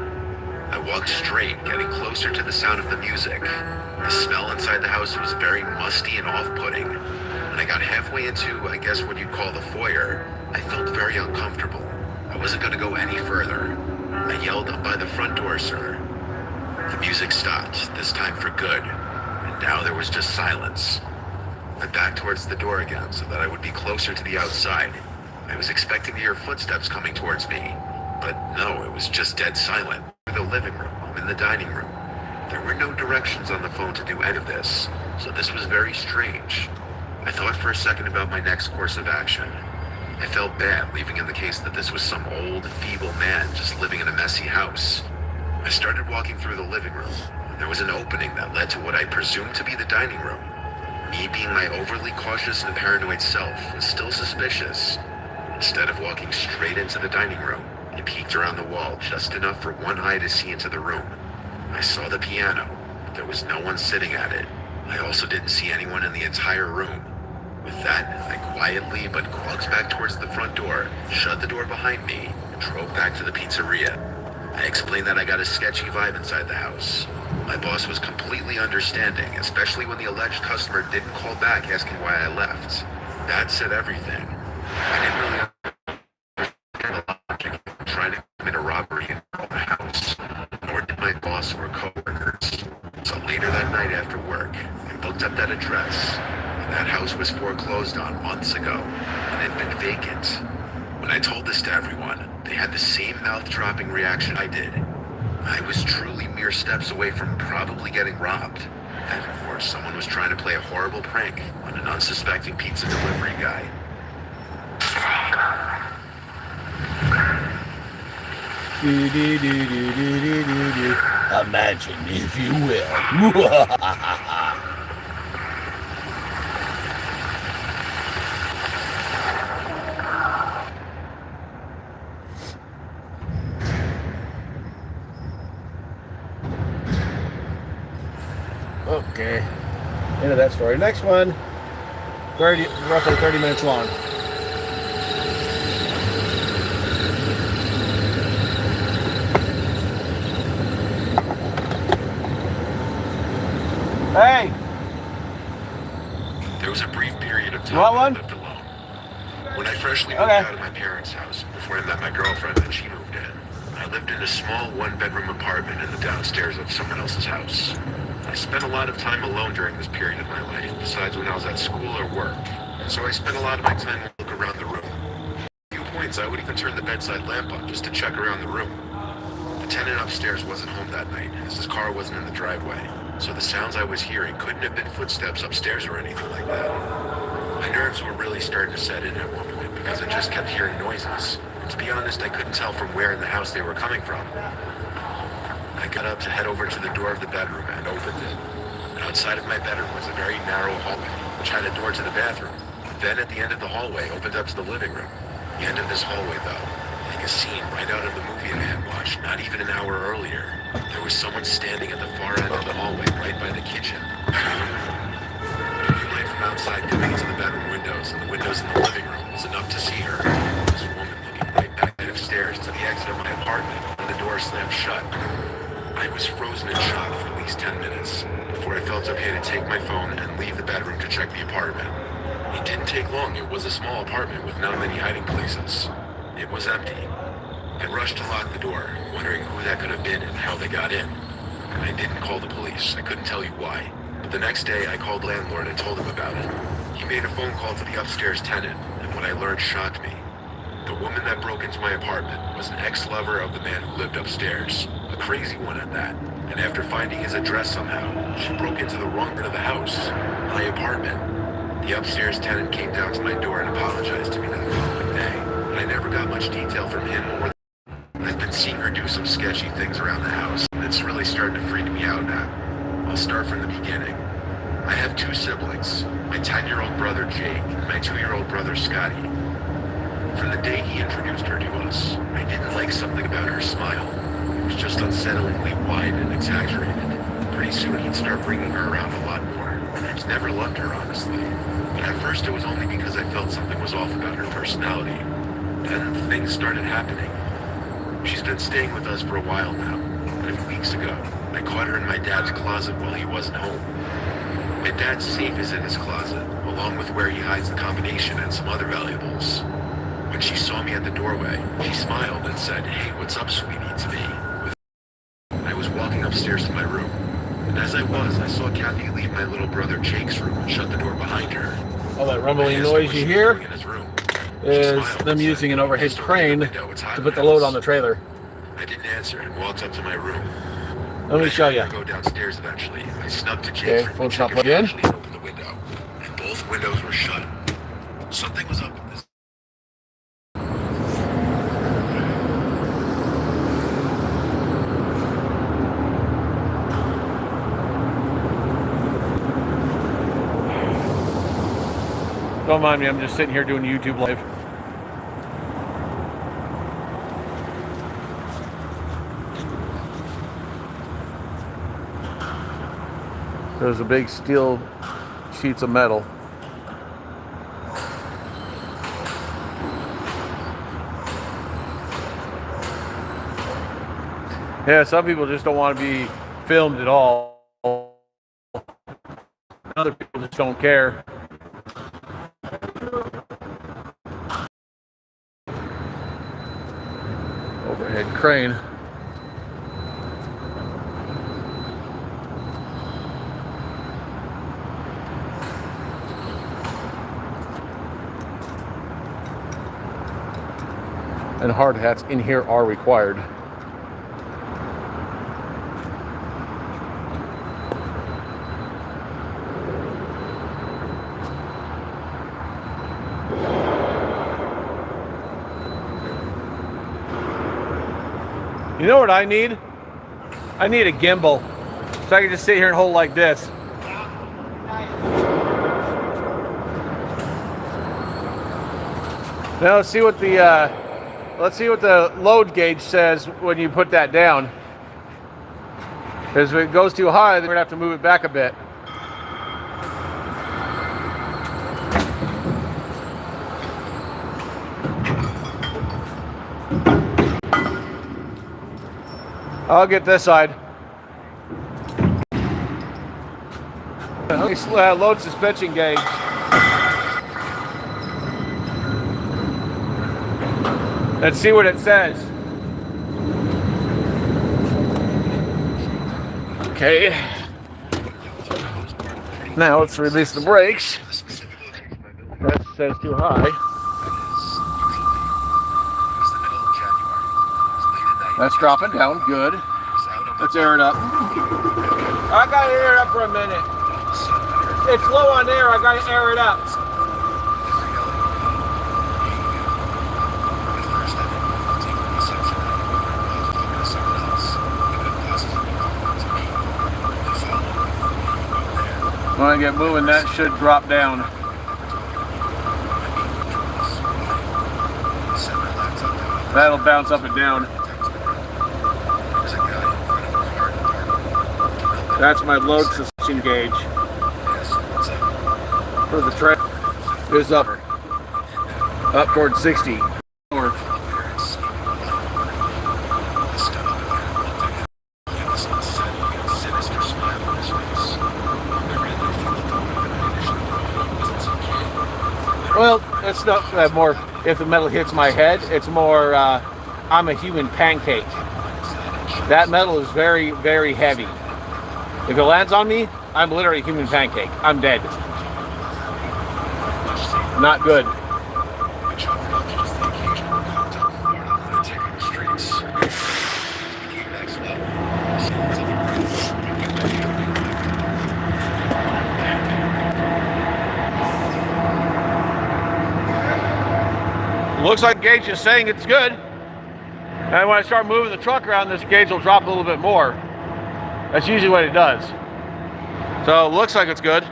I walked straight, getting closer to the sound of the music. The smell inside the house was very musty and off-putting. When I got halfway into, I guess what you'd call the foyer, I felt very uncomfortable. I wasn't going to go any further. I yelled, "Up by the front door, sir." The music stopped, this time for good, and now there was just silence. I backed towards the door again so that I would be closer to the outside. I was expecting to hear footsteps coming towards me, but no, it was just dead silent. In the living room, in the dining room. There were no directions on the phone to do any of this, so this was very strange. I thought for a second about my next course of action. I felt bad leaving in the case that this was some old, feeble man just living in a messy house. I started walking through the living room. There was an opening that led to what I presumed to be the dining room. Me being my overly cautious and paranoid self was still suspicious. Instead of walking straight into the dining room, I peeked around the wall just enough for one eye to see into the room. I saw the piano, but there was no one sitting at it. I also didn't see anyone in the entire room. With that, I quietly but walked back towards the front door, shut the door behind me, and drove back to the pizzeria. I explained that I got a sketchy vibe inside the house. My boss was completely understanding, especially when the alleged customer didn't call back asking why I left. That said everything. I didn't really understand the logic of trying to commit a robbery in my own house, nor did my boss or coworkers. So later that night after work, I looked up that address, and that house was foreclosed on months ago, and had been vacant. When I told this to everyone, they had the same mouth-dropping reaction I did. I was truly mere steps away from probably getting robbed. And of course, someone was trying to play a horrible prank on an unsuspecting pizza delivery guy. Imagine, if you will. Okay, end of that story. Next one, roughly 30 minutes long. Hey! There was a brief period of time You want when I one? lived alone. When I freshly moved Okay. out of my parents' house, before I met my girlfriend and she moved in, I lived in a small one-bedroom apartment in the downstairs of someone else's house. I spent a lot of time alone during this period of my life, besides when I was at school or work, and so I spent a lot of my time looking around the room. At a few points, I would even turn the bedside lamp on just to check around the room. The tenant upstairs wasn't home that night, as his car wasn't in the driveway, so the sounds I was hearing couldn't have been footsteps upstairs or anything like that. My nerves were really starting to set in at one point because I just kept hearing noises. And to be honest, I couldn't tell from where in the house they were coming from. I got up to head over to the door of the bedroom and opened it. Outside of my bedroom was a very narrow hallway, which had a door to the bathroom. Then at the end of the hallway opened up to the living room. The end of this hallway, though, like a scene right out of the movie I had watched not even an hour earlier. There was someone standing at the far end of the hallway right by the kitchen. The light from outside coming into the bedroom windows and the windows in the living room was enough to see her. This woman looking right back upstairs to the exit of my apartment when the door slammed shut. I was frozen in shock for at least 10 minutes before I felt okay to take my phone and leave the bedroom to check the apartment. It didn't take long. It was a small apartment with not many hiding places. It was empty. I rushed to lock the door, wondering who that could have been and how they got in. And I didn't call the police. I couldn't tell you why. But the next day, I called the landlord and told him about it. He made a phone call to the upstairs tenant, and what I learned shocked me. The woman that broke into my apartment was an ex-lover of the man who lived upstairs, a crazy one at that. And after finding his address somehow, she broke into the wrong part of the house, my apartment. The upstairs tenant came down to my door and apologized to me the following day. I never got much detail from him or I've been seeing her do some sketchy things around the house, and it's really starting to freak me out now. I'll start from the beginning. I have 2 siblings, my 10-year-old brother Jake and my 2-year-old brother Scotty. From the day he introduced her to us, I didn't like something about her smile. It was just unsettlingly wide and exaggerated. Pretty soon he'd start bringing her around a lot more. I've never loved her, honestly. But at first it was only because I felt something was off about her personality. Then things started happening. She's been staying with us for a while now, and a few weeks ago, I caught her in my dad's closet while he wasn't home. My dad's safe is in his closet, along with where he hides the combination and some other valuables. When she saw me at the doorway, she smiled and said, "Hey, what's up, sweetie?" to me. I was walking upstairs to my room, and as I was, I saw Kathy leave my little brother Jake's room and shut the door behind her. All that rumbling noise you hear is them using an overhead crane to put the load on the trailer. I didn't answer and walked up to my room. Let me show you. I go downstairs eventually. I snuck to Jake's room phone's and not plugged in. actually opened the window, and both windows were shut. Something was up with this. Don't mind me, I'm just sitting here doing YouTube live. There's a big steel sheets of metal. Yeah, some people just don't want to be filmed at all. Other people just don't care. Overhead crane. And hard hats in here are required. You know what I need? I need a gimbal, so I can just sit here and hold like this. Now let's see what the load gauge says when you put that down. Because if it goes too high, then we're gonna have to move it back a bit. I'll get this side. Load suspension gauge. Let's see what it says. Okay. Now let's release the brakes. That says too high. That's dropping down, good. Let's air it up. I gotta air it up for a minute. It's low on air, I gotta air it up. When I get moving, that should drop down. That'll bounce up and down. That's my load suspension gauge for the track. Is up towards 60. Well, it's not more. If the metal hits my head, it's more. I'm a human pancake. That metal is very, very heavy. If it lands on me, I'm literally a human pancake. I'm dead. Not good. Looks like the gauge is saying it's good. And when I start moving the truck around, this gauge will drop a little bit more. That's usually what it does. So it looks like it's good.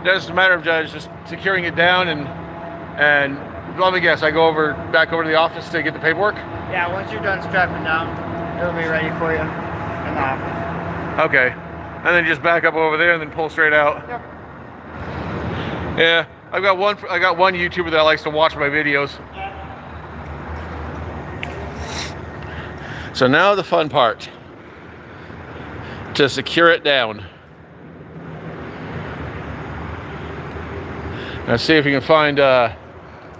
It's a matter of just securing it down and let me guess, I go back over to the office to get the paperwork? Yeah, once you're done strapping down, it'll be ready for you in the office. Okay. And then just back up over there and then pull straight out. Yep. Yeah, I got one YouTuber that likes to watch my videos. So now the fun part. To secure it down. Let's see if we can find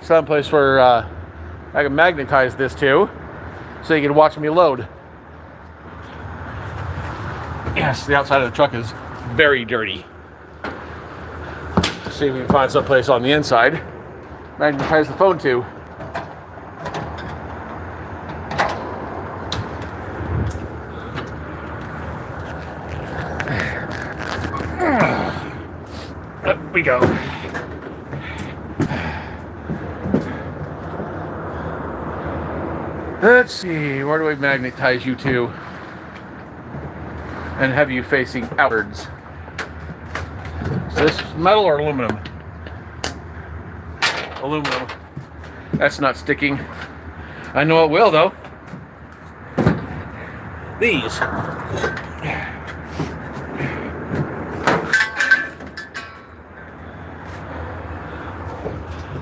someplace where I can magnetize this to, so you can watch me load. Yes, the outside of the truck is very dirty. Let's see if we can find someplace on the inside. Magnetize the phone to. Up we go. Let's see, where do we magnetize you to? And have you facing outwards. Is this metal or aluminum? Aluminum. That's not sticking. I know it will though. These.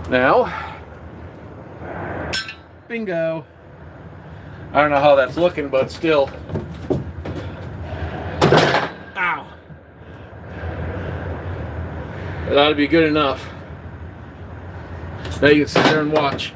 Now, bingo. I don't know how that's looking, but still. Ow. It ought to be good enough. Now you can sit there and watch.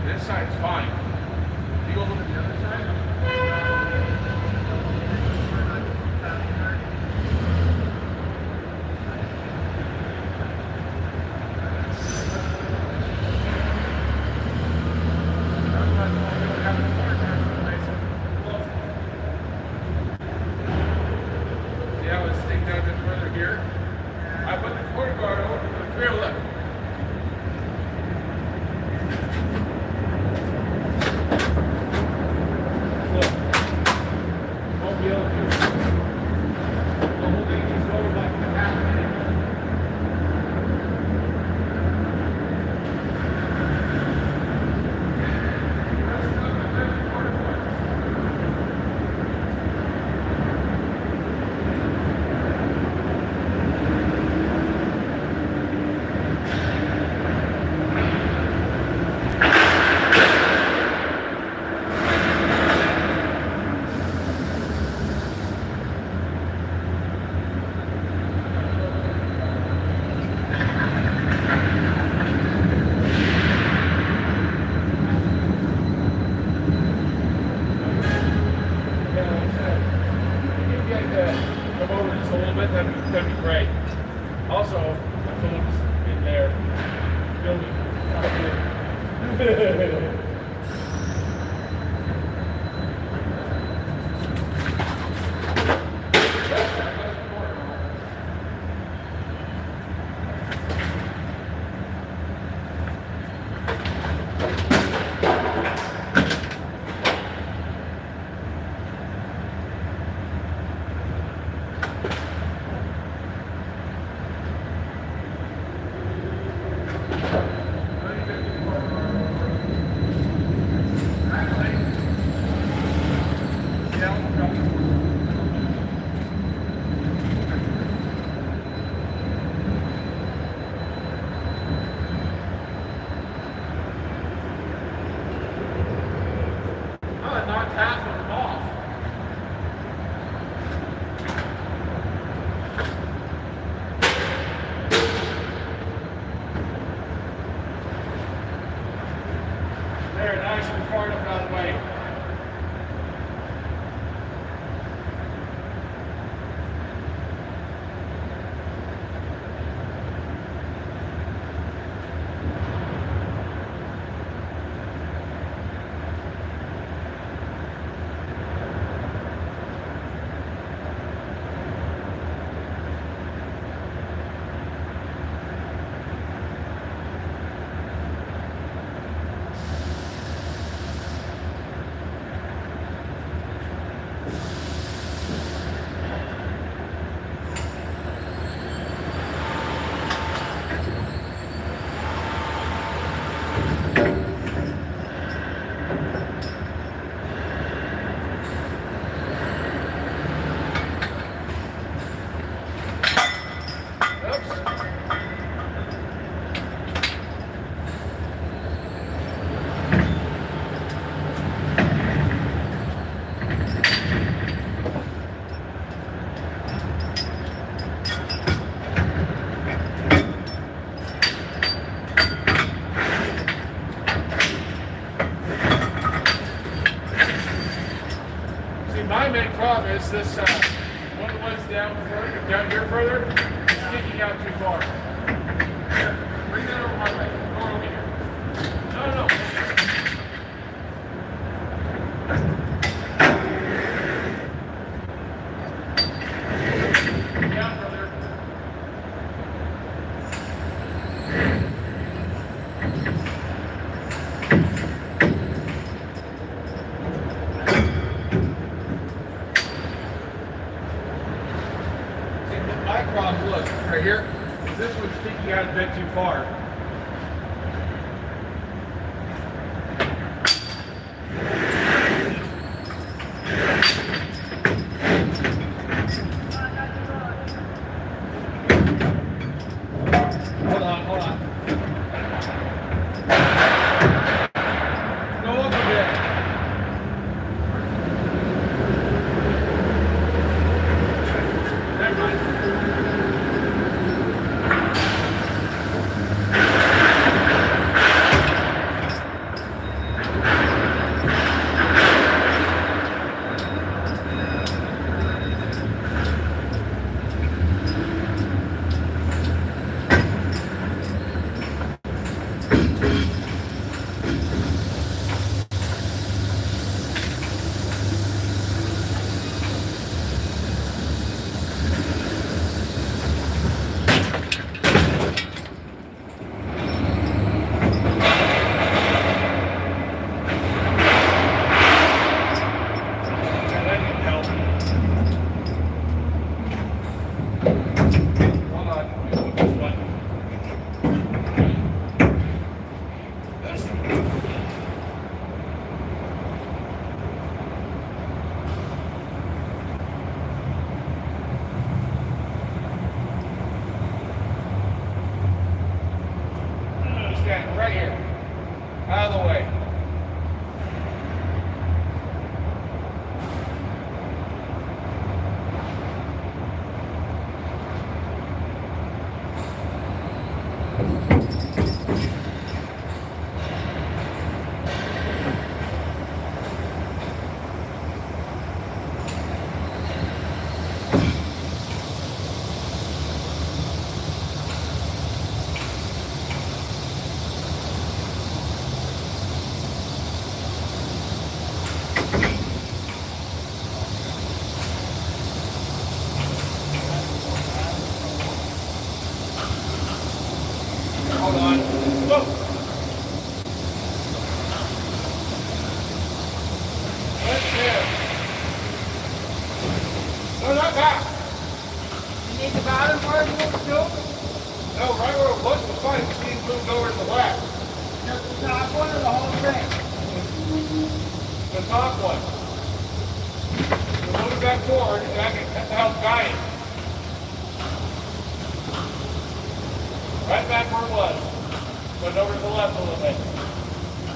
This side's fine. You go look at the other side? See how it's sticking out a bit further here? I put the quarter guard over the trail left. Look. Won't be able to. The whole thing is over like a half a minute. Come over just a little bit, that'd be great. Also, Phillips in there building out here. Knocked half of them off. There, nice and far enough out of the way. My main problem is this one of the ones down here further is sticking out too far. Here, bring that over my way. Go over here. No. Down further. My problem, look, right here, is this one's sticking out a bit too far. Hold on. Go up a bit. Never mind. moved over to the left. Just the top one or the whole thing? The top one. So move it back forward and I can help guide it. Right back where it was. But over to the left a little bit.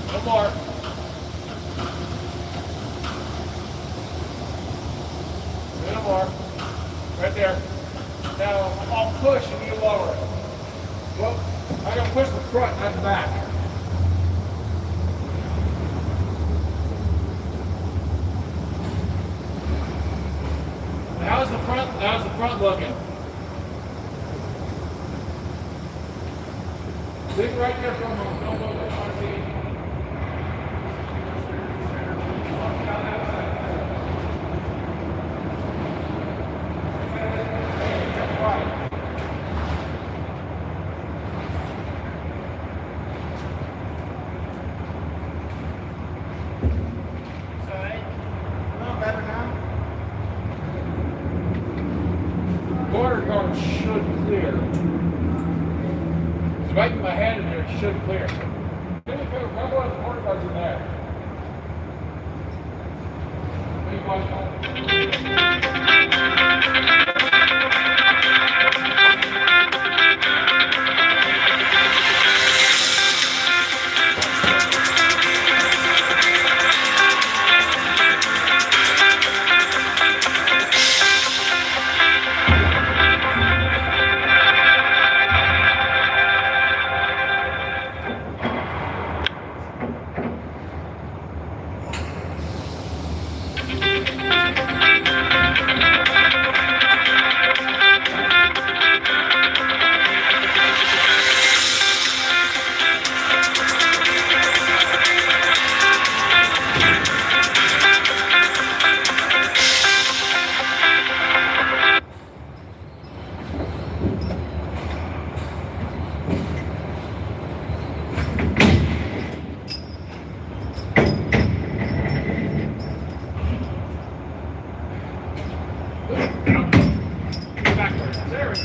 No more. A little more. Right there. Now I'll push and you lower it. Well, I'm going to push the front, not the back. How's the front looking? Dig right there for a moment. Don't move it. I want to see it. Corner guard should clear. If I get my hand in there, it should clear. Remember one of the corner guards in there. Big one. Backwards. There we go.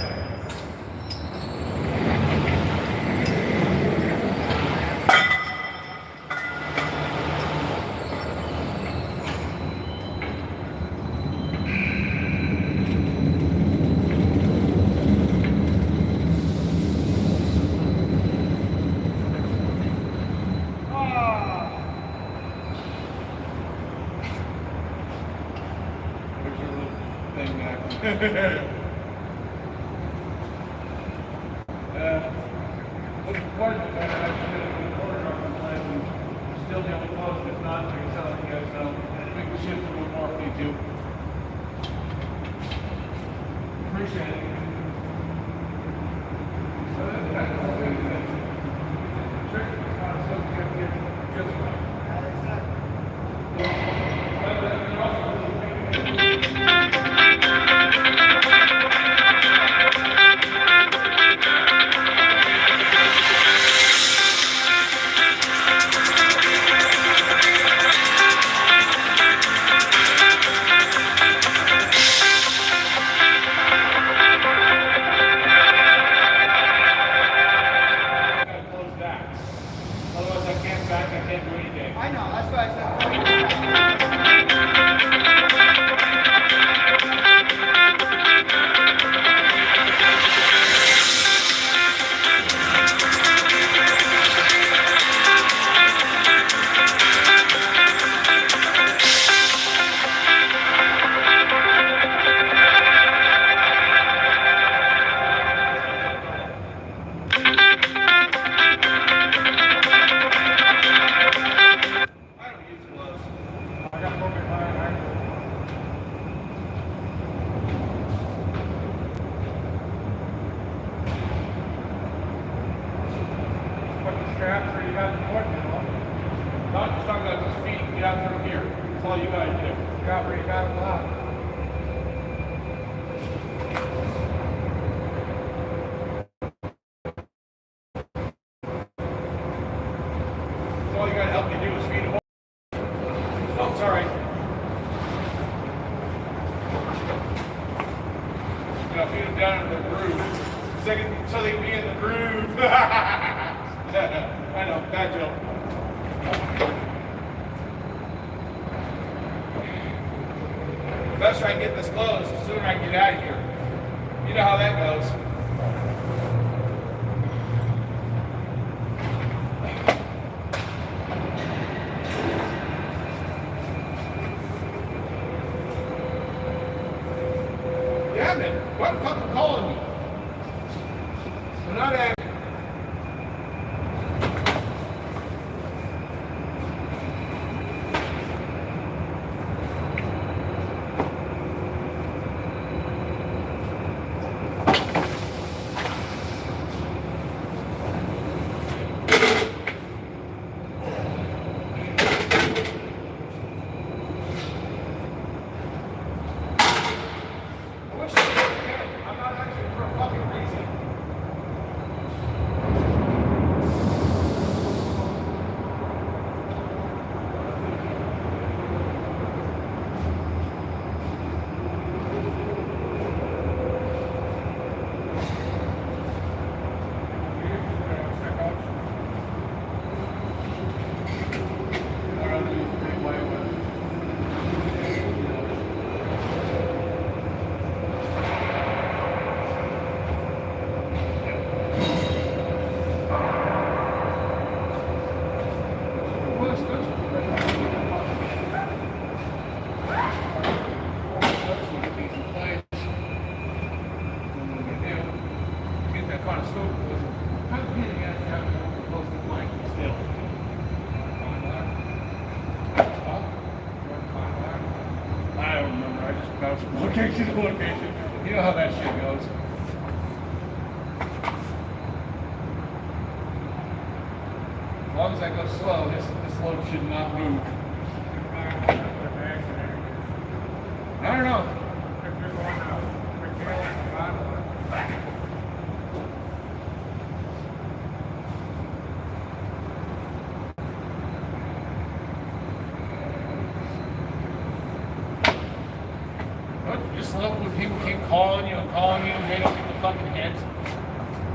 There's your little thing back. Looking forward to that. I should have been quarter off the plan and still the only close. If not, I can tell you guys know. And make the shift a little more for you too. Appreciate it. So that's the whole thing. Trick is not so good. Just right. Otherwise, I can't back, I can't do anything. I know, that's why I said. Straps or you got the board middle. Not just talking about those feet, get out through here. That's all you gotta do. Figure out where you got them out. That's all you gotta help me do is feed them. Oh, sorry. You know, feed them down in the groove. So they can be in the groove. I know, bad joke. The faster I can get this closed, the sooner I can get out of here. You know how that goes. Yeah, man. Why the fuck are you calling me? I'm not asking. I'm not actually for a fucking reason. I don't remember. I just bounced from location to location. You know how that shit goes. As long as I go slow, this load should not move. I don't know. Just love when people keep calling you and they don't get the fucking hits.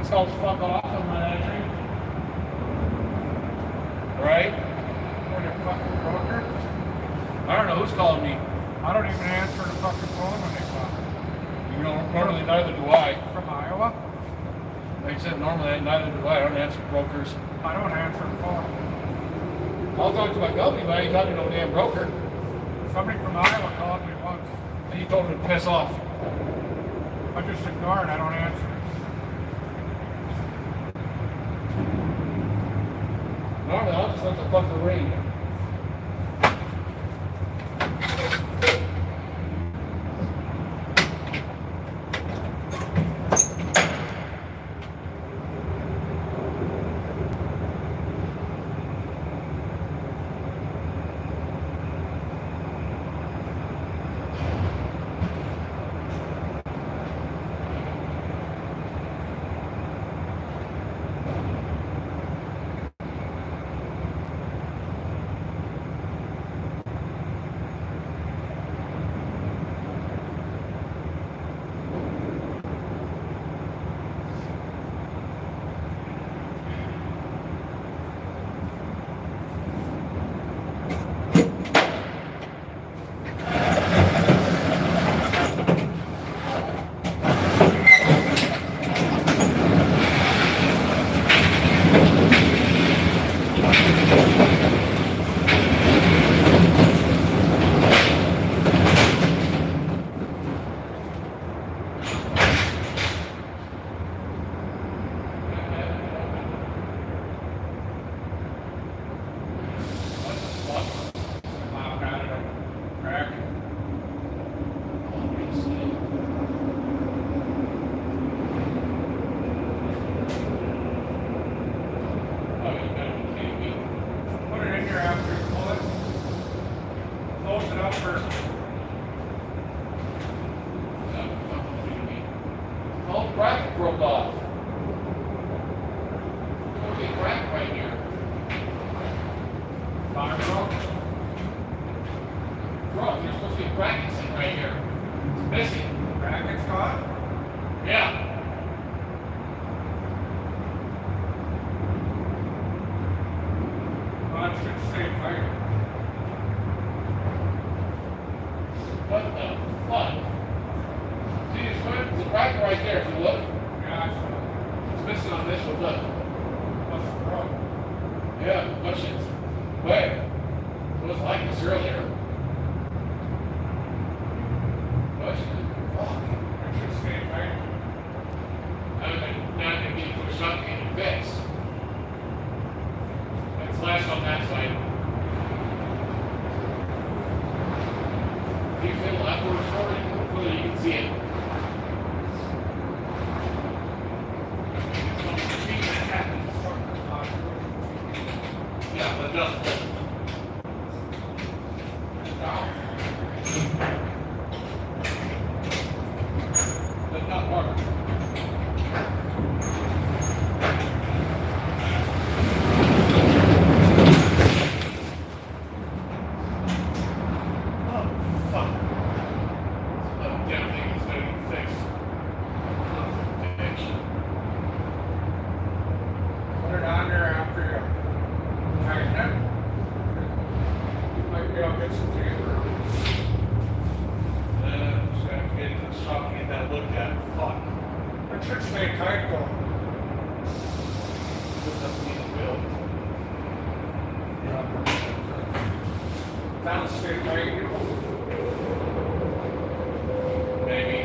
It's called fuck off on my entry. Right? Or the fucking broker. I don't know who's calling me. I don't even answer the fucking phone when they call. You know, normally neither do I. From Iowa? Like I said, normally neither do I. I don't answer brokers. I don't answer the phone. I'll talk to my company, but I ain't talking to no damn broker. Somebody from Iowa called me once. And you told him to piss off. I just ignore it. I don't answer. Normally, I'll just let the fucker ring. Bracket broke off. Okay, bracket right here. Fire broke. Bro, there's supposed to be a bracket sitting right here. It's missing. Bracket's gone? Yeah. What the fuck? See, it's right there. If you look, it's missing on this one. Look. Yeah, the bushings. Where? It was like this earlier. Bushings. Fuck. Interesting, right? Now they need to push up and fix. And slash on that side. You feel upwards forward, hopefully you can see it. Yeah, but no. But not hard. Maybe.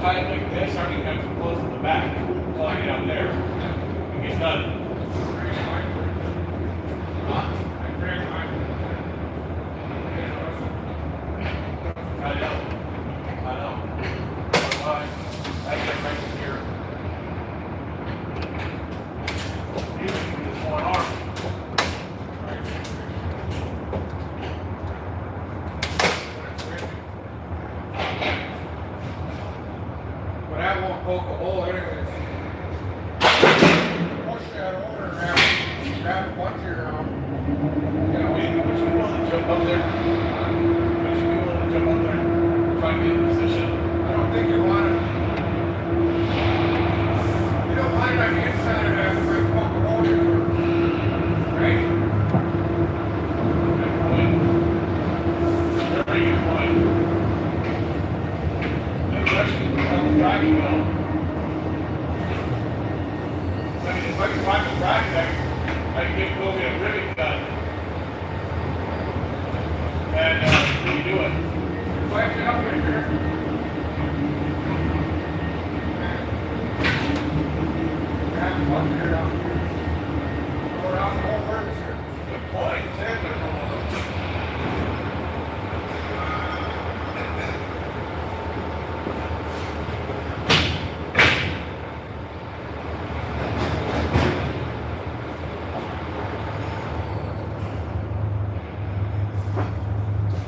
Tight like this, I don't even have to close in the back until I get out there. It gets done. I know. I get right in here. Using this one arm. But that won't poke a hole anyways. Push that over and grab a bunch around. Would you be willing to jump up there? Would you be willing to jump up there? Try to get in position? I don't think you want it. You don't want it on the inside of that, but poke a hole in it. Right? Good point. Very good point. Maybe actually I'm driving well. I mean, if I can find a drag, I can go get a ribbon gun. And we do it. Flash it up right here. Grab a bunch around. Go around the whole purpose here. Good point. Exactly.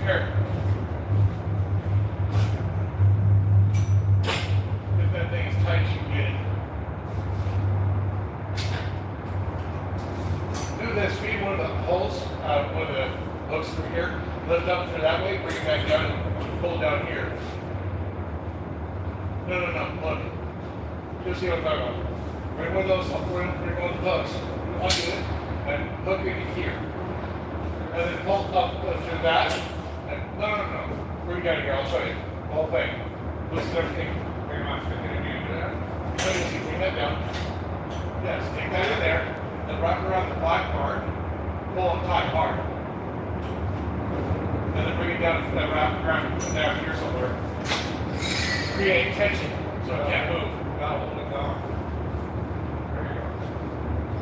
Here. If that thing is tight, you can get it. Do this, feed one of the holes, one of the hooks through here, lift up through that way, bring it back down, and pull down here. No, look. You'll see what I'm talking about. Bring one of those, bring one of the hooks, undo it, and hook it here. And then pull up through that. And, no. Bring it down here, I'll show you. The whole thing. Loosen everything. Pretty much. So you see, bring that down. Yes, take that in there, and wrap it around the black part, pull on tight hard. And then bring it down to that wrap around down here somewhere. Create tension so it can't move. Now hold it down. There you go.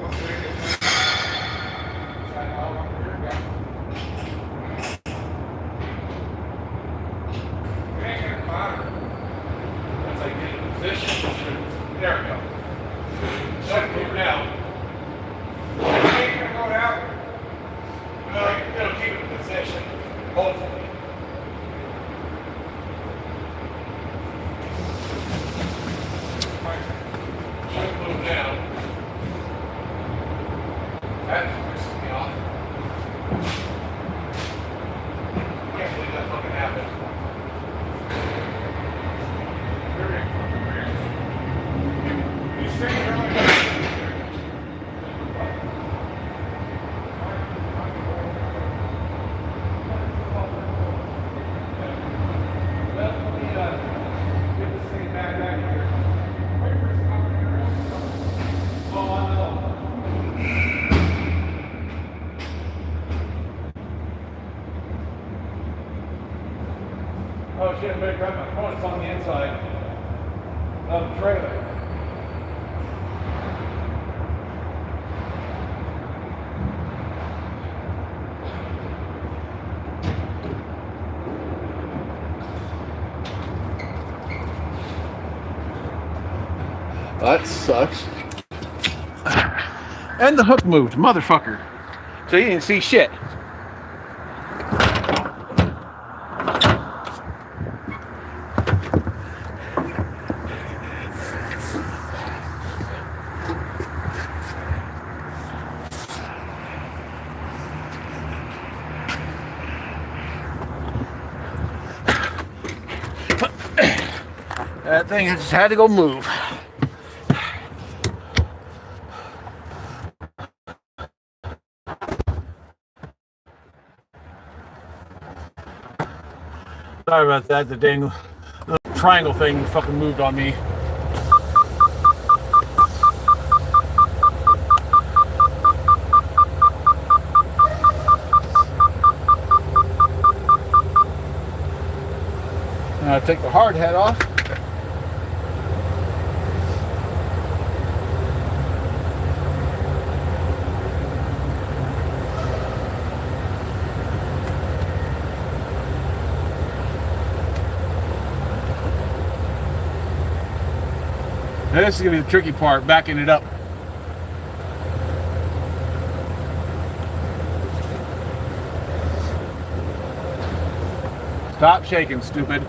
Okay. Try it out up here. Yeah. It ain't gonna matter. That's like getting in position. There we go. Should move now. Ain't gonna go down. No, it'll keep it in position. Hopefully. Should move now. That's pissing me off. Can't believe that fucking happened. Very fucking weird. You stay here like that. Let me get this thing back here. Wipers coming in real slow. Oh, I know. Oh shit, I better grab my phone. It's on the inside of the trailer. That sucks. And the hook moved, motherfucker. So you didn't see shit. That thing just had to go move. Sorry about that. The dang triangle thing fucking moved on me. Now take the hard hat off. Now this is going to be the tricky part, backing it up. Stop shaking, stupid.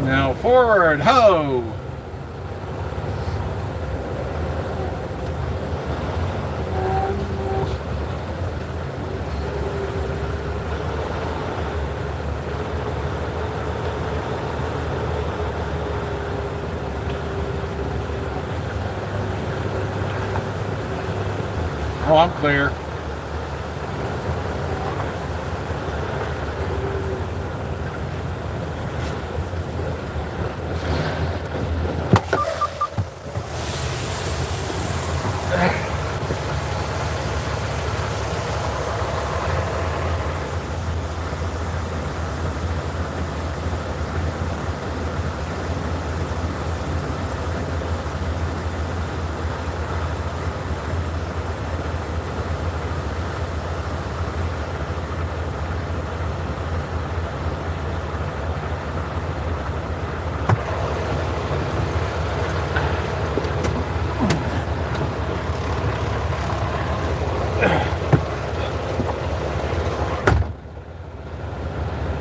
Now forward, ho! Oh, I'm clear.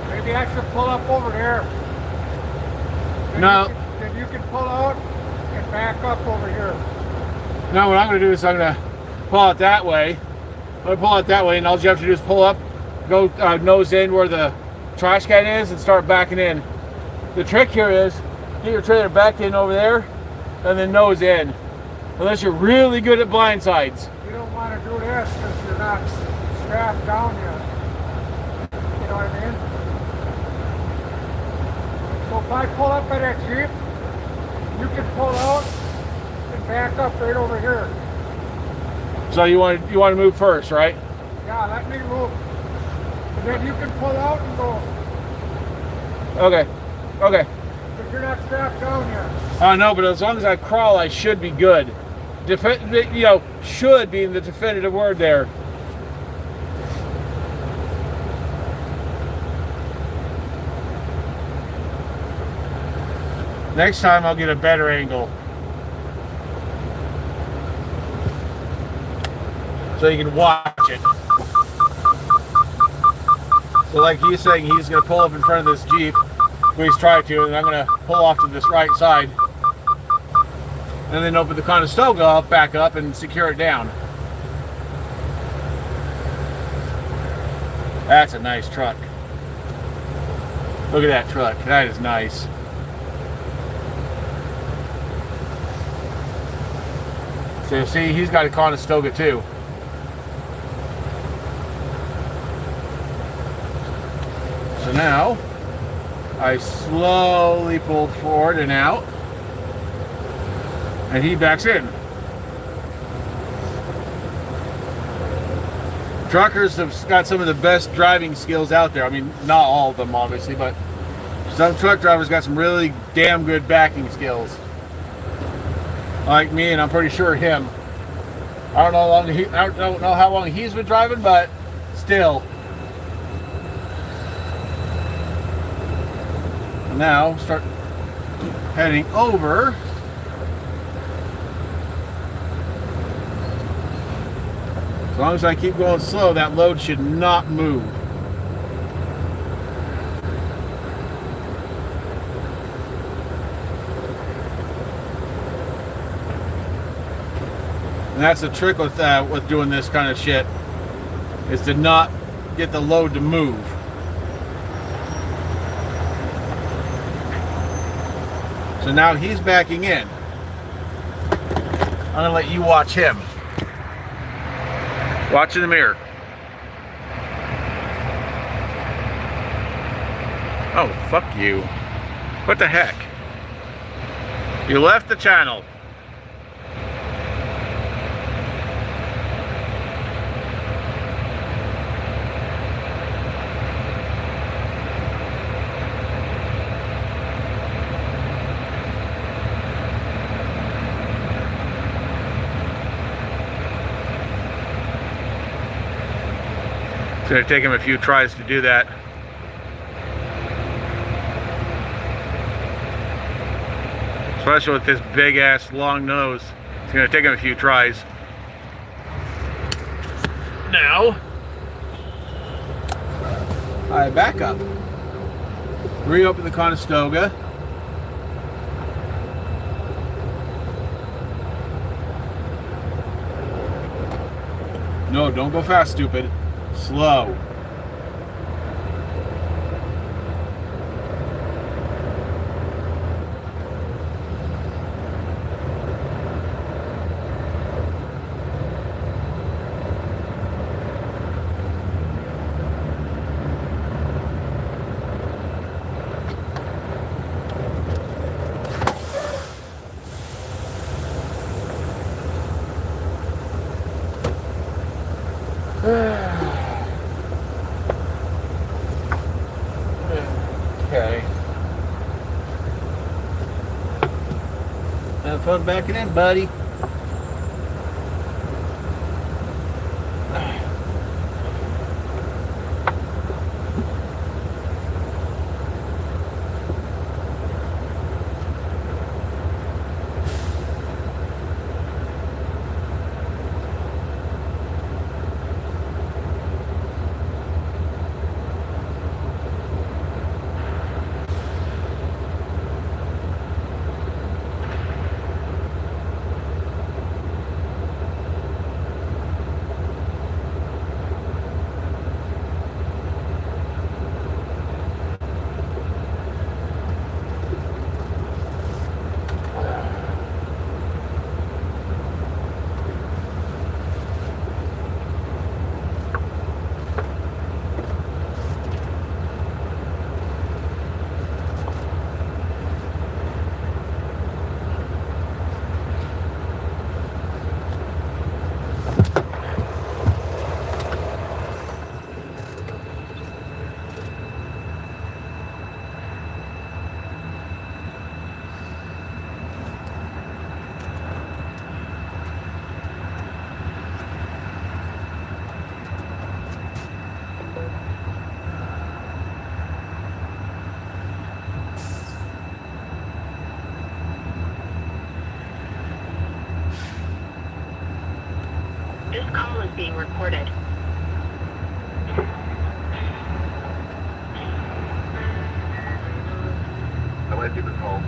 Maybe I should pull up over there. No. Then you can pull out and back up over here. Now what I'm going to do is I'm going to pull out that way. I'm going to pull out that way, and all you have to do is pull up, go nose in where the trash can is, and start backing in. The trick here is get your trailer backed in over there, and then nose in. Unless you're really good at blind sides. You don't want to do this because you're not strapped down yet. You know what I mean? So if I pull up by that Jeep, you can pull out and back up right over here. So you want to move first, right? Yeah, let me move. And then you can pull out and go. Okay. Okay. But you're not strapped down yet. No, but as long as I crawl, I should be good. You know, should being the definitive word there. Next time I'll get a better angle. So you can watch it. So like he's saying, he's going to pull up in front of this Jeep. He's trying to, and I'm going to pull off to this right side. And then open the Conestoga up, back up, and secure it down. That's a nice truck. Look at that truck. That is nice. So see, he's got a Conestoga too. So now, I slowly pulled forward and out, and he backs in. Truckers have got some of the best driving skills out there. I mean, not all of them, obviously, but some truck drivers got some really damn good backing skills. Like me, and I'm pretty sure him. I don't know how long he's been driving, but still. Now start heading over. As long as I keep going slow, that load should not move. And that's the trick with doing this kind of shit, is to not get the load to move. So now he's backing in. I'm gonna let you watch him. Watch in the mirror. Oh, fuck you. What the heck? You left the channel. It's going to take him a few tries to do that. Especially with this big ass long nose. It's going to take him a few tries. Now, I back up. Reopen the Conestoga. No, don't go fast, stupid. Slow. Okay. Have fun backing in, buddy. being recorded. I might give a call.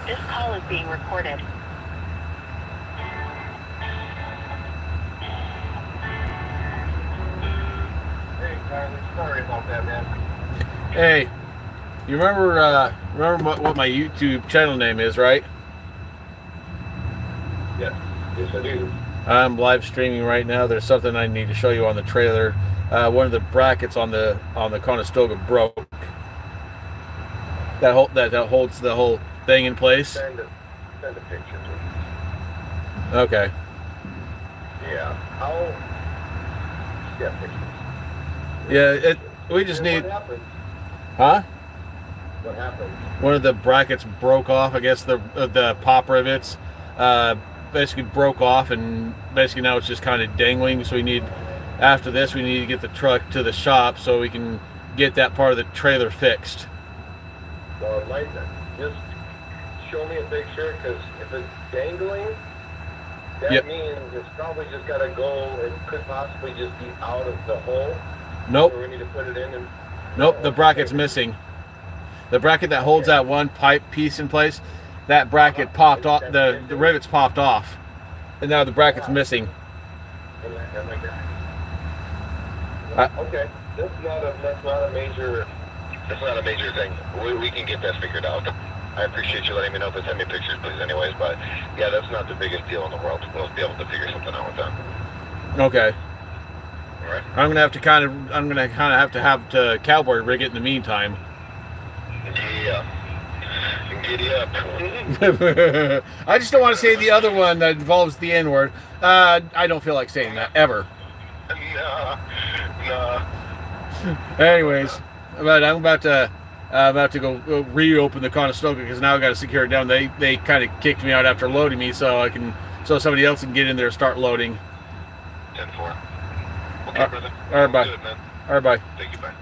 This call is being recorded. Hey, Charlie, sorry about that, man. Hey, you remember what my YouTube channel name is, right? Yes, yes, I do. I'm live streaming right now. There's something I need to show you on the trailer. One of the brackets on the Conestoga broke. That holds the whole thing in place. Send a picture, please. Okay. Yeah. How? Yeah, pictures. Yeah. We just And need. What happened? Huh? What happened? One of the brackets broke off. I guess the pop rivets basically broke off, and basically now it's just kind of dangling. So after this, we need to get the truck to the shop so we can get that part of the trailer fixed. Well, just show me a picture, because if it's dangling, that Yep. means it's probably just got to go. It could possibly just be out of the hole. Nope. So we need to put it in and. Nope, the bracket's missing. The bracket that holds that one pipe piece in place, that bracket popped off. The rivets popped off, and now the bracket's missing. Okay, that's not a major thing. We can get that figured out. I appreciate you letting me know. But send me pictures, please, anyways. But yeah, that's not the biggest deal in the world. We'll be able to figure something out with that. Okay. All right. I'm gonna have to have to cowboy rig it in the meantime. Yeah. Giddy up. I just don't want to say the other one that involves the N word. I don't feel like saying that ever. No. Anyways, but I'm about to go reopen the Conestoga because now I got to secure it down. They kind of kicked me out after loading me, so somebody else can get in there and start loading. 10-4. Okay, brother. All right, bye. Good, man. All right, bye. Thank you, bye.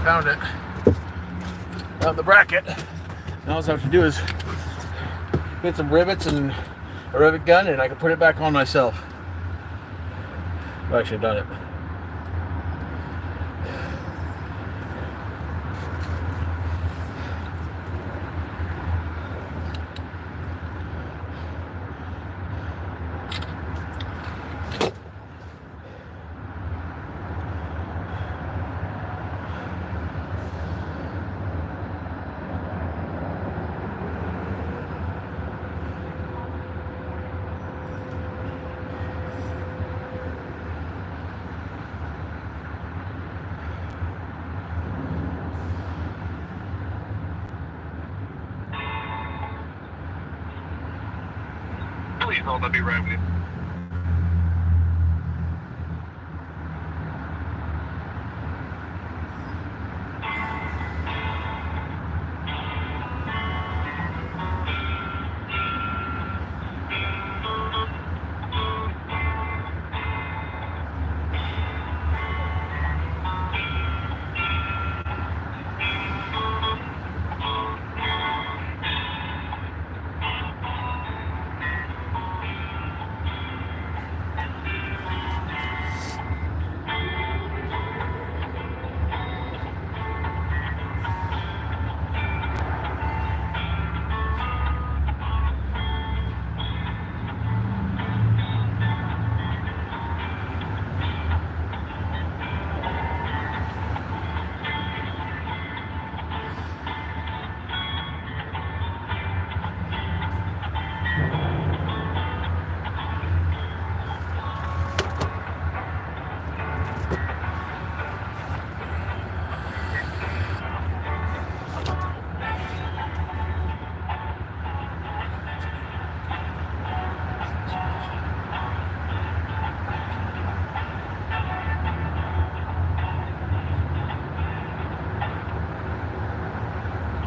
found it. Found the bracket. Now all I have to do is get some rivets and a rivet gun, and I can put it back on myself. I should have done it. Please hold, I'll be right with you.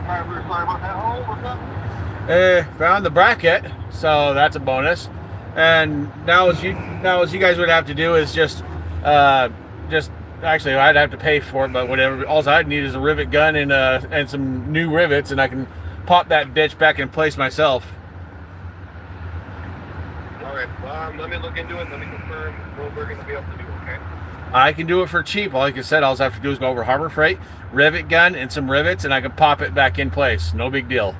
Alright, we're sorry about that. Oh, what's up? Found the bracket, so that's a bonus. And now as you guys would have to do is just actually I'd have to pay for it, but whatever. All I'd need is a rivet gun and some new rivets, and I can pop that bitch back in place myself. Alright, let me look into it. Let me confirm what we're going to be able to do, okay? I can do it for cheap. Like I said, all I have to do is go over Harbor Freight, rivet gun, and some rivets, and I can pop it back in place. No big deal.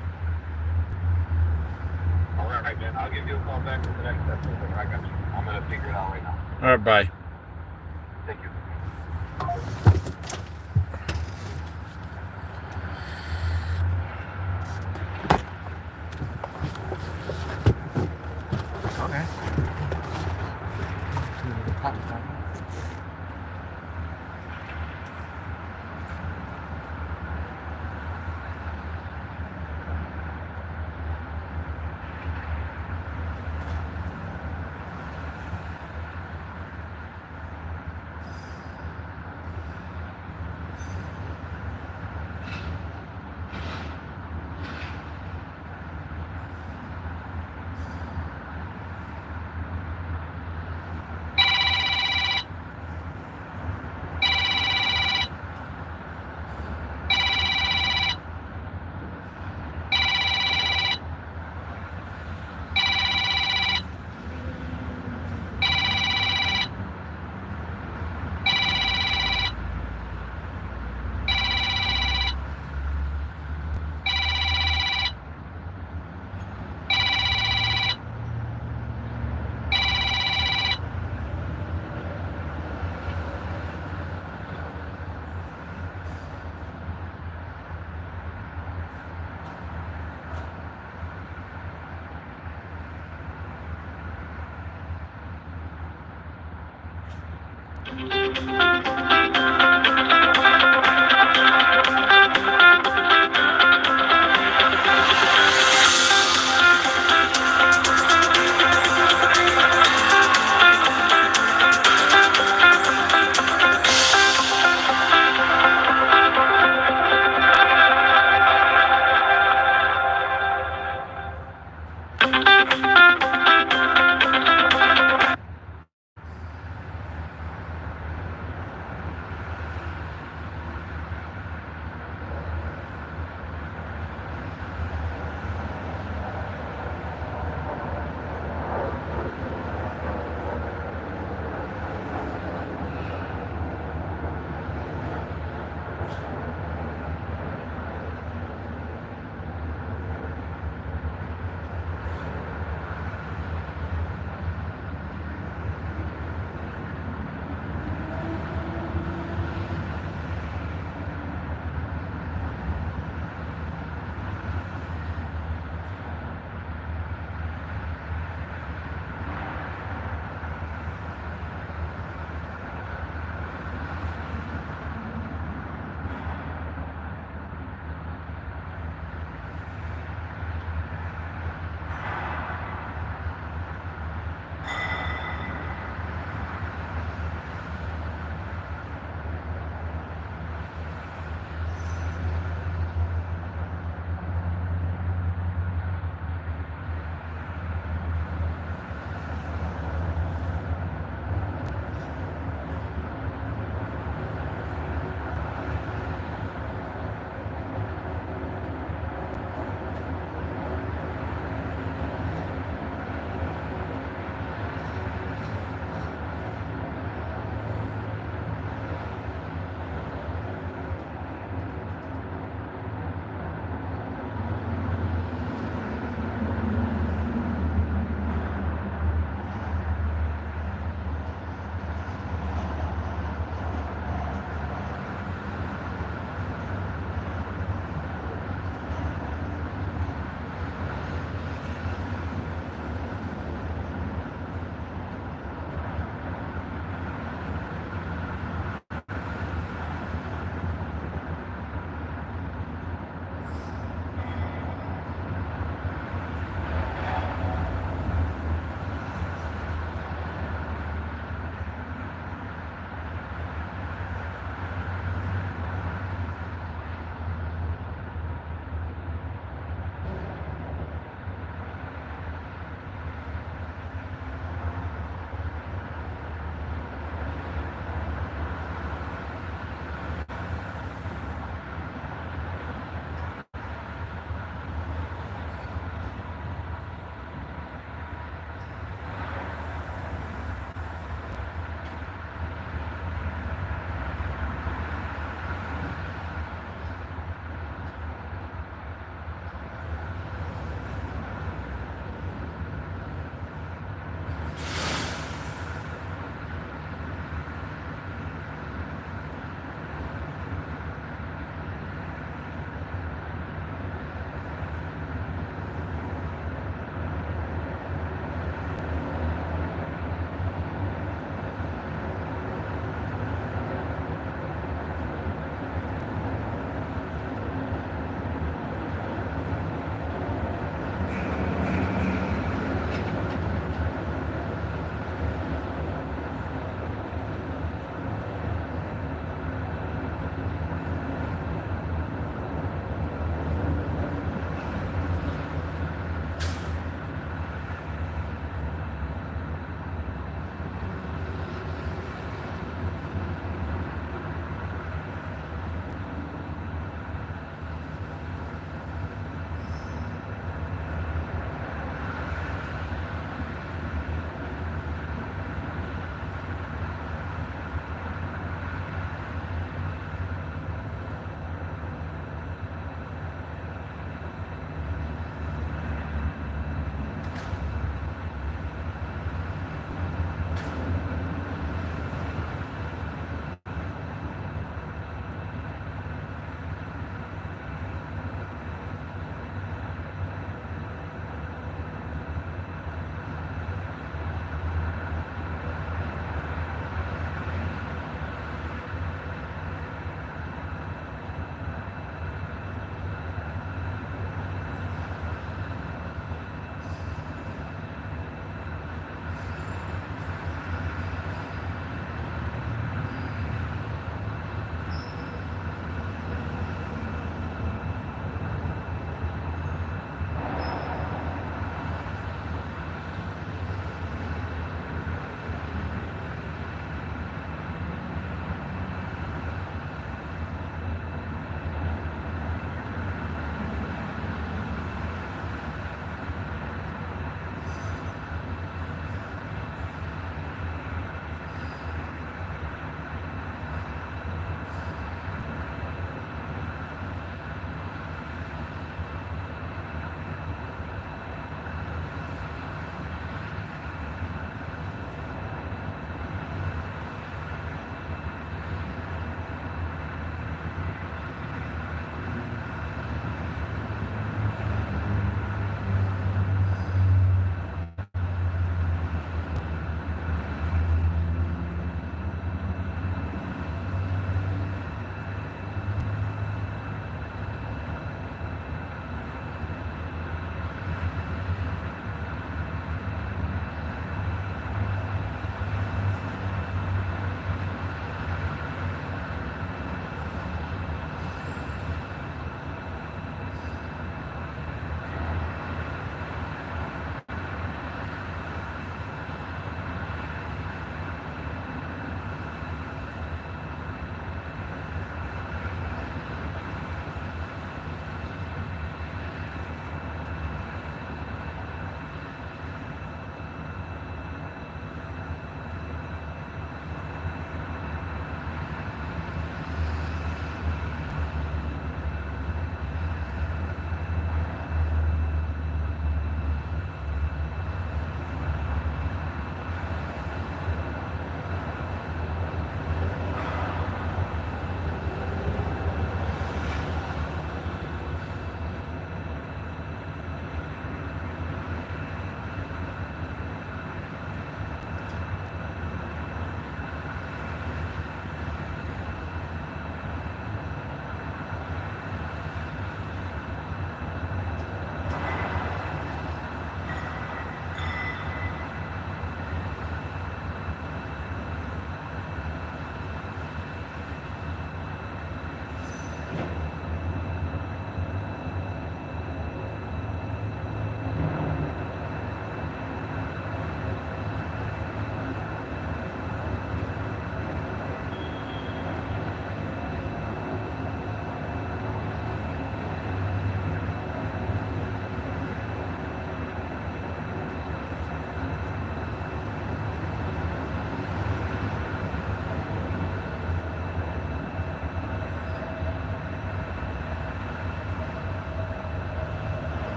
Alright, man. I'll give you a call back with the next step. I got you. I'm going to figure it out right now. All right, bye. Thank you. Okay.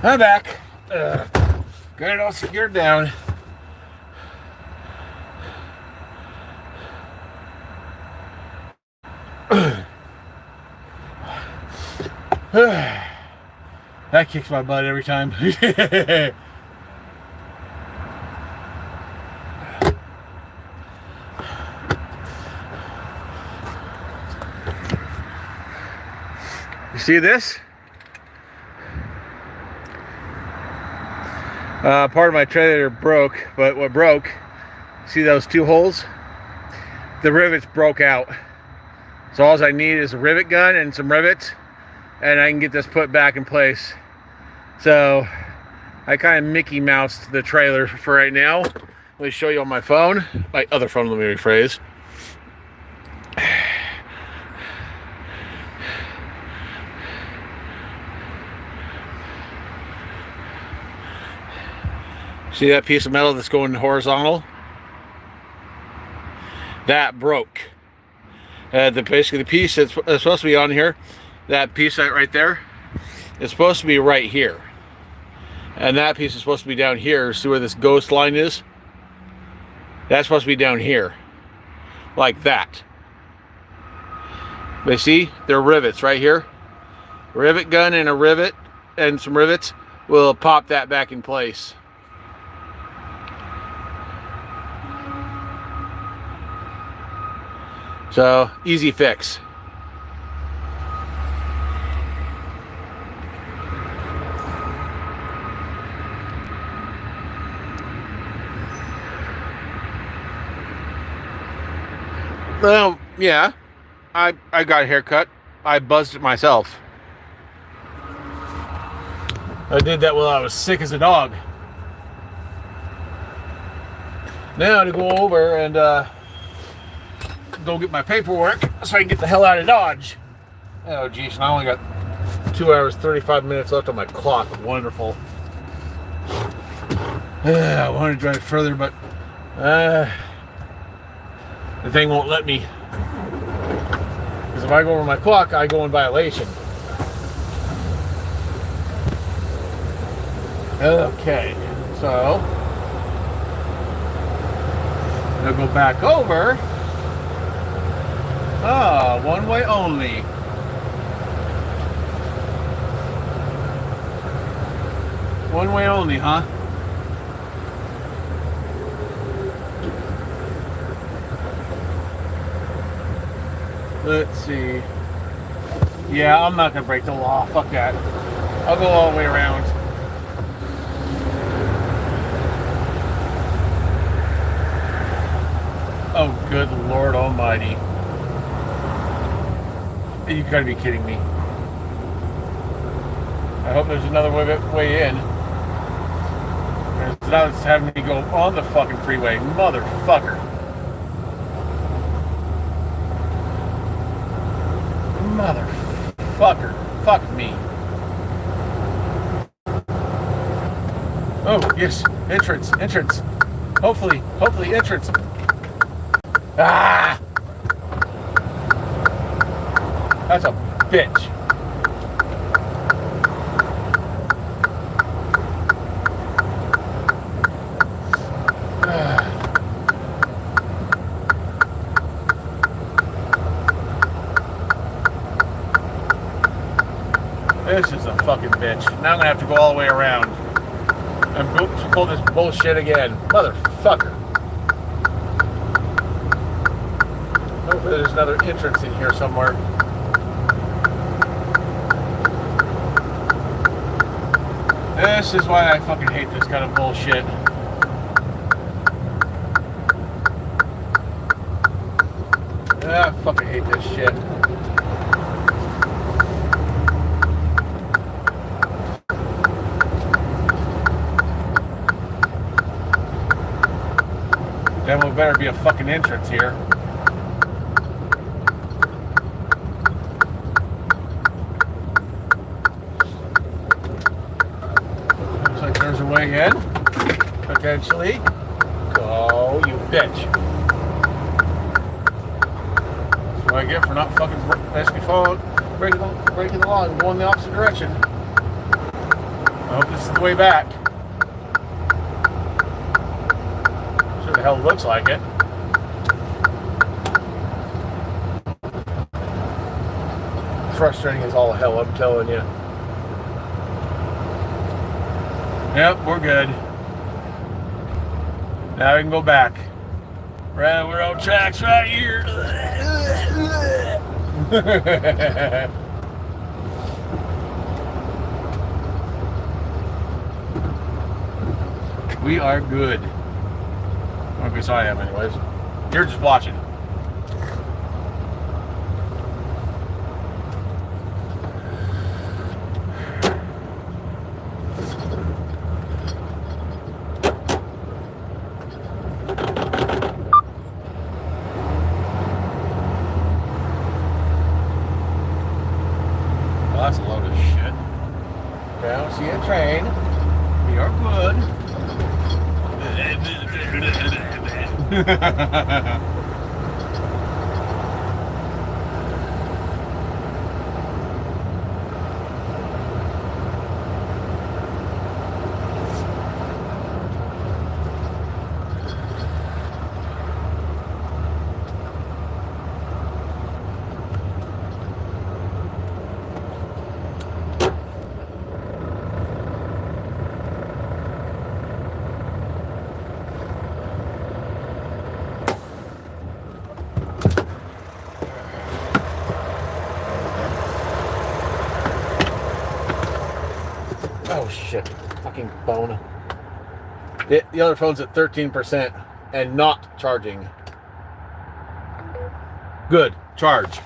I'm back. Got it all secured down. That kicks my butt every time. You see this? Part of my trailer broke, but what broke, see those two holes? The rivets broke out. So all I need is a rivet gun and some rivets, and I can get this put back in place. So I kind of Mickey Moused the trailer for right now. Let me show you on my phone. My other phone, let me rephrase. See that piece of metal that's going horizontal? That broke. Basically the piece that's supposed to be on here, that piece right there, is supposed to be right here. And that piece is supposed to be down here. See where this ghost line is? That's supposed to be down here. Like that. But see, they're rivets right here. Rivet gun and a rivet and some rivets will pop that back in place. So, easy fix. Well, yeah, I got a haircut. I buzzed it myself. I did that while I was sick as a dog. Now to go over and go get my paperwork so I can get the hell out of Dodge. Oh geez, and I only got 2 hours 35 minutes left on my clock. Wonderful. I want to drive further, but the thing won't let me. Because if I go over my clock, I go in violation. Okay, so I'll go back over. Ah, one way only. One way only, huh? Let's see. Yeah, I'm not gonna break the law. Fuck that. I'll go all the way around. Oh, good Lord Almighty. You gotta be kidding me. I hope there's another way in. Now it's having me go on the fucking freeway. Motherfucker. Motherfucker. Fuck me. Oh, yes. Entrance. Entrance. Hopefully entrance. Ah! That's a bitch. This is a fucking bitch. Now I'm gonna have to go all the way around and pull this bullshit again. Motherfucker. Hopefully there's another entrance in here somewhere. This is why I fucking hate this kind of bullshit. I fucking hate this shit. Then there better be a fucking entrance here. Looks like there's a way in, potentially. Oh, you bitch. That's what I get for not fucking basically breaking the law and going the opposite direction. I hope this is the way back. Sure the hell looks like it. Frustrating as all hell, I'm telling you. Yep, we're good. Now we can go back. We're on tracks right here. We are good. Okay, so I am anyways. You're just watching. Well, that's a load of shit. Okay, I don't see a train. We are good. Oh shit, fucking phone. The other phone's at 13% and not charging. Good, charge.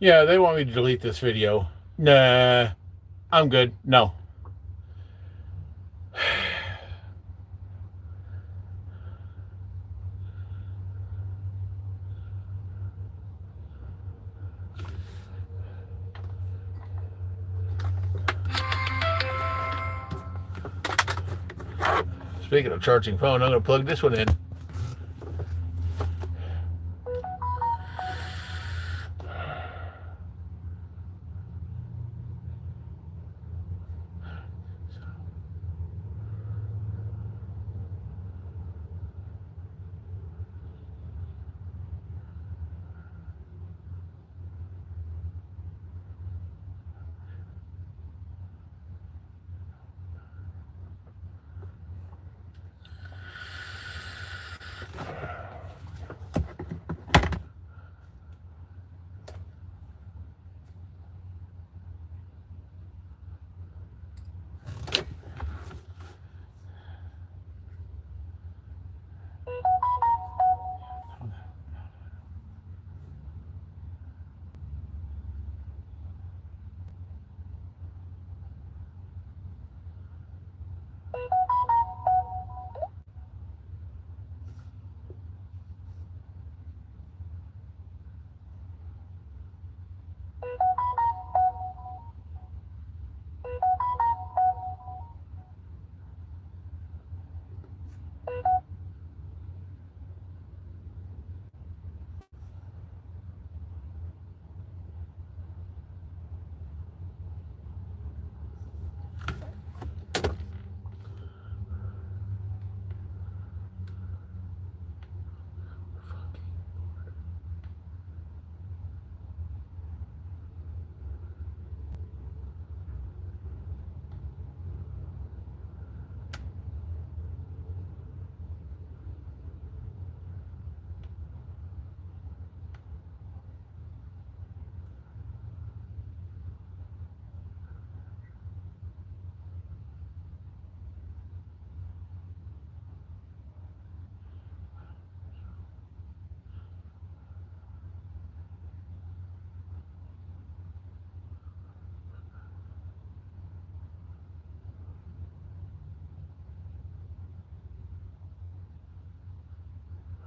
Yeah, they want me to delete this video. Nah, I'm good. No. Speaking of charging phone, I'm going to plug this one in.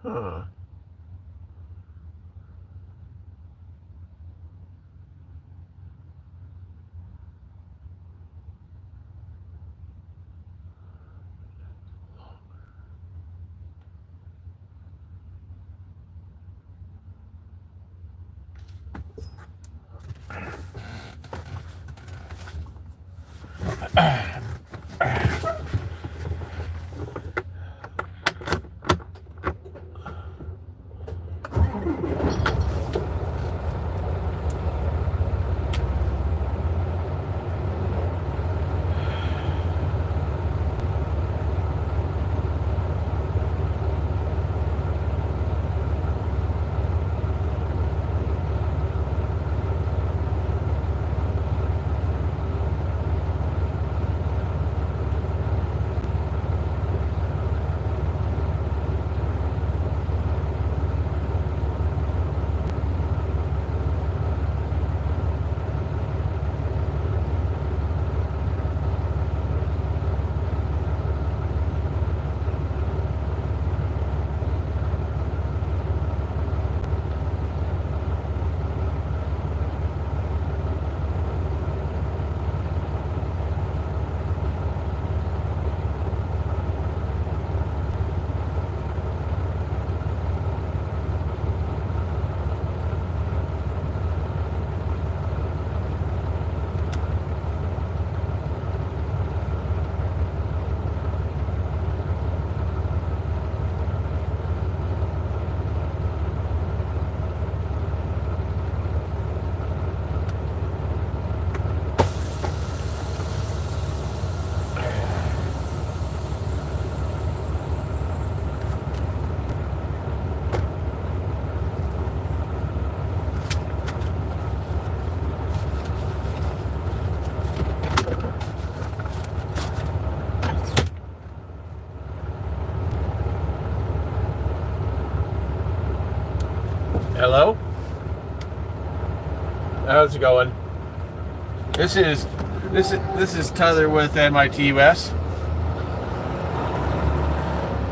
Huh. how's it going? This is Tyler with Mitus.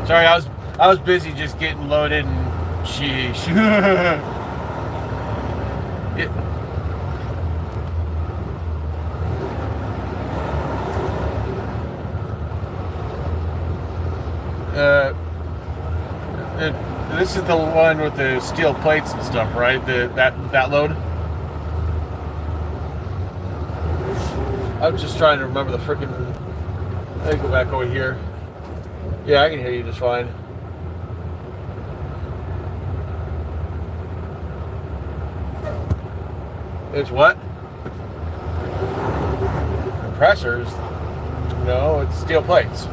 Sorry, I was busy just getting loaded and sheesh. This is the one with the steel plates and stuff, right? That load. I'm just trying to remember the freaking. Let me go back over here. Yeah, I can hear you just fine. It's what? Compressors? No, it's steel plates.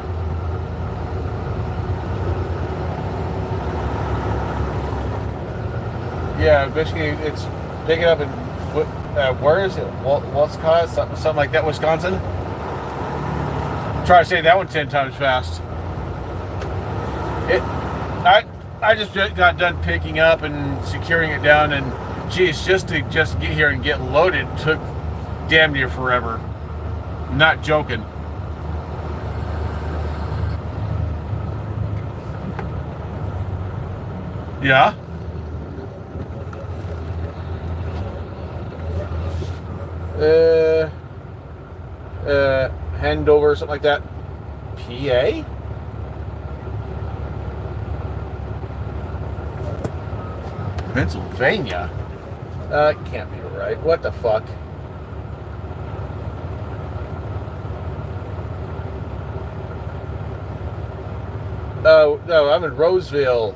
Yeah, basically it's picking up in where is it? Wisconsin, something like that, Wisconsin. Try to say that one 10 times fast. I just got done picking up and securing it down, and geez, just to get here and get loaded took damn near forever. Not joking. Yeah. Handover, something like that. PA? Pennsylvania? It can't be right. What the fuck? Oh, no, I'm in Roseville,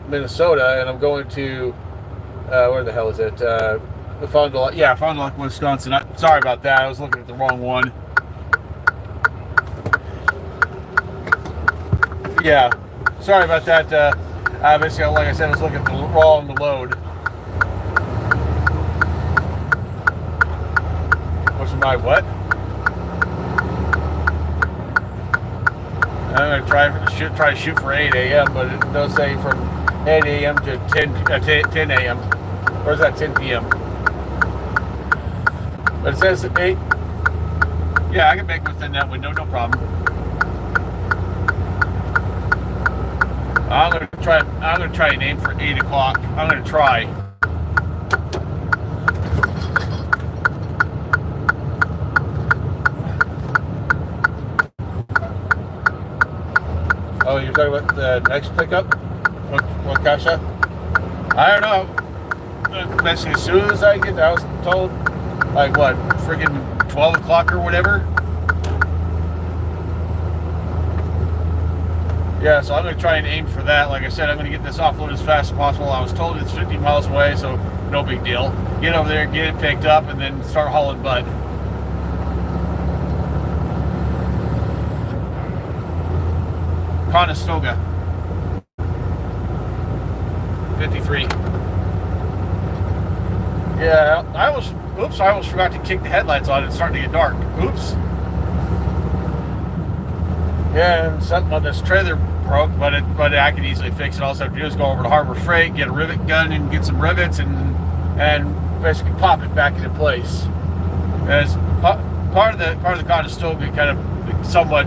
Minnesota, and I'm going to, where the hell is it? Fond du Lac, Wisconsin. Sorry about that. I was looking at the wrong one. Yeah, sorry about that. Basically, like I said, I was looking at the wrong load. What's my what? I'm gonna try to shoot for 8 a.m., but it does say from 8 a.m. to 10 a.m. Or is that 10 p.m.? But it says 8. Yeah, I can make within that window, no problem. I'm gonna try and aim for 8 o'clock. I'm gonna try. Oh, you're talking about the next pickup? What Kasha? I don't know. Basically, as soon as I get there, I was told, like what, friggin' 12 o'clock or whatever? Yeah, so I'm going to try and aim for that. Like I said, I'm going to get this offload as fast as possible. I was told it's 50 miles away, so no big deal. Get over there, get it picked up, and then start hauling bud. Conestoga. 53. Yeah, I almost forgot to kick the headlights on. It's starting to get dark. Oops. Yeah, and something on this trailer broke, but I could easily fix it. All I have to do is go over to Harbor Freight, get a rivet gun, and get some rivets, and basically pop it back into place. As part of the Conestoga kind of somewhat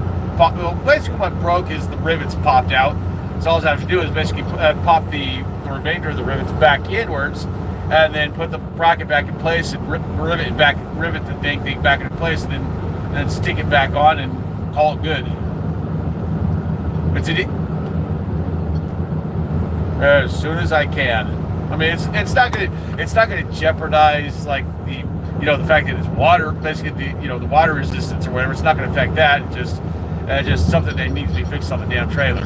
basically what broke is the rivets popped out. So all I have to do is basically pop the remainder of the rivets back inwards, and then put the bracket back in place and rivet the thing back into place, and then stick it back on and call it good. As soon as I can. I mean, it's not gonna jeopardize like the fact that it's water, basically the water resistance or whatever. It's not gonna affect that. It's just something that needs to be fixed on the damn trailer.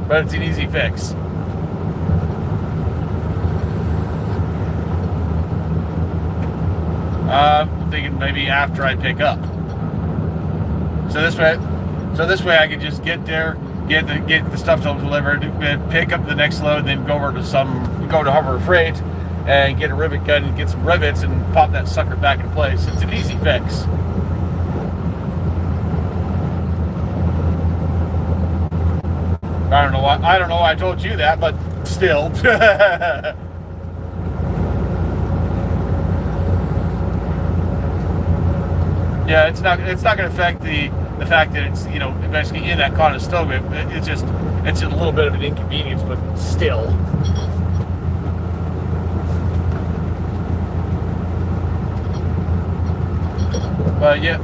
But it's an easy fix. I'm thinking maybe after I pick up. So this way I can just get there, get the stuff delivered, pick up the next load, then go to Harbor Freight and get a rivet gun and get some rivets and pop that sucker back in place. It's an easy fix. I don't know why I told you that, but still. Yeah, it's not going to affect the fact that it's, you know, basically in that Conestoga. It's just a little bit of an inconvenience, but still. But yeah.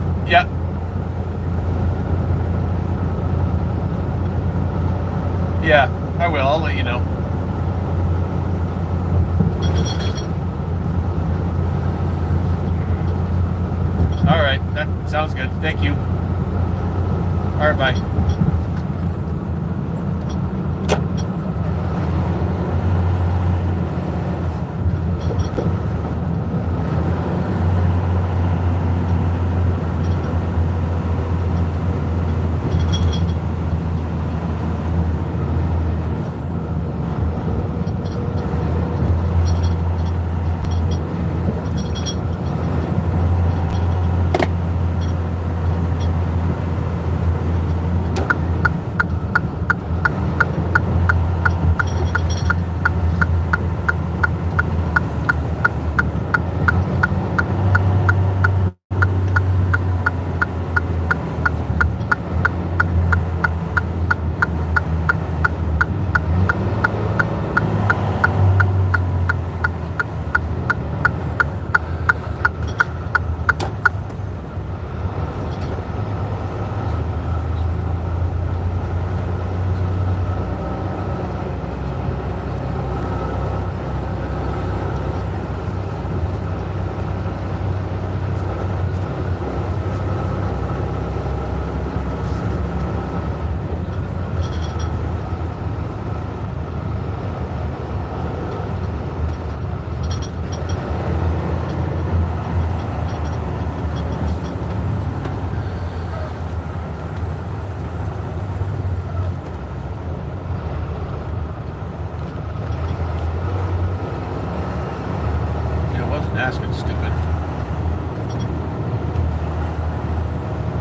Yeah, I will. I'll let you know. All right, that sounds good. Thank you. All right, bye. Asking, stupid.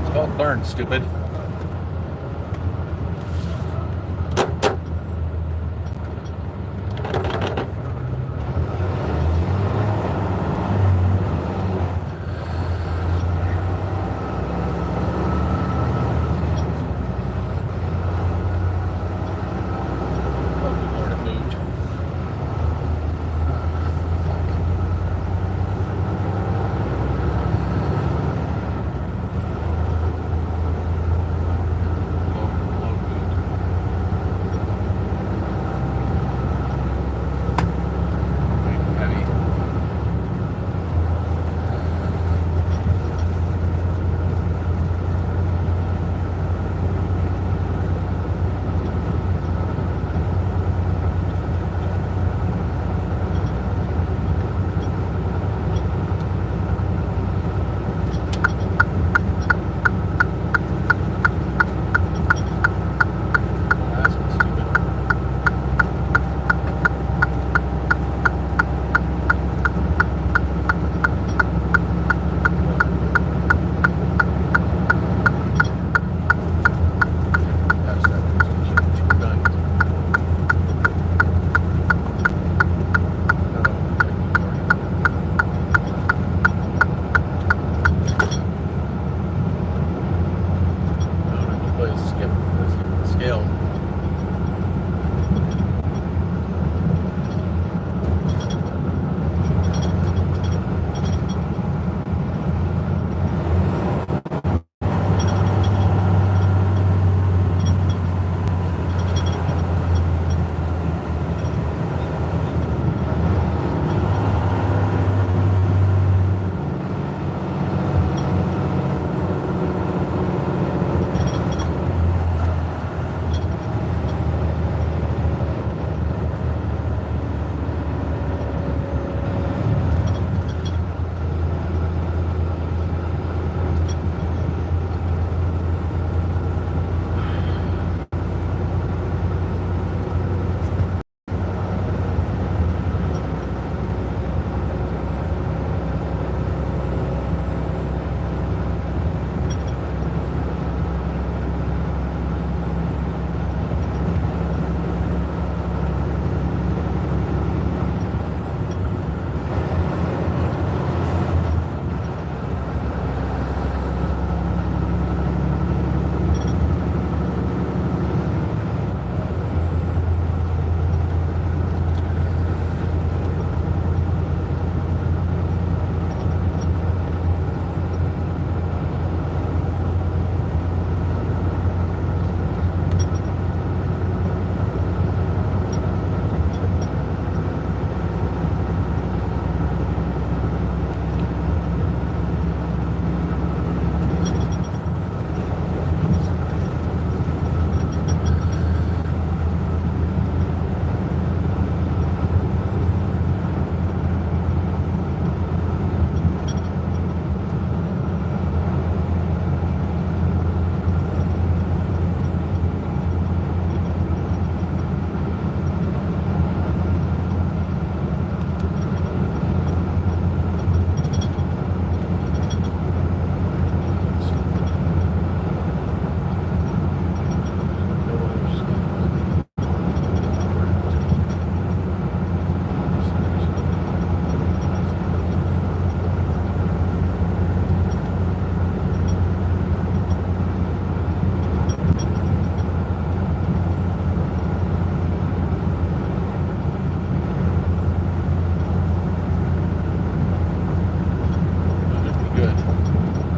It's called learn, stupid.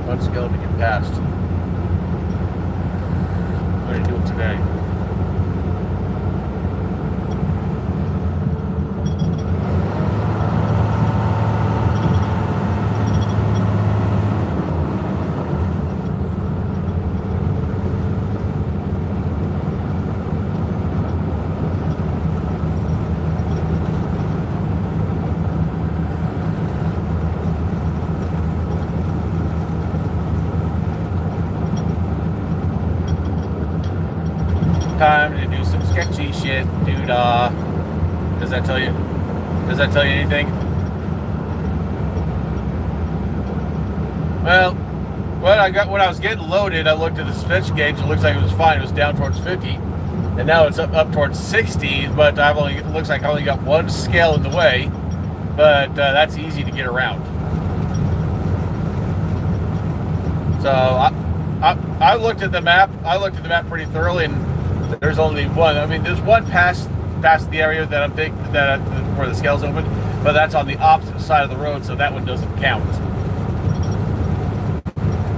One skill to get past. I'm going to do it today. Time to do some sketchy shit, dude. Does that tell you? Does that tell you anything? Well, when I was getting loaded, I looked at the suspension gauge. It looks like it was fine. It was down towards 50, and now it's up towards 60. But it looks like I only got one scale in the way. But that's easy to get around. So I looked at the map. I looked at the map pretty thoroughly, and there's only one. I mean, there's one past the area that I'm thinking where the scale's open, but that's on the opposite side of the road, so that one doesn't count.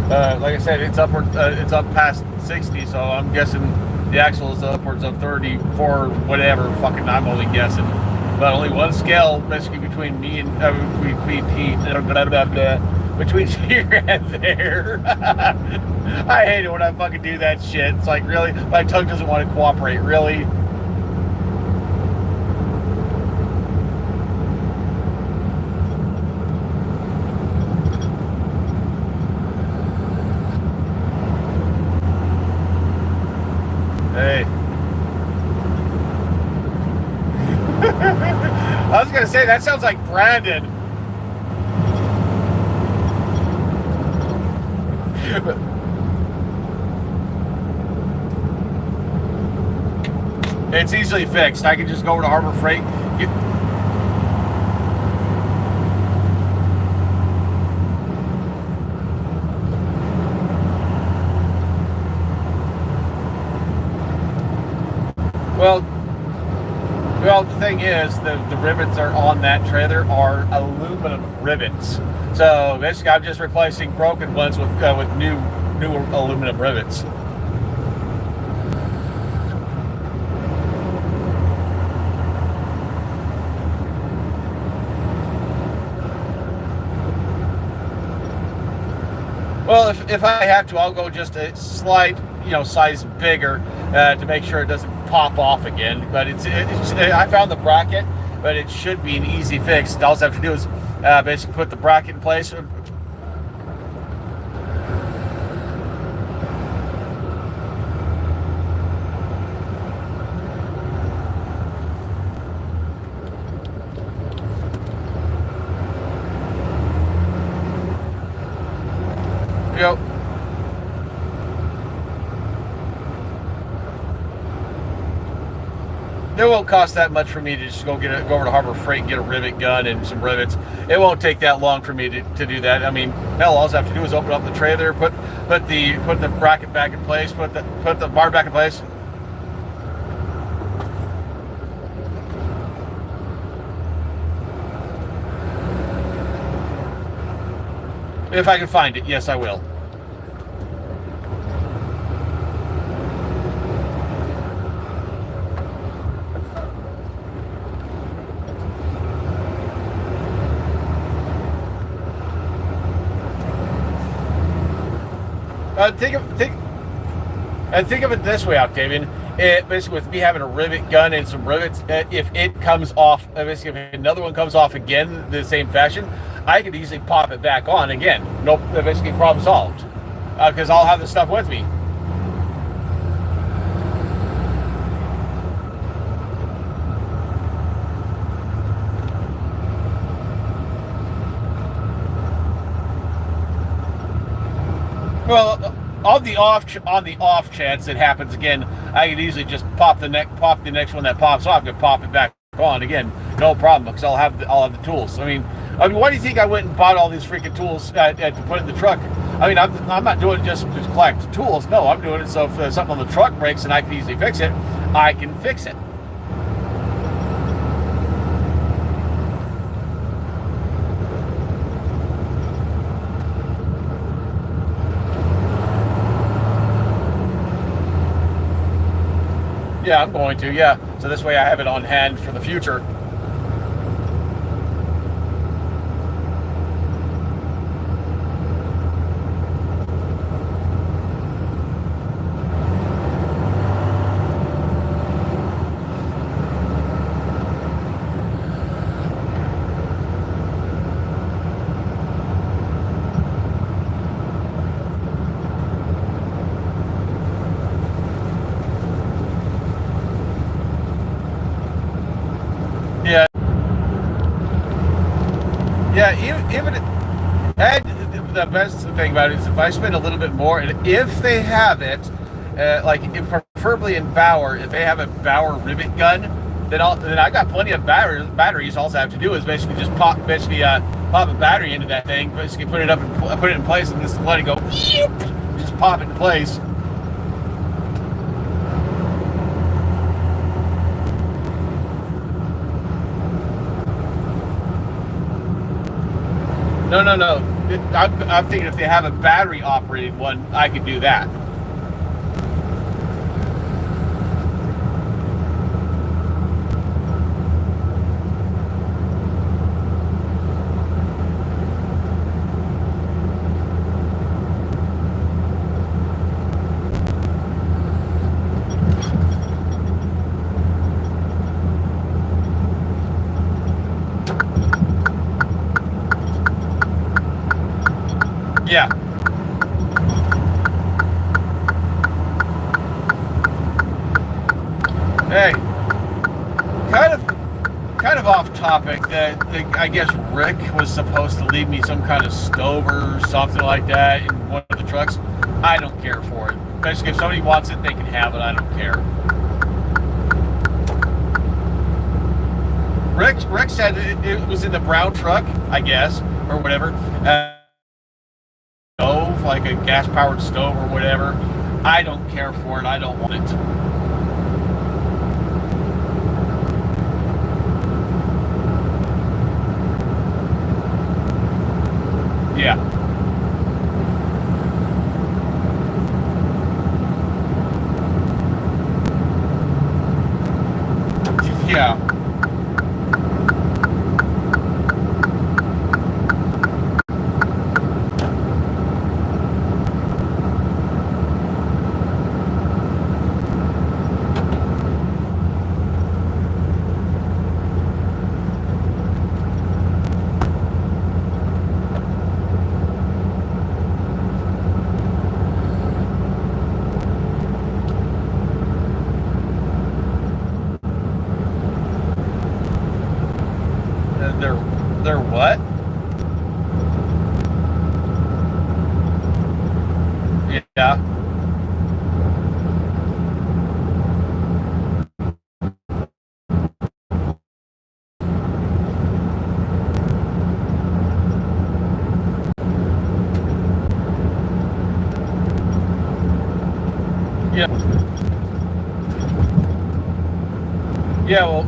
Like I said, it's upward. It's up past 60, so I'm guessing the axle is upwards of 34, whatever. Fucking, I'm only guessing. But only one scale, basically between me and between here and there. I hate it when I fucking do that shit. It's like, really? My tongue doesn't want to cooperate, really? Hey. I was gonna say, that sounds like Brandon. It's easily fixed. I can just go over to Harbor Freight. Well, the thing is, the rivets are on that trailer are aluminum rivets. So basically, I'm just replacing broken ones with new aluminum rivets. Well, if I have to, I'll go just a slight, size bigger to make sure it doesn't pop off again. But I found the bracket, but it should be an easy fix. All I have to do is basically put the bracket in place. Yep. It won't cost that much for me to just go over to Harbor Freight and get a rivet gun and some rivets. It won't take that long for me to do that. I mean, hell, all I have to do is open up the trailer, put the bracket back in place, put the bar back in place. If I can find it, yes, I will. Think of it this way, Octavian. Basically, with me having a rivet gun and some rivets, if it comes off, basically if another one comes off again the same fashion, I could easily pop it back on again. No, basically problem solved. Because I'll have the stuff with me. Well, on the off chance it happens again, I could easily just pop the next one that pops off and pop it back on again, no problem, because I'll have the tools. I mean, why do you think I went and bought all these freaking tools to put in the truck? I mean, I'm not doing it just to collect tools. No, I'm doing it so if something on the truck breaks and I can easily fix it, I can fix it. Yeah, I'm going to. Yeah, so this way I have it on hand for the future. Yeah. Yeah, even and the best thing about it is if I spend a little bit more, and if they have it, preferably in Bauer, if they have a Bauer rivet gun, then I got plenty of batteries. All I have to do is basically just pop a battery into that thing, basically put it in place, and just let it go. Just pop it in place. No. I'm thinking if they have a battery operated one, I could do that. Yeah. Hey, kind of off topic. I guess Rick was supposed to leave me some kind of stove or something like that in one of the trucks. I don't care for it. Basically, if somebody wants it, they can have it. I don't care. Rick said it was in the brown truck, I guess, or whatever. Stove, like a gas-powered stove or whatever. I don't care for it. I don't want it. Yeah. Yeah. They're what? Yeah. Yeah. Yeah, well,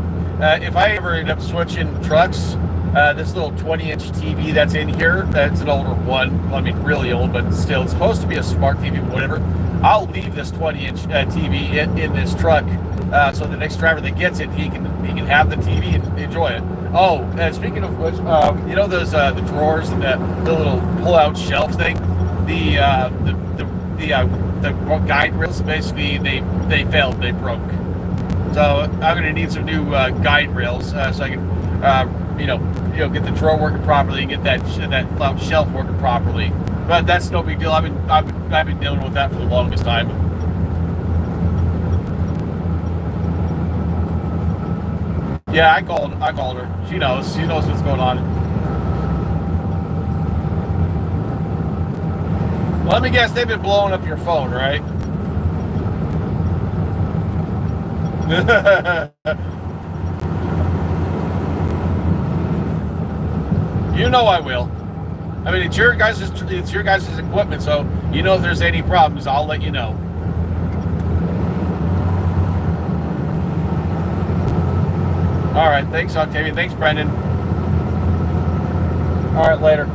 if I ever end up switching trucks, this little 20-inch TV that's in here, that's an older one. I mean, really old, but still, it's supposed to be a smart TV, whatever. I'll leave this 20-inch TV in this truck, so the next driver that gets it, he can have the TV and enjoy it. Oh, speaking of which, you know those the drawers and the little pull-out shelf thing, the guide rails, basically they failed, they broke. So I'm going to need some new guide rails so I can, get the drawer working properly and get that shelf working properly. But that's no big deal. I've been dealing with that for the longest time. Yeah, I called her. She knows what's going on. Well, let me guess, they've been blowing up your phone, right? You know I will. I mean, it's your guys' equipment, so you know if there's any problems, I'll let you know. All right, thanks, Octavia. Thanks, Brendan. All right, later.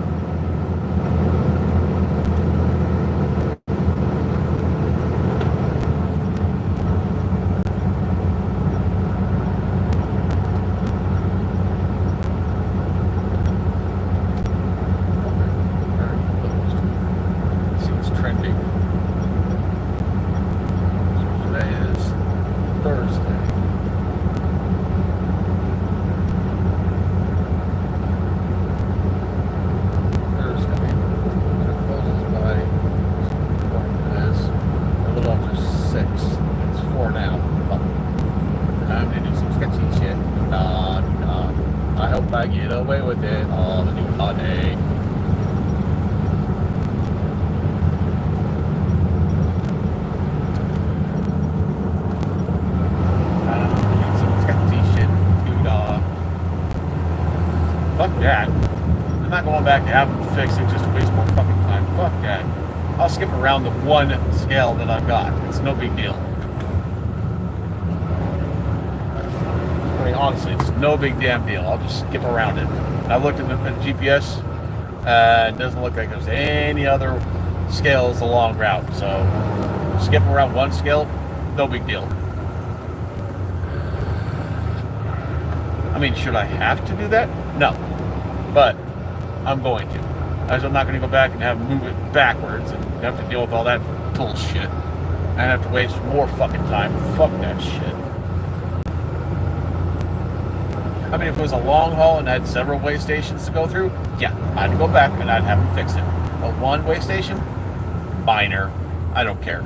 have them fix it just to waste more fucking time. Fuck that. I'll skip around the one scale that I've got. It's no big deal. I mean, honestly, it's no big damn deal. I'll just skip around it. I looked at the GPS. It doesn't look like there's any other scales along route. So, skip around one scale, no big deal. I mean, should I have to do that? No. But I'm going to. I'm not going to go back and have move it backwards and have to deal with all that bullshit. And have to waste more fucking time. Fuck that shit. I mean, if it was a long haul and I had several way stations to go through, yeah, I'd go back and I'd have them fix it. A one way station? Minor. I don't care.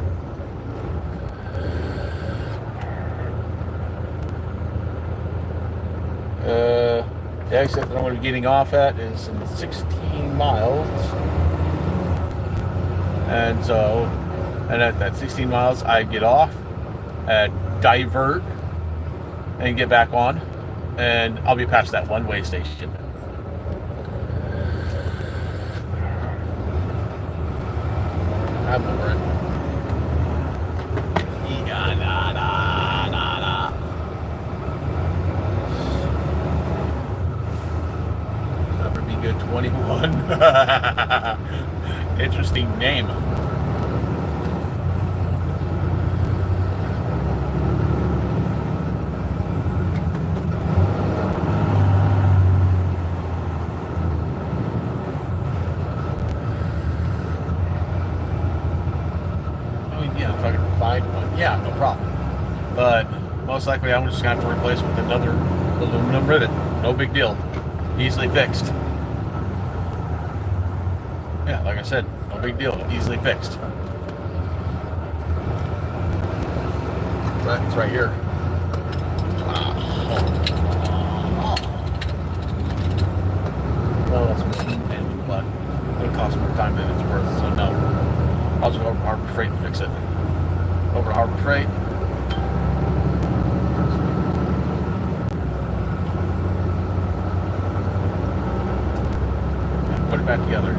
The exit that I'm going to be getting off at is in 16 miles. And so, and at that 16 miles, I get off, divert, and get back on. And I'll be past that one-way station. I'm over it. That would be good. 21. Interesting name. Yeah, no problem. But most likely I'm just going to have to replace it with another aluminum rivet. No big deal. Easily fixed. Yeah, like I said, no big deal. Easily fixed. It's right here. Well, that's what but it'll cost more time than it's worth, so no. I'll just go over to Harbor Freight and fix it. Over to Harbor Freight. And put it back together.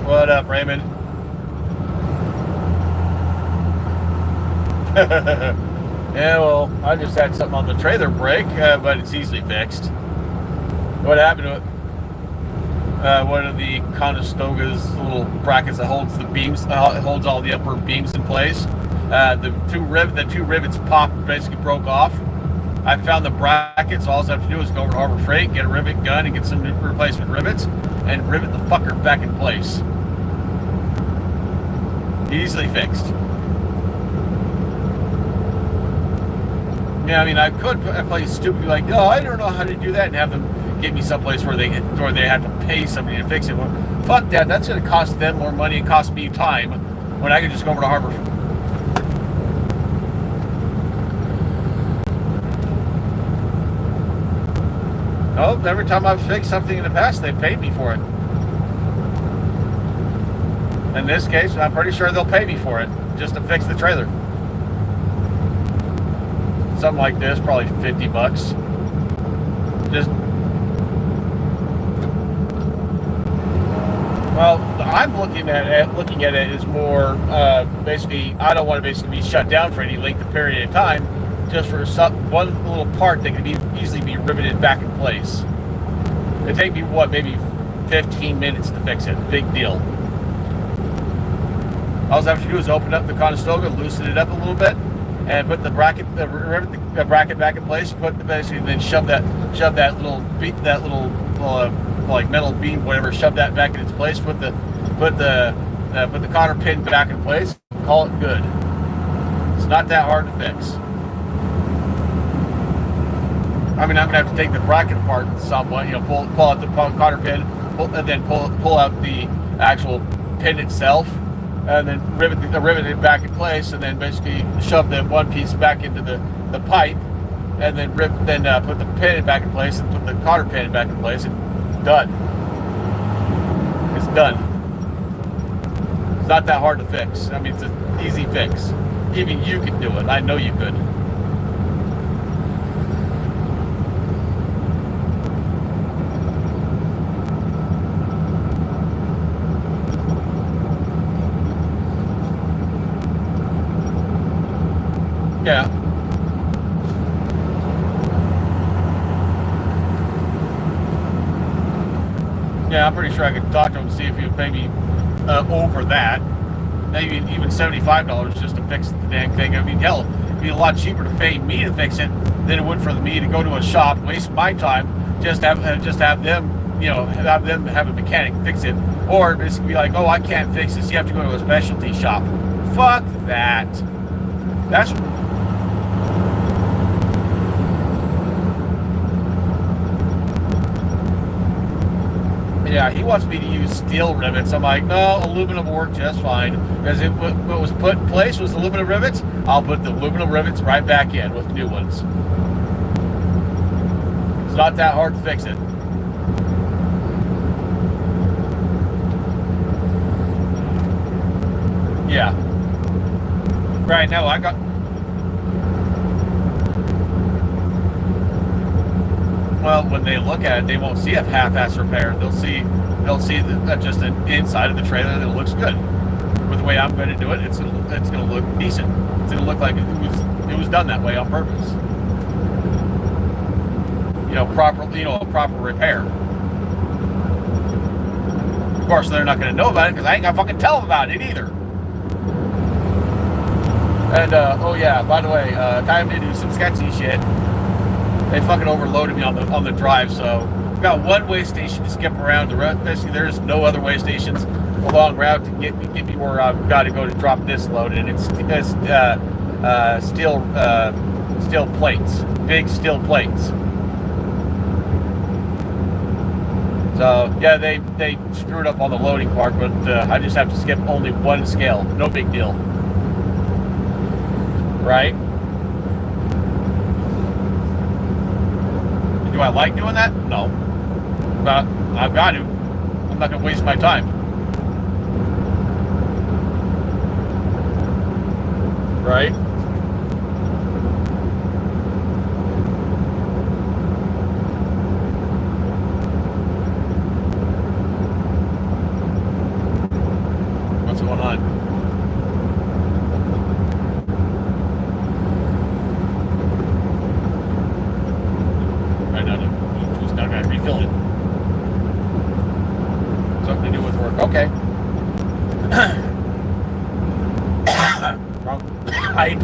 What up, Raymond? Yeah, well, I just had something on the trailer break, but it's easily fixed. What happened to it? One of the Conestoga's little brackets that holds the beams, holds all the upper beams in place. The two rivets popped, basically broke off. I found the brackets. All I have to do is go over to Harbor Freight, get a rivet gun, and get some replacement rivets, and rivet the fucker back in place. Easily fixed. Yeah, I mean, I could play stupid, like, oh, I don't know how to do that, and have them get me someplace where they have to pay somebody to fix it. Well, fuck that. That's going to cost them more money and cost me time when I can just go over to Harbor. Oh, every time I've fixed something in the past, they've paid me for it. In this case, I'm pretty sure they'll pay me for it just to fix the trailer. Something like this, probably $50. Just, well, I'm looking at it as more basically. I don't want to basically be shut down for any length of period of time, just for one little part that can easily be riveted back in place. It'd take me maybe 15 minutes to fix it. Big deal. All I have to do is open up the Conestoga, loosen it up a little bit, and put the bracket back in place. Basically then shove that little like metal beam, whatever. Shove that back in its place. Put the cotter pin back in place. Call it good. It's not that hard to fix. I mean, I'm gonna have to take the bracket apart somewhat. Pull out the cotter pin, and then pull out the actual pin itself, and then rivet it back in place, and then basically shove the one piece back into the pipe, and then put the pin back in place, and put the cotter pin back in place, and done. It's done. It's not that hard to fix. I mean, it's an easy fix. Even you could do it. I know you could. Yeah. Yeah, I'm pretty sure I could talk to him and see if he would pay me over that. Maybe even $75 just to fix the dang thing. I mean, hell, it'd be a lot cheaper to pay me to fix it than it would for me to go to a shop, waste my time, just have them, have a mechanic fix it, or basically be like, oh, I can't fix this. You have to go to a specialty shop. Fuck that. That's. Yeah, he wants me to use steel rivets. I'm like, no, aluminum will work just fine. Because what was put in place was aluminum rivets. I'll put the aluminum rivets right back in with new ones. It's not that hard to fix it. Yeah. Right now, I got... Well, when they look at it, they won't see a half-ass repair. They'll see just an inside of the trailer that looks good. With the way I'm going to do it, it's going to look decent. It's going to look like it was done that way on purpose. A proper repair. Of course, they're not going to know about it because I ain't going to fucking tell them about it either. And oh yeah, by the way, time to do some sketchy shit. They fucking overloaded me on the drive, so I've got one way station to skip around. Basically, there's no other way stations along route to get me where I've got to go to drop this load, and it's steel plates, big steel plates. So yeah, they screwed up on the loading part, but I just have to skip only one scale. No big deal, right? Do I like doing that? No. But I've got to. I'm not going to waste my time. Right? What's going on? Not going to refill it. Something to do with work. Okay. Wrong pipe.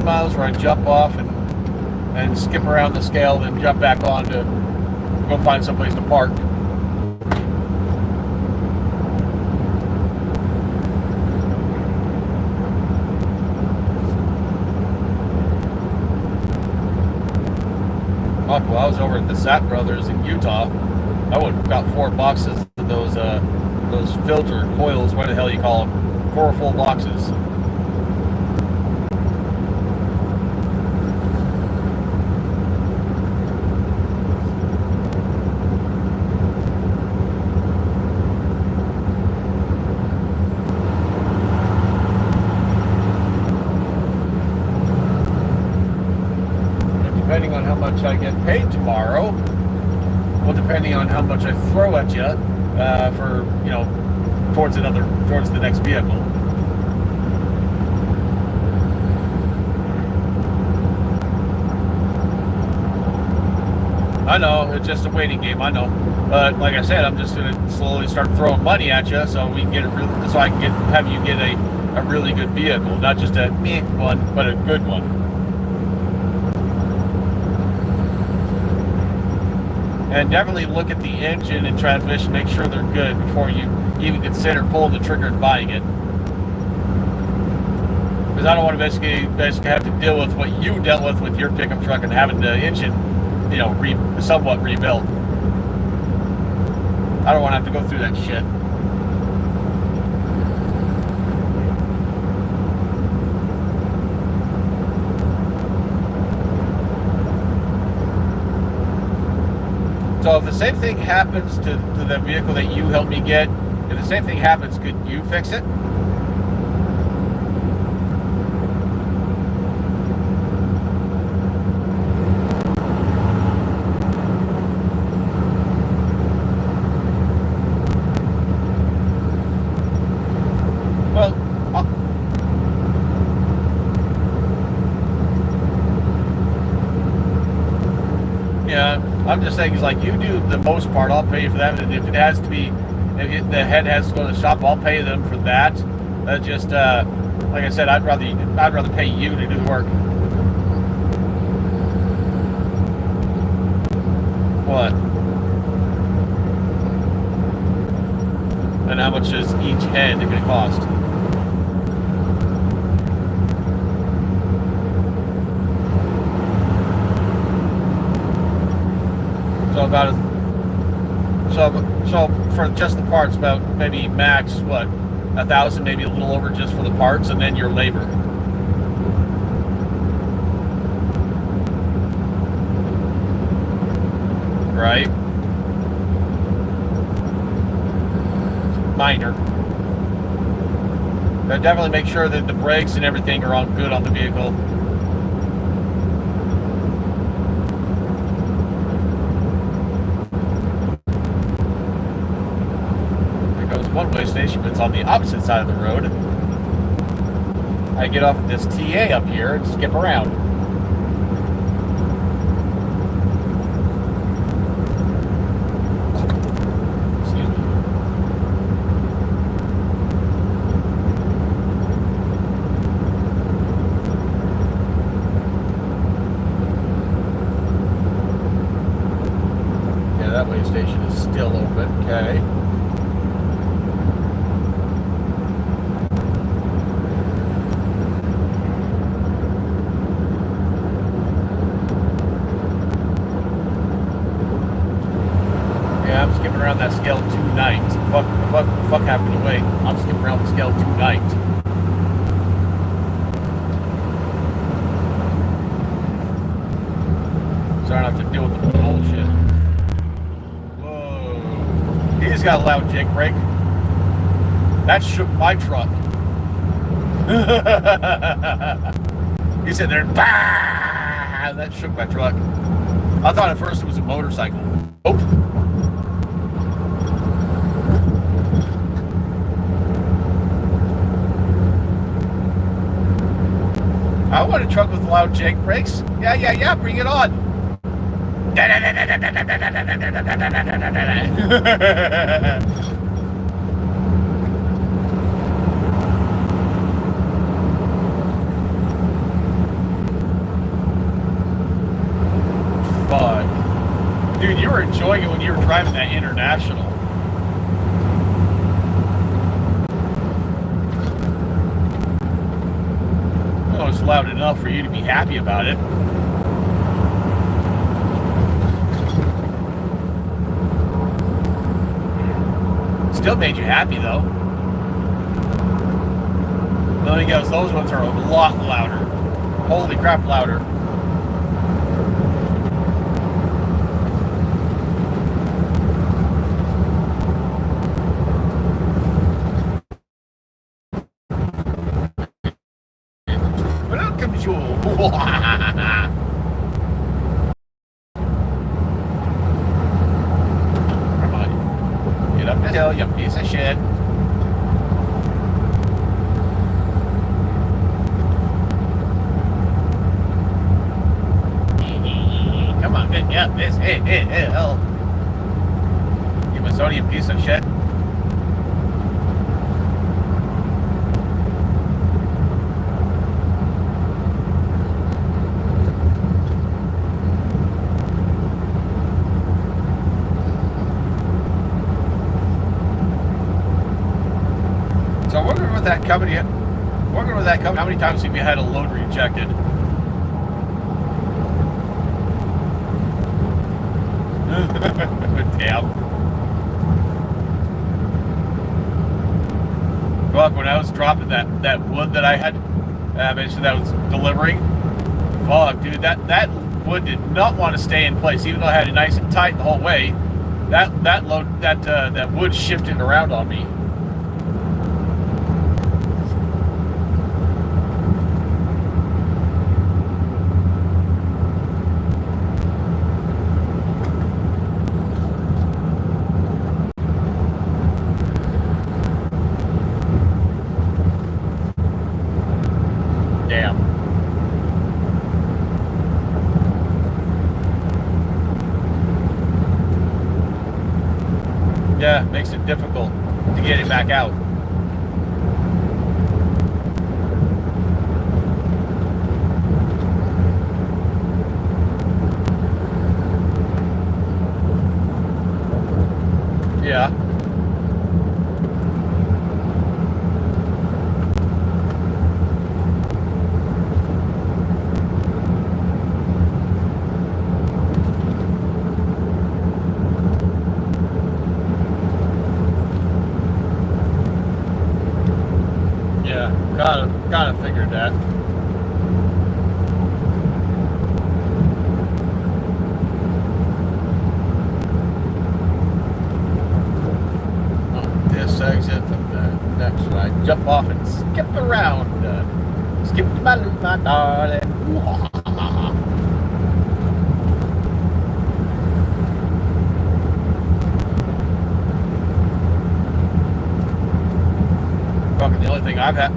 Miles where I jump off and skip around the scale, then jump back on to go find someplace to park. Fuck, well, I was over at the Sat Brothers in Utah. I would have got 4 boxes of those filter coils, what the hell you call them, 4 full boxes. Depending on how much I get paid tomorrow, well, depending on how much I throw at you for, towards the next vehicle. I know, it's just a waiting game, I know. But like I said, I'm just gonna slowly start throwing money at you so we can get so I can have you get a really good vehicle, not just a meh one, but a good one. And definitely look at the engine and transmission, make sure they're good before you even consider pulling the trigger and buying it. Because I don't want to basically have to deal with what you dealt with your pickup truck and having the engine, you know, somewhat rebuilt. I don't want to have to go through that shit. So if the same thing happens to the vehicle that you helped me get, if the same thing happens, could you fix it? Well, yeah, I'm just saying, it's like, you do the most part, I'll pay you for that. And if it has to be, the head has to go to the shop, I'll pay them for that. That's just, like I said, I'd rather pay you to do the work. What? And how much is each head going to cost? So about so for just the parts, about maybe max what, 1,000, maybe a little over just for the parts, and then your labor. Right? Minor. But definitely make sure that the brakes and everything are on good on the vehicle. One-way station, but it's on the opposite side of the road. I get off at this TA up here and skip around. Excuse me. Yeah, that way station is still open. Okay. I'm skipping around that scale tonight. Fuck happened to wait. I'm skipping around the scale tonight. So I don't have to deal with the bullshit. Whoa. He just got a loud jig brake. That shook my truck. He said there, bah! That shook my truck. I thought at first it was a motorcycle. Nope. I want a truck with loud jake brakes. Yeah, bring it on. Fuck. Dude, you were enjoying it when you were driving that International. Oh, it's loud enough for you to be happy about it. Still made you happy though. The only goes, those ones are a lot louder. Holy crap, louder. Welcome, Joel. Come on. Get up the hill, you piece of shit. Come on, get Yeah, this hell. You Amazonian piece of shit. So working with that company, how many times have you had a load rejected? Damn. Fuck, when I was dropping that wood that I had, mentioned that I was delivering, fuck, dude, that wood did not want to stay in place, even though I had it nice and tight the whole way. That wood shifted around on me. Damn. Yeah, makes it difficult to get it back out. Yeah. Kind of figured that. This exit and the next one. Jump off and skip around. Skip my darling. Fucking the only thing I've had.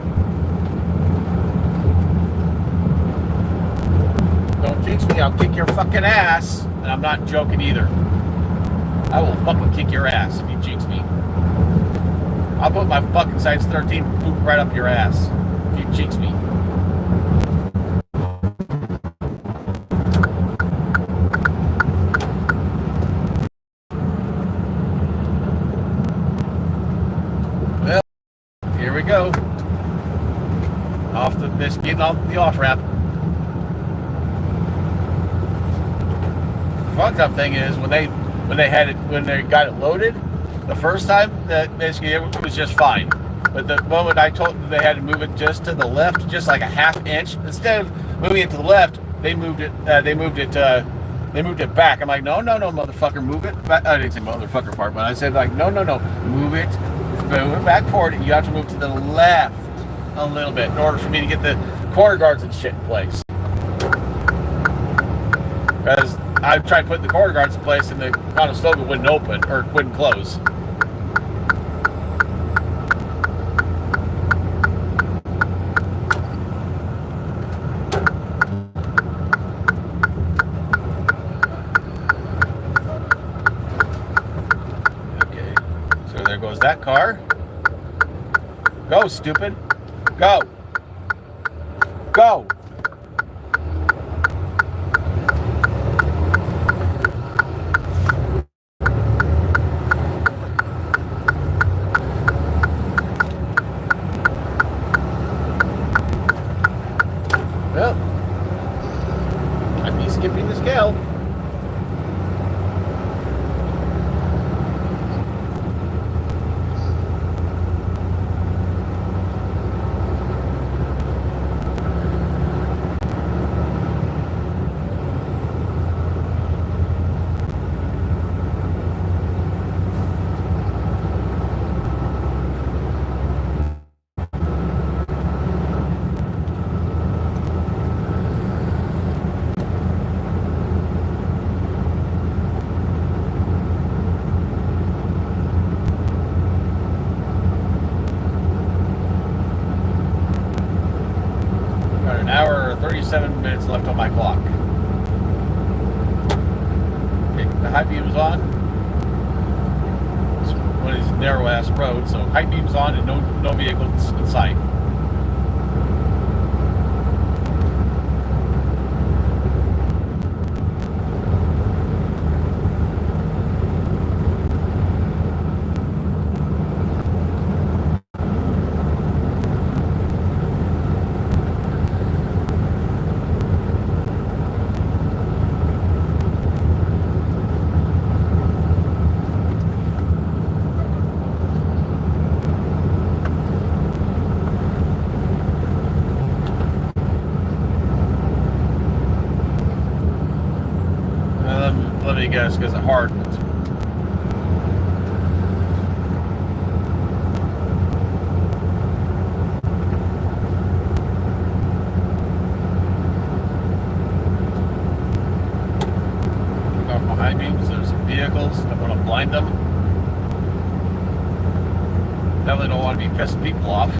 Don't jinx me, I'll kick your fucking ass. And I'm not joking either. I will fucking kick your ass if you jinx me. I'll put my fucking size 13 boot right up your ass if you jinx me. Well, here we go. Getting off the off ramp. Fucked up thing is when they got it loaded the first time, that basically it was just fine. But the moment I told them they had to move it just to the left, just like a half inch, instead of moving it to the left, they moved it back. I'm like, no, motherfucker, move it back. I didn't say motherfucker part, but I said like, no, move it back forward. You have to move to the left a little bit in order for me to get the corner guards and shit in place. Because I tried putting the corner guards in place and the Conestoga wouldn't open or wouldn't close. Okay, so there goes that car. Go, stupid. Go. Go. Well, I'd be skipping the scale. Got an hour or 37 minutes left on my clock. The high beam's on. It's one of these narrow ass roads, so high beam's on and no vehicles in sight. Let me guess, because it hardened. Took off my high beams. There's some vehicles. I want to blind them. Definitely don't want to be pissing people off.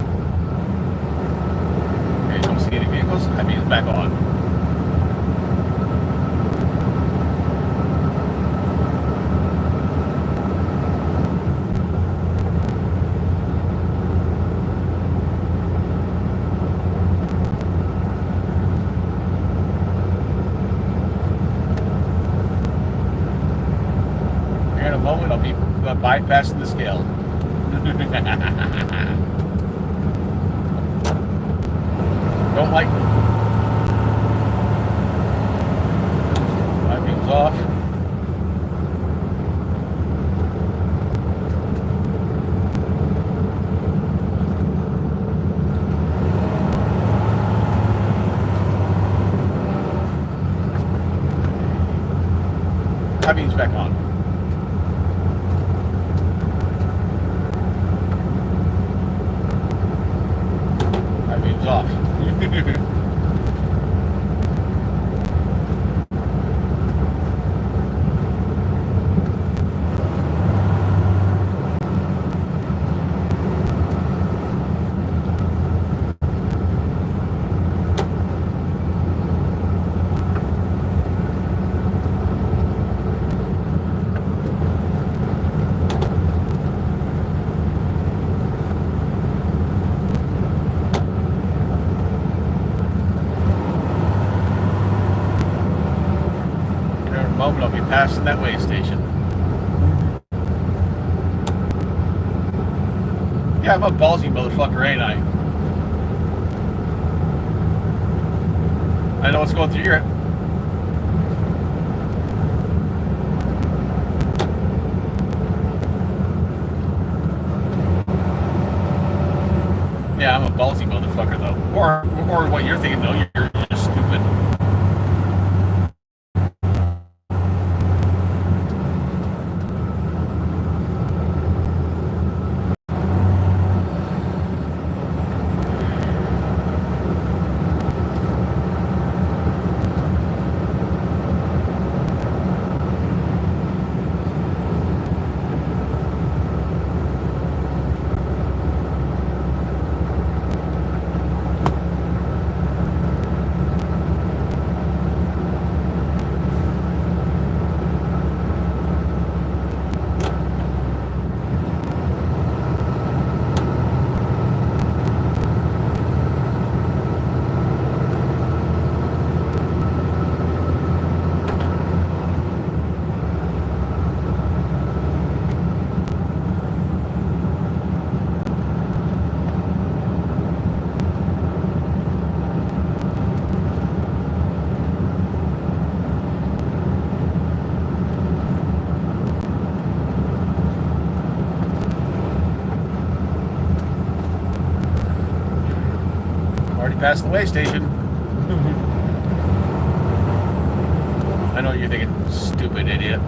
Okay, don't see any vehicles. High beams back on. In a moment, I'll be bypassing the scale. Don't like my beams off. High beams back on. Off. Moment I'll be passing that way station. Yeah, I'm a ballsy motherfucker, ain't I? I know what's going through your... Yeah, I'm a ballsy motherfucker, though. Or what you're thinking, though, you're just stupid. Past the way station. I know what you're thinking, stupid idiot.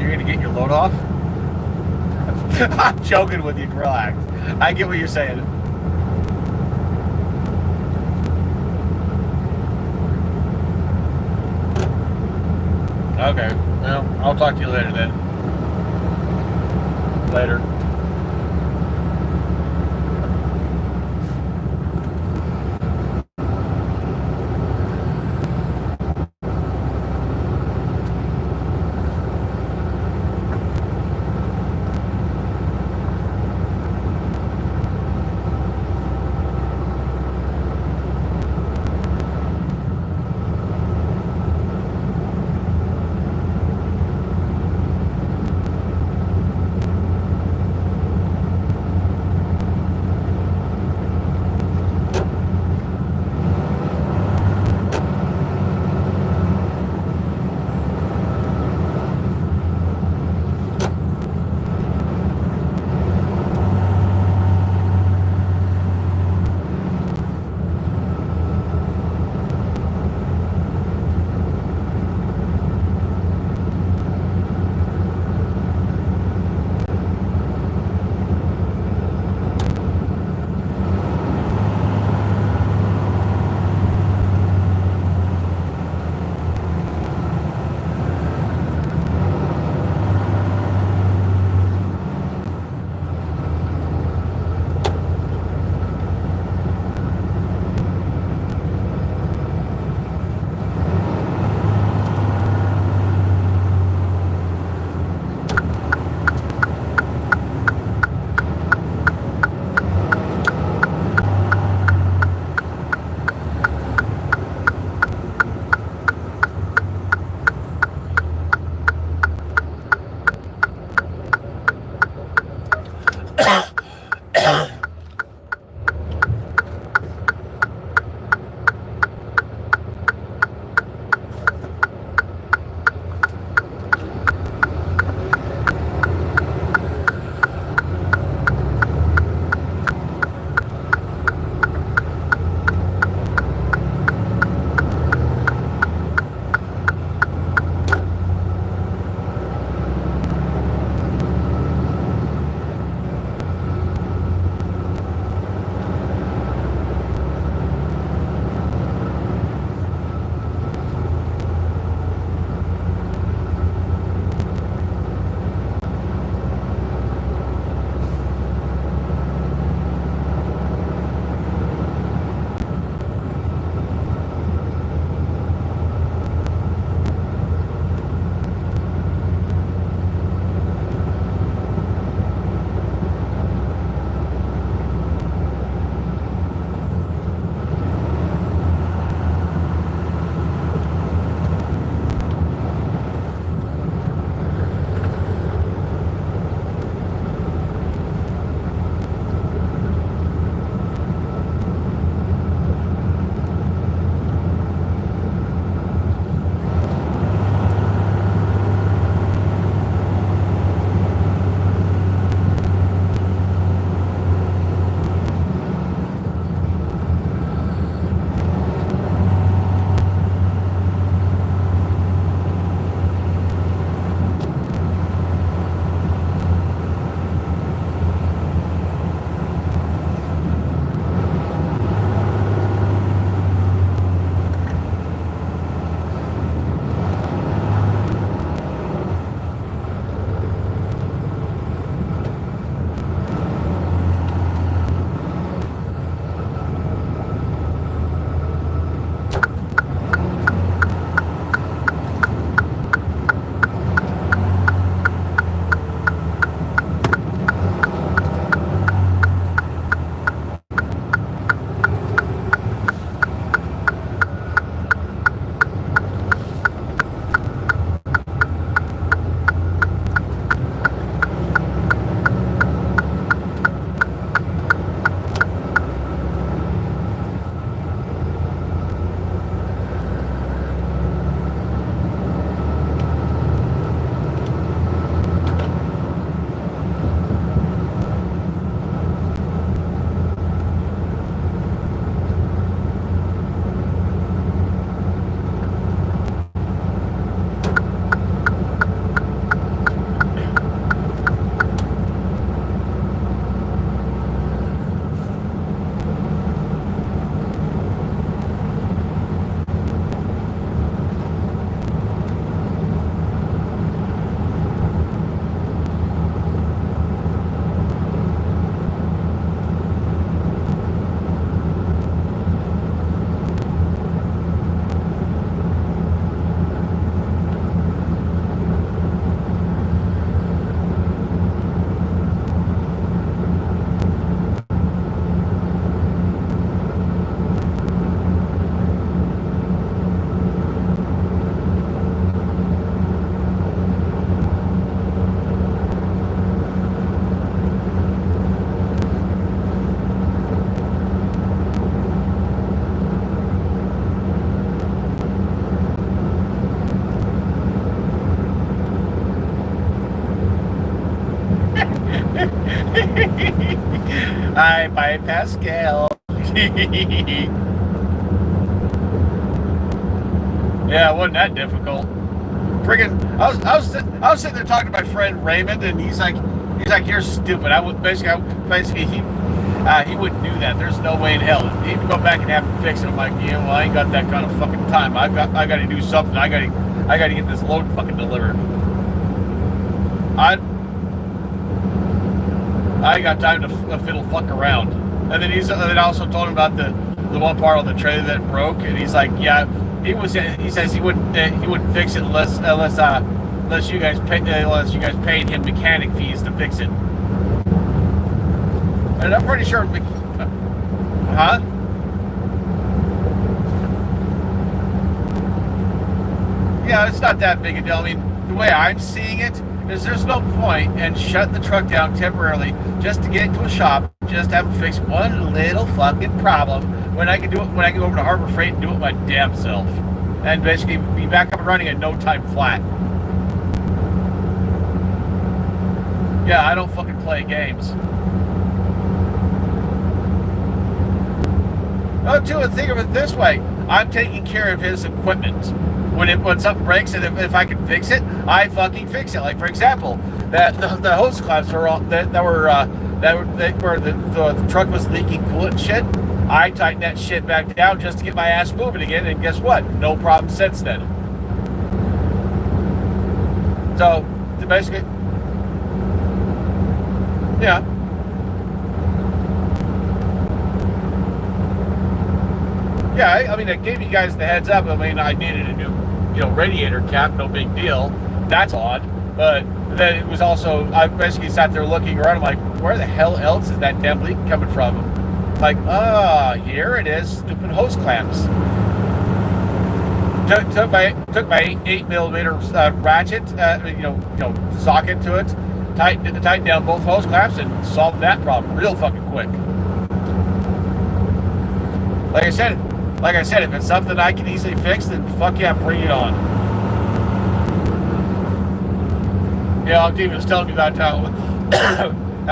You're gonna get your load off? I'm joking with you. Relax. I get what you're saying. Okay. Well, I'll talk to you later then. Later. I by Pascal. Yeah, it wasn't that difficult. Friggin', I was sitting there talking to my friend Raymond, and he's like, you're stupid. I would basically he wouldn't do that. There's no way in hell. He'd go back and have him fix it. I'm like, yeah, well, I ain't got that kind of fucking time. I got to do something. I got to get this load fucking delivered. I got time to fiddle fuck around. And then I also told him about the one part of the trailer that broke, and he's like, yeah, he says he wouldn't fix it unless you guys paid him mechanic fees to fix it. And I'm pretty sure, huh? Yeah, it's not that big a deal. I mean, the way I'm seeing it is there's no point in shutting the truck down temporarily just to get into a shop, just have to fix one little fucking problem when I can go over to Harbor Freight and do it my damn self. And basically be back up and running in no time flat. Yeah, I don't fucking play games. Oh, too, and think of it this way. I'm taking care of his equipment. When something breaks, and if I can fix it, I fucking fix it. Like, for example, that the hose clamps were where the truck was leaking coolant and shit. I tightened that shit back down just to get my ass moving again, and guess what? No problem since then. So, basically, yeah. Yeah, I mean, I gave you guys the heads up. I mean, I needed a new, radiator cap, no big deal. That's odd. But then it was also, I basically sat there looking around. I'm like, where the hell else is that damn leak coming from? Like, here it is, stupid hose clamps. Took my 8mm ratchet, socket to it, tightened down both hose clamps, and solved that problem real fucking quick. Like I said, if it's something I can easily fix, then fuck yeah, bring it on. Yeah, Dave was telling me about how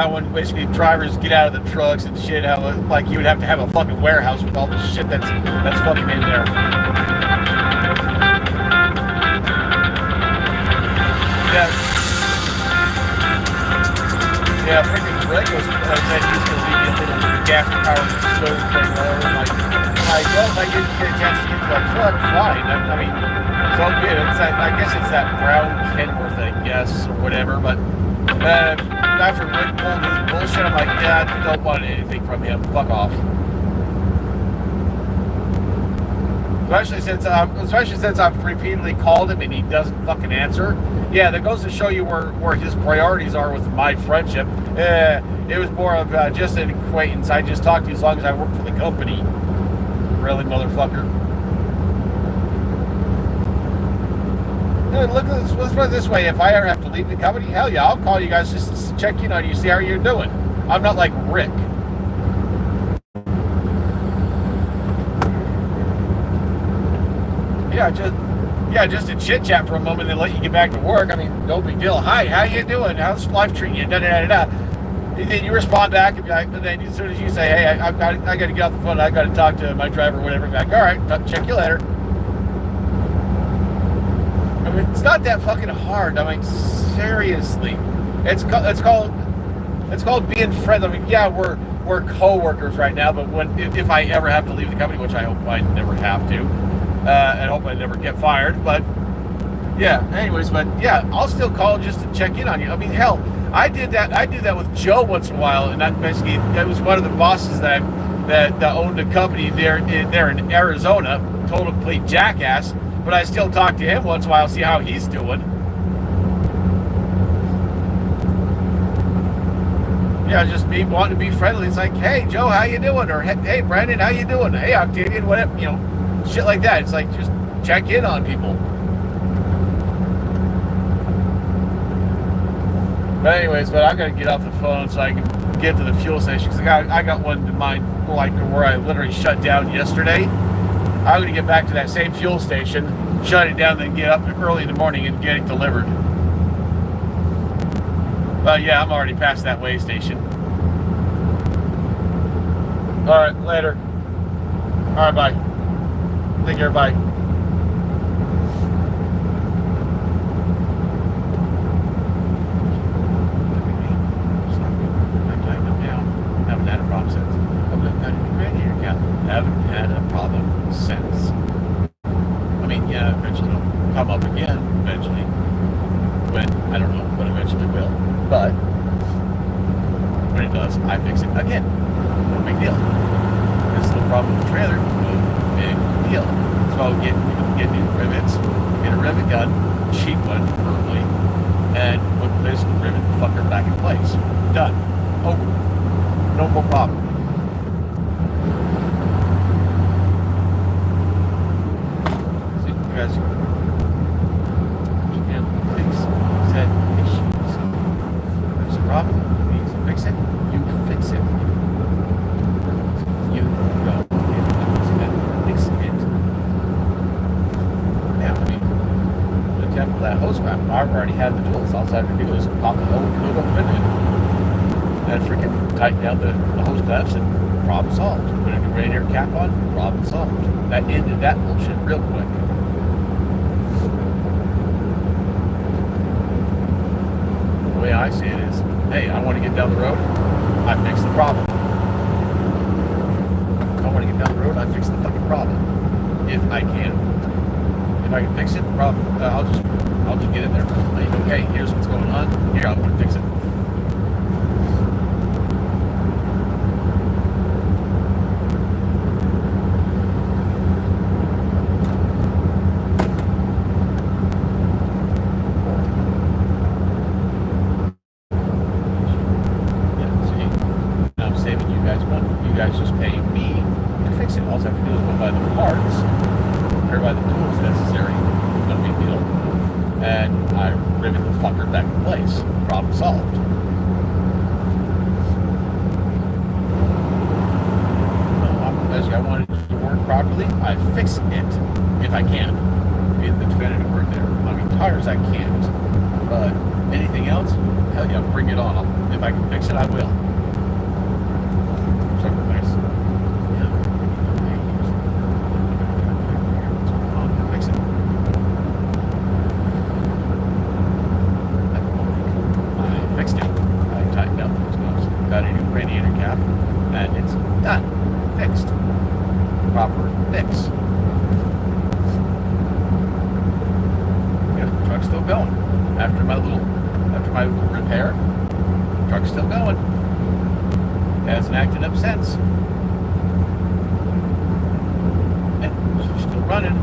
when basically drivers get out of the trucks and shit, how like you would have to have a fucking warehouse with all the shit that's fucking in there. Yeah, freaking Greg said he's gonna leave me a little gas powered stove thing, whatever. Well, if I get a chance to get to that truck, fine. I mean, it's all good. I guess it's that brown Kenworth, I guess, or whatever. But after Rick pulled his bullshit, I'm like, yeah, I don't want anything from him. Fuck off. Especially since I've repeatedly called him and he doesn't fucking answer. Yeah, that goes to show you where his priorities are with my friendship. It was more of just an acquaintance. I just talked to you as long as I work for the company. Really, motherfucker. Dude, let's put it this way. If I ever have to leave the company, hell yeah, I'll call you guys just to check in on you, see how you're doing. I'm not like Rick. Just to chit chat for a moment and let you get back to work. I mean, no big deal. Hi, how you doing? How's life treating you? And then you respond back, and then as soon as you say, hey, I got to get off the phone, I got to talk to my driver or whatever, like, all right, check you later. I mean, it's not that fucking hard. I mean, seriously, it's called being friends. I mean, yeah, we're co-workers right now, but if I ever have to leave the company, which I hope I never have to, and hope I never get fired, but yeah. Anyways, but yeah, I'll still call just to check in on you. I mean, hell, I did that with Joe once in a while, and that was one of the bosses that owned a company there in Arizona, total complete jackass. But I still talk to him once in a while, see how he's doing. Yeah, just me wanting to be friendly. It's like, hey Joe, how you doing? Or hey Brandon, how you doing? Hey Octavian, whatever, shit like that. It's like just check in on people. But anyways, I gotta get off the phone so I can get to the fuel station, because I got one in mind, like where I literally shut down yesterday. I'm gonna get back to that same fuel station, shut it down, then get up early in the morning and get it delivered. But yeah, I'm already past that way station. All right, later. All right, bye. Take care, bye. Haven't had a problem since. Haven't had a problem since. I mean, yeah, eventually it'll come up again. Eventually, when I don't know, but eventually will. But when it does, I fix it again. No big deal. This is the problem with the trailer. No big deal. So I'll get new rivets, get a rivet gun, cheap one, preferably, and put this rivet fucker back in place. Done. Over. No more problem. See, you guys can fix said issues. There's a problem. You need to fix it. You fix it. You go and fix it. Yeah, I mean, for example, that hose crap, I already had the tools. All I have to do is pop the hose, put it open it, and freaking tighten down the hose clamps, and problem solved. Put a new radiator cap on, problem solved. That ended that bullshit real quick. The way I see it is, hey, I want to get down the road, I fix the problem. I want to get down the road, I fix the fucking problem. If I can. If I can fix it, the problem, I'll just get in there. Like, okay, here's what's going on. Here, I'm going to fix it. Just pay me to fix it. All I have to do is go buy the parts or buy the tools necessary. No big deal. And I rivet the fucker back in place. Problem solved. I want it to work properly. I fix it if I can. In the definitive word there. I mean, tires I can't. But anything else, hell yeah, bring it on. If I can fix it, I will. Got a new radiator cap, and it's done. Fixed. Proper fix. Yeah, the truck's still going. After my little repair, the truck's still going. Hasn't acted up since. And she's still running.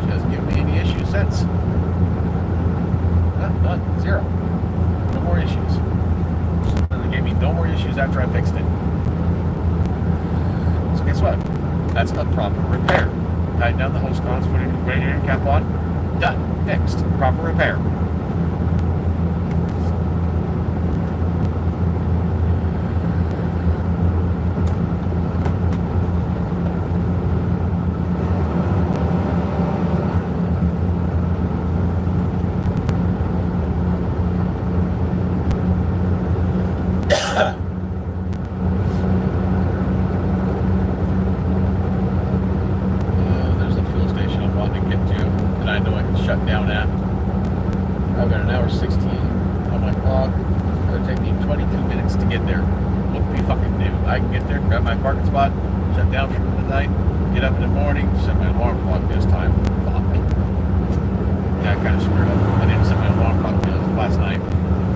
She hasn't given me any issues since. None. Zero. No more issues. And they gave me no more issues after I fixed it. So guess what? That's a proper repair. Tighten down the hose cons, put a new radiator cap on. Done. Fixed. Proper repair. Shut down at. I've got an hour 16 on my clock. It'll take me 22 minutes to get there. Won't be fucking new. I can get there, grab my parking spot, shut down for the night, get up in the morning, set my alarm clock this time. Fuck. Yeah, I kind of screwed up. I didn't set my alarm clock last night.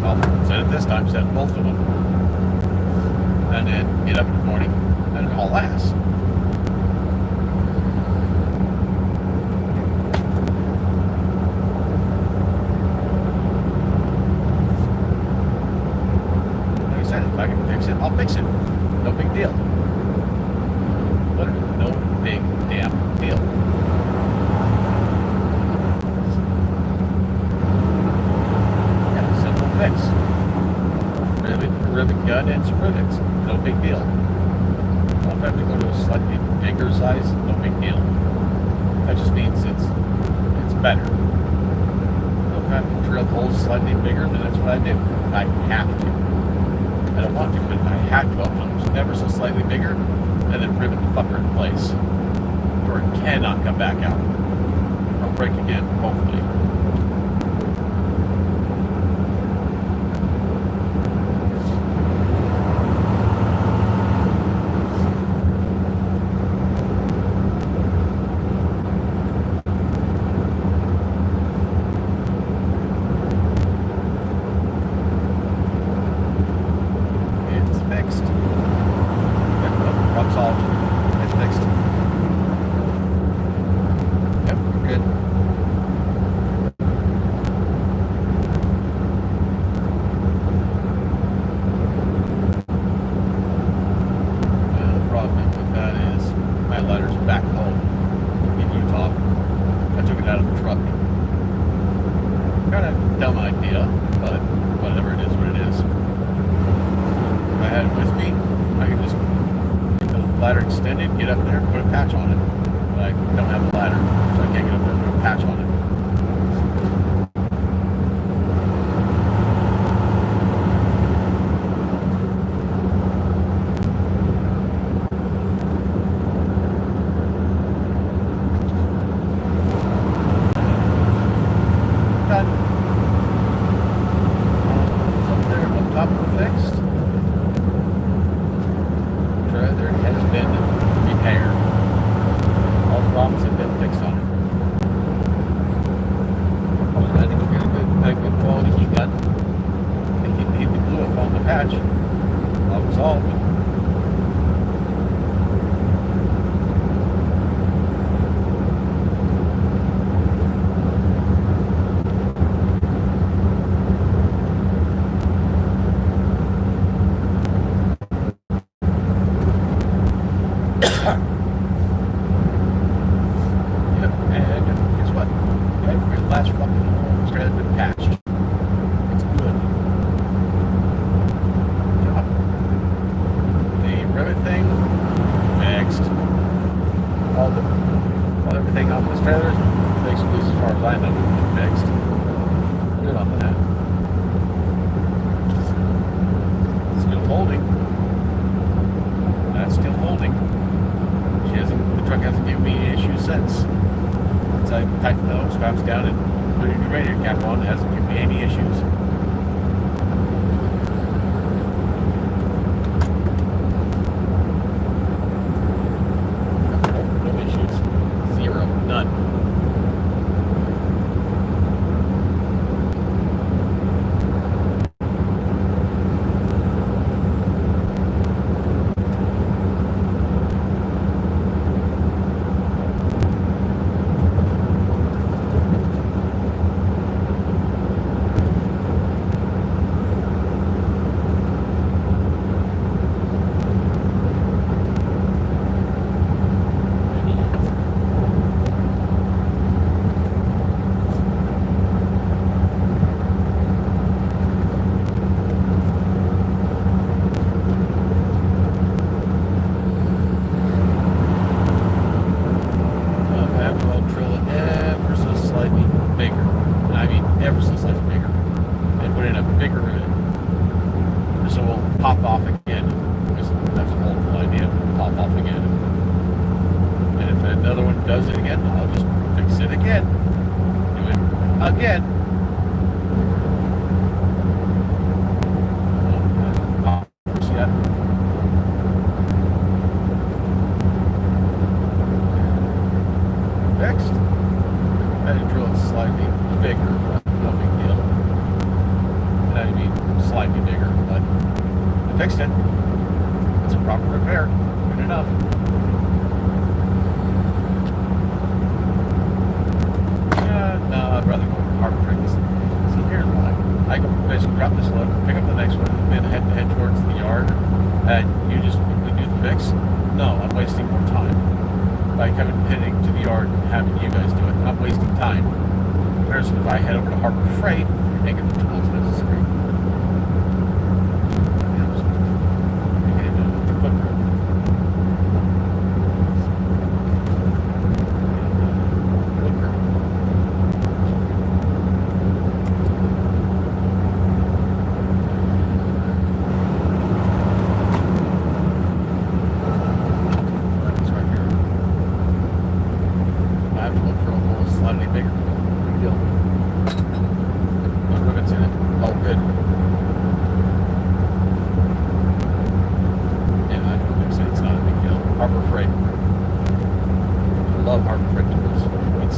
Well, set it this time, set both of them. And then get up in the morning and haul ass. If I can fix it, I'll fix it. No big deal. Literally, no big damn deal. Yeah, simple fix. Rivet gun and some rivets. No big deal. Well, if I have to go to a slightly bigger size, no big deal. That just means it's better. If I have to drill holes slightly bigger, then that's what I do. I have to. I I don't want to, but if I have to, I'll put it ever so slightly bigger and then rivet the fucker in place. Or it cannot come back out. Or break again, hopefully.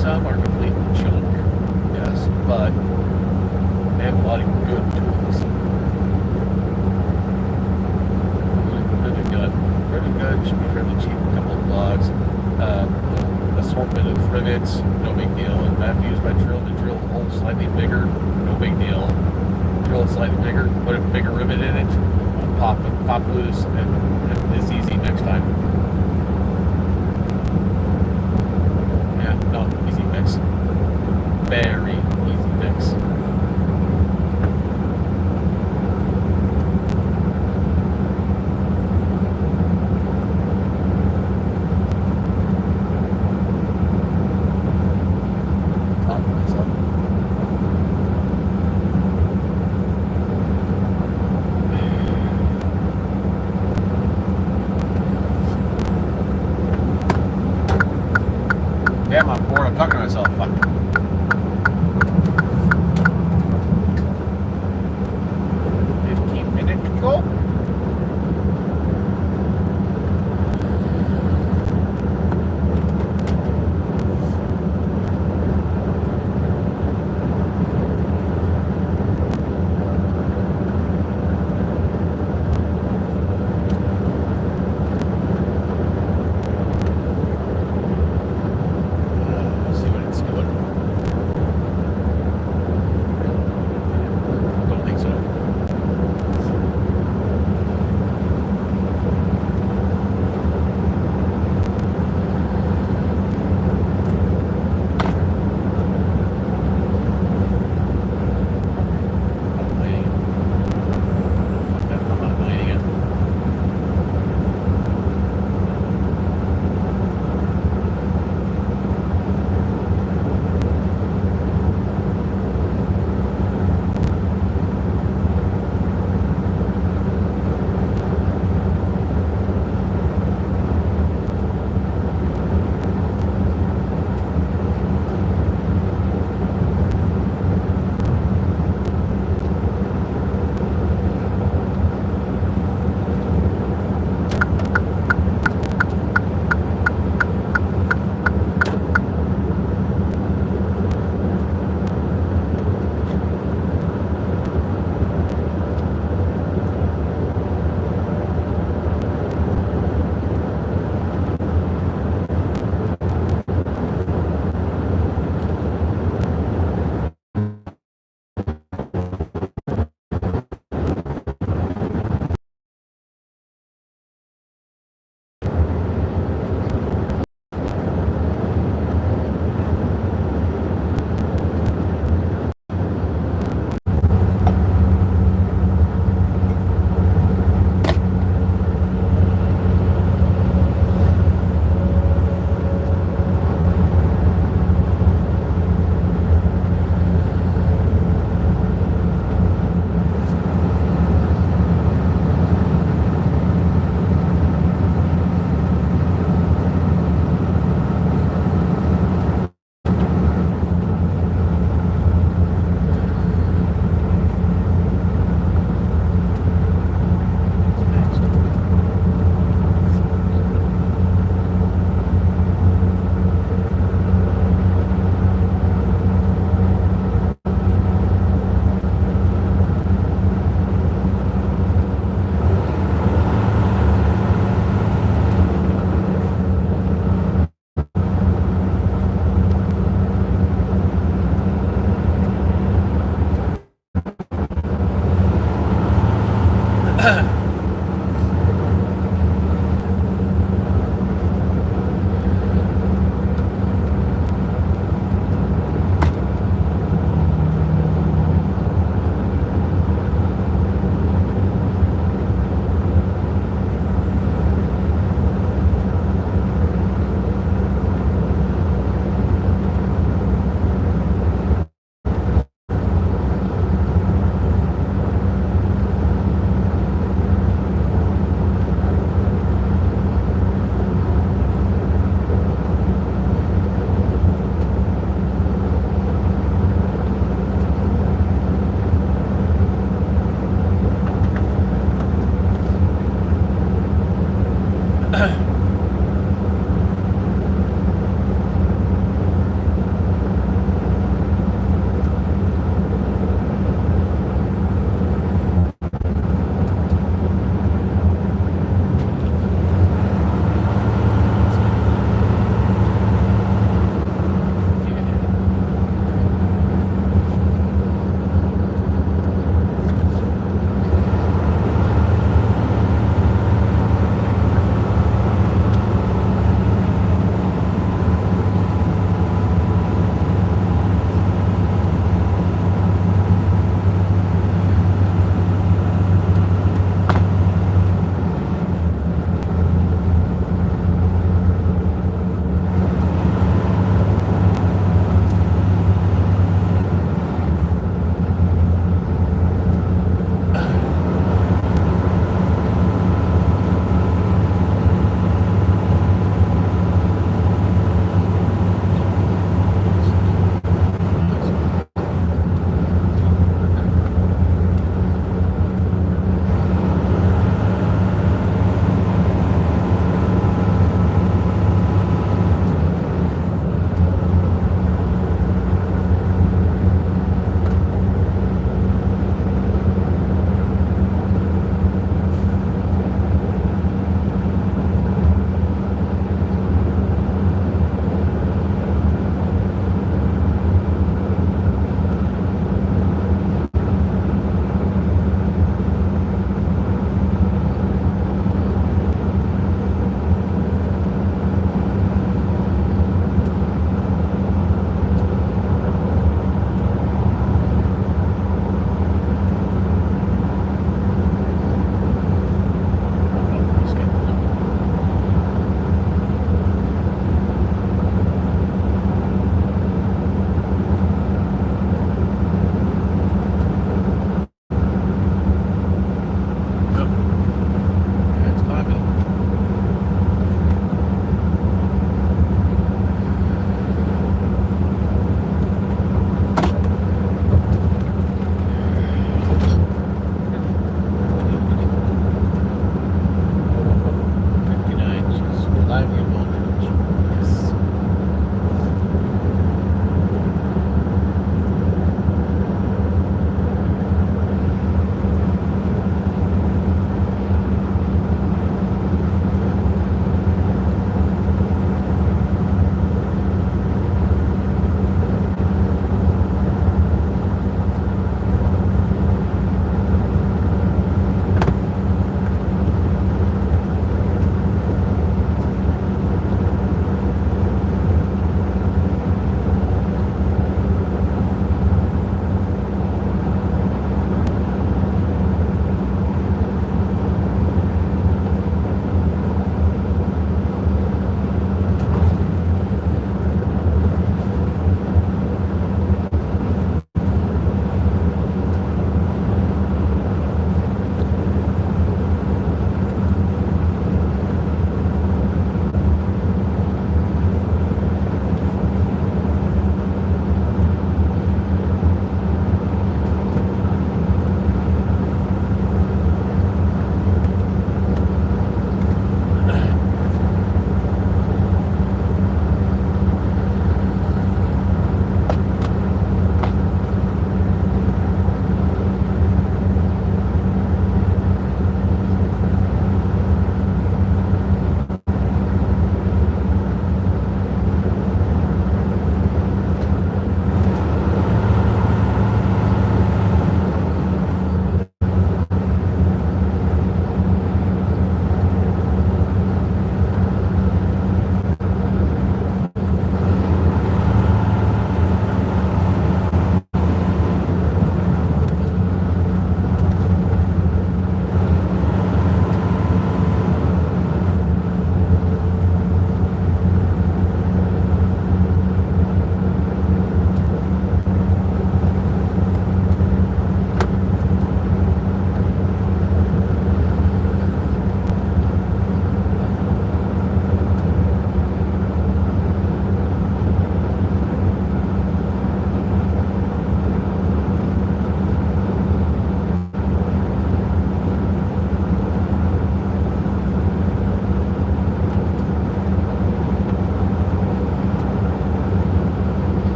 some are complete junk, yes, but they have a lot of good tools. Really good, should be fairly cheap, a couple of plugs, assortment of rivets, no big deal. If I have to use my drill to drill a hole slightly bigger, no big deal. Drill it slightly bigger, put a bigger rivet in it, pop loose, and it's easy next time. Yeah, no, easy fix. Very easy fix. Damn, I'm bored. I'm talking to myself. Fuck. Minutes to go. See what it's doing.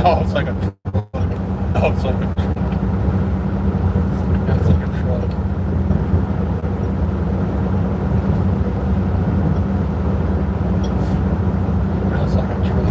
No, it's like a truck. No, it's like a truck. It's like a truck. That's like a truck.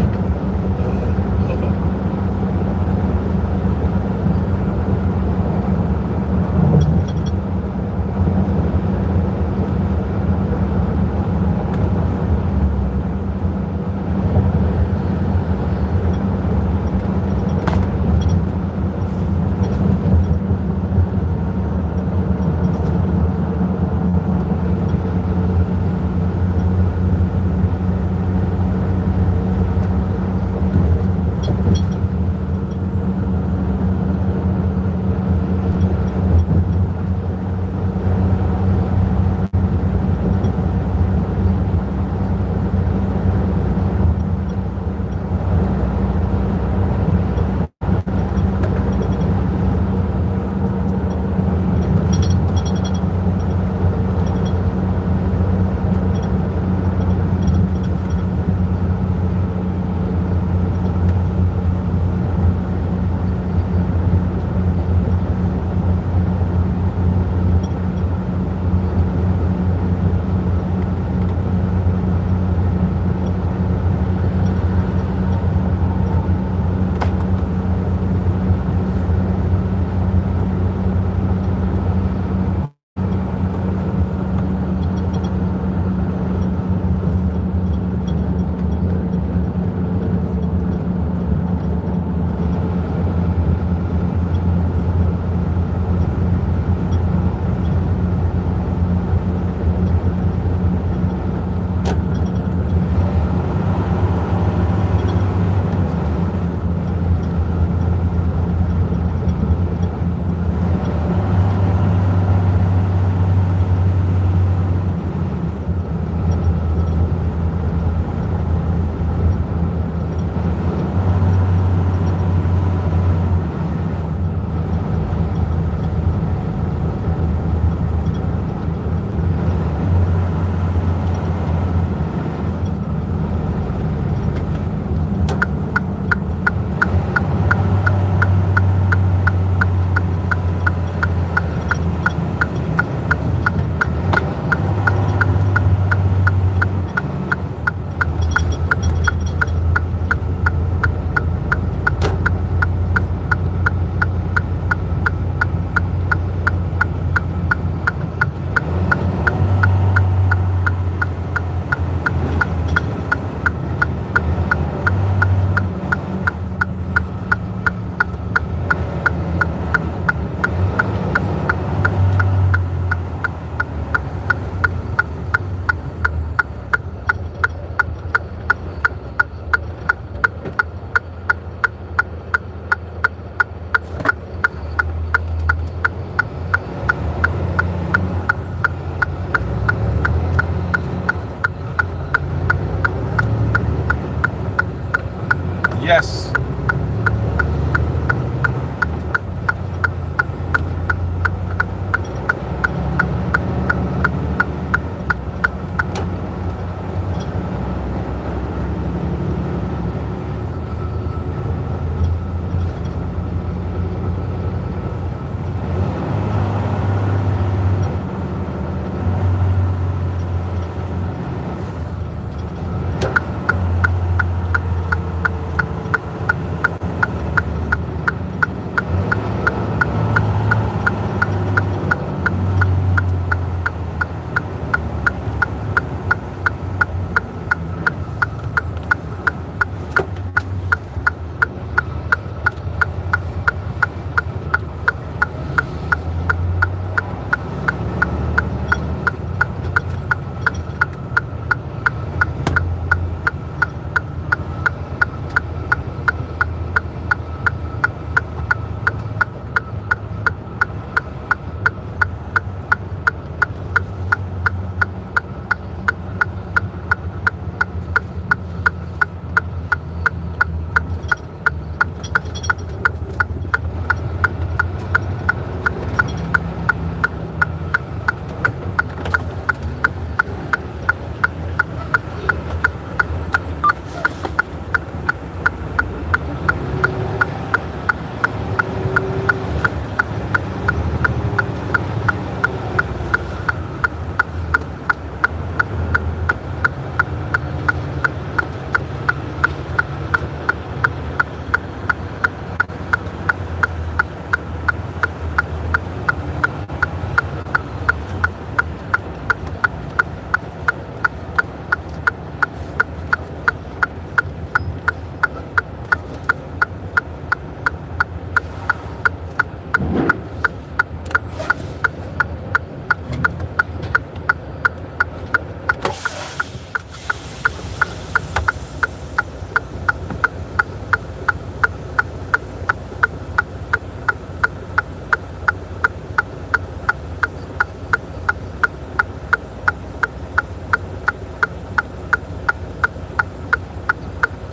Yes.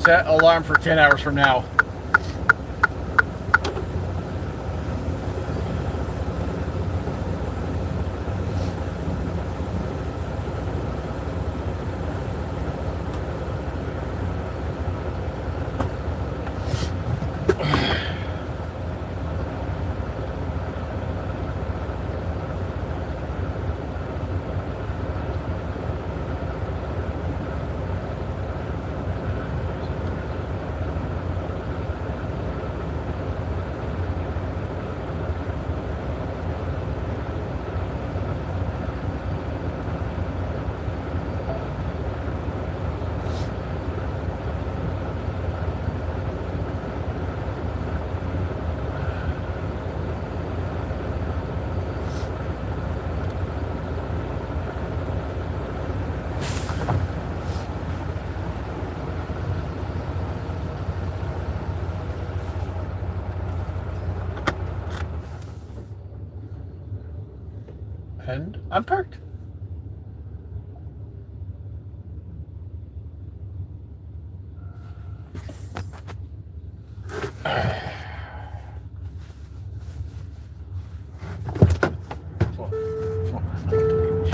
Set alarm for 10 hours from now. And I'm parked.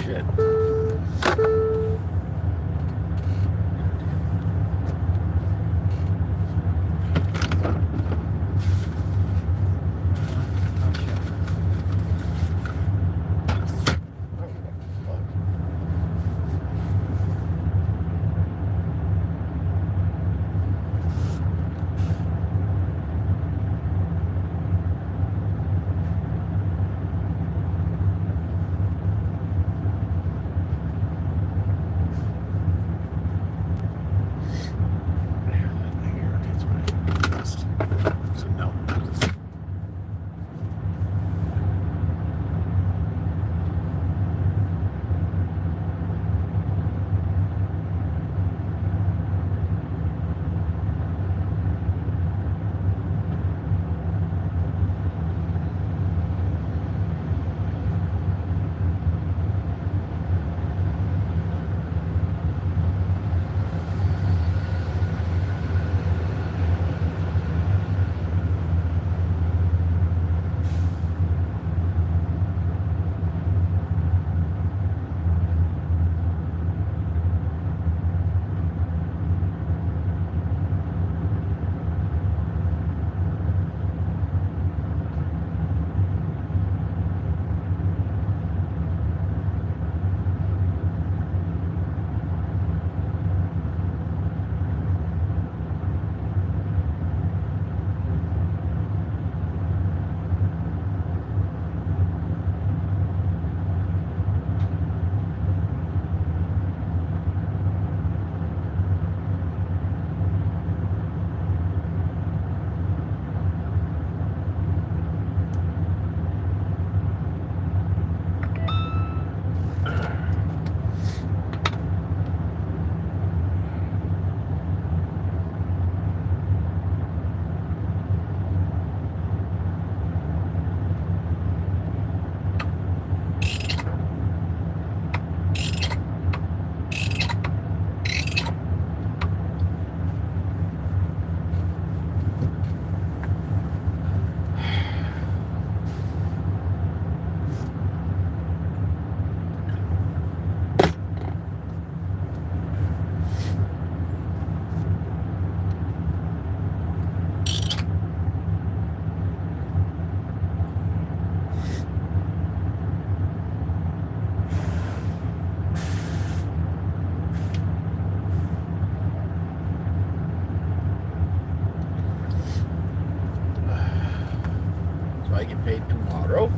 Shit. So no. So I get paid tomorrow.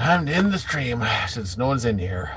Time to end the stream since no one's in here.